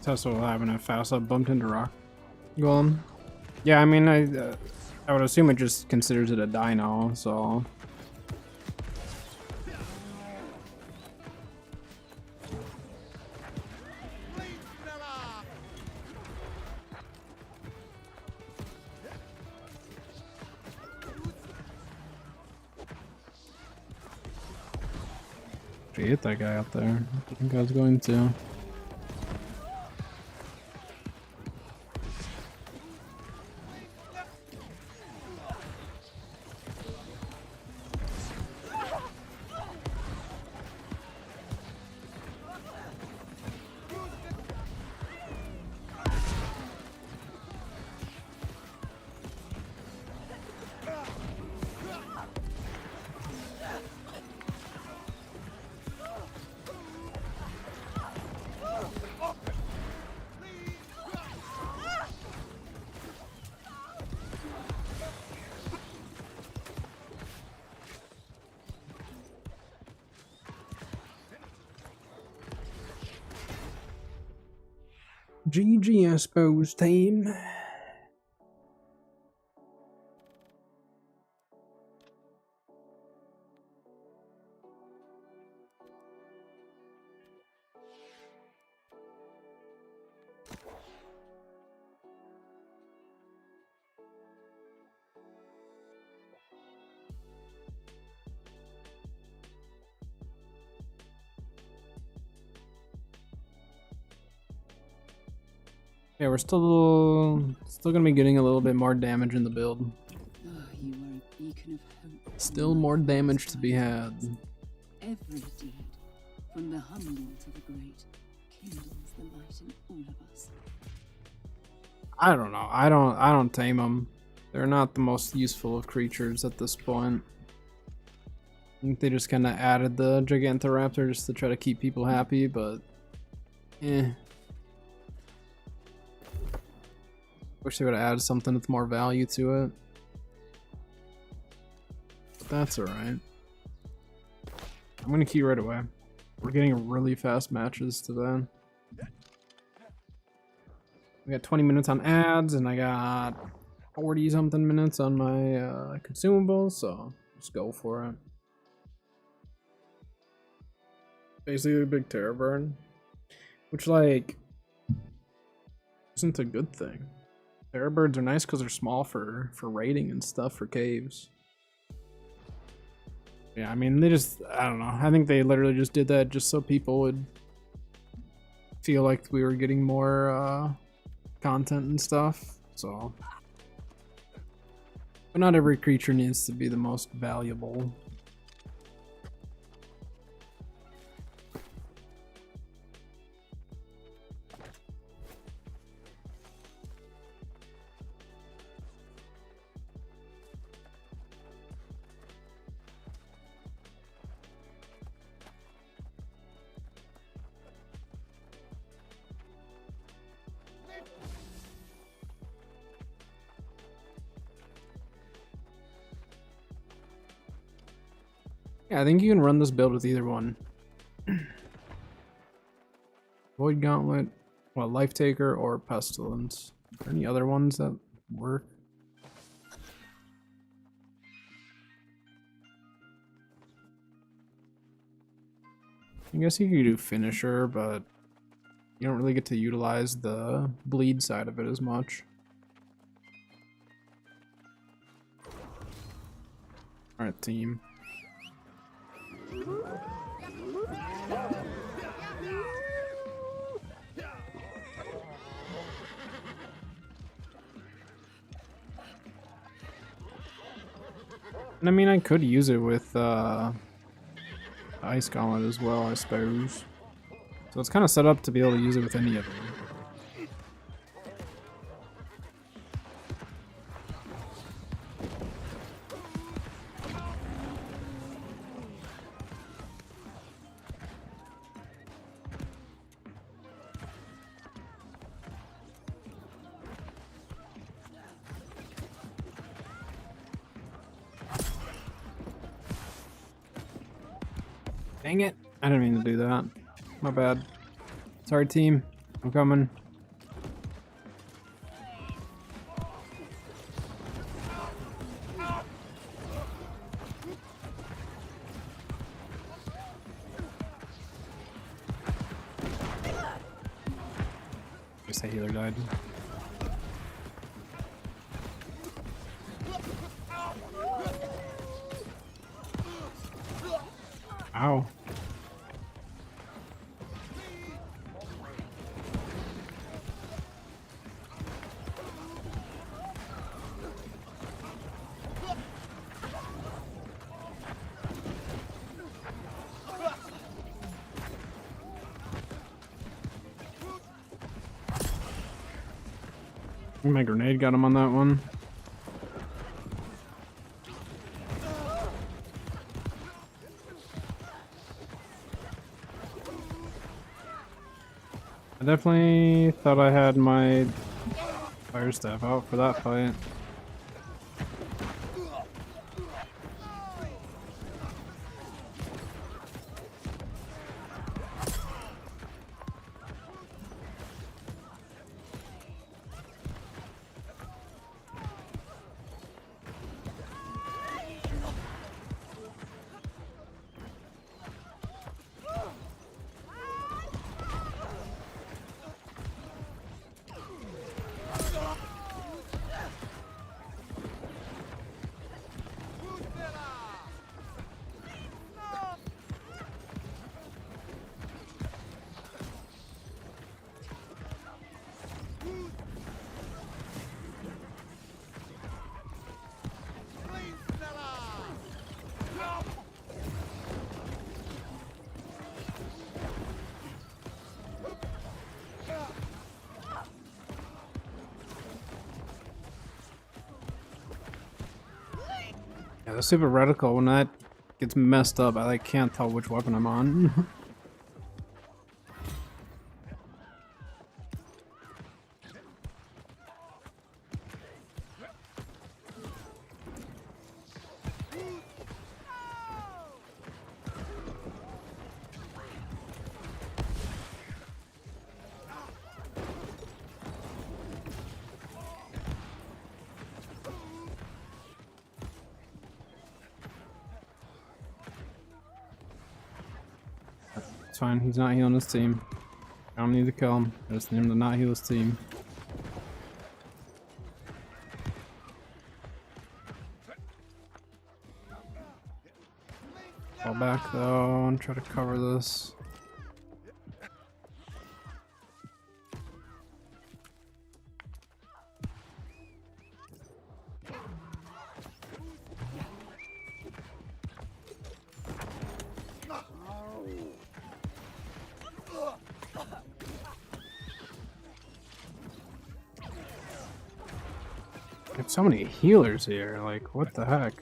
Tesla will happen if fast up bumped into rock golem. Yeah, I mean, I would assume it just considers it a dino, so. Hit that guy out there. I think I was going to. GG, I suppose, team. Yeah, we're still gonna be getting a little bit more damage in the build. Oh, you are a beacon of hope. Still more damage to be had. Every deed, from the humble to the great, kindles the light in all of us. I don't know. I don't tame them. They're not the most useful of creatures at this point. I think they just kind of added the Gigantoraptor just to try to keep people happy, but eh. Wish they would have added something with more value to it. But that's alright. I'm gonna key right away. We're getting really fast matches today. We got 20 minutes on ads, and I got 40 something minutes on my consumables, so let's go for it. Basically a big terror burn, which like isn't a good thing. Terror birds are nice because they're small for raiding and stuff for caves. Yeah, I mean they just, I don't know. I think they literally just did that just so people would feel like we were getting more content and stuff. So, but not every creature needs to be the most valuable. Yeah, I think you can run this build with either one. Void Gauntlet, well, Life Taker or Pestilence. Are there any other ones that work? I guess you could do Finisher, but you don't really get to utilize the bleed side of it as much. Alright, team. And I mean, I could use it with Ice Gauntlet as well, I suppose. So it's kind of set up to be able to use it with any of them. Dang it. I didn't mean to do that. My bad. Sorry, team. I'm coming. Guess that healer died. Ow. My grenade got him on that one. I definitely thought I had my fire staff out for that fight. Yeah, the super reticle, when that gets messed up, I like can't tell which weapon I'm on. It's fine, he's not healing his team. I don't need to kill him. I just need him to not heal his team. Fall back though and try to cover this. There's so many healers here, like, what the heck?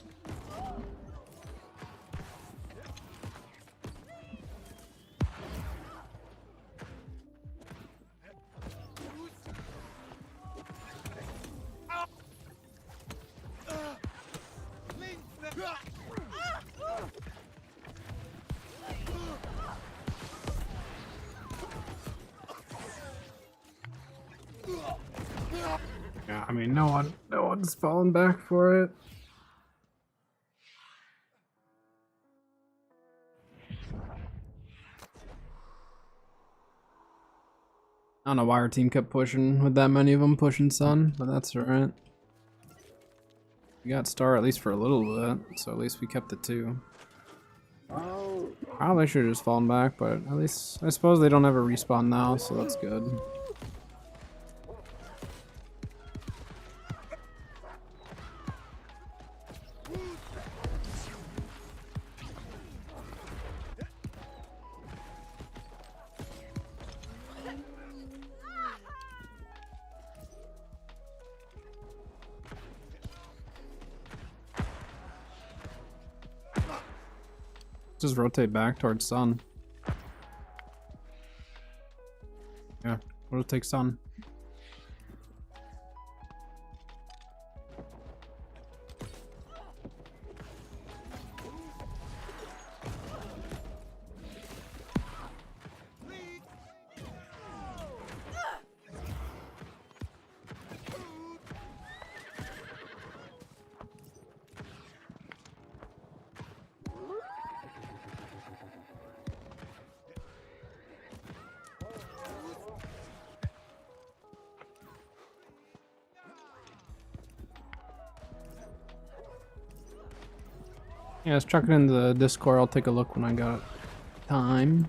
Yeah, I mean, no one's falling back for it. I don't know why our team kept pushing with that many of them pushing Sun, but that's alright. We got Star at least for a little bit, so at least we kept the 2. Probably should have just fallen back, but at least I suppose they don't ever respawn now, so that's good. Just rotate back towards Sun. Yeah, we'll take Sun. Yeah, let's chuck it in the Discord. I'll take a look when I got time.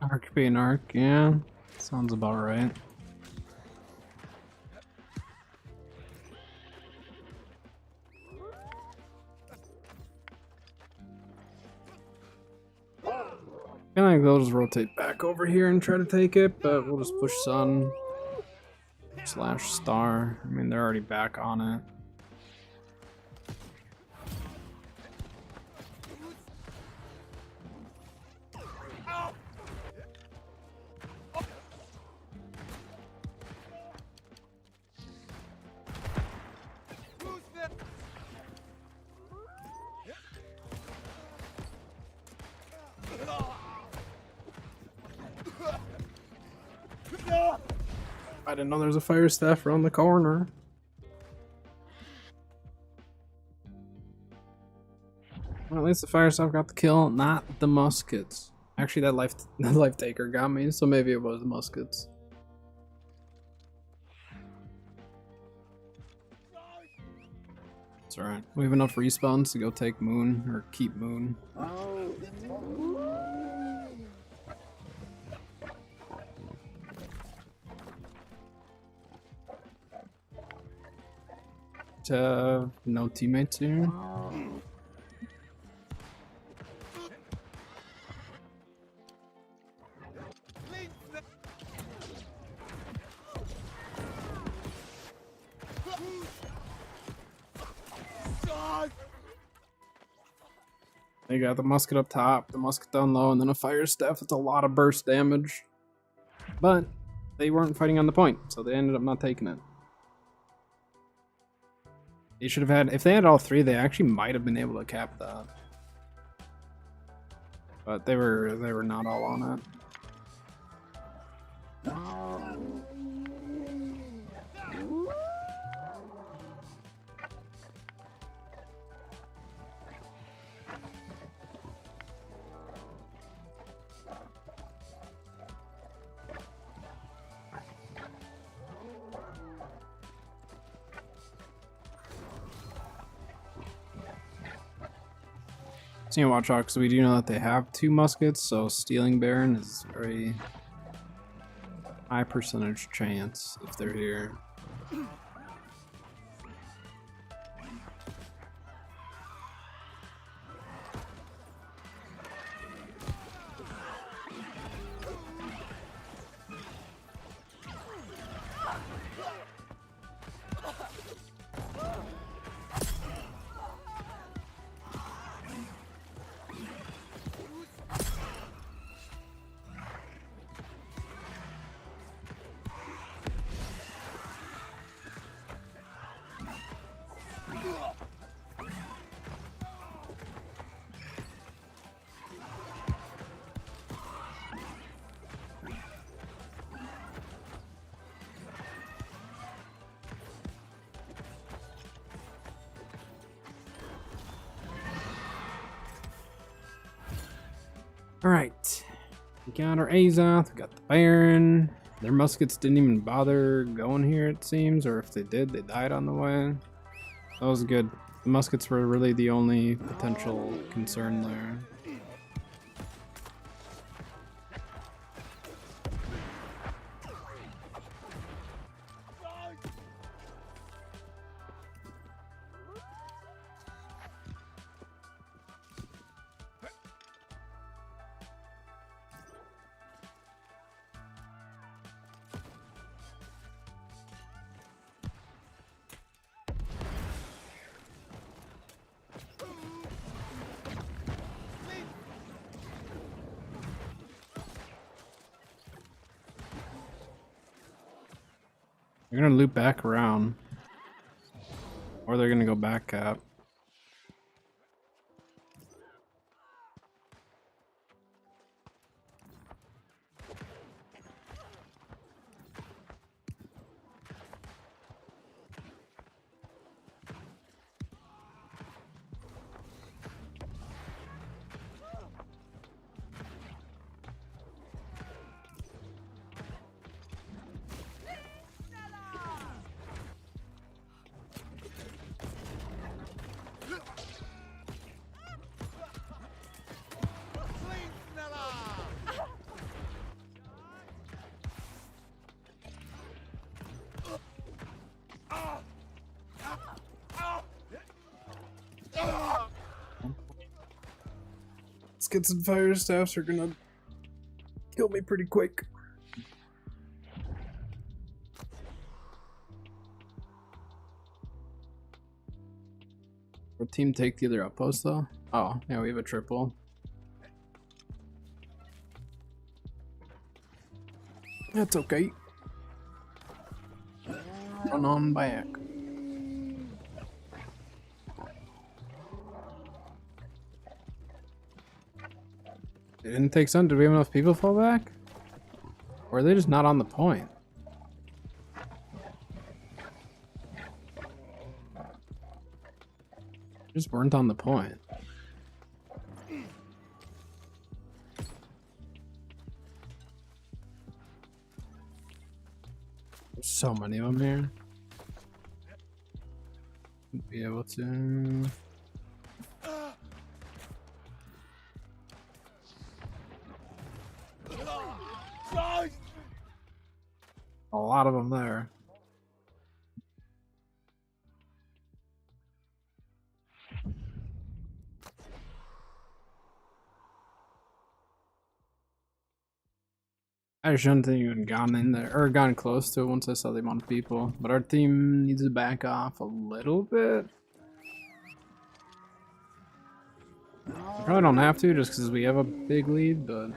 Arc being arc, yeah. Sounds about right. I feel like they'll just rotate back over here and try to take it, but we'll just push Sun / Star. I mean, they're already back on it. I didn't know there was a fire staff around the corner. Well, at least the fire staff got the kill, not the muskets. Actually, that life taker got me, so maybe it was the muskets. It's alright. We have enough respawns to go take Moon, or keep Moon. No teammates here. They got the musket up top, the musket down low, and then a fire staff. It's a lot of burst damage. But they weren't fighting on the point, so they ended up not taking it. They should have had, if they had all three, they actually might have been able to cap that. But they were not all on it. So you watch out, because we do know that they have 2 muskets, so stealing Baron is very high percentage chance if they're here. Alright, we got our Azoth, we got the Baron. Their muskets didn't even bother going here, it seems, or if they did, they died on the way. That was good. The muskets were really the only potential concern there. They're gonna loop back around. Or they're gonna go back cap. Skits and fire staffs are gonna kill me pretty quick. Our team take the other outpost though? Oh, yeah, we have a triple. That's okay. Run on back. It didn't take sun. Did we have enough people fall back? Or are they just not on the point? Just weren't on the point. There's so many of them here. Wouldn't be able to. A lot of them there. I shouldn't have even gone in there or gone close to it once I saw the amount of people. But our team needs to back off a little bit. Probably don't have to just because we have a big lead, but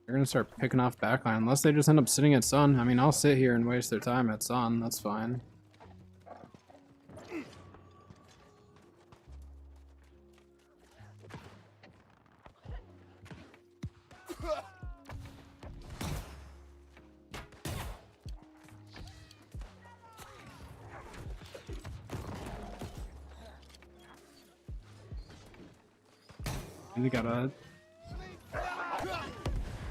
they're gonna start picking off backline unless they just end up sitting at sun. I mean, I'll sit here and waste their time at sun. That's fine.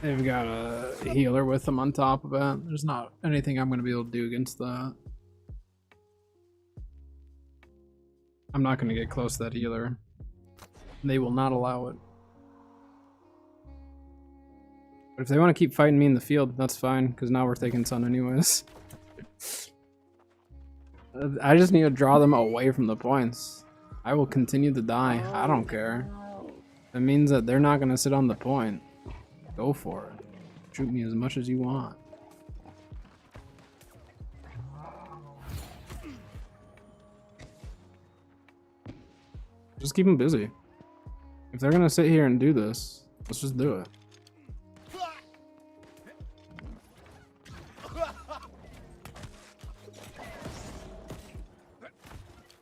They've got a healer with them on top of it. There's not anything I'm going to be able to do against that. I'm not going to get close to that healer. They will not allow it. But if they want to keep fighting me in the field, that's fine, because now we're taking sun anyways. I just need to draw them away from the points. I will continue to die. I don't care. It means that they're not going to sit on the point. Go for it. Shoot me as much as you want. Just keep them busy. If they're going to sit here and do this, let's just do it.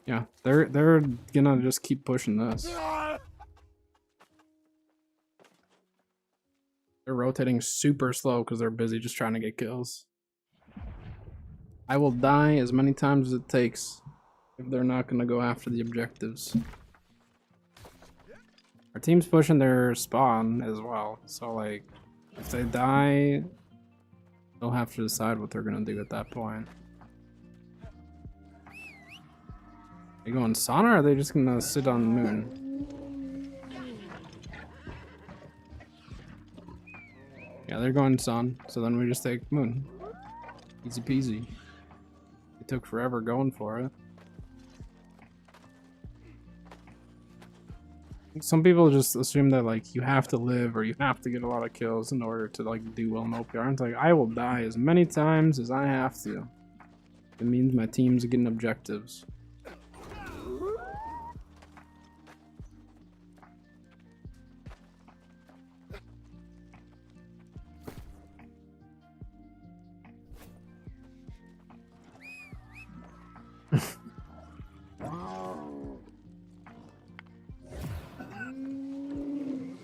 Yeah, they're gonna just keep pushing this. They're rotating super slow because they're busy just trying to get kills. I will die as many times as it takes if they're not gonna go after the objectives. Our team's pushing their spawn as well, so like if they die, they'll have to decide what they're gonna do at that point. They going Sun or are they just gonna sit on the moon? Yeah, they're going Sun, so then we just take moon. Easy peasy. It took forever going for it. Some people just assume that like you have to live or you have to get a lot of kills in order to like do well in OPR. And it's like I will die as many times as I have to. It means my team's getting objectives.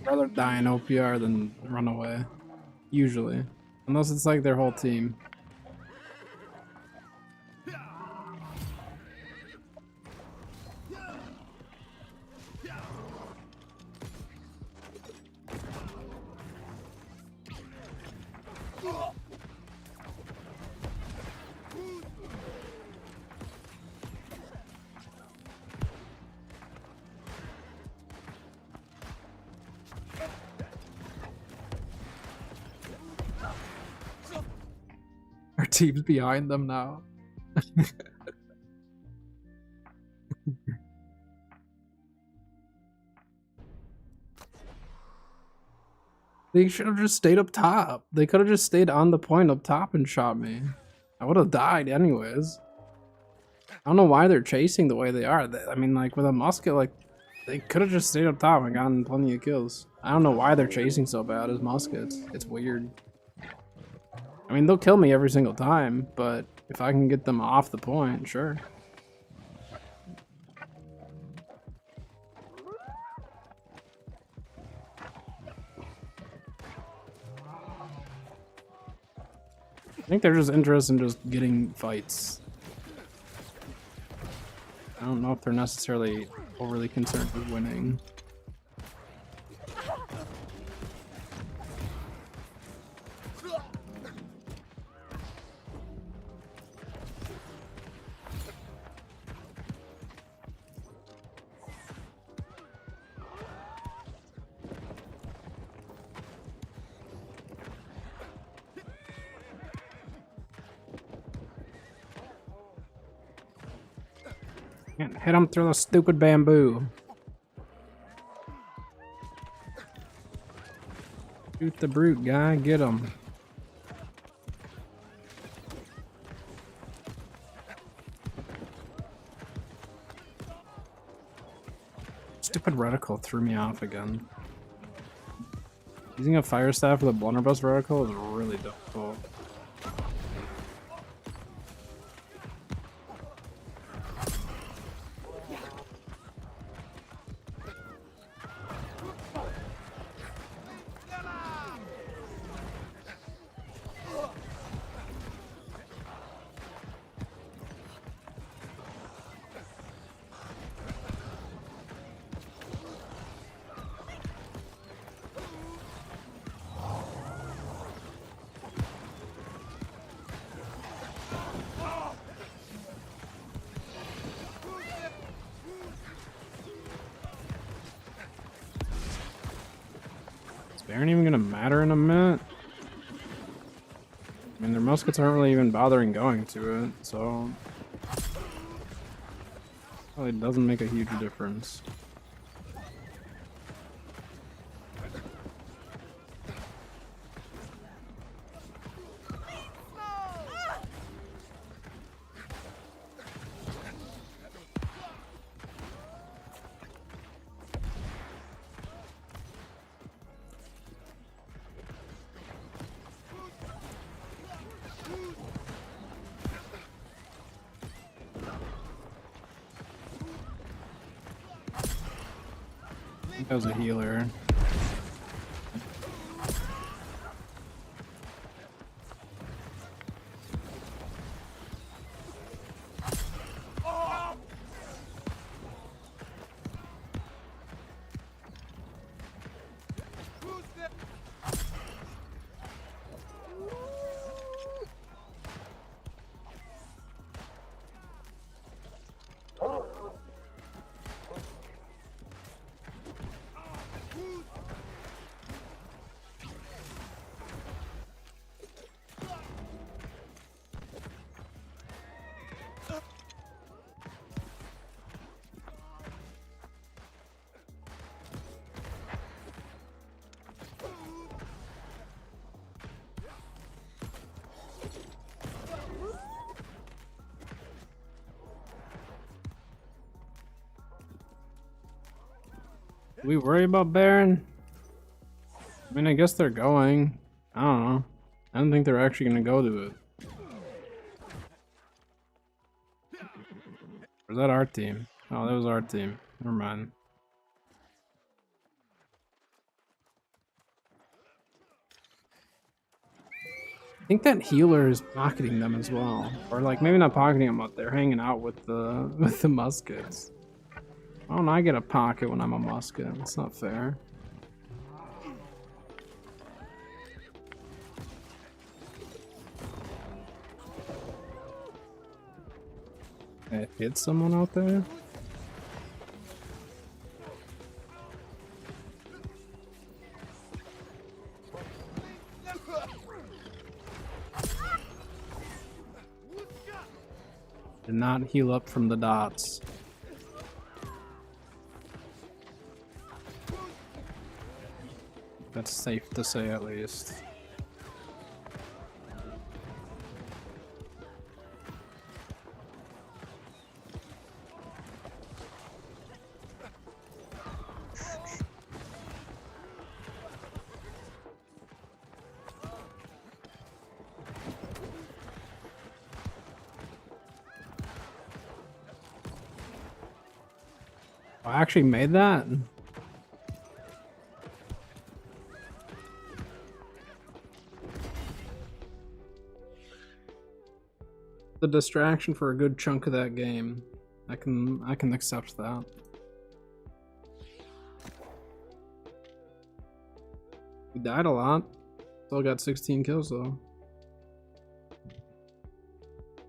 Rather die in OPR than run away. Usually. Unless it's like their whole team. Our team's behind them now. They should have just stayed up top. They could have just stayed on the point up top and shot me. I would have died anyways. I don't know why they're chasing the way they are. I mean, like, with a musket, like, they could have just stayed up top and gotten plenty of kills. I don't know why they're chasing so bad as muskets. It's weird. I mean, they'll kill me every single time, but if I can get them off the point, sure. I think they're just interested in just getting fights. I don't know if they're necessarily overly concerned with winning. Can't hit him through the stupid bamboo. Shoot the brute guy, get him. Stupid reticle threw me off again. Using a fire staff with a blunderbuss reticle is really difficult. Baron even gonna matter in a minute? I mean, their muskets aren't really even bothering going to it, so probably doesn't make a huge difference. I think that was a healer. we worry about Baron? I mean, I guess they're going. I don't know. I don't think they're actually gonna go to it. Or is that our team? Oh, that was our team. Never mind. I think that healer is pocketing them as well, or like maybe not pocketing them, but they're hanging out with the muskets. Why don't I get a pocket when I'm a musket? That's not fair. I hit someone out there. Did not heal up from the dots. That's safe to say, at least. I actually made that? The distraction for a good chunk of that game. I can accept that. We died a lot. Still got 16 kills though.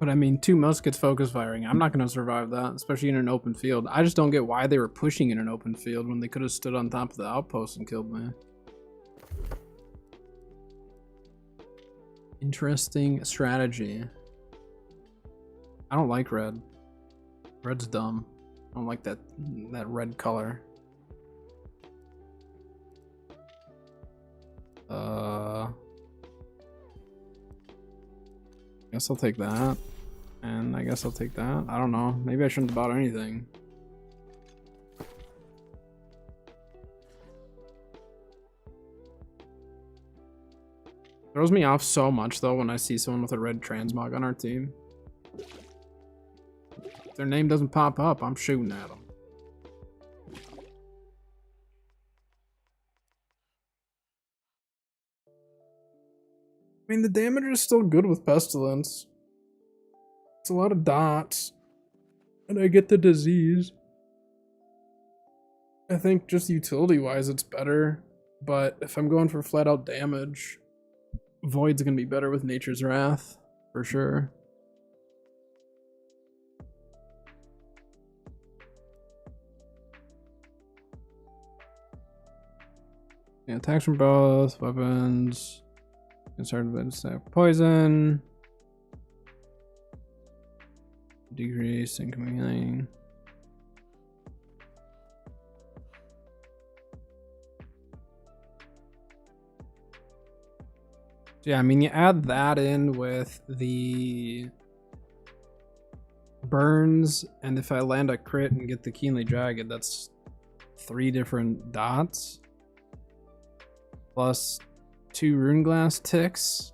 But I mean, 2 muskets focus firing. I'm not going to survive that, especially in an open field. I just don't get why they were pushing in an open field when they could have stood on top of the outpost and killed me. Interesting strategy. I don't like red. Red's dumb. I don't like that red color. Guess I'll take that. And I guess I'll take that. I don't know. Maybe I shouldn't have bought anything. Throws me off so much though when I see someone with a red transmog on our team. If their name doesn't pop up, I'm shooting at them. I mean, the damage is still good with Pestilence. It's a lot of dots. And I get the disease. I think just utility-wise it's better. But if I'm going for flat-out damage, Void's gonna be better with Nature's Wrath. For sure. Yeah, attacks from both weapons. Concerned with poison. Decrease incoming healing. So yeah, I mean, you add that in with the burns, and if I land a crit and get the Keenly Jagged, that's 3 different dots. Plus 2 Runeglass ticks.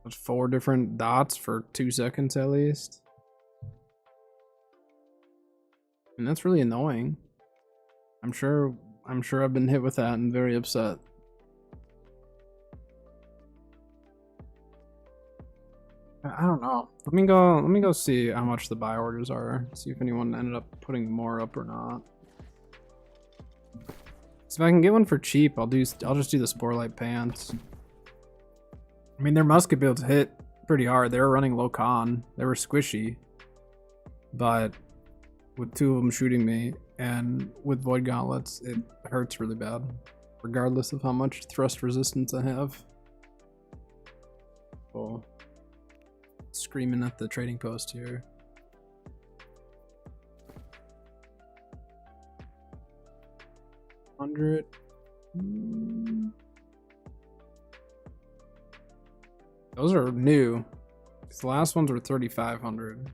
That's 4 different dots for 2 seconds at least. And that's really annoying. I'm sure I've been hit with that and very upset. I don't know. Let me go see how much the buy orders are. See if anyone ended up putting more up or not. So if I can get one for cheap, I'll just do the Sporelight Pants. I mean, their musket builds hit pretty hard. They were running low con. They were squishy. But with 2 of them shooting me and with Void Gauntlets, it hurts really bad. Regardless of how much thrust resistance I have. Oh. Screaming at the trading post here. $100. Those are new. The last ones were $3,500.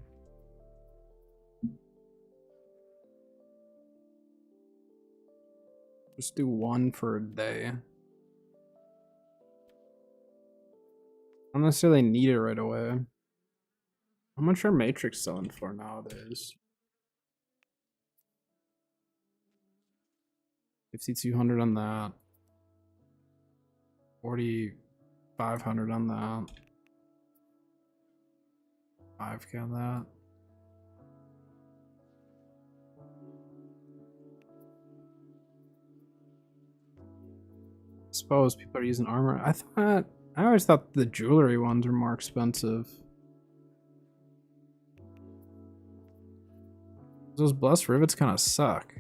Just do one for a day. I don't necessarily need it right away. How much are Matrix selling for nowadays? 5,200 on that. 4,500 on that. 5K on that. I suppose people are using armor. I always thought the jewelry ones were more expensive. Those blessed rivets kind of suck.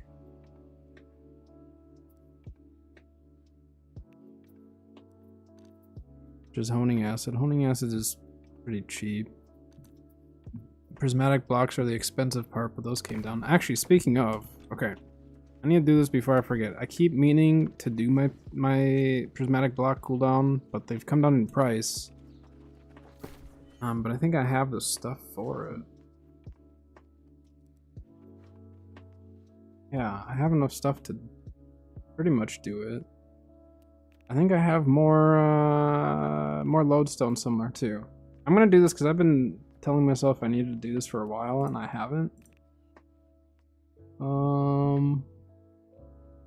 Just honing acid. Honing acid is pretty cheap. Prismatic blocks are the expensive part, but those came down. Actually, speaking of, okay, I need to do this before I forget. I keep meaning to do my prismatic block cooldown, but they've come down in price. But I think I have the stuff for it. Yeah, I have enough stuff to pretty much do it. I think I have more lodestone somewhere too. I'm gonna do this because I've been telling myself I needed to do this for a while and I haven't.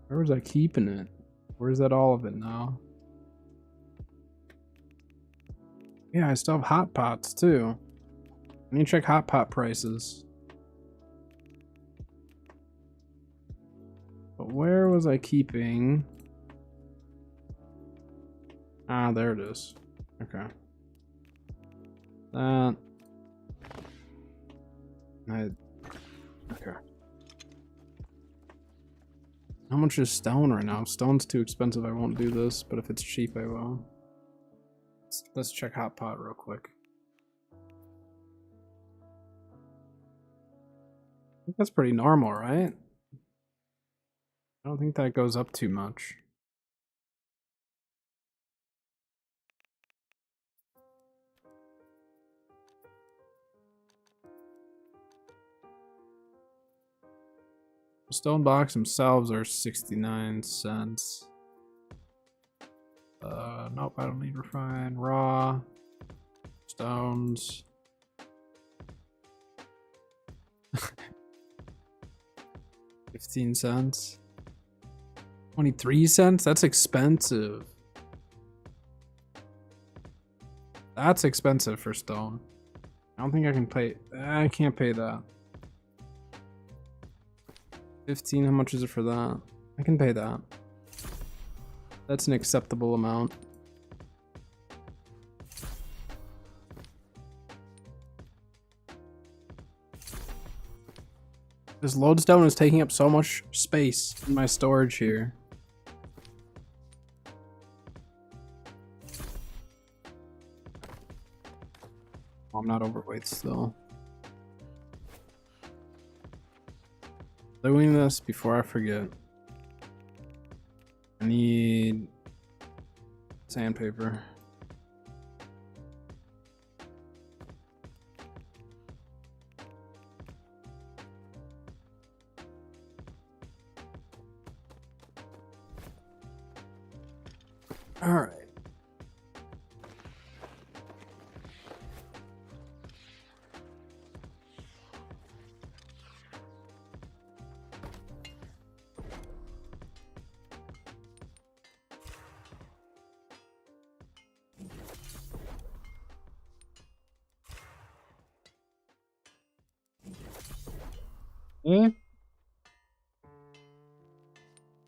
Where was I keeping it? Where's that all of it now? Yeah, I still have hot pots too. I need to check hot pot prices. But where was I keeping? Ah, there it is. Okay. Okay. How much is stone right now? Stone's too expensive, I won't do this, but if it's cheap, I will. Let's check hot pot real quick. I think that's pretty normal, right? I don't think that goes up too much. Stone blocks themselves are 69 cents. Nope, I don't need refined. Raw. Stones. $0.15. 23 cents? That's expensive. That's expensive for stone. I don't think I can pay. I can't pay that. 15, how much is it for that? I can pay that. That's an acceptable amount. This lodestone is taking up so much space in my storage here. Oh, I'm not overweight still. Doing this before I forget. I need sandpaper. All right.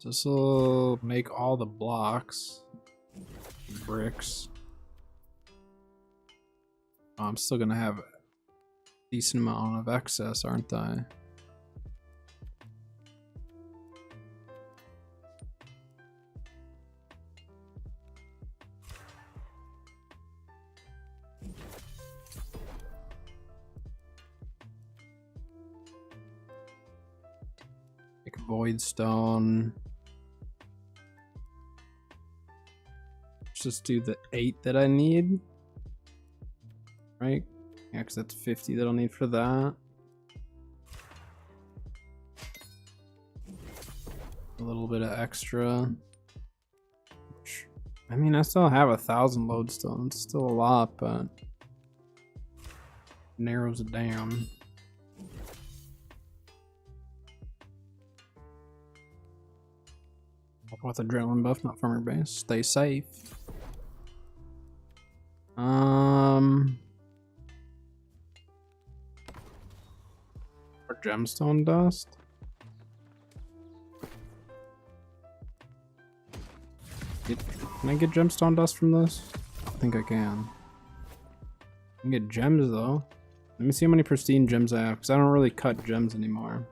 This will make all the blocks, bricks. Oh, I'm still gonna have a decent amount of excess, aren't I? Make a void stone. Let's just do the 8 that I need. Right? Yeah, because that's 50 that I'll need for that. a little bit of extra. I mean, I still have 1,000 lodestone. It's still a lot, but narrows it down. With adrenaline buff, not farmer base. Stay safe. Or gemstone dust. Can I get gemstone dust from this? I think I can. I can get gems though. Let me see how many pristine gems I have, because I don't really cut gems anymore.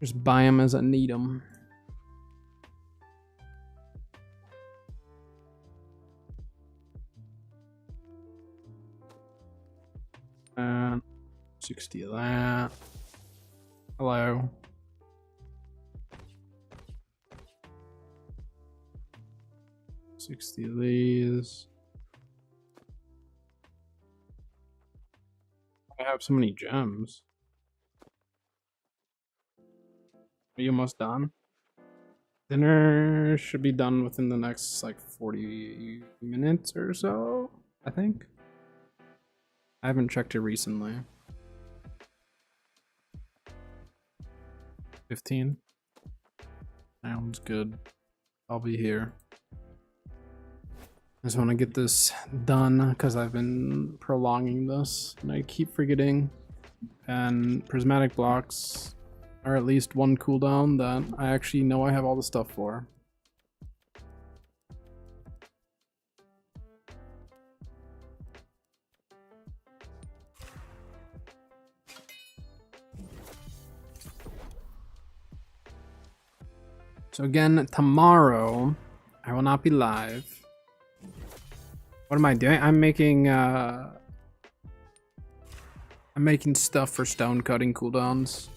Just buy them as I need them. And 60 of that. Hello. $60 of these. I have so many gems. Are you almost done? Dinner should be done within the next like 40 minutes or so, I think. I haven't checked it recently. 15. Sounds good. I'll be here. I just want to get this done because I've been prolonging this and I keep forgetting. And prismatic blocks are at least one cooldown that I actually know I have all the stuff for. So again, tomorrow I will not be live. What am I doing? I'm making stuff for stone cutting cooldowns.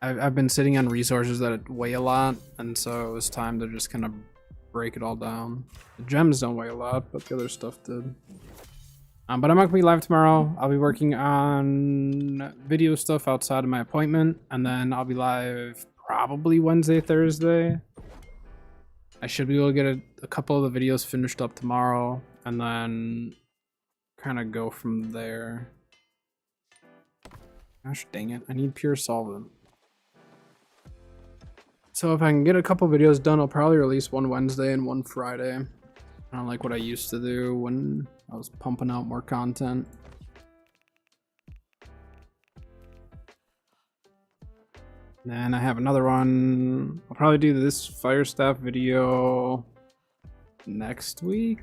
I've been sitting on resources that weigh a lot, and so it was time to just kind of break it all down. The gems don't weigh a lot, but the other stuff did. But I'm not gonna be live tomorrow. I'll be working on video stuff outside of my appointment, and then I'll be live probably Wednesday, Thursday. I should be able to get a couple of the videos finished up tomorrow, and then kind of go from there. Gosh dang it, I need pure solvent. So if I can get a couple videos done, I'll probably release one Wednesday and one Friday. I don't like what I used to do when I was pumping out more content. And I have another one. I'll probably do this fire staff video next week.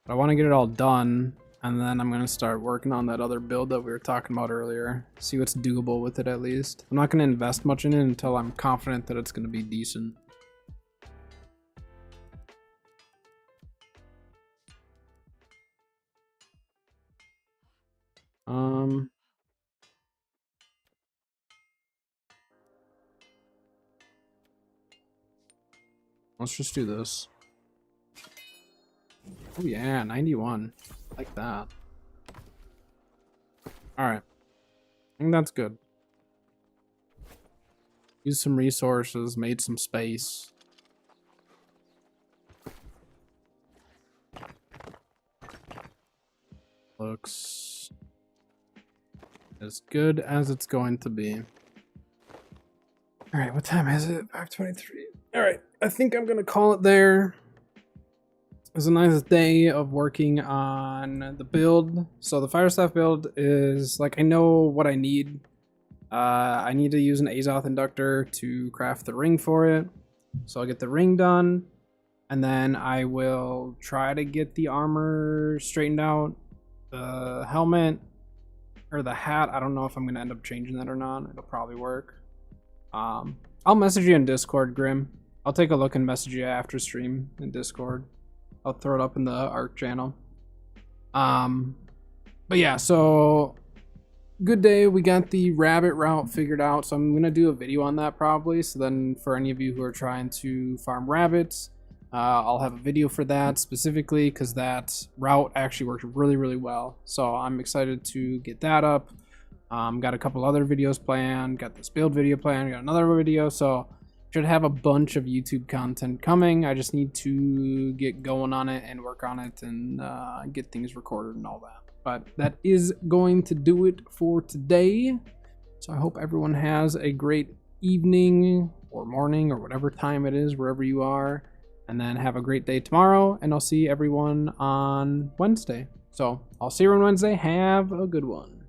But I want to get it all done, and then I'm going to start working on that other build that we were talking about earlier. See what's doable with it at least. I'm not going to invest much in it until I'm confident that it's going to be decent. Let's just do this. Oh yeah, 91. Like that. Alright. I think that's good. Used some resources, made some space. Looks as good as it's going to be. Alright, what time is it? 5:23. Alright, I think I'm gonna call it there. It was a nice day of working on the build. So the fire staff build is like, I know what I need. I need to use an Azoth inductor to craft the ring for it. So I'll get the ring done, and then I will try to get the armor straightened out. The helmet or the hat, I don't know if I'm gonna end up changing that or not. It'll probably work. I'll message you in Discord, Grim. I'll take a look and message you after stream in Discord. I'll throw it up in the ARC channel. But yeah, so good day. We got the rabbit route figured out, so I'm gonna do a video on that probably. So then for any of you who are trying to farm rabbits, I'll have a video for that specifically because that route actually worked really, really well. So I'm excited to get that up. Got a couple other videos planned, got this build video planned, got another video. So should have a bunch of YouTube content coming. I just need to get going on it and work on it and get things recorded and all that. But that is going to do it for today. So I hope everyone has a great evening or morning or whatever time it is, wherever you are. And then have a great day tomorrow. And I'll see everyone on Wednesday. So I'll see you on Wednesday. Have a good one.